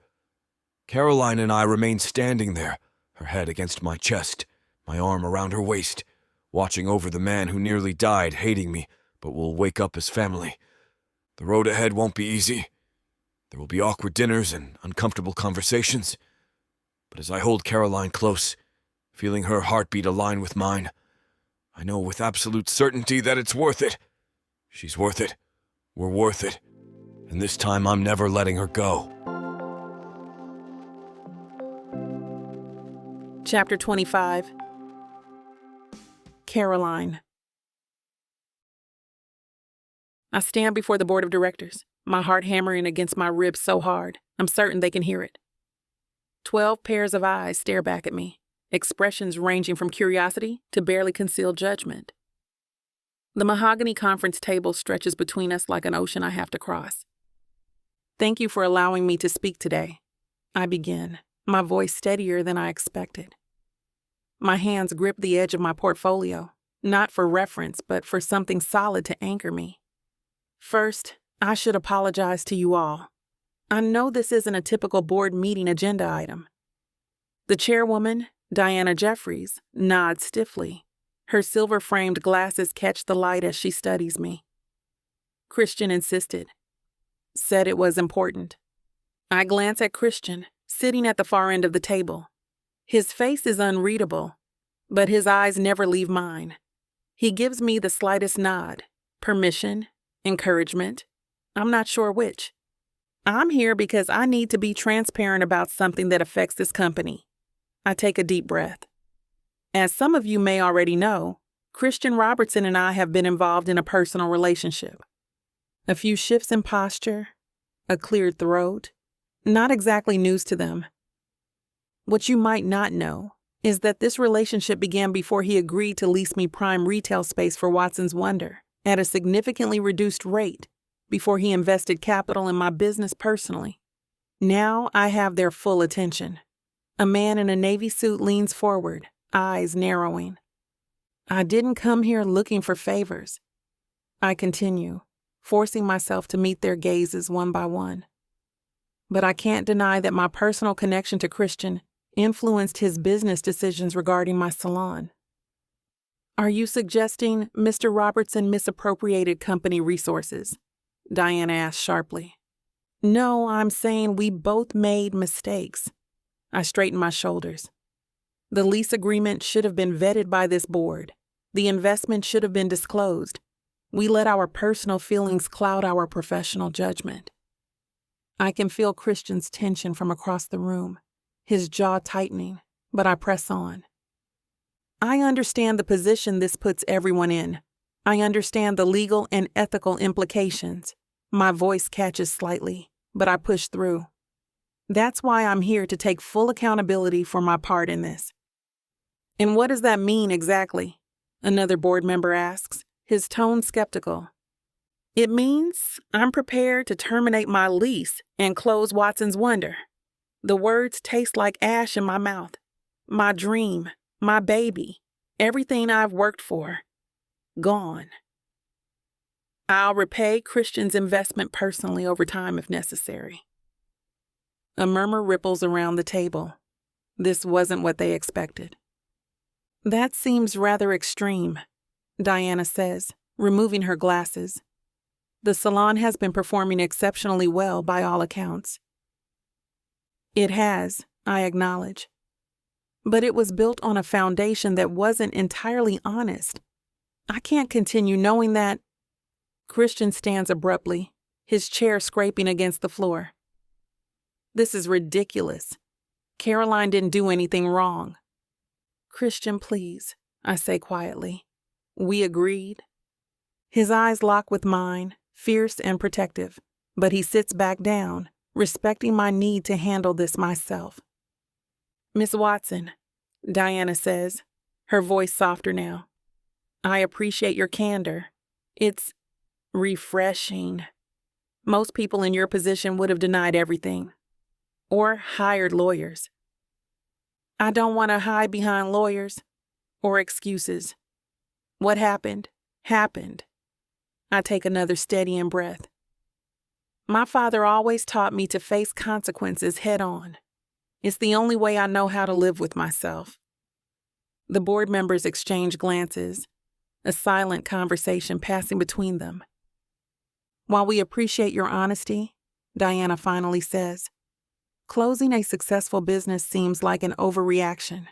Caroline and I remain standing there, her head against my chest, my arm around her waist, watching over the man who nearly died hating me, but will wake up as family. The road ahead won't be easy. There will be awkward dinners and uncomfortable conversations. But as I hold Caroline close, feeling her heartbeat align with mine, I know with absolute certainty that it's worth it. She's worth it. We're worth it. And this time I'm never letting her go. Chapter 25. Caroline. I stand before the board of directors, my heart hammering against my ribs so hard, I'm certain they can hear it. 12 pairs of eyes stare back at me, expressions ranging from curiosity to barely concealed judgment. The mahogany conference table stretches between us like an ocean I have to cross. Thank you for allowing me to speak today. I begin, my voice steadier than I expected. My hands grip the edge of my portfolio, not for reference, but for something solid to anchor me. First, I should apologize to you all. I know this isn't a typical board meeting agenda item. The chairwoman, Diana Jeffries, nods stiffly. Her silver-framed glasses catch the light as she studies me. Christian insisted. Said it was important. I glance at Christian, sitting at the far end of the table. His face is unreadable, but his eyes never leave mine. He gives me the slightest nod, permission, encouragement. I'm not sure which. I'm here because I need to be transparent about something that affects this company. I take a deep breath. As some of you may already know, Christian Robertson and I have been involved in a personal relationship. A few shifts in posture, a cleared throat, not exactly news to them. What you might not know is that this relationship began before he agreed to lease me prime retail space for Watson's Wonder at a significantly reduced rate before he invested capital in my business personally. Now I have their full attention. A man in a navy suit leans forward, eyes narrowing. I didn't come here looking for favors. I continue, forcing myself to meet their gazes one by one. But I can't deny that my personal connection to Christian influenced his business decisions regarding my salon. Are you suggesting Mr. Robertson misappropriated company resources? Diana asked sharply. No, I'm saying we both made mistakes. I straightened my shoulders. The lease agreement should have been vetted by this board. The investment should have been disclosed. We let our personal feelings cloud our professional judgment. I can feel Christian's tension from across the room, his jaw tightening, but I press on. I understand the position this puts everyone in. I understand the legal and ethical implications. My voice catches slightly, but I push through. That's why I'm here to take full accountability for my part in this. And what does that mean exactly? Another board member asks, his tone skeptical. It means I'm prepared to terminate my lease and close Watson's Wonder. The words taste like ash in my mouth. My dream, my baby, everything I've worked for, gone. I'll repay Christian's investment personally over time if necessary. A murmur ripples around the table. This wasn't what they expected. That seems rather extreme, Diana says, removing her glasses. The salon has been performing exceptionally well by all accounts. It has, I acknowledge. But it was built on a foundation that wasn't entirely honest. I can't continue knowing that. Christian stands abruptly, his chair scraping against the floor. This is ridiculous. Caroline didn't do anything wrong. Christian, please, I say quietly. We agreed. His eyes lock with mine, fierce and protective, but he sits back down, respecting my need to handle this myself. Miss Watson, Diana says, her voice softer now. I appreciate your candor. It's refreshing. Most people in your position would have denied everything. Or hired lawyers. I don't want to hide behind lawyers or excuses. What happened, happened. I take another steadying breath. My father always taught me to face consequences head on. It's the only way I know how to live with myself. The board members exchange glances, a silent conversation passing between them. While we appreciate your honesty, Diana finally says, closing a successful business seems like an overreaction.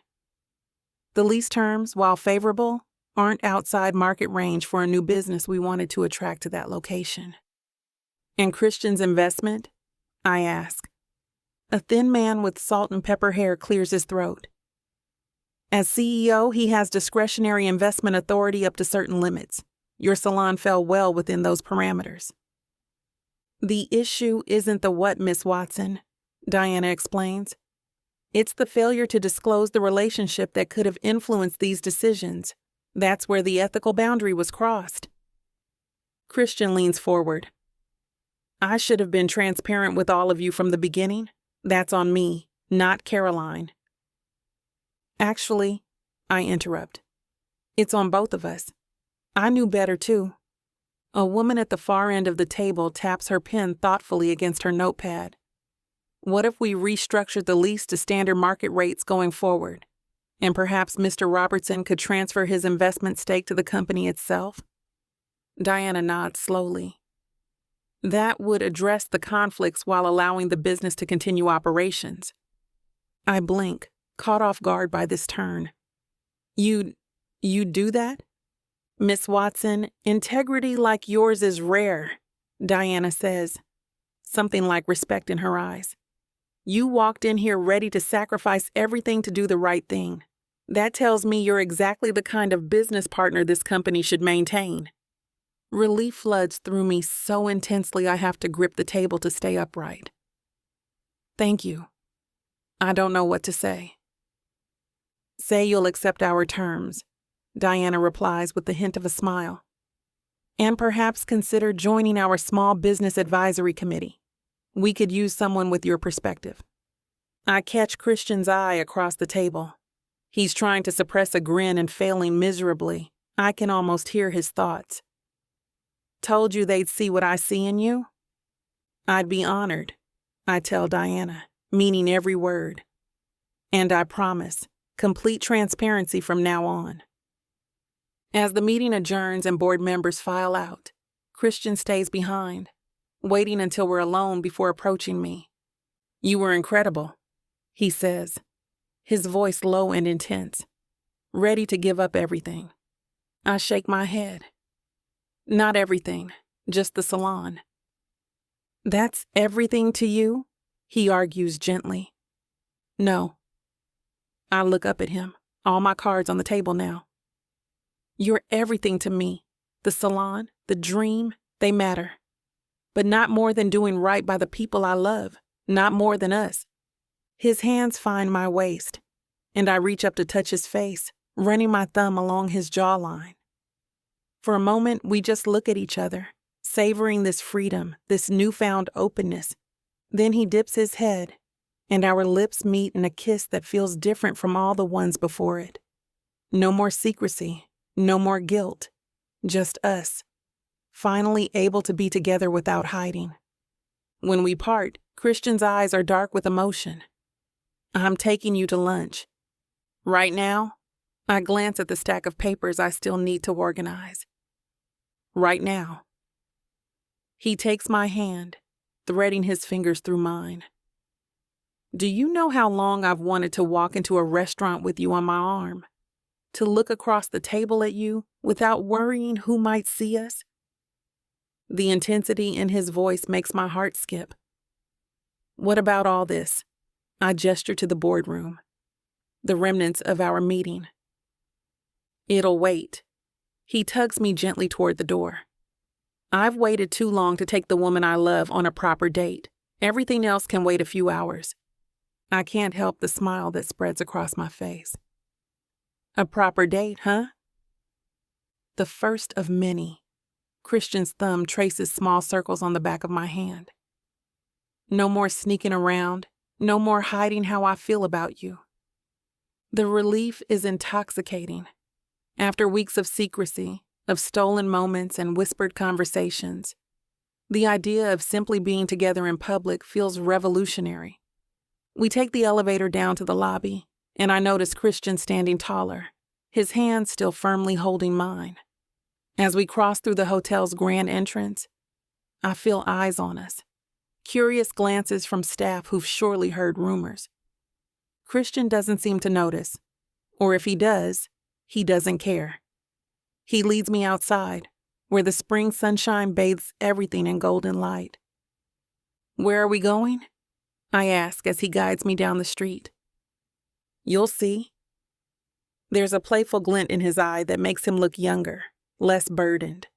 The lease terms, while favorable, aren't outside market range for a new business we wanted to attract to that location. And Christian's investment? I ask. A thin man with salt and pepper hair clears his throat. As CEO, he has discretionary investment authority up to certain limits. Your salon fell well within those parameters. The issue isn't the what, Miss Watson, Diana explains. It's the failure to disclose the relationship that could have influenced these decisions. That's where the ethical boundary was crossed. Christian leans forward. I should have been transparent with all of you from the beginning. That's on me, not Caroline. Actually, I interrupt. It's on both of us. I knew better too. A woman at the far end of the table taps her pen thoughtfully against her notepad. What if we restructured the lease to standard market rates going forward? And perhaps Mr. Robertson could transfer his investment stake to the company itself? Diana nods slowly. That would address the conflicts while allowing the business to continue operations. I blink, caught off guard by this turn. You'd do that? Miss Watson, integrity like yours is rare, Diana says, something like respect in her eyes. You walked in here ready to sacrifice everything to do the right thing. That tells me you're exactly the kind of business partner this company should maintain. Relief floods through me so intensely I have to grip the table to stay upright. Thank you. I don't know what to say. Say you'll accept our terms, Diana replies with the hint of a smile. And perhaps consider joining our small business advisory committee. We could use someone with your perspective. I catch Christian's eye across the table. He's trying to suppress a grin and failing miserably. I can almost hear his thoughts. Told you they'd see what I see in you? I'd be honored, I tell Diana, meaning every word. And I promise, complete transparency from now on. As the meeting adjourns and board members file out, Christian stays behind, waiting until we're alone before approaching me. You were incredible, he says, his voice low and intense, ready to give up everything. I shake my head. Not everything, just the salon. That's everything to you? He argues gently. No. I look up at him, all my cards on the table now. You're everything to me. The salon, the dream, they matter. But not more than doing right by the people I love, not more than us. His hands find my waist, and I reach up to touch his face, running my thumb along his jawline. For a moment, we just look at each other, savoring this freedom, this newfound openness. Then he dips his head, and our lips meet in a kiss that feels different from all the ones before it. No more secrecy, no more guilt, just us, finally able to be together without hiding. When we part, Christian's eyes are dark with emotion. I'm taking you to lunch. Right now, I glance at the stack of papers I still need to organize. Right now. He takes my hand, threading his fingers through mine. Do you know how long I've wanted to walk into a restaurant with you on my arm? To look across the table at you without worrying who might see us? The intensity in his voice makes my heart skip. What about all this? I gesture to the boardroom, the remnants of our meeting. It'll wait. He tugs me gently toward the door. I've waited too long to take the woman I love on a proper date. Everything else can wait a few hours. I can't help the smile that spreads across my face. A proper date, huh? The first of many. Christian's thumb traces small circles on the back of my hand. No more sneaking around, no more hiding how I feel about you. The relief is intoxicating. After weeks of secrecy, of stolen moments and whispered conversations, the idea of simply being together in public feels revolutionary. We take the elevator down to the lobby, and I notice Christian standing taller, his hands still firmly holding mine. As we cross through the hotel's grand entrance, I feel eyes on us, curious glances from staff who've surely heard rumors. Christian doesn't seem to notice, or if he does, he doesn't care. He leads me outside, where the spring sunshine bathes everything in golden light. Where are we going? I ask as he guides me down the street. You'll see. There's a playful glint in his eye that makes him look younger, less burdened.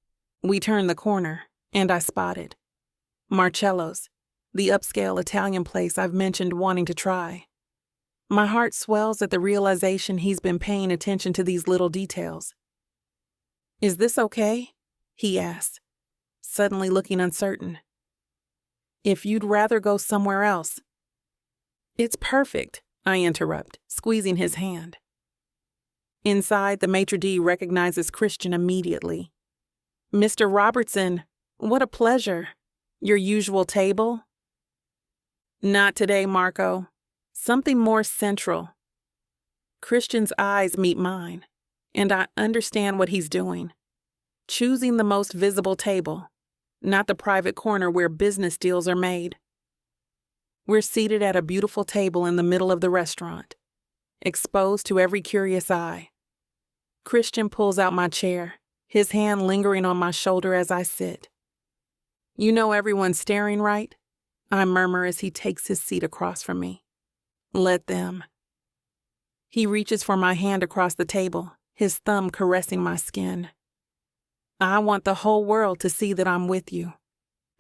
We turn the corner, and I spot it. Marcello's, the upscale Italian place I've mentioned wanting to try. My heart swells at the realization he's been paying attention to these little details. Is this okay? He asks, suddenly looking uncertain. If you'd rather go somewhere else. It's perfect, I interrupt, squeezing his hand. Inside, the maitre d' recognizes Christian immediately. Mr. Robertson, what a pleasure. Your usual table? Not today, Marco. Something more central. Christian's eyes meet mine, and I understand what he's doing. Choosing the most visible table, not the private corner where business deals are made. We're seated at a beautiful table in the middle of the restaurant, exposed to every curious eye. Christian pulls out my chair, his hand lingering on my shoulder as I sit. You know everyone's staring, right? I murmur as he takes his seat across from me. Let them. He reaches for my hand across the table, his thumb caressing my skin. I want the whole world to see that I'm with you.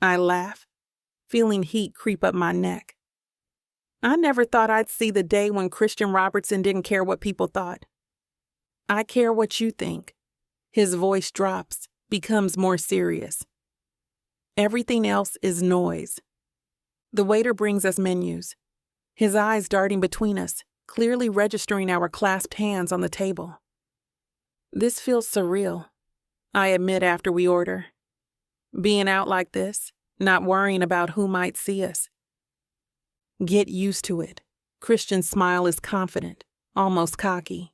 I laugh, feeling heat creep up my neck. I never thought I'd see the day when Christian Robertson didn't care what people thought. I care what you think. His voice drops, becomes more serious. Everything else is noise. The waiter brings us menus, his eyes darting between us, clearly registering our clasped hands on the table. This feels surreal, I admit after we order. Being out like this, not worrying about who might see us. Get used to it. Christian's smile is confident, almost cocky.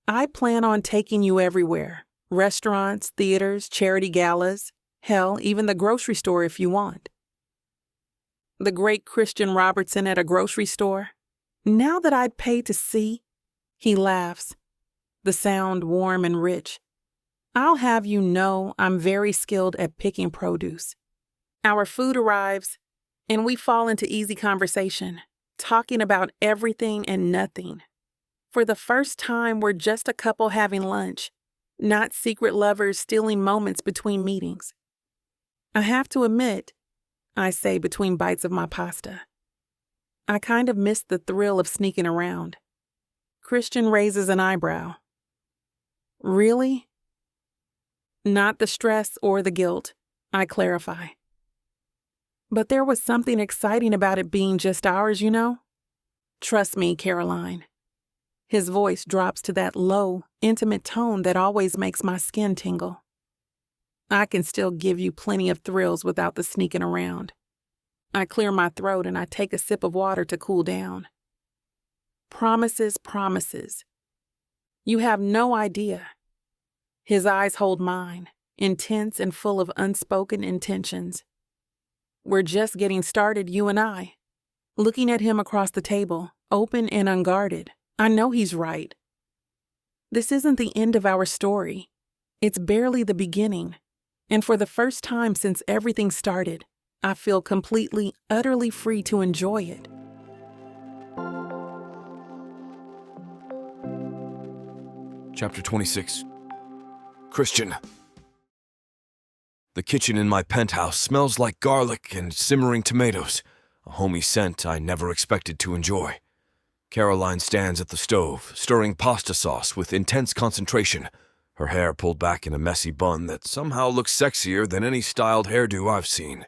I plan on taking you everywhere. Restaurants, theaters, charity galas, hell, even the grocery store if you want. The great Christian Robertson at a grocery store? Now that I'd pay to see? He laughs, the sound warm and rich. I'll have you know I'm very skilled at picking produce. Our food arrives, and we fall into easy conversation, talking about everything and nothing. For the first time, we're just a couple having lunch, not secret lovers stealing moments between meetings. I have to admit, I say between bites of my pasta, I kind of miss the thrill of sneaking around. Christian raises an eyebrow. Really? Not the stress or the guilt, I clarify. But there was something exciting about it being just ours, you know? Trust me, Caroline. His voice drops to that low, intimate tone that always makes my skin tingle. I can still give you plenty of thrills without the sneaking around. I clear my throat and I take a sip of water to cool down. Promises, promises. You have no idea. His eyes hold mine, intense and full of unspoken intentions. We're just getting started, you and I. Looking at him across the table, open and unguarded, I know he's right. This isn't the end of our story. It's barely the beginning. And for the first time since everything started, I feel completely, utterly free to enjoy it. Chapter 26. Christian. The kitchen in my penthouse smells like garlic and simmering tomatoes, a homey scent I never expected to enjoy. Caroline stands at the stove, stirring pasta sauce with intense concentration, her hair pulled back in a messy bun that somehow looks sexier than any styled hairdo I've seen.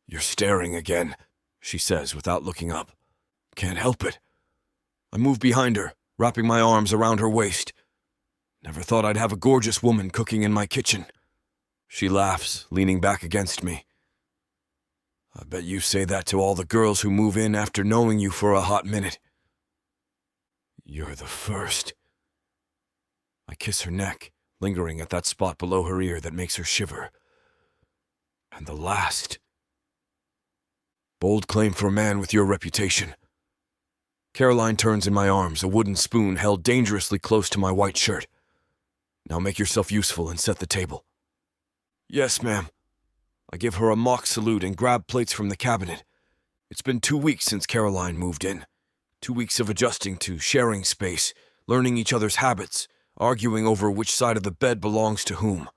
"You're staring again," she says without looking up. "Can't help it." I move behind her, wrapping my arms around her waist. Never thought I'd have a gorgeous woman cooking in my kitchen. She laughs, leaning back against me. "I bet you say that to all the girls who move in after knowing you for a hot minute." "You're the first." I kiss her neck, lingering at that spot below her ear that makes her shiver. "And the last." "Bold claim for a man with your reputation." Caroline turns in my arms, a wooden spoon held dangerously close to my white shirt. "Now make yourself useful and set the table." "Yes, ma'am." I give her a mock salute and grab plates from the cabinet. It's been 2 weeks since Caroline moved in. 2 weeks of adjusting to sharing space, learning each other's habits, arguing over which side of the bed belongs to whom.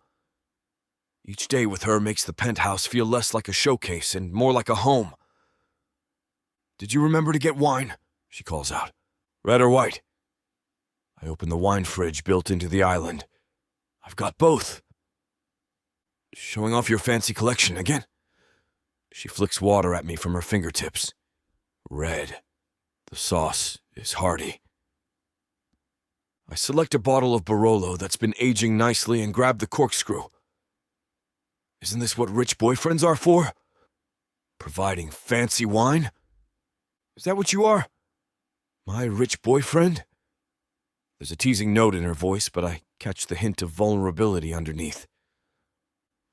Each day with her makes the penthouse feel less like a showcase and more like a home. "Did you remember to get wine?" she calls out. "Red or white?" I open the wine fridge built into the island. "I've got both." "Showing off your fancy collection again?" She flicks water at me from her fingertips. Red. The sauce is hearty. I select a bottle of Barolo that's been aging nicely and grab the corkscrew. Isn't this what rich boyfriends are for? Providing fancy wine? Is that what you are? My rich boyfriend? There's a teasing note in her voice, but I catch the hint of vulnerability underneath.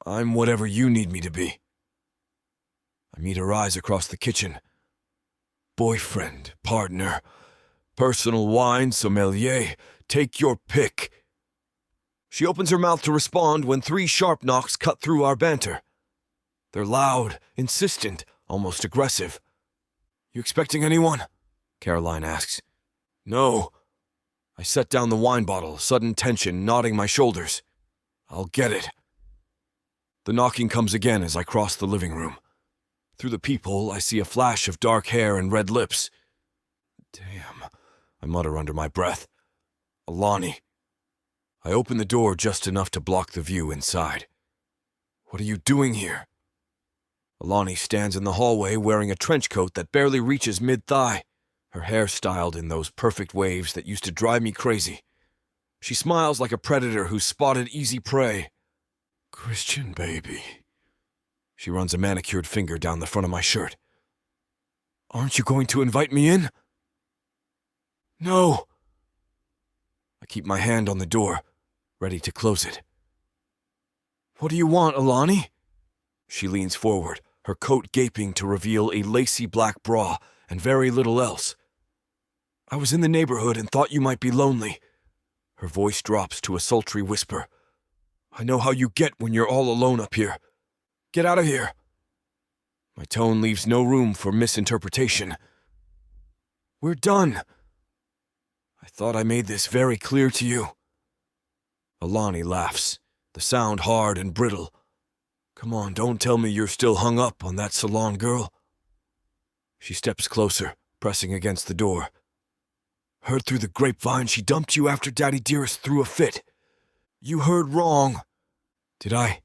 "I'm whatever you need me to be." I meet her eyes across the kitchen. Boyfriend, partner, personal wine sommelier, take your pick. She opens her mouth to respond when 3 sharp knocks cut through our banter. They're loud, insistent, almost aggressive. "You expecting anyone?" Caroline asks. "No." I set down the wine bottle, sudden tension knotting my shoulders. "I'll get it." The knocking comes again as I cross the living room. Through the peephole, I see a flash of dark hair and red lips. Damn, I mutter under my breath. Alani. I open the door just enough to block the view inside. What are you doing here? Alani stands in the hallway wearing a trench coat that barely reaches mid-thigh, her hair styled in those perfect waves that used to drive me crazy. She smiles like a predator who's spotted easy prey. Christian, baby. She runs a manicured finger down the front of my shirt. Aren't you going to invite me in? No. I keep my hand on the door, ready to close it. What do you want, Alani? She leans forward, her coat gaping to reveal a lacy black bra and very little else. I was in the neighborhood and thought you might be lonely. Her voice drops to a sultry whisper. I know how you get when you're all alone up here. Get out of here. My tone leaves no room for misinterpretation. We're done. I thought I made this very clear to you. Alani laughs, the sound hard and brittle. Come on, don't tell me you're still hung up on that salon girl. She steps closer, pressing against the door. Heard through the grapevine she dumped you after Daddy Dearest threw a fit. You heard wrong. Did I?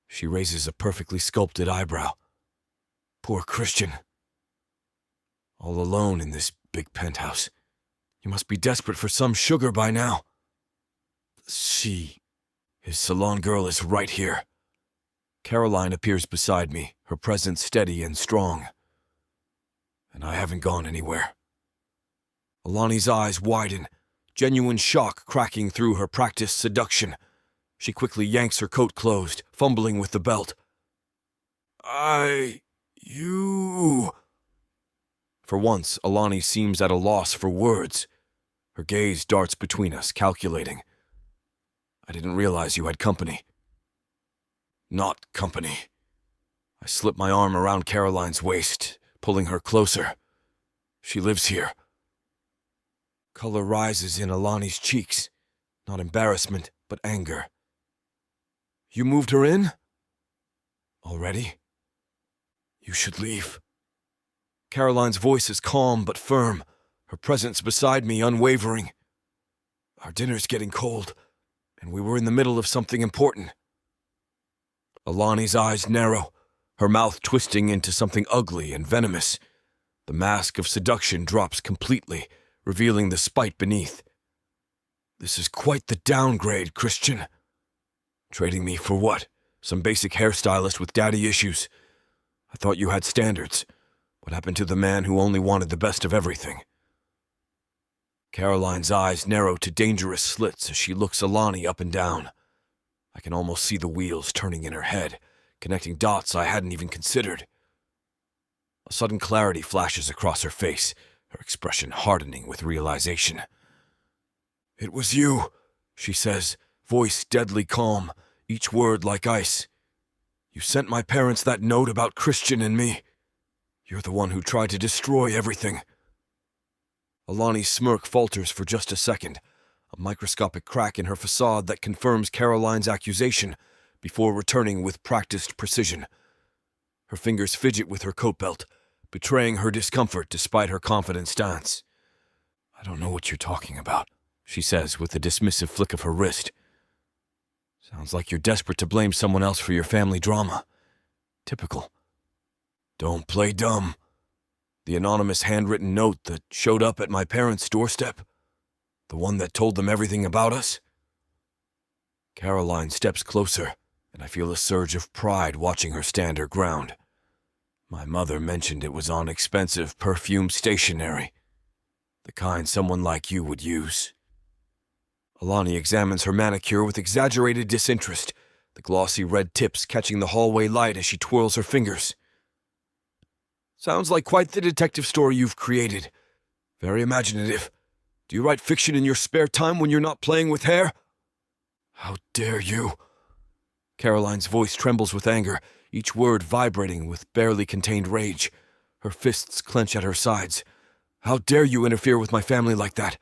She raises a perfectly sculpted eyebrow. Poor Christian. All alone in this big penthouse. You must be desperate for some sugar by now. His salon girl is right here. Caroline appears beside me, her presence steady and strong. And I haven't gone anywhere. Alani's eyes widen, genuine shock cracking through her practiced seduction. She quickly yanks her coat closed, fumbling with the belt. You... For once, Alani seems at a loss for words. Her gaze darts between us, calculating. I didn't realize you had company. Not company. I slip my arm around Caroline's waist, pulling her closer. She lives here. Color rises in Alani's cheeks, not embarrassment, but anger. You moved her in? Already? You should leave. Caroline's voice is calm but firm, her presence beside me unwavering. Our dinner's getting cold, and we were in the middle of something important. Alani's eyes narrow, her mouth twisting into something ugly and venomous. The mask of seduction drops completely, revealing the spite beneath. This is quite the downgrade, Christian. Trading me for what? Some basic hairstylist with daddy issues. I thought you had standards. What happened to the man who only wanted the best of everything? Caroline's eyes narrow to dangerous slits as she looks Alani up and down. I can almost see the wheels turning in her head, connecting dots I hadn't even considered. A sudden clarity flashes across her face, her expression hardening with realization. It was you, she says, voice deadly calm, each word like ice. You sent my parents that note about Christian and me. You're the one who tried to destroy everything. Alani's smirk falters for just a second, a microscopic crack in her facade that confirms Caroline's accusation before returning with practiced precision. Her fingers fidget with her coat belt, betraying her discomfort despite her confident stance. I don't know what you're talking about, she says with a dismissive flick of her wrist. Sounds like you're desperate to blame someone else for your family drama. Typical. Don't play dumb. The anonymous handwritten note that showed up at my parents' doorstep? The one that told them everything about us? Caroline steps closer, and I feel a surge of pride watching her stand her ground. My mother mentioned it was on expensive perfume stationery, the kind someone like you would use. Alani examines her manicure with exaggerated disinterest, the glossy red tips catching the hallway light as she twirls her fingers. Sounds like quite the detective story you've created. Very imaginative. Do you write fiction in your spare time when you're not playing with hair? How dare you? Caroline's voice trembles with anger, each word vibrating with barely contained rage. Her fists clench at her sides. How dare you interfere with my family like that?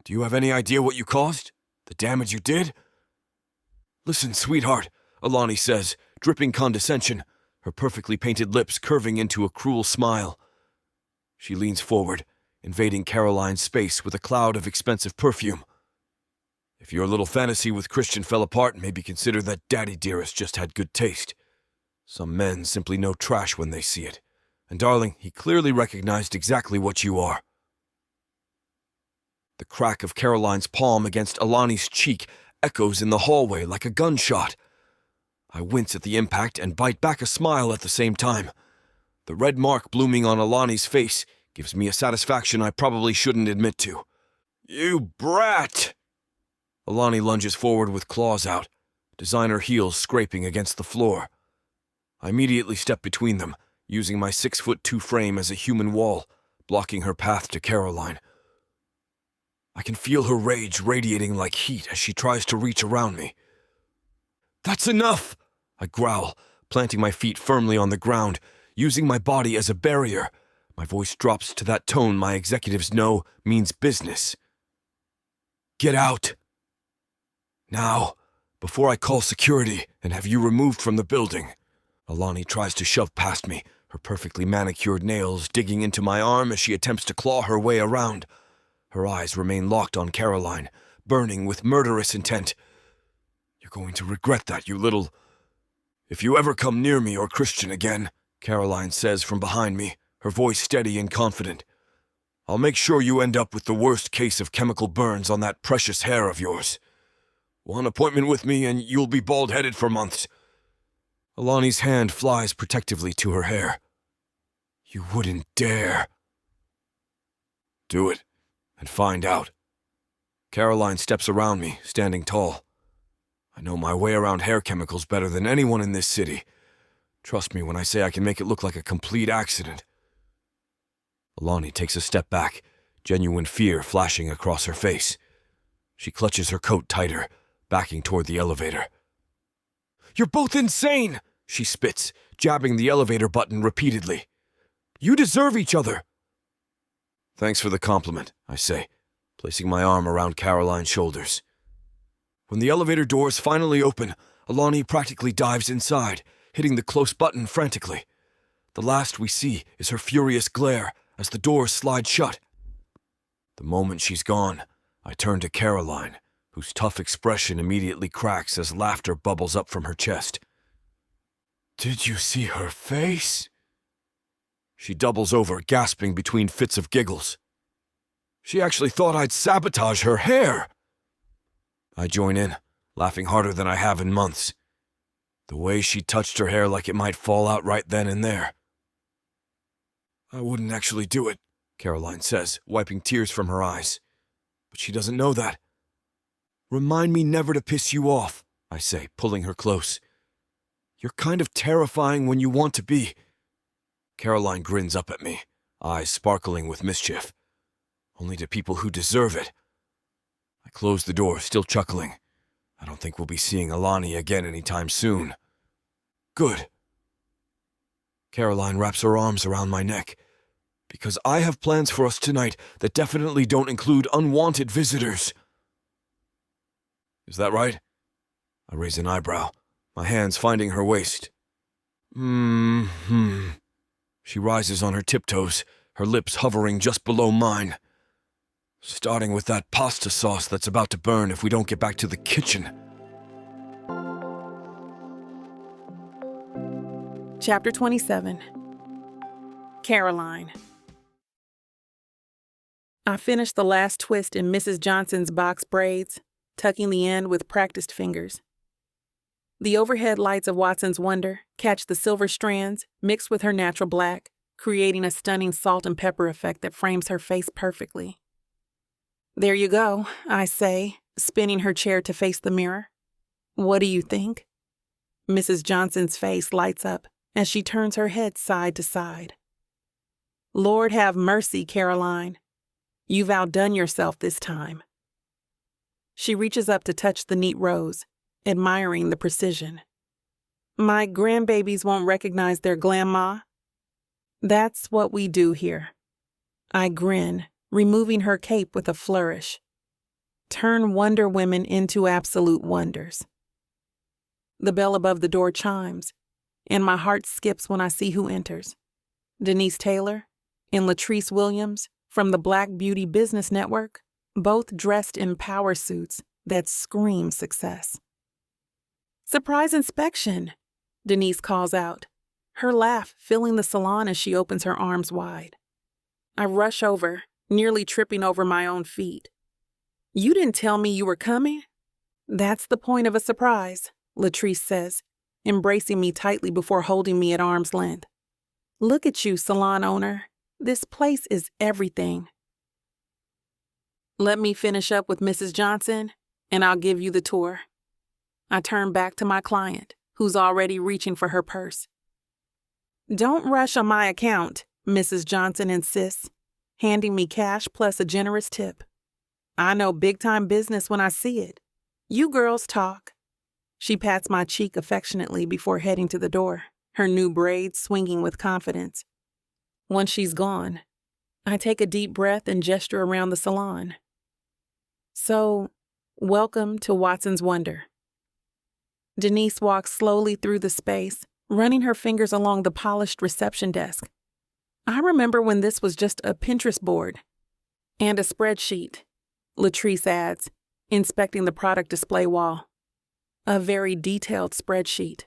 Do you have any idea what you caused? The damage you did? Listen, sweetheart, Alani says, dripping condescension. her perfectly painted lips curving into a cruel smile. She leans forward, invading Caroline's space with a cloud of expensive perfume. If your little fantasy with Christian fell apart, maybe consider that Daddy Dearest just had good taste. Some men simply know trash when they see it. And darling, he clearly recognized exactly what you are. The crack of Caroline's palm against Alani's cheek echoes in the hallway like a gunshot. I wince at the impact and bite back a smile at the same time. The red mark blooming on Alani's face gives me a satisfaction I probably shouldn't admit to. You brat! Alani lunges forward with claws out, designer heels scraping against the floor. I immediately step between them, using my 6'2" frame as a human wall, blocking her path to Caroline. I can feel her rage radiating like heat as she tries to reach around me. That's enough! I growl, planting my feet firmly on the ground, using my body as a barrier. My voice drops to that tone my executives know means business. Get out! Now, before I call security and have you removed from the building. Alani tries to shove past me, her perfectly manicured nails digging into my arm as she attempts to claw her way around. Her eyes remain locked on Caroline, burning with murderous intent. You're going to regret that, you little... If you ever come near me or Christian again, Caroline says from behind me, her voice steady and confident, I'll make sure you end up with the worst case of chemical burns on that precious hair of yours. One appointment with me and you'll be bald-headed for months. Alani's hand flies protectively to her hair. You wouldn't dare. Do it, and find out. Caroline steps around me, standing tall. I know my way around hair chemicals better than anyone in this city. Trust me when I say I can make it look like a complete accident. Alani takes a step back, genuine fear flashing across her face. She clutches her coat tighter, backing toward the elevator. You're both insane, she spits, jabbing the elevator button repeatedly. You deserve each other. Thanks for the compliment, I say, placing my arm around Caroline's shoulders. When the elevator doors finally open, Alani practically dives inside, hitting the close button frantically. The last we see is her furious glare as the doors slide shut. The moment she's gone, I turn to Caroline, whose tough expression immediately cracks as laughter bubbles up from her chest. Did you see her face? She doubles over, gasping between fits of giggles. She actually thought I'd sabotage her hair. I join in, laughing harder than I have in months. The way she touched her hair like it might fall out right then and there. I wouldn't actually do it, Caroline says, wiping tears from her eyes. But she doesn't know that. Remind me never to piss you off, I say, pulling her close. You're kind of terrifying when you want to be. Caroline grins up at me, eyes sparkling with mischief. Only to people who deserve it. I close the door, still chuckling. I don't think we'll be seeing Alani again anytime soon. Good. Caroline wraps her arms around my neck. Because I have plans for us tonight that definitely don't include unwanted visitors. Is that right? I raise an eyebrow, my hands finding her waist. She rises on her tiptoes, her lips hovering just below mine. Starting with that pasta sauce that's about to burn if we don't get back to the kitchen. Chapter 27. Caroline. I finished the last twist in Mrs. Johnson's box braids, tucking the end with practiced fingers. The overhead lights of Watson's Wonder catch the silver strands mixed with her natural black, creating a stunning salt and pepper effect that frames her face perfectly. There you go, I say, spinning her chair to face the mirror. What do you think? Mrs. Johnson's face lights up as she turns her head side to side. Lord have mercy, Caroline. You've outdone yourself this time. She reaches up to touch the neat rose, admiring the precision. My grandbabies won't recognize their grandma. That's what we do here. I grin, removing her cape with a flourish. Turn Wonder Women into absolute wonders. The bell above the door chimes, and my heart skips when I see who enters. Denise Taylor and Latrice Williams from the Black Beauty Business Network, both dressed in power suits that scream success. "Surprise inspection," Denise calls out, her laugh filling the salon as she opens her arms wide. I rush over, nearly tripping over my own feet. "You didn't tell me you were coming?" "That's the point of a surprise," Latrice says, embracing me tightly before holding me at arm's length. "Look at you, salon owner. This place is everything." "Let me finish up with Mrs. Johnson, and I'll give you the tour." I turn back to my client, who's already reaching for her purse. "Don't rush on my account," Mrs. Johnson insists, handing me cash plus a generous tip. "I know big-time business when I see it. You girls talk." She pats my cheek affectionately before heading to the door, her new braids swinging with confidence. Once she's gone, I take a deep breath and gesture around the salon. "So, welcome to Watson's Wonder." Denise walks slowly through the space, running her fingers along the polished reception desk. "I remember when this was just a Pinterest board." "And a spreadsheet," Latrice adds, inspecting the product display wall. A very detailed spreadsheet.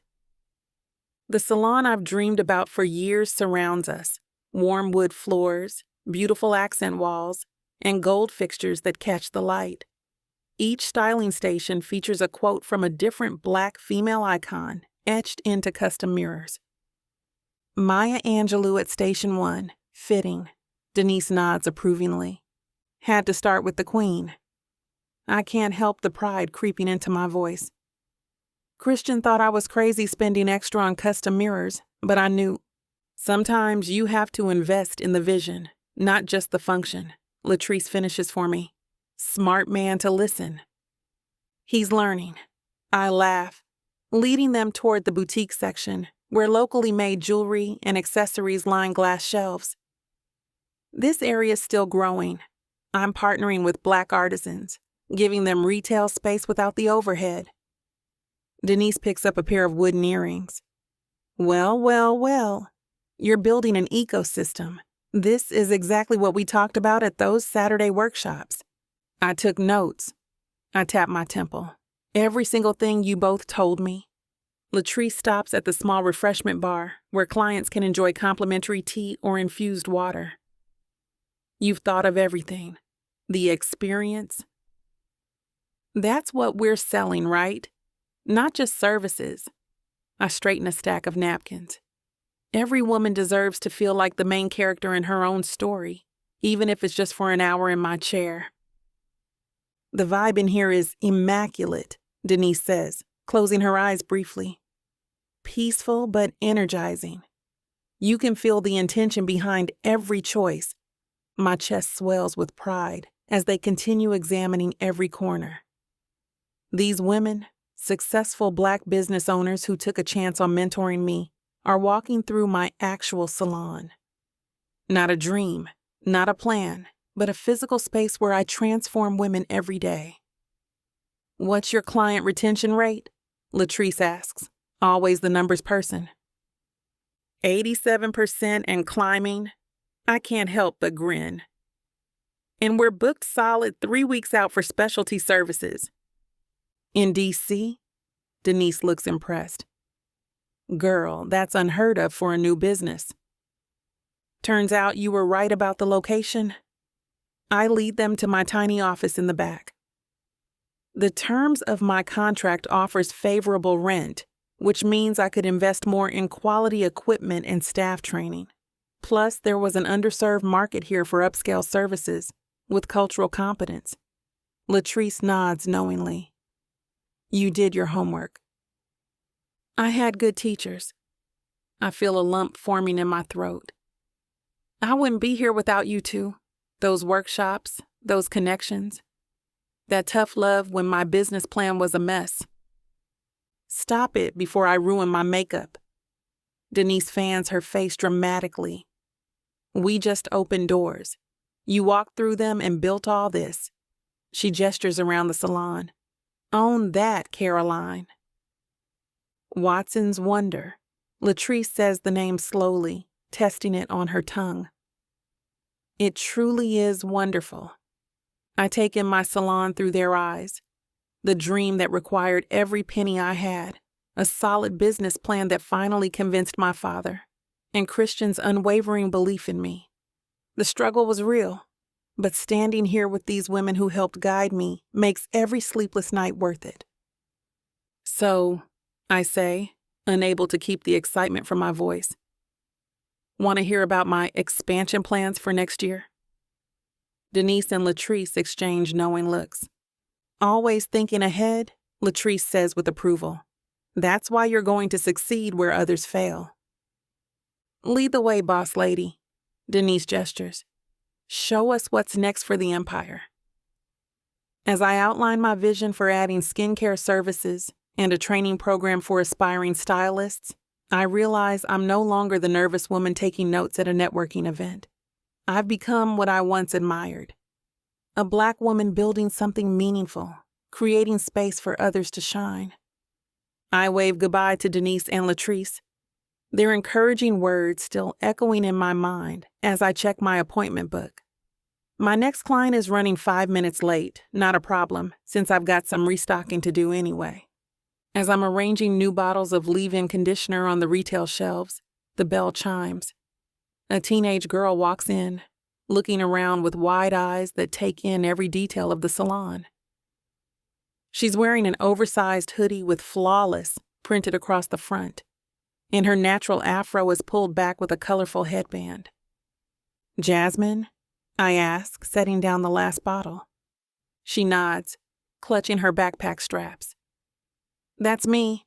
The salon I've dreamed about for years surrounds us. Warm wood floors, beautiful accent walls, and gold fixtures that catch the light. Each styling station features a quote from a different Black female icon etched into custom mirrors. "Maya Angelou at Station 1, fitting," Denise nods approvingly. "Had to start with the Queen." I can't help the pride creeping into my voice. Christian thought I was crazy spending extra on custom mirrors, but I knew. "Sometimes you have to invest in the vision, not just the function," Latrice finishes for me. "Smart man to listen." "He's learning." I laugh, leading them toward the boutique section, where locally made jewelry and accessories line glass shelves. This area's still growing. I'm partnering with Black artisans, giving them retail space without the overhead. Denise picks up a pair of wooden earrings. "Well, well, well. You're building an ecosystem. This is exactly what we talked about at those Saturday workshops." I took notes. I tap my temple. "Every single thing you both told me." Latrice stops at the small refreshment bar where clients can enjoy complimentary tea or infused water. "You've thought of everything. The experience." That's what we're selling, right? Not just services. I straighten a stack of napkins. Every woman deserves to feel like the main character in her own story, even if it's just for an hour in my chair. "The vibe in here is immaculate," Denise says, closing her eyes briefly. "Peaceful but energizing. You can feel the intention behind every choice." My chest swells with pride as they continue examining every corner. These women, successful Black business owners who took a chance on mentoring me, are walking through my actual salon. Not a dream, not a plan, but a physical space where I transform women every day. "What's your client retention rate?" Latrice asks, always the numbers person. 87% and climbing. I can't help but grin. "And we're booked solid 3 weeks out for specialty services." "In D.C.? Denise looks impressed. "Girl, that's unheard of for a new business." "Turns out you were right about the location." I lead them to my tiny office in the back. The terms of my contract offers favorable rent, which means I could invest more in quality equipment and staff training. Plus, there was an underserved market here for upscale services with cultural competence. Latrice nods knowingly. "You did your homework." I had good teachers. I feel a lump forming in my throat. I wouldn't be here without you two. Those workshops, those connections. That tough love when my business plan was a mess. "Stop it before I ruin my makeup." Denise fans her face dramatically. "We just opened doors. You walked through them and built all this." She gestures around the salon. "Own that, Caroline." Watson's Wonder. Latrice says the name slowly, testing it on her tongue. It truly is wonderful. I take in my salon through their eyes. The dream that required every penny I had, a solid business plan that finally convinced my father, and Christian's unwavering belief in me. The struggle was real, but standing here with these women who helped guide me makes every sleepless night worth it. So, I say, unable to keep the excitement from my voice. Want to hear about my expansion plans for next year? Denise and Latrice exchange knowing looks. Always thinking ahead, Latrice says with approval. That's why you're going to succeed where others fail. Lead the way, boss lady, Denise gestures. Show us what's next for the empire. As I outline my vision for adding skincare services and a training program for aspiring stylists, I realize I'm no longer the nervous woman taking notes at a networking event. I've become what I once admired. A Black woman building something meaningful, creating space for others to shine. I wave goodbye to Denise and Latrice, their encouraging words still echoing in my mind as I check my appointment book. My next client is running 5 minutes late, not a problem, since I've got some restocking to do anyway. As I'm arranging new bottles of leave-in conditioner on the retail shelves, the bell chimes. A teenage girl walks in, looking around with wide eyes that take in every detail of the salon. She's wearing an oversized hoodie with flawless printed across the front, and her natural afro is pulled back with a colorful headband. Jasmine? I ask, setting down the last bottle. She nods, clutching her backpack straps. That's me.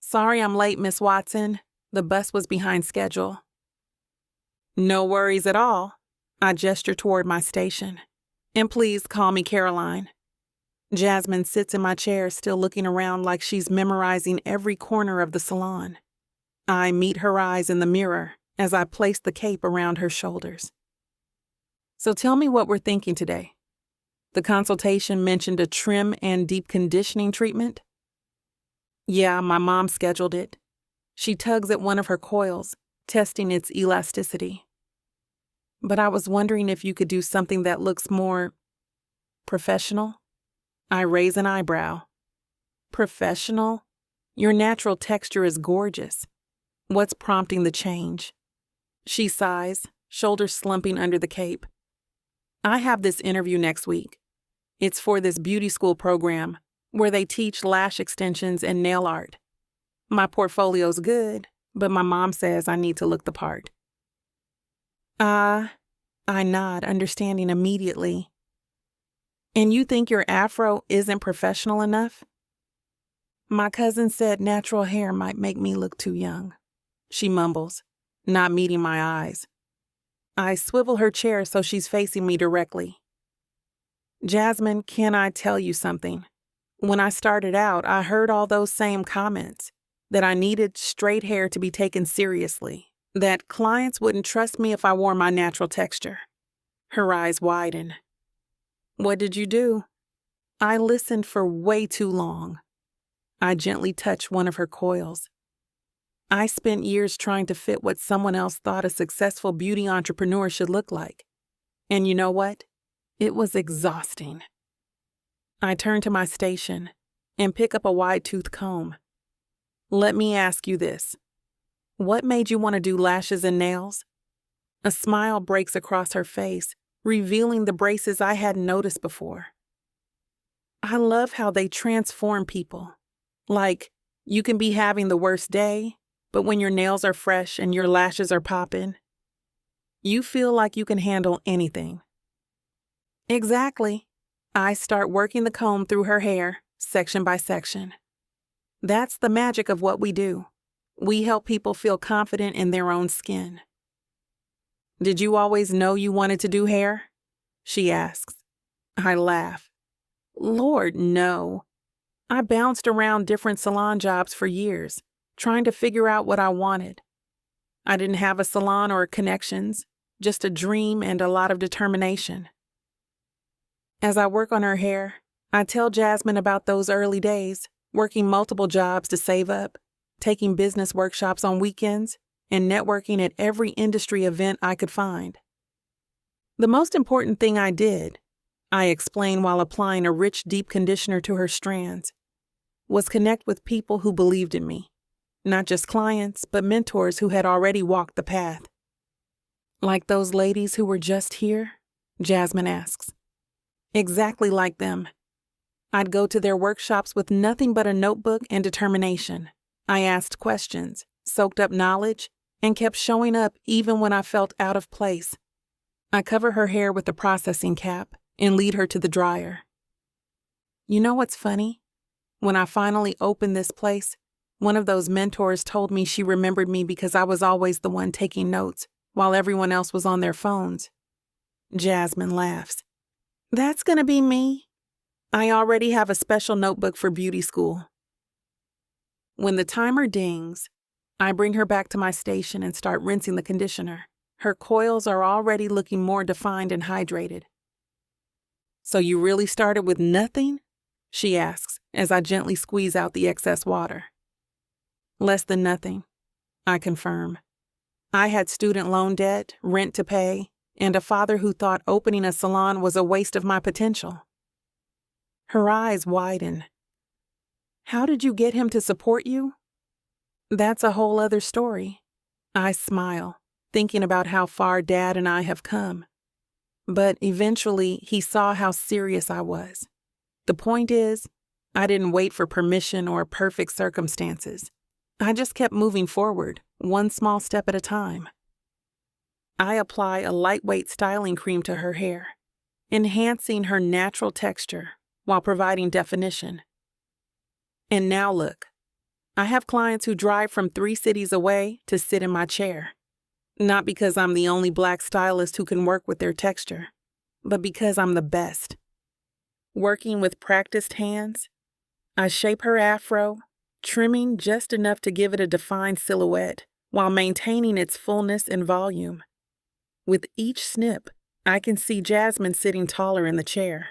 Sorry I'm late, Miss Watson. The bus was behind schedule. No worries at all. I gesture toward my station. And please call me Caroline. Jasmine sits in my chair, still looking around like she's memorizing every corner of the salon. I meet her eyes in the mirror as I place the cape around her shoulders. So tell me what we're thinking today. The consultation mentioned a trim and deep conditioning treatment? Yeah, my mom scheduled it. She tugs at one of her coils, testing its elasticity. But I was wondering if you could do something that looks more professional? I raise an eyebrow. Professional? Your natural texture is gorgeous. What's prompting the change? She sighs, shoulders slumping under the cape. I have this interview next week. It's for this beauty school program where they teach lash extensions and nail art. My portfolio's good, but my mom says I need to look the part. I nod, understanding immediately. And you think your afro isn't professional enough? My cousin said natural hair might make me look too young. She mumbles, not meeting my eyes. I swivel her chair so she's facing me directly. Jasmine, can I tell you something? When I started out, I heard all those same comments, that I needed straight hair to be taken seriously, that clients wouldn't trust me if I wore my natural texture. Her eyes widen. What did you do? I listened for way too long. I gently touch one of her coils. I spent years trying to fit what someone else thought a successful beauty entrepreneur should look like. And you know what? It was exhausting. I turn to my station and pick up a wide-toothed comb. Let me ask you this. What made you want to do lashes and nails? A smile breaks across her face, revealing the braces I hadn't noticed before. I love how they transform people. Like, you can be having the worst day, but when your nails are fresh and your lashes are popping, you feel like you can handle anything. Exactly. I start working the comb through her hair, section by section. That's the magic of what we do. We help people feel confident in their own skin. Did you always know you wanted to do hair? She asks. I laugh. Lord, no. I bounced around different salon jobs for years, trying to figure out what I wanted. I didn't have a salon or connections, just a dream and a lot of determination. As I work on her hair, I tell Jasmine about those early days, working multiple jobs to save up, taking business workshops on weekends, and networking at every industry event I could find. The most important thing I did, I explained while applying a rich, deep conditioner to her strands, was connect with people who believed in me, not just clients, but mentors who had already walked the path. Like those ladies who were just here? Jasmine asks. Exactly like them. I'd go to their workshops with nothing but a notebook and determination. I asked questions, soaked up knowledge, and kept showing up even when I felt out of place. I cover her hair with a processing cap and lead her to the dryer. You know what's funny? When I finally opened this place, one of those mentors told me she remembered me because I was always the one taking notes while everyone else was on their phones. Jasmine laughs. That's gonna be me. I already have a special notebook for beauty school. When the timer dings, I bring her back to my station and start rinsing the conditioner. Her coils are already looking more defined and hydrated. So you really started with nothing? She asks as I gently squeeze out the excess water. Less than nothing, I confirm. I had student loan debt, rent to pay, and a father who thought opening a salon was a waste of my potential. Her eyes widen. How did you get him to support you? That's a whole other story. I smile, thinking about how far Dad and I have come. But eventually, he saw how serious I was. The point is, I didn't wait for permission or perfect circumstances. I just kept moving forward, one small step at a time. I apply a lightweight styling cream to her hair, enhancing her natural texture while providing definition. And now look, I have clients who drive from 3 cities away to sit in my chair. Not because I'm the only Black stylist who can work with their texture, but because I'm the best. Working with practiced hands, I shape her afro, trimming just enough to give it a defined silhouette while maintaining its fullness and volume. With each snip, I can see Jasmine sitting taller in the chair.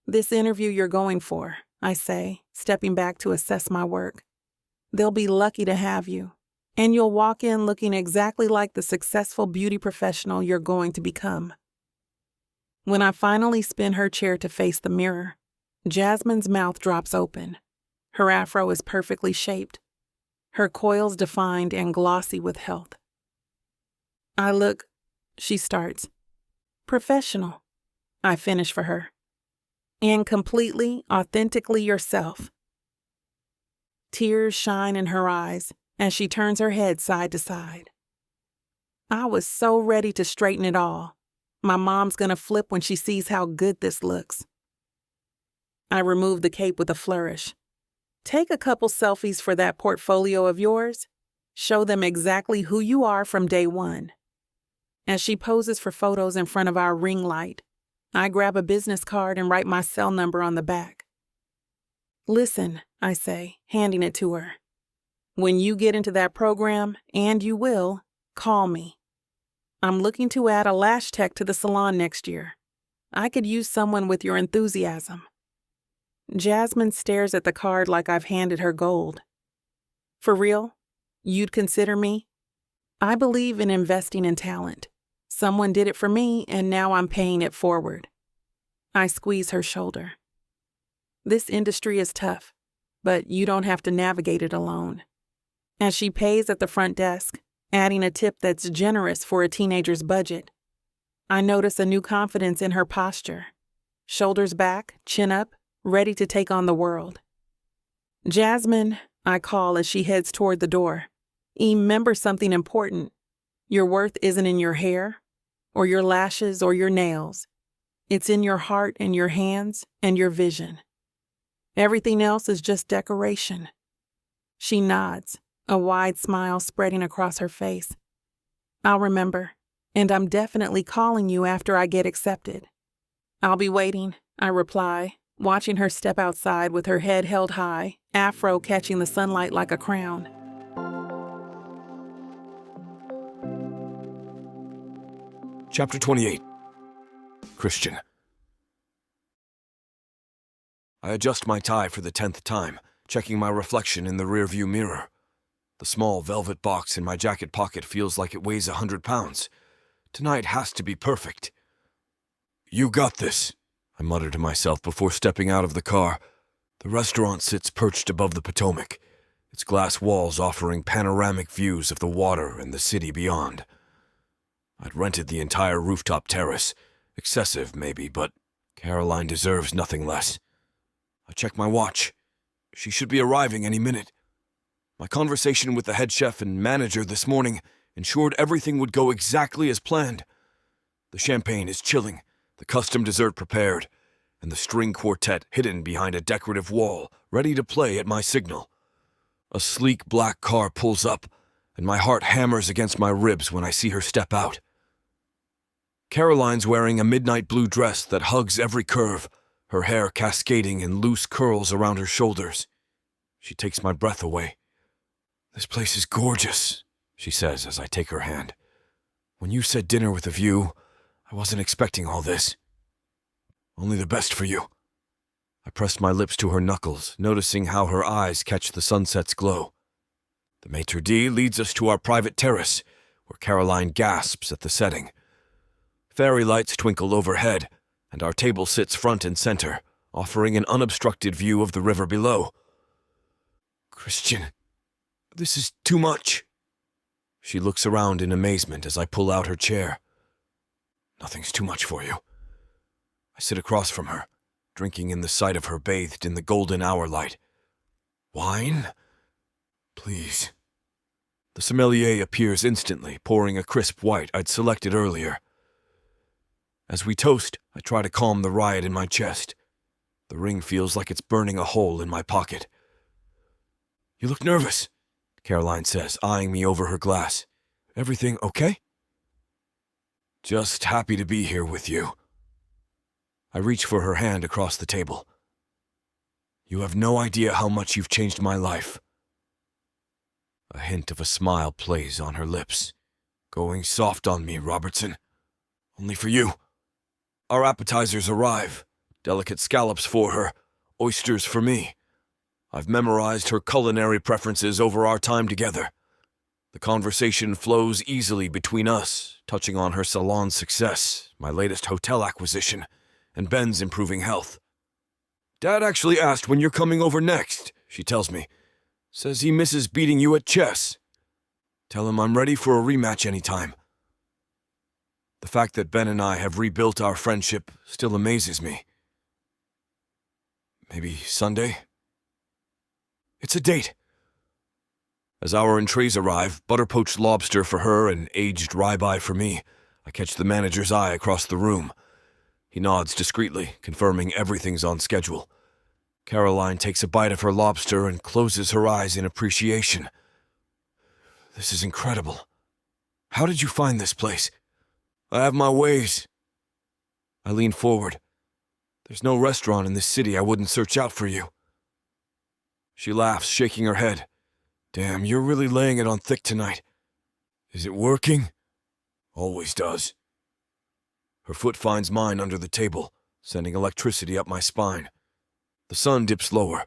This interview you're going for, I say, stepping back to assess my work. They'll be lucky to have you, and you'll walk in looking exactly like the successful beauty professional you're going to become. When I finally spin her chair to face the mirror, Jasmine's mouth drops open. Her afro is perfectly shaped, her coils defined and glossy with health. I look, she starts. Professional, I finish for her. And completely, authentically yourself. Tears shine in her eyes as she turns her head side to side. I was so ready to straighten it all. My mom's gonna flip when she sees how good this looks. I remove the cape with a flourish. Take a couple selfies for that portfolio of yours. Show them exactly who you are from day one. As she poses for photos in front of our ring light, I grab a business card and write my cell number on the back. Listen, I say, handing it to her. When you get into that program, and you will, call me. I'm looking to add a lash tech to the salon next year. I could use someone with your enthusiasm. Jasmine stares at the card like I've handed her gold. For real? You'd consider me? I believe in investing in talent. Someone did it for me, and now I'm paying it forward. I squeeze her shoulder. This industry is tough, but you don't have to navigate it alone. As she pays at the front desk, adding a tip that's generous for a teenager's budget, I notice a new confidence in her posture. Shoulders back, chin up, ready to take on the world. Jasmine, I call as she heads toward the door. Remember something important. Your worth isn't in your hair, or your lashes, or your nails. It's in your heart and your hands and your vision. Everything else is just decoration. She nods, a wide smile spreading across her face. I'll remember, and I'm definitely calling you after I get accepted. I'll be waiting, I reply, watching her step outside with her head held high, afro catching the sunlight like a crown. Chapter 28. Christian. I adjust my tie for the 10th time, checking my reflection in the rearview mirror. The small velvet box in my jacket pocket feels like it weighs 100 pounds. Tonight has to be perfect. "You got this," I mutter to myself before stepping out of the car. The restaurant sits perched above the Potomac, its glass walls offering panoramic views of the water and the city beyond. I'd rented the entire rooftop terrace. Excessive, maybe, but Caroline deserves nothing less. I check my watch. She should be arriving any minute. My conversation with the head chef and manager this morning ensured everything would go exactly as planned. The champagne is chilling, the custom dessert prepared, and the string quartet hidden behind a decorative wall, ready to play at my signal. A sleek black car pulls up, and my heart hammers against my ribs when I see her step out. Caroline's wearing a midnight blue dress that hugs every curve, her hair cascading in loose curls around her shoulders. She takes my breath away. "This place is gorgeous," she says as I take her hand. "When you said dinner with a view, I wasn't expecting all this. Only the best for you." I pressed my lips to her knuckles, noticing how her eyes catch the sunset's glow. The maitre d' leads us to our private terrace, where Caroline gasps at the setting. Fairy lights twinkle overhead, and our table sits front and center, offering an unobstructed view of the river below. "Christian, this is too much." She looks around in amazement as I pull out her chair. "Nothing's too much for you." I sit across from her, drinking in the sight of her bathed in the golden hour light. "Wine? Please." The sommelier appears instantly, pouring a crisp white I'd selected earlier. As we toast, I try to calm the riot in my chest. The ring feels like it's burning a hole in my pocket. "You look nervous," Caroline says, eyeing me over her glass. "Everything okay?" "Just happy to be here with you." I reach for her hand across the table. "You have no idea how much you've changed my life." A hint of a smile plays on her lips. "Going soft on me, Robertson. Only for you." Our appetizers arrive. Delicate scallops for her, oysters for me. I've memorized her culinary preferences over our time together. The conversation flows easily between us, touching on her salon success, my latest hotel acquisition, and Ben's improving health. "Dad actually asked when you're coming over next," she tells me. "Says he misses beating you at chess. Tell him I'm ready for a rematch anytime." The fact that Ben and I have rebuilt our friendship still amazes me. Maybe Sunday? It's a date. As our entrees arrive, butter-poached lobster for her and aged rye-bie for me, I catch the manager's eye across the room. He nods discreetly, confirming everything's on schedule. Caroline takes a bite of her lobster and closes her eyes in appreciation. "This is incredible. How did you find this place?" "I have my ways." I lean forward. "There's no restaurant in this city I wouldn't search out for you." She laughs, shaking her head. "Damn, you're really laying it on thick tonight. Is it working?" "Always does." Her foot finds mine under the table, sending electricity up my spine. The sun dips lower,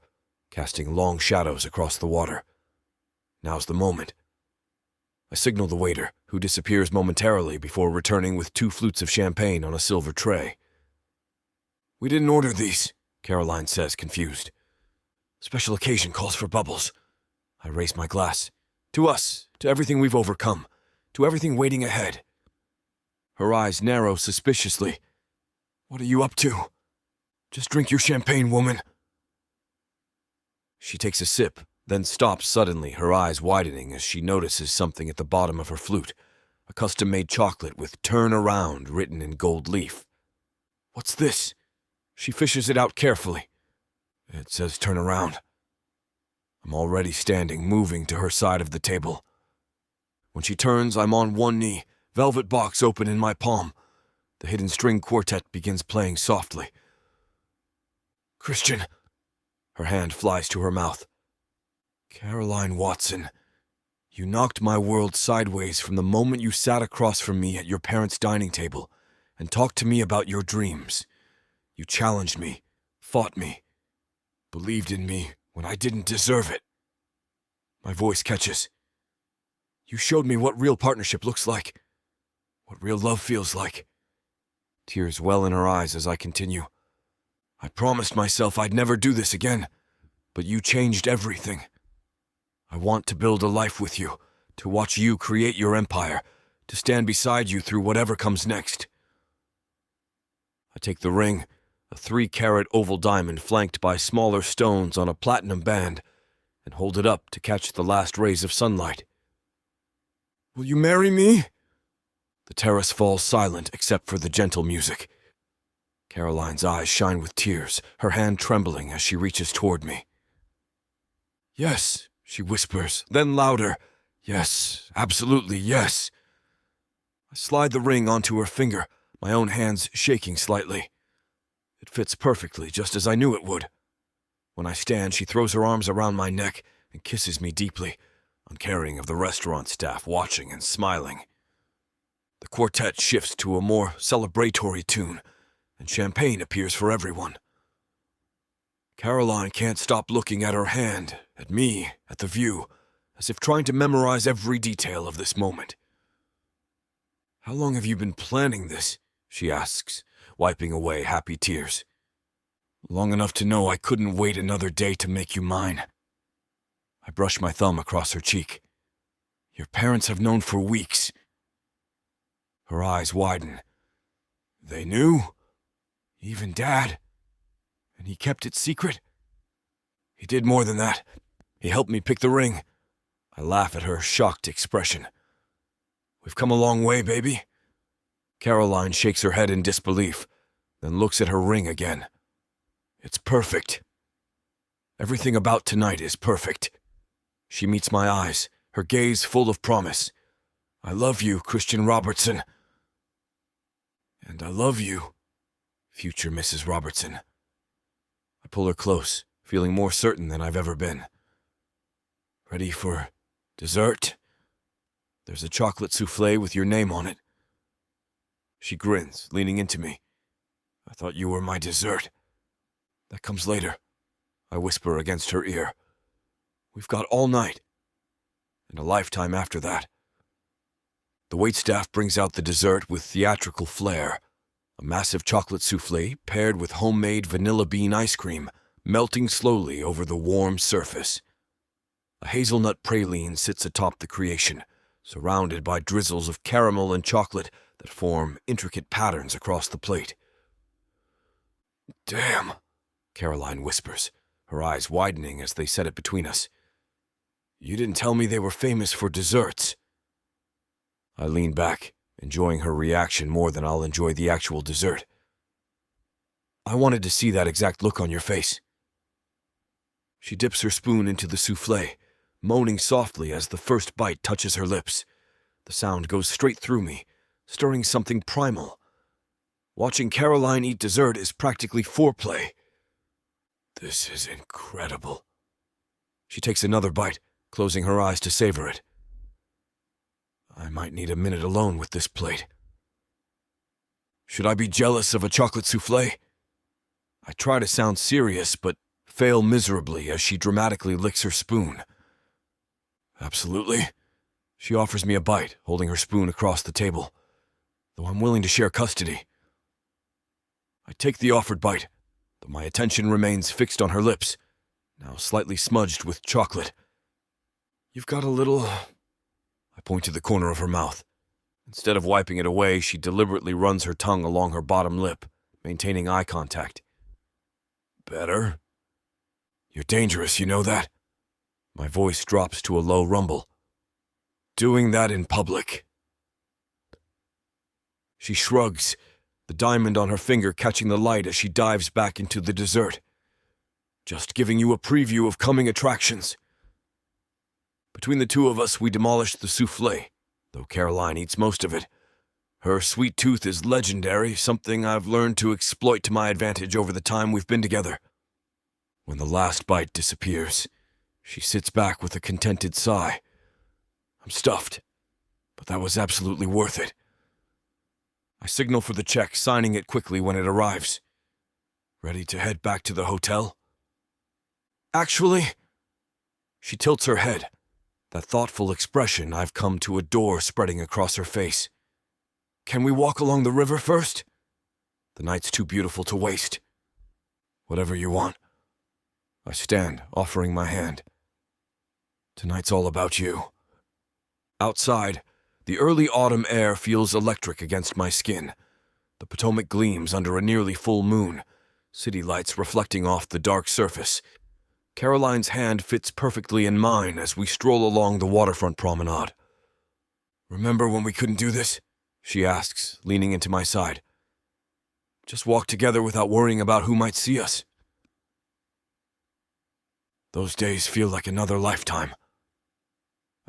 casting long shadows across the water. Now's the moment. I signal the waiter, who disappears momentarily before returning with 2 flutes of champagne on a silver tray. "We didn't order these," Caroline says, confused. "Special occasion calls for bubbles." I raise my glass. "To us, to everything we've overcome, to everything waiting ahead." Her eyes narrow suspiciously. "What are you up to?" "Just drink your champagne, woman." She takes a sip, then stops suddenly, her eyes widening as she notices something at the bottom of her flute, a custom-made chocolate with "Turn Around" written in gold leaf. "What's this?" She fishes it out carefully. "It says turn around." I'm already standing, moving to her side of the table. When she turns, I'm on one knee, velvet box open in my palm. The hidden string quartet begins playing softly. "Christian." Her hand flies to her mouth. "Caroline Watson, you knocked my world sideways from the moment you sat across from me at your parents' dining table and talked to me about your dreams. You challenged me, fought me, believed in me, when I didn't deserve it. My voice catches. You showed me what real partnership looks like, what real love feels like. Tears well in her eyes as I continue. I promised myself I'd never do this again, but you changed everything. I want to build a life with you, to watch you create your empire, to stand beside you through whatever comes next. I take the ring, a 3-carat oval diamond flanked by smaller stones on a platinum band, and hold it up to catch the last rays of sunlight. Will you marry me? The terrace falls silent except for the gentle music. Caroline's eyes shine with tears, her hand trembling as she reaches toward me. Yes, she whispers, then louder. Yes, absolutely yes. I slide the ring onto her finger, my own hands shaking slightly. It fits perfectly, just as I knew it would. When I stand, she throws her arms around my neck and kisses me deeply, uncaring of the restaurant staff watching and smiling. The quartet shifts to a more celebratory tune, and champagne appears for everyone. Caroline can't stop looking at her hand, at me, at the view, as if trying to memorize every detail of this moment. How long have you been planning this? She asks, wiping away happy tears. Long enough to know I couldn't wait another day to make you mine. I brush my thumb across her cheek. Your parents have known for weeks. Her eyes widen. They knew? Even Dad? And he kept it secret? He did more than that. He helped me pick the ring. I laugh at her shocked expression. We've come a long way, baby. Caroline shakes her head in disbelief, then looks at her ring again. It's perfect. Everything about tonight is perfect. She meets my eyes, her gaze full of promise. I love you, Christian Robertson. And I love you, future Mrs. Robertson. I pull her close, feeling more certain than I've ever been. Ready for dessert? There's a chocolate soufflé with your name on it. She grins, leaning into me. I thought you were my dessert. That comes later, I whisper against her ear. We've got all night, and a lifetime after that. The waitstaff brings out the dessert with theatrical flair. A massive chocolate soufflé paired with homemade vanilla bean ice cream, melting slowly over the warm surface. A hazelnut praline sits atop the creation, surrounded by drizzles of caramel and chocolate that form intricate patterns across the plate. Damn, Caroline whispers, her eyes widening as they set it between us. You didn't tell me they were famous for desserts. I lean back, enjoying her reaction more than I'll enjoy the actual dessert. I wanted to see that exact look on your face. She dips her spoon into the soufflé, moaning softly as the first bite touches her lips. The sound goes straight through me, stirring something primal. Watching Caroline eat dessert is practically foreplay. This is incredible. She takes another bite, closing her eyes to savor it. I might need a minute alone with this plate. Should I be jealous of a chocolate soufflé? I try to sound serious, but fail miserably as she dramatically licks her spoon. Absolutely. She offers me a bite, holding her spoon across the table, though I'm willing to share custody. I take the offered bite, but my attention remains fixed on her lips, now slightly smudged with chocolate. You've got a little... I point to the corner of her mouth. Instead of wiping it away, she deliberately runs her tongue along her bottom lip, maintaining eye contact. Better? You're dangerous, you know that? My voice drops to a low rumble. Doing that in public. She shrugs, the diamond on her finger catching the light as she dives back into the dessert. Just giving you a preview of coming attractions. Between the two of us, we demolish the soufflé, though Caroline eats most of it. Her sweet tooth is legendary, something I've learned to exploit to my advantage over the time we've been together. When the last bite disappears, she sits back with a contented sigh. I'm stuffed, but that was absolutely worth it. I signal for the check, signing it quickly when it arrives. Ready to head back to the hotel? Actually, she tilts her head, that thoughtful expression I've come to adore spreading across her face. Can we walk along the river first? The night's too beautiful to waste. Whatever you want. I stand, offering my hand. Tonight's all about you. Outside, the early autumn air feels electric against my skin. The Potomac gleams under a nearly full moon, city lights reflecting off the dark surface. Caroline's hand fits perfectly in mine as we stroll along the waterfront promenade. Remember when we couldn't do this? She asks, leaning into my side. Just walk together without worrying about who might see us. Those days feel like another lifetime.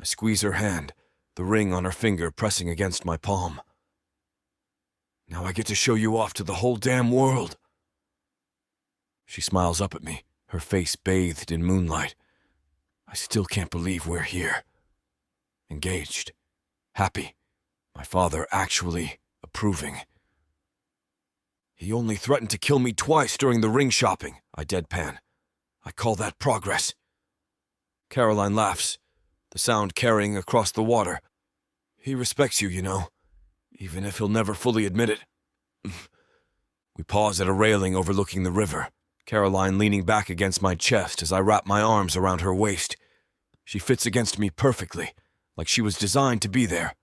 I squeeze her hand, the ring on her finger pressing against my palm. Now I get to show you off to the whole damn world. She smiles up at me, her face bathed in moonlight. I still can't believe we're here. Engaged. Happy. My father actually approving. He only threatened to kill me twice during the ring shopping, I deadpan. I call that progress. Caroline laughs, the sound carrying across the water. He respects you, you know, even if he'll never fully admit it. We pause at a railing overlooking the river, Caroline leaning back against my chest as I wrap my arms around her waist. She fits against me perfectly, like she was designed to be there.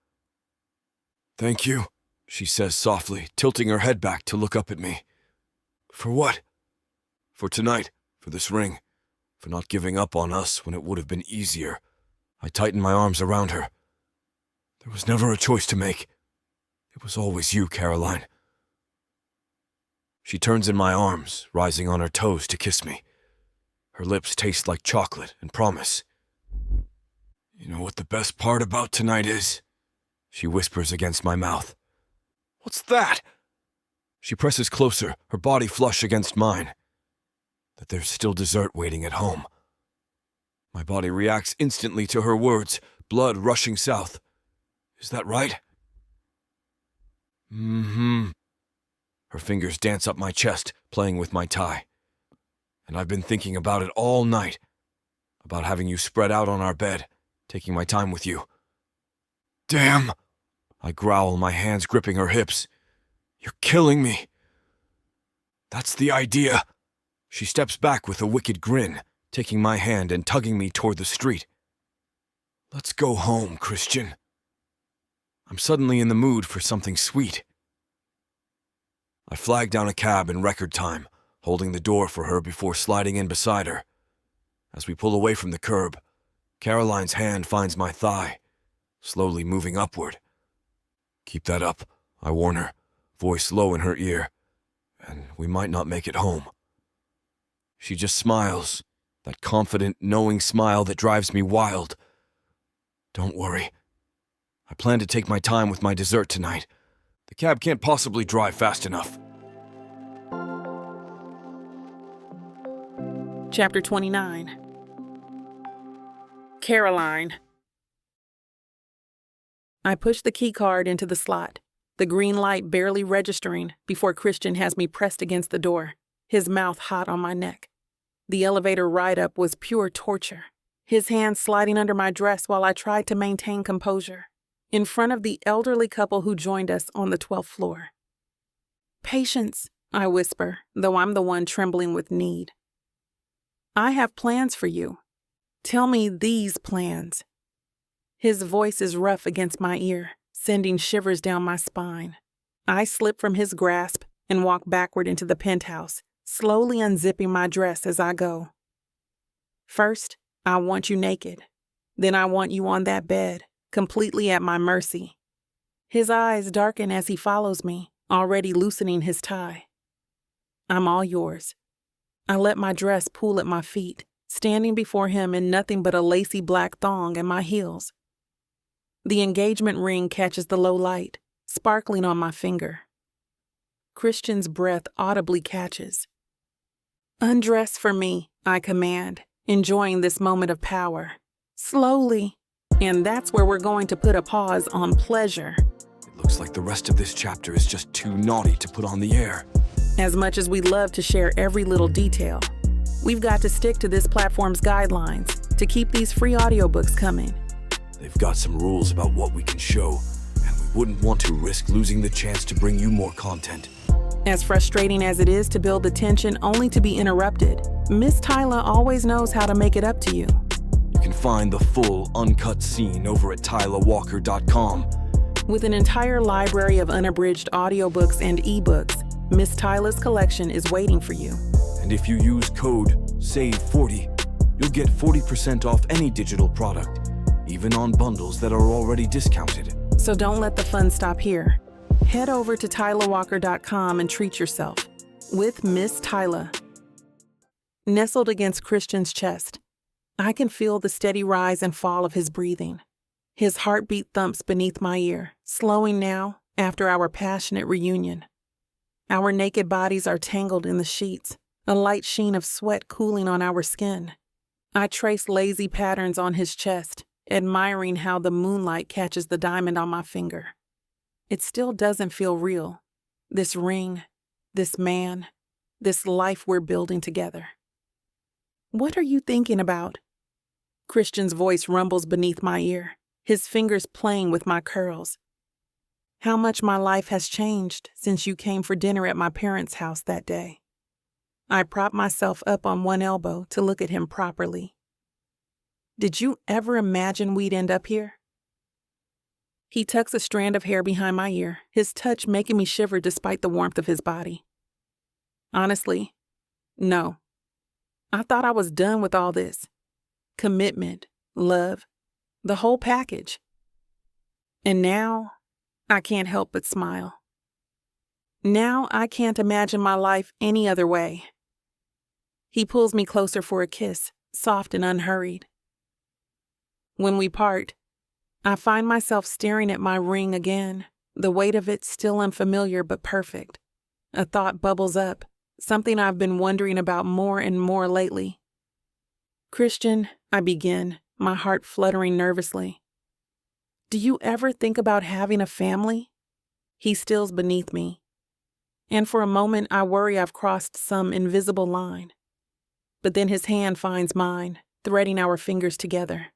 Thank you, she says softly, tilting her head back to look up at me. For what? For tonight, for this ring, for not giving up on us when it would have been easier. I tighten my arms around her. There was never a choice to make. It was always you, Caroline. She turns in my arms, rising on her toes to kiss me. Her lips taste like chocolate and promise. You know what the best part about tonight is? She whispers against my mouth. What's that? She presses closer, her body flush against mine. That there's still dessert waiting at home. My body reacts instantly to her words, blood rushing south. Is that right? Mm-hmm. Her fingers dance up my chest, playing with my tie. And I've been thinking about it all night. About having you spread out on our bed, taking my time with you. Damn! I growl, my hands gripping her hips. You're killing me. That's the idea. She steps back with a wicked grin, taking my hand and tugging me toward the street. Let's go home, Christian. I'm suddenly in the mood for something sweet. I flag down a cab in record time, holding the door for her before sliding in beside her. As we pull away from the curb, Caroline's hand finds my thigh, slowly moving upward. Keep that up, I warn her, voice low in her ear, and we might not make it home. She just smiles, that confident, knowing smile that drives me wild. Don't worry. I plan to take my time with my dessert tonight. The cab can't possibly drive fast enough. Chapter 29. Caroline. I push the key card into the slot, the green light barely registering before Christian has me pressed against the door, his mouth hot on my neck. The elevator ride-up was pure torture, his hands sliding under my dress while I tried to maintain composure, in front of the elderly couple who joined us on the 12th floor. Patience, I whisper, though I'm the one trembling with need. I have plans for you. Tell me these plans. His voice is rough against my ear, sending shivers down my spine. I slip from his grasp and walk backward into the penthouse, slowly unzipping my dress as I go. First, I want you naked. Then I want you on that bed, completely at my mercy. His eyes darken as he follows me, already loosening his tie. I'm all yours. I let my dress pool at my feet, standing before him in nothing but a lacy black thong and my heels. The engagement ring catches the low light, sparkling on my finger. Christian's breath audibly catches. Undress for me, I command, enjoying this moment of power. Slowly. And that's where we're going to put a pause on pleasure. It looks like the rest of this chapter is just too naughty to put on the air. As much as we love to share every little detail, We've got to stick to this platform's guidelines to keep these free audiobooks coming. They've got some rules about what we can show, and we wouldn't want to risk losing the chance to bring you more content. As frustrating as it is to build the tension only to be interrupted, Miss Tyla always knows how to make it up to you. You can find the full, uncut scene over at TylaWalker.com. With an entire library of unabridged audiobooks and ebooks, Miss Tyla's collection is waiting for you. And if you use code SAVE40, you'll get 40% off any digital product, even on bundles that are already discounted. So don't let the fun stop here. Head over to TylaWalker.com and treat yourself with Miss Tyla. Nestled against Christian's chest, I can feel the steady rise and fall of his breathing. His heartbeat thumps beneath my ear, slowing now after our passionate reunion. Our naked bodies are tangled in the sheets, a light sheen of sweat cooling on our skin. I trace lazy patterns on his chest, admiring how the moonlight catches the diamond on my finger. It still doesn't feel real. This ring, this man, this life we're building together. What are you thinking about? Christian's voice rumbles beneath my ear, his fingers playing with my curls. How much my life has changed since you came for dinner at my parents' house that day. I prop myself up on one elbow to look at him properly. Did you ever imagine we'd end up here? He tucks a strand of hair behind my ear, his touch making me shiver despite the warmth of his body. Honestly, no. I thought I was done with all this. Commitment, love, the whole package. And now, I can't help but smile. Now I can't imagine my life any other way. He pulls me closer for a kiss, soft and unhurried. When we part, I find myself staring at my ring again, the weight of it still unfamiliar but perfect. A thought bubbles up, something I've been wondering about more and more lately. Christian, I begin, my heart fluttering nervously. Do you ever think about having a family? He stills beneath me. And for a moment I worry I've crossed some invisible line. But then his hand finds mine, threading our fingers together.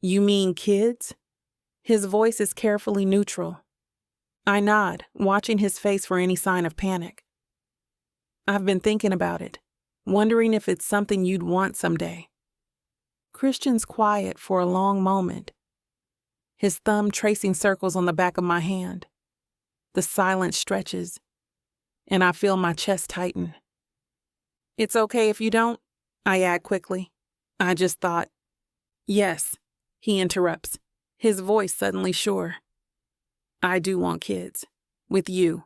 You mean kids? His voice is carefully neutral. I nod, watching his face for any sign of panic. I've been thinking about it, wondering if it's something you'd want someday. Christian's quiet for a long moment, his thumb tracing circles on the back of my hand. The silence stretches, and I feel my chest tighten. It's okay if you don't, I add quickly. I just thought. Yes, he interrupts, his voice suddenly sure. I do want kids, with you.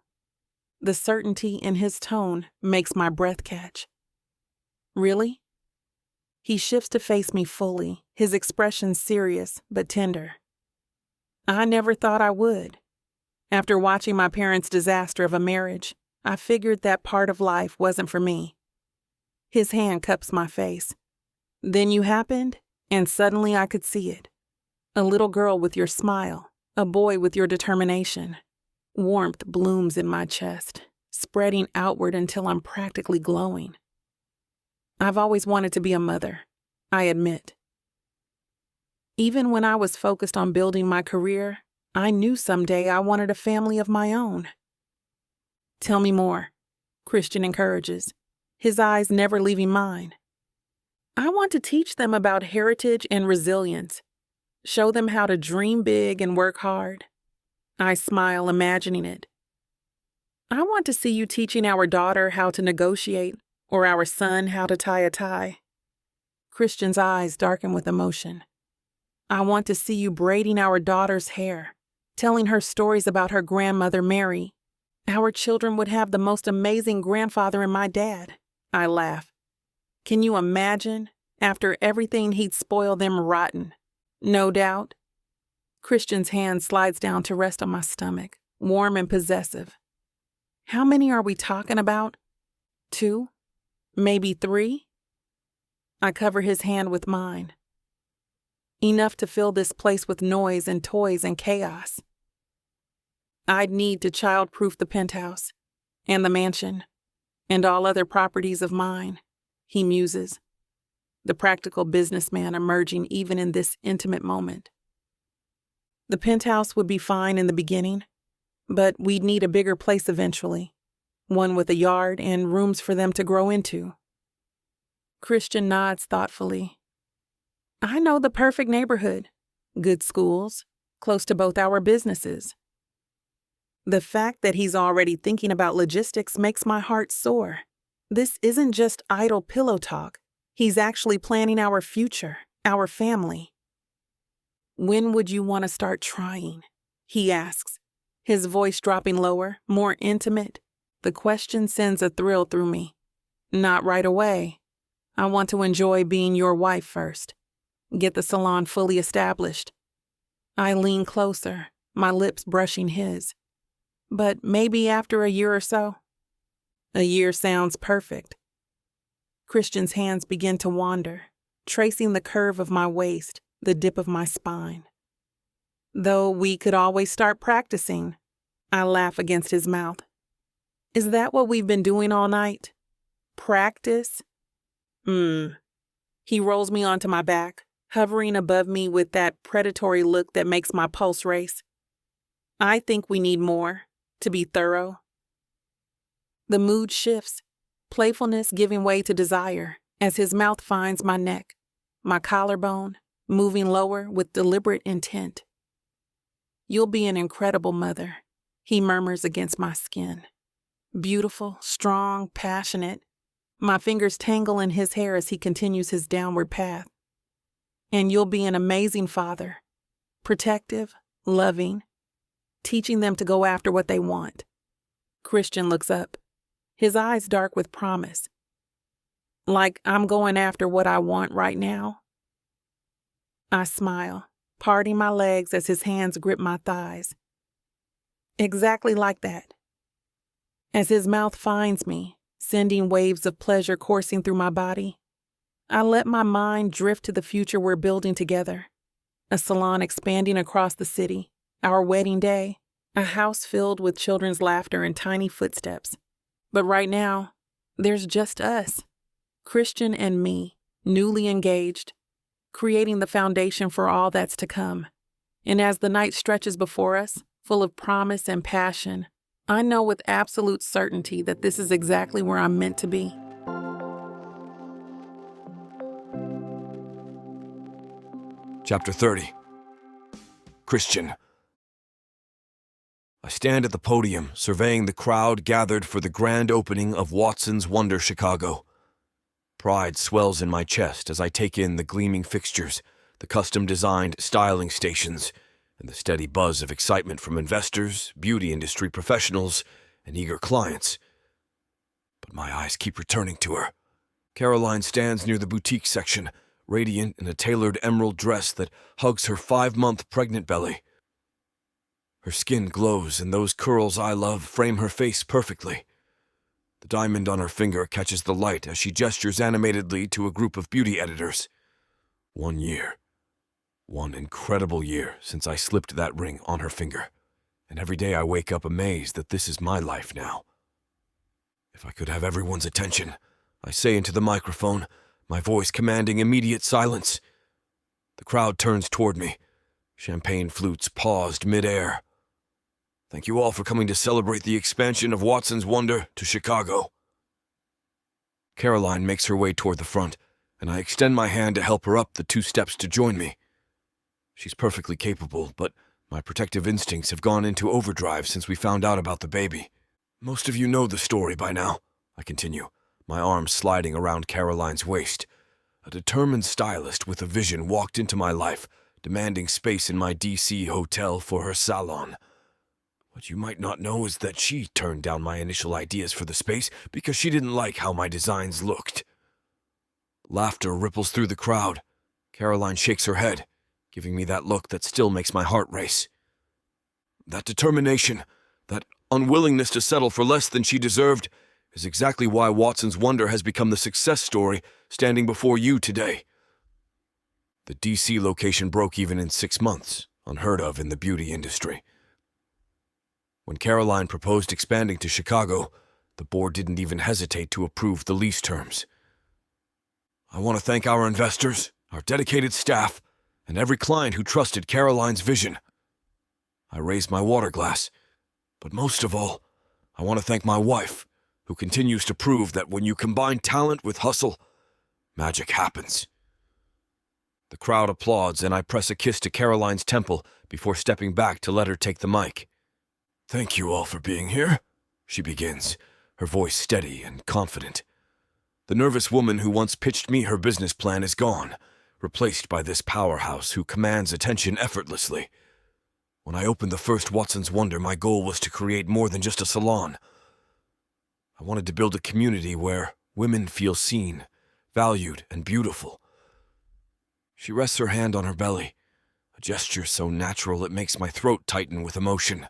The certainty in his tone makes my breath catch. Really? He shifts to face me fully, his expression serious but tender. I never thought I would. After watching my parents' disaster of a marriage, I figured that part of life wasn't for me. His hand cups my face. Then you happened, and suddenly I could see it. A little girl with your smile, a boy with your determination. Warmth blooms in my chest, spreading outward until I'm practically glowing. I've always wanted to be a mother, I admit. Even when I was focused on building my career, I knew someday I wanted a family of my own. Tell me more, Christian encourages, his eyes never leaving mine. I want to teach them about heritage and resilience, show them how to dream big and work hard. I smile, imagining it. I want to see you teaching our daughter how to negotiate, or our son how to tie a tie. Christian's eyes darken with emotion. I want to see you braiding our daughter's hair, telling her stories about her grandmother Mary. Our children would have the most amazing grandfather in my dad. I laugh. Can you imagine? After everything, he'd spoil them rotten. No doubt. Christian's hand slides down to rest on my stomach, warm and possessive. How many are we talking about? 2? Maybe 3? I cover his hand with mine. Enough to fill this place with noise and toys and chaos. I'd need to child-proof the penthouse, and the mansion, and all other properties of mine. he muses, the practical businessman emerging even in this intimate moment. The penthouse would be fine in the beginning, but we'd need a bigger place eventually, one with a yard and rooms for them to grow into. Christian nods thoughtfully. I know the perfect neighborhood, good schools, close to both our businesses. The fact that he's already thinking about logistics makes my heart soar. This isn't just idle pillow talk. He's actually planning our future, our family. When would you want to start trying? He asks, his voice dropping lower, more intimate. The question sends a thrill through me. Not right away. I want to enjoy being your wife first. Get the salon fully established. I lean closer, my lips brushing his. But maybe after a year or so. A year sounds perfect. Christian's hands begin to wander, tracing the curve of my waist, the dip of my spine. Though we could always start practicing. I laugh against his mouth. Is that what we've been doing all night? Practice? He rolls me onto my back, hovering above me with that predatory look that makes my pulse race. I think we need more, to be thorough. The mood shifts, playfulness giving way to desire as his mouth finds my neck, my collarbone, moving lower with deliberate intent. You'll be an incredible mother, he murmurs against my skin. Beautiful, strong, passionate. My fingers tangle in his hair as he continues his downward path. And you'll be an amazing father, protective, loving, teaching them to go after what they want. Christian looks up, his eyes dark with promise. Like I'm going after what I want right now? I smile, parting my legs as his hands grip my thighs. Exactly like that. As his mouth finds me, sending waves of pleasure coursing through my body, I let my mind drift to the future we're building together. A salon expanding across the city, our wedding day, a house filled with children's laughter and tiny footsteps. But right now, there's just us, Christian and me, newly engaged, creating the foundation for all that's to come. And as the night stretches before us, full of promise and passion, I know with absolute certainty that this is exactly where I'm meant to be. Chapter 30. Christian. I stand at the podium, surveying the crowd gathered for the grand opening of Watson's Wonder Chicago. Pride swells in my chest as I take in the gleaming fixtures, the custom-designed styling stations, and the steady buzz of excitement from investors, beauty industry professionals, and eager clients. But my eyes keep returning to her. Caroline stands near the boutique section, radiant in a tailored emerald dress that hugs her 5-month pregnant belly. Her skin glows, and those curls I love frame her face perfectly. The diamond on her finger catches the light as she gestures animatedly to a group of beauty editors. 1 year. 1 incredible year since I slipped that ring on her finger, and every day I wake up amazed that this is my life now. If I could have everyone's attention, I say into the microphone, my voice commanding immediate silence. The crowd turns toward me. Champagne flutes paused mid-air. Thank you all for coming to celebrate the expansion of Watson's Wonder to Chicago. Caroline makes her way toward the front, and I extend my hand to help her up the 2 steps to join me. She's perfectly capable, but my protective instincts have gone into overdrive since we found out about the baby. Most of you know the story by now, I continue, my arms sliding around Caroline's waist. A determined stylist with a vision walked into my life, demanding space in my D.C. hotel for her salon. What you might not know is that she turned down my initial ideas for the space because she didn't like how my designs looked. Laughter ripples through the crowd. Caroline shakes her head, giving me that look that still makes my heart race. That determination, that unwillingness to settle for less than she deserved, is exactly why Watson's Wonder has become the success story standing before you today. The D.C. location broke even in 6 months, unheard of in the beauty industry. When Caroline proposed expanding to Chicago, the board didn't even hesitate to approve the lease terms. I want to thank our investors, our dedicated staff, and every client who trusted Caroline's vision. I raised my water glass, but most of all, I want to thank my wife, who continues to prove that when you combine talent with hustle, magic happens. The crowd applauds, and I press a kiss to Caroline's temple before stepping back to let her take the mic. "Thank you all for being here," she begins, her voice steady and confident. The nervous woman who once pitched me her business plan is gone, replaced by this powerhouse who commands attention effortlessly. When I opened the first Watson's Wonder, my goal was to create more than just a salon. I wanted to build a community where women feel seen, valued, and beautiful. She rests her hand on her belly, a gesture so natural it makes my throat tighten with emotion.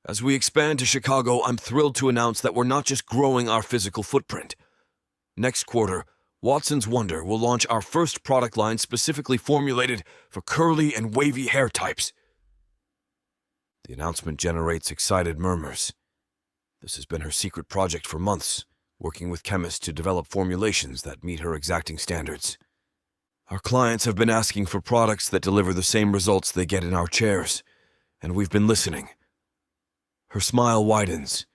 As we expand to Chicago, I'm thrilled to announce that we're not just growing our physical footprint. Next quarter, Watson's Wonder will launch our first product line specifically formulated for curly and wavy hair types. The announcement generates excited murmurs. This has been her secret project for months, working with chemists to develop formulations that meet her exacting standards. Our clients have been asking for products that deliver the same results they get in our chairs, and we've been listening. Her smile widens.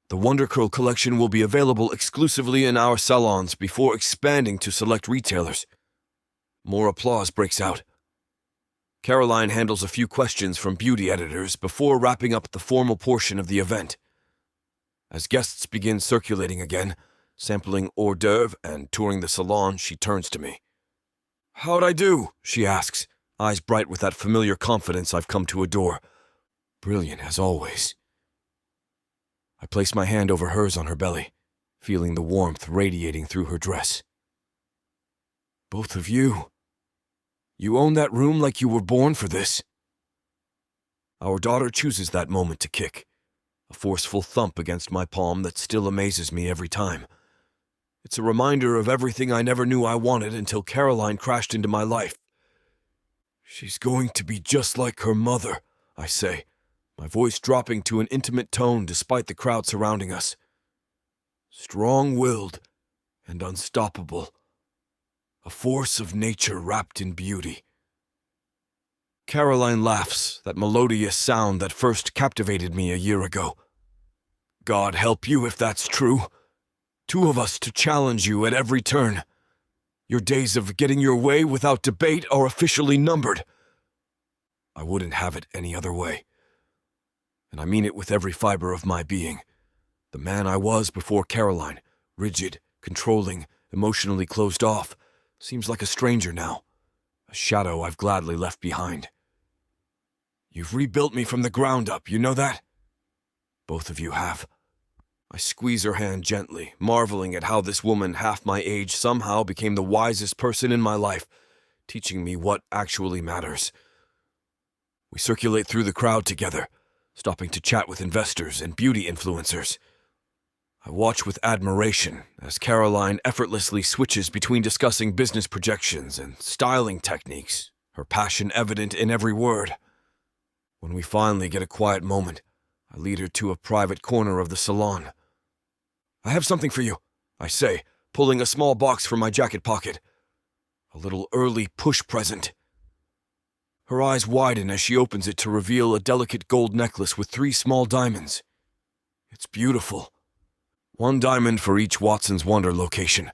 The Wonder Curl collection will be available exclusively in our salons before expanding to select retailers. More applause breaks out. Caroline handles a few questions from beauty editors before wrapping up the formal portion of the event. As guests begin circulating again, sampling hors d'oeuvre and touring the salon, she turns to me. "How'd I do?" she asks, eyes bright with that familiar confidence I've come to adore. Brilliant as always. I place my hand over hers on her belly, feeling the warmth radiating through her dress. "Both of you. You own that room like you were born for this." Our daughter chooses that moment to kick, a forceful thump against my palm that still amazes me every time. It's a reminder of everything I never knew I wanted until Caroline crashed into my life. "She's going to be just like her mother," I say, my voice dropping to an intimate tone despite the crowd surrounding us. "Strong-willed and unstoppable. A force of nature wrapped in beauty." Caroline laughs, that melodious sound that first captivated me a year ago. "God help you if that's true. Two of us to challenge you at every turn. Your days of getting your way without debate are officially numbered." I wouldn't have it any other way. And I mean it with every fiber of my being. The man I was before Caroline, rigid, controlling, emotionally closed off, seems like a stranger now, a shadow I've gladly left behind. "You've rebuilt me from the ground up, you know that?" "Both of you have." I squeeze her hand gently, marveling at how this woman half my age somehow became the wisest person in my life, teaching me what actually matters. We circulate through the crowd together, stopping to chat with investors and beauty influencers. I watch with admiration as Caroline effortlessly switches between discussing business projections and styling techniques, her passion evident in every word. When we finally get a quiet moment, I lead her to a private corner of the salon. "I have something for you," I say, pulling a small box from my jacket pocket. A little early push present. Her eyes widen as she opens it to reveal a delicate gold necklace with 3 small diamonds. It's beautiful. 1 diamond for each Watson's Wonder location.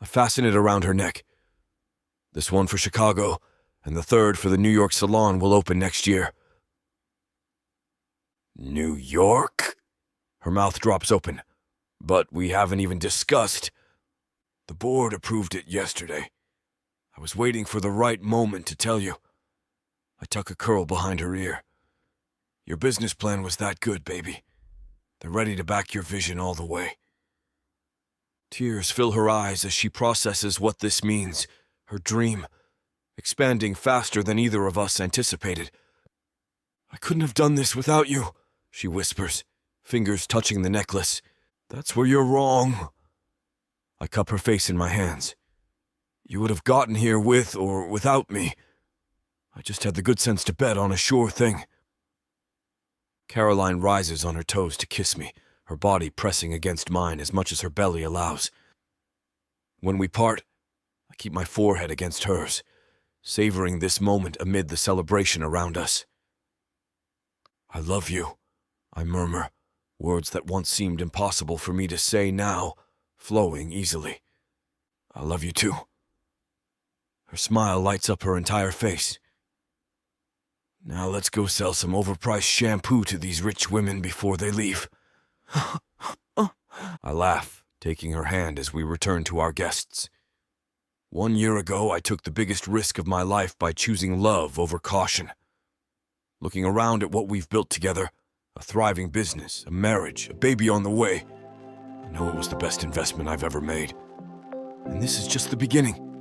I fasten it around her neck. This one for Chicago, and the 3rd for the New York salon will open next year. "New York?" Her mouth drops open. "But we haven't even discussed." "The board approved it yesterday. I was waiting for the right moment to tell you." I tuck a curl behind her ear. "Your business plan was that good, baby. They're ready to back your vision all the way." Tears fill her eyes as she processes what this means, her dream, expanding faster than either of us anticipated. "I couldn't have done this without you," she whispers, fingers touching the necklace. "That's where you're wrong." I cup her face in my hands. "You would have gotten here with or without me. I just had the good sense to bet on a sure thing." Caroline rises on her toes to kiss me, her body pressing against mine as much as her belly allows. When we part, I keep my forehead against hers, savoring this moment amid the celebration around us. I love you, I murmur, words that once seemed impossible for me to say now, flowing easily. I love you too. Her smile lights up her entire face. Now let's go sell some overpriced shampoo to these rich women before they leave. I laugh, taking her hand as we return to our guests. 1 year ago, I took the biggest risk of my life by choosing love over caution. Looking around at what we've built together, a thriving business, a marriage, a baby on the way, I know it was the best investment I've ever made. And this is just the beginning.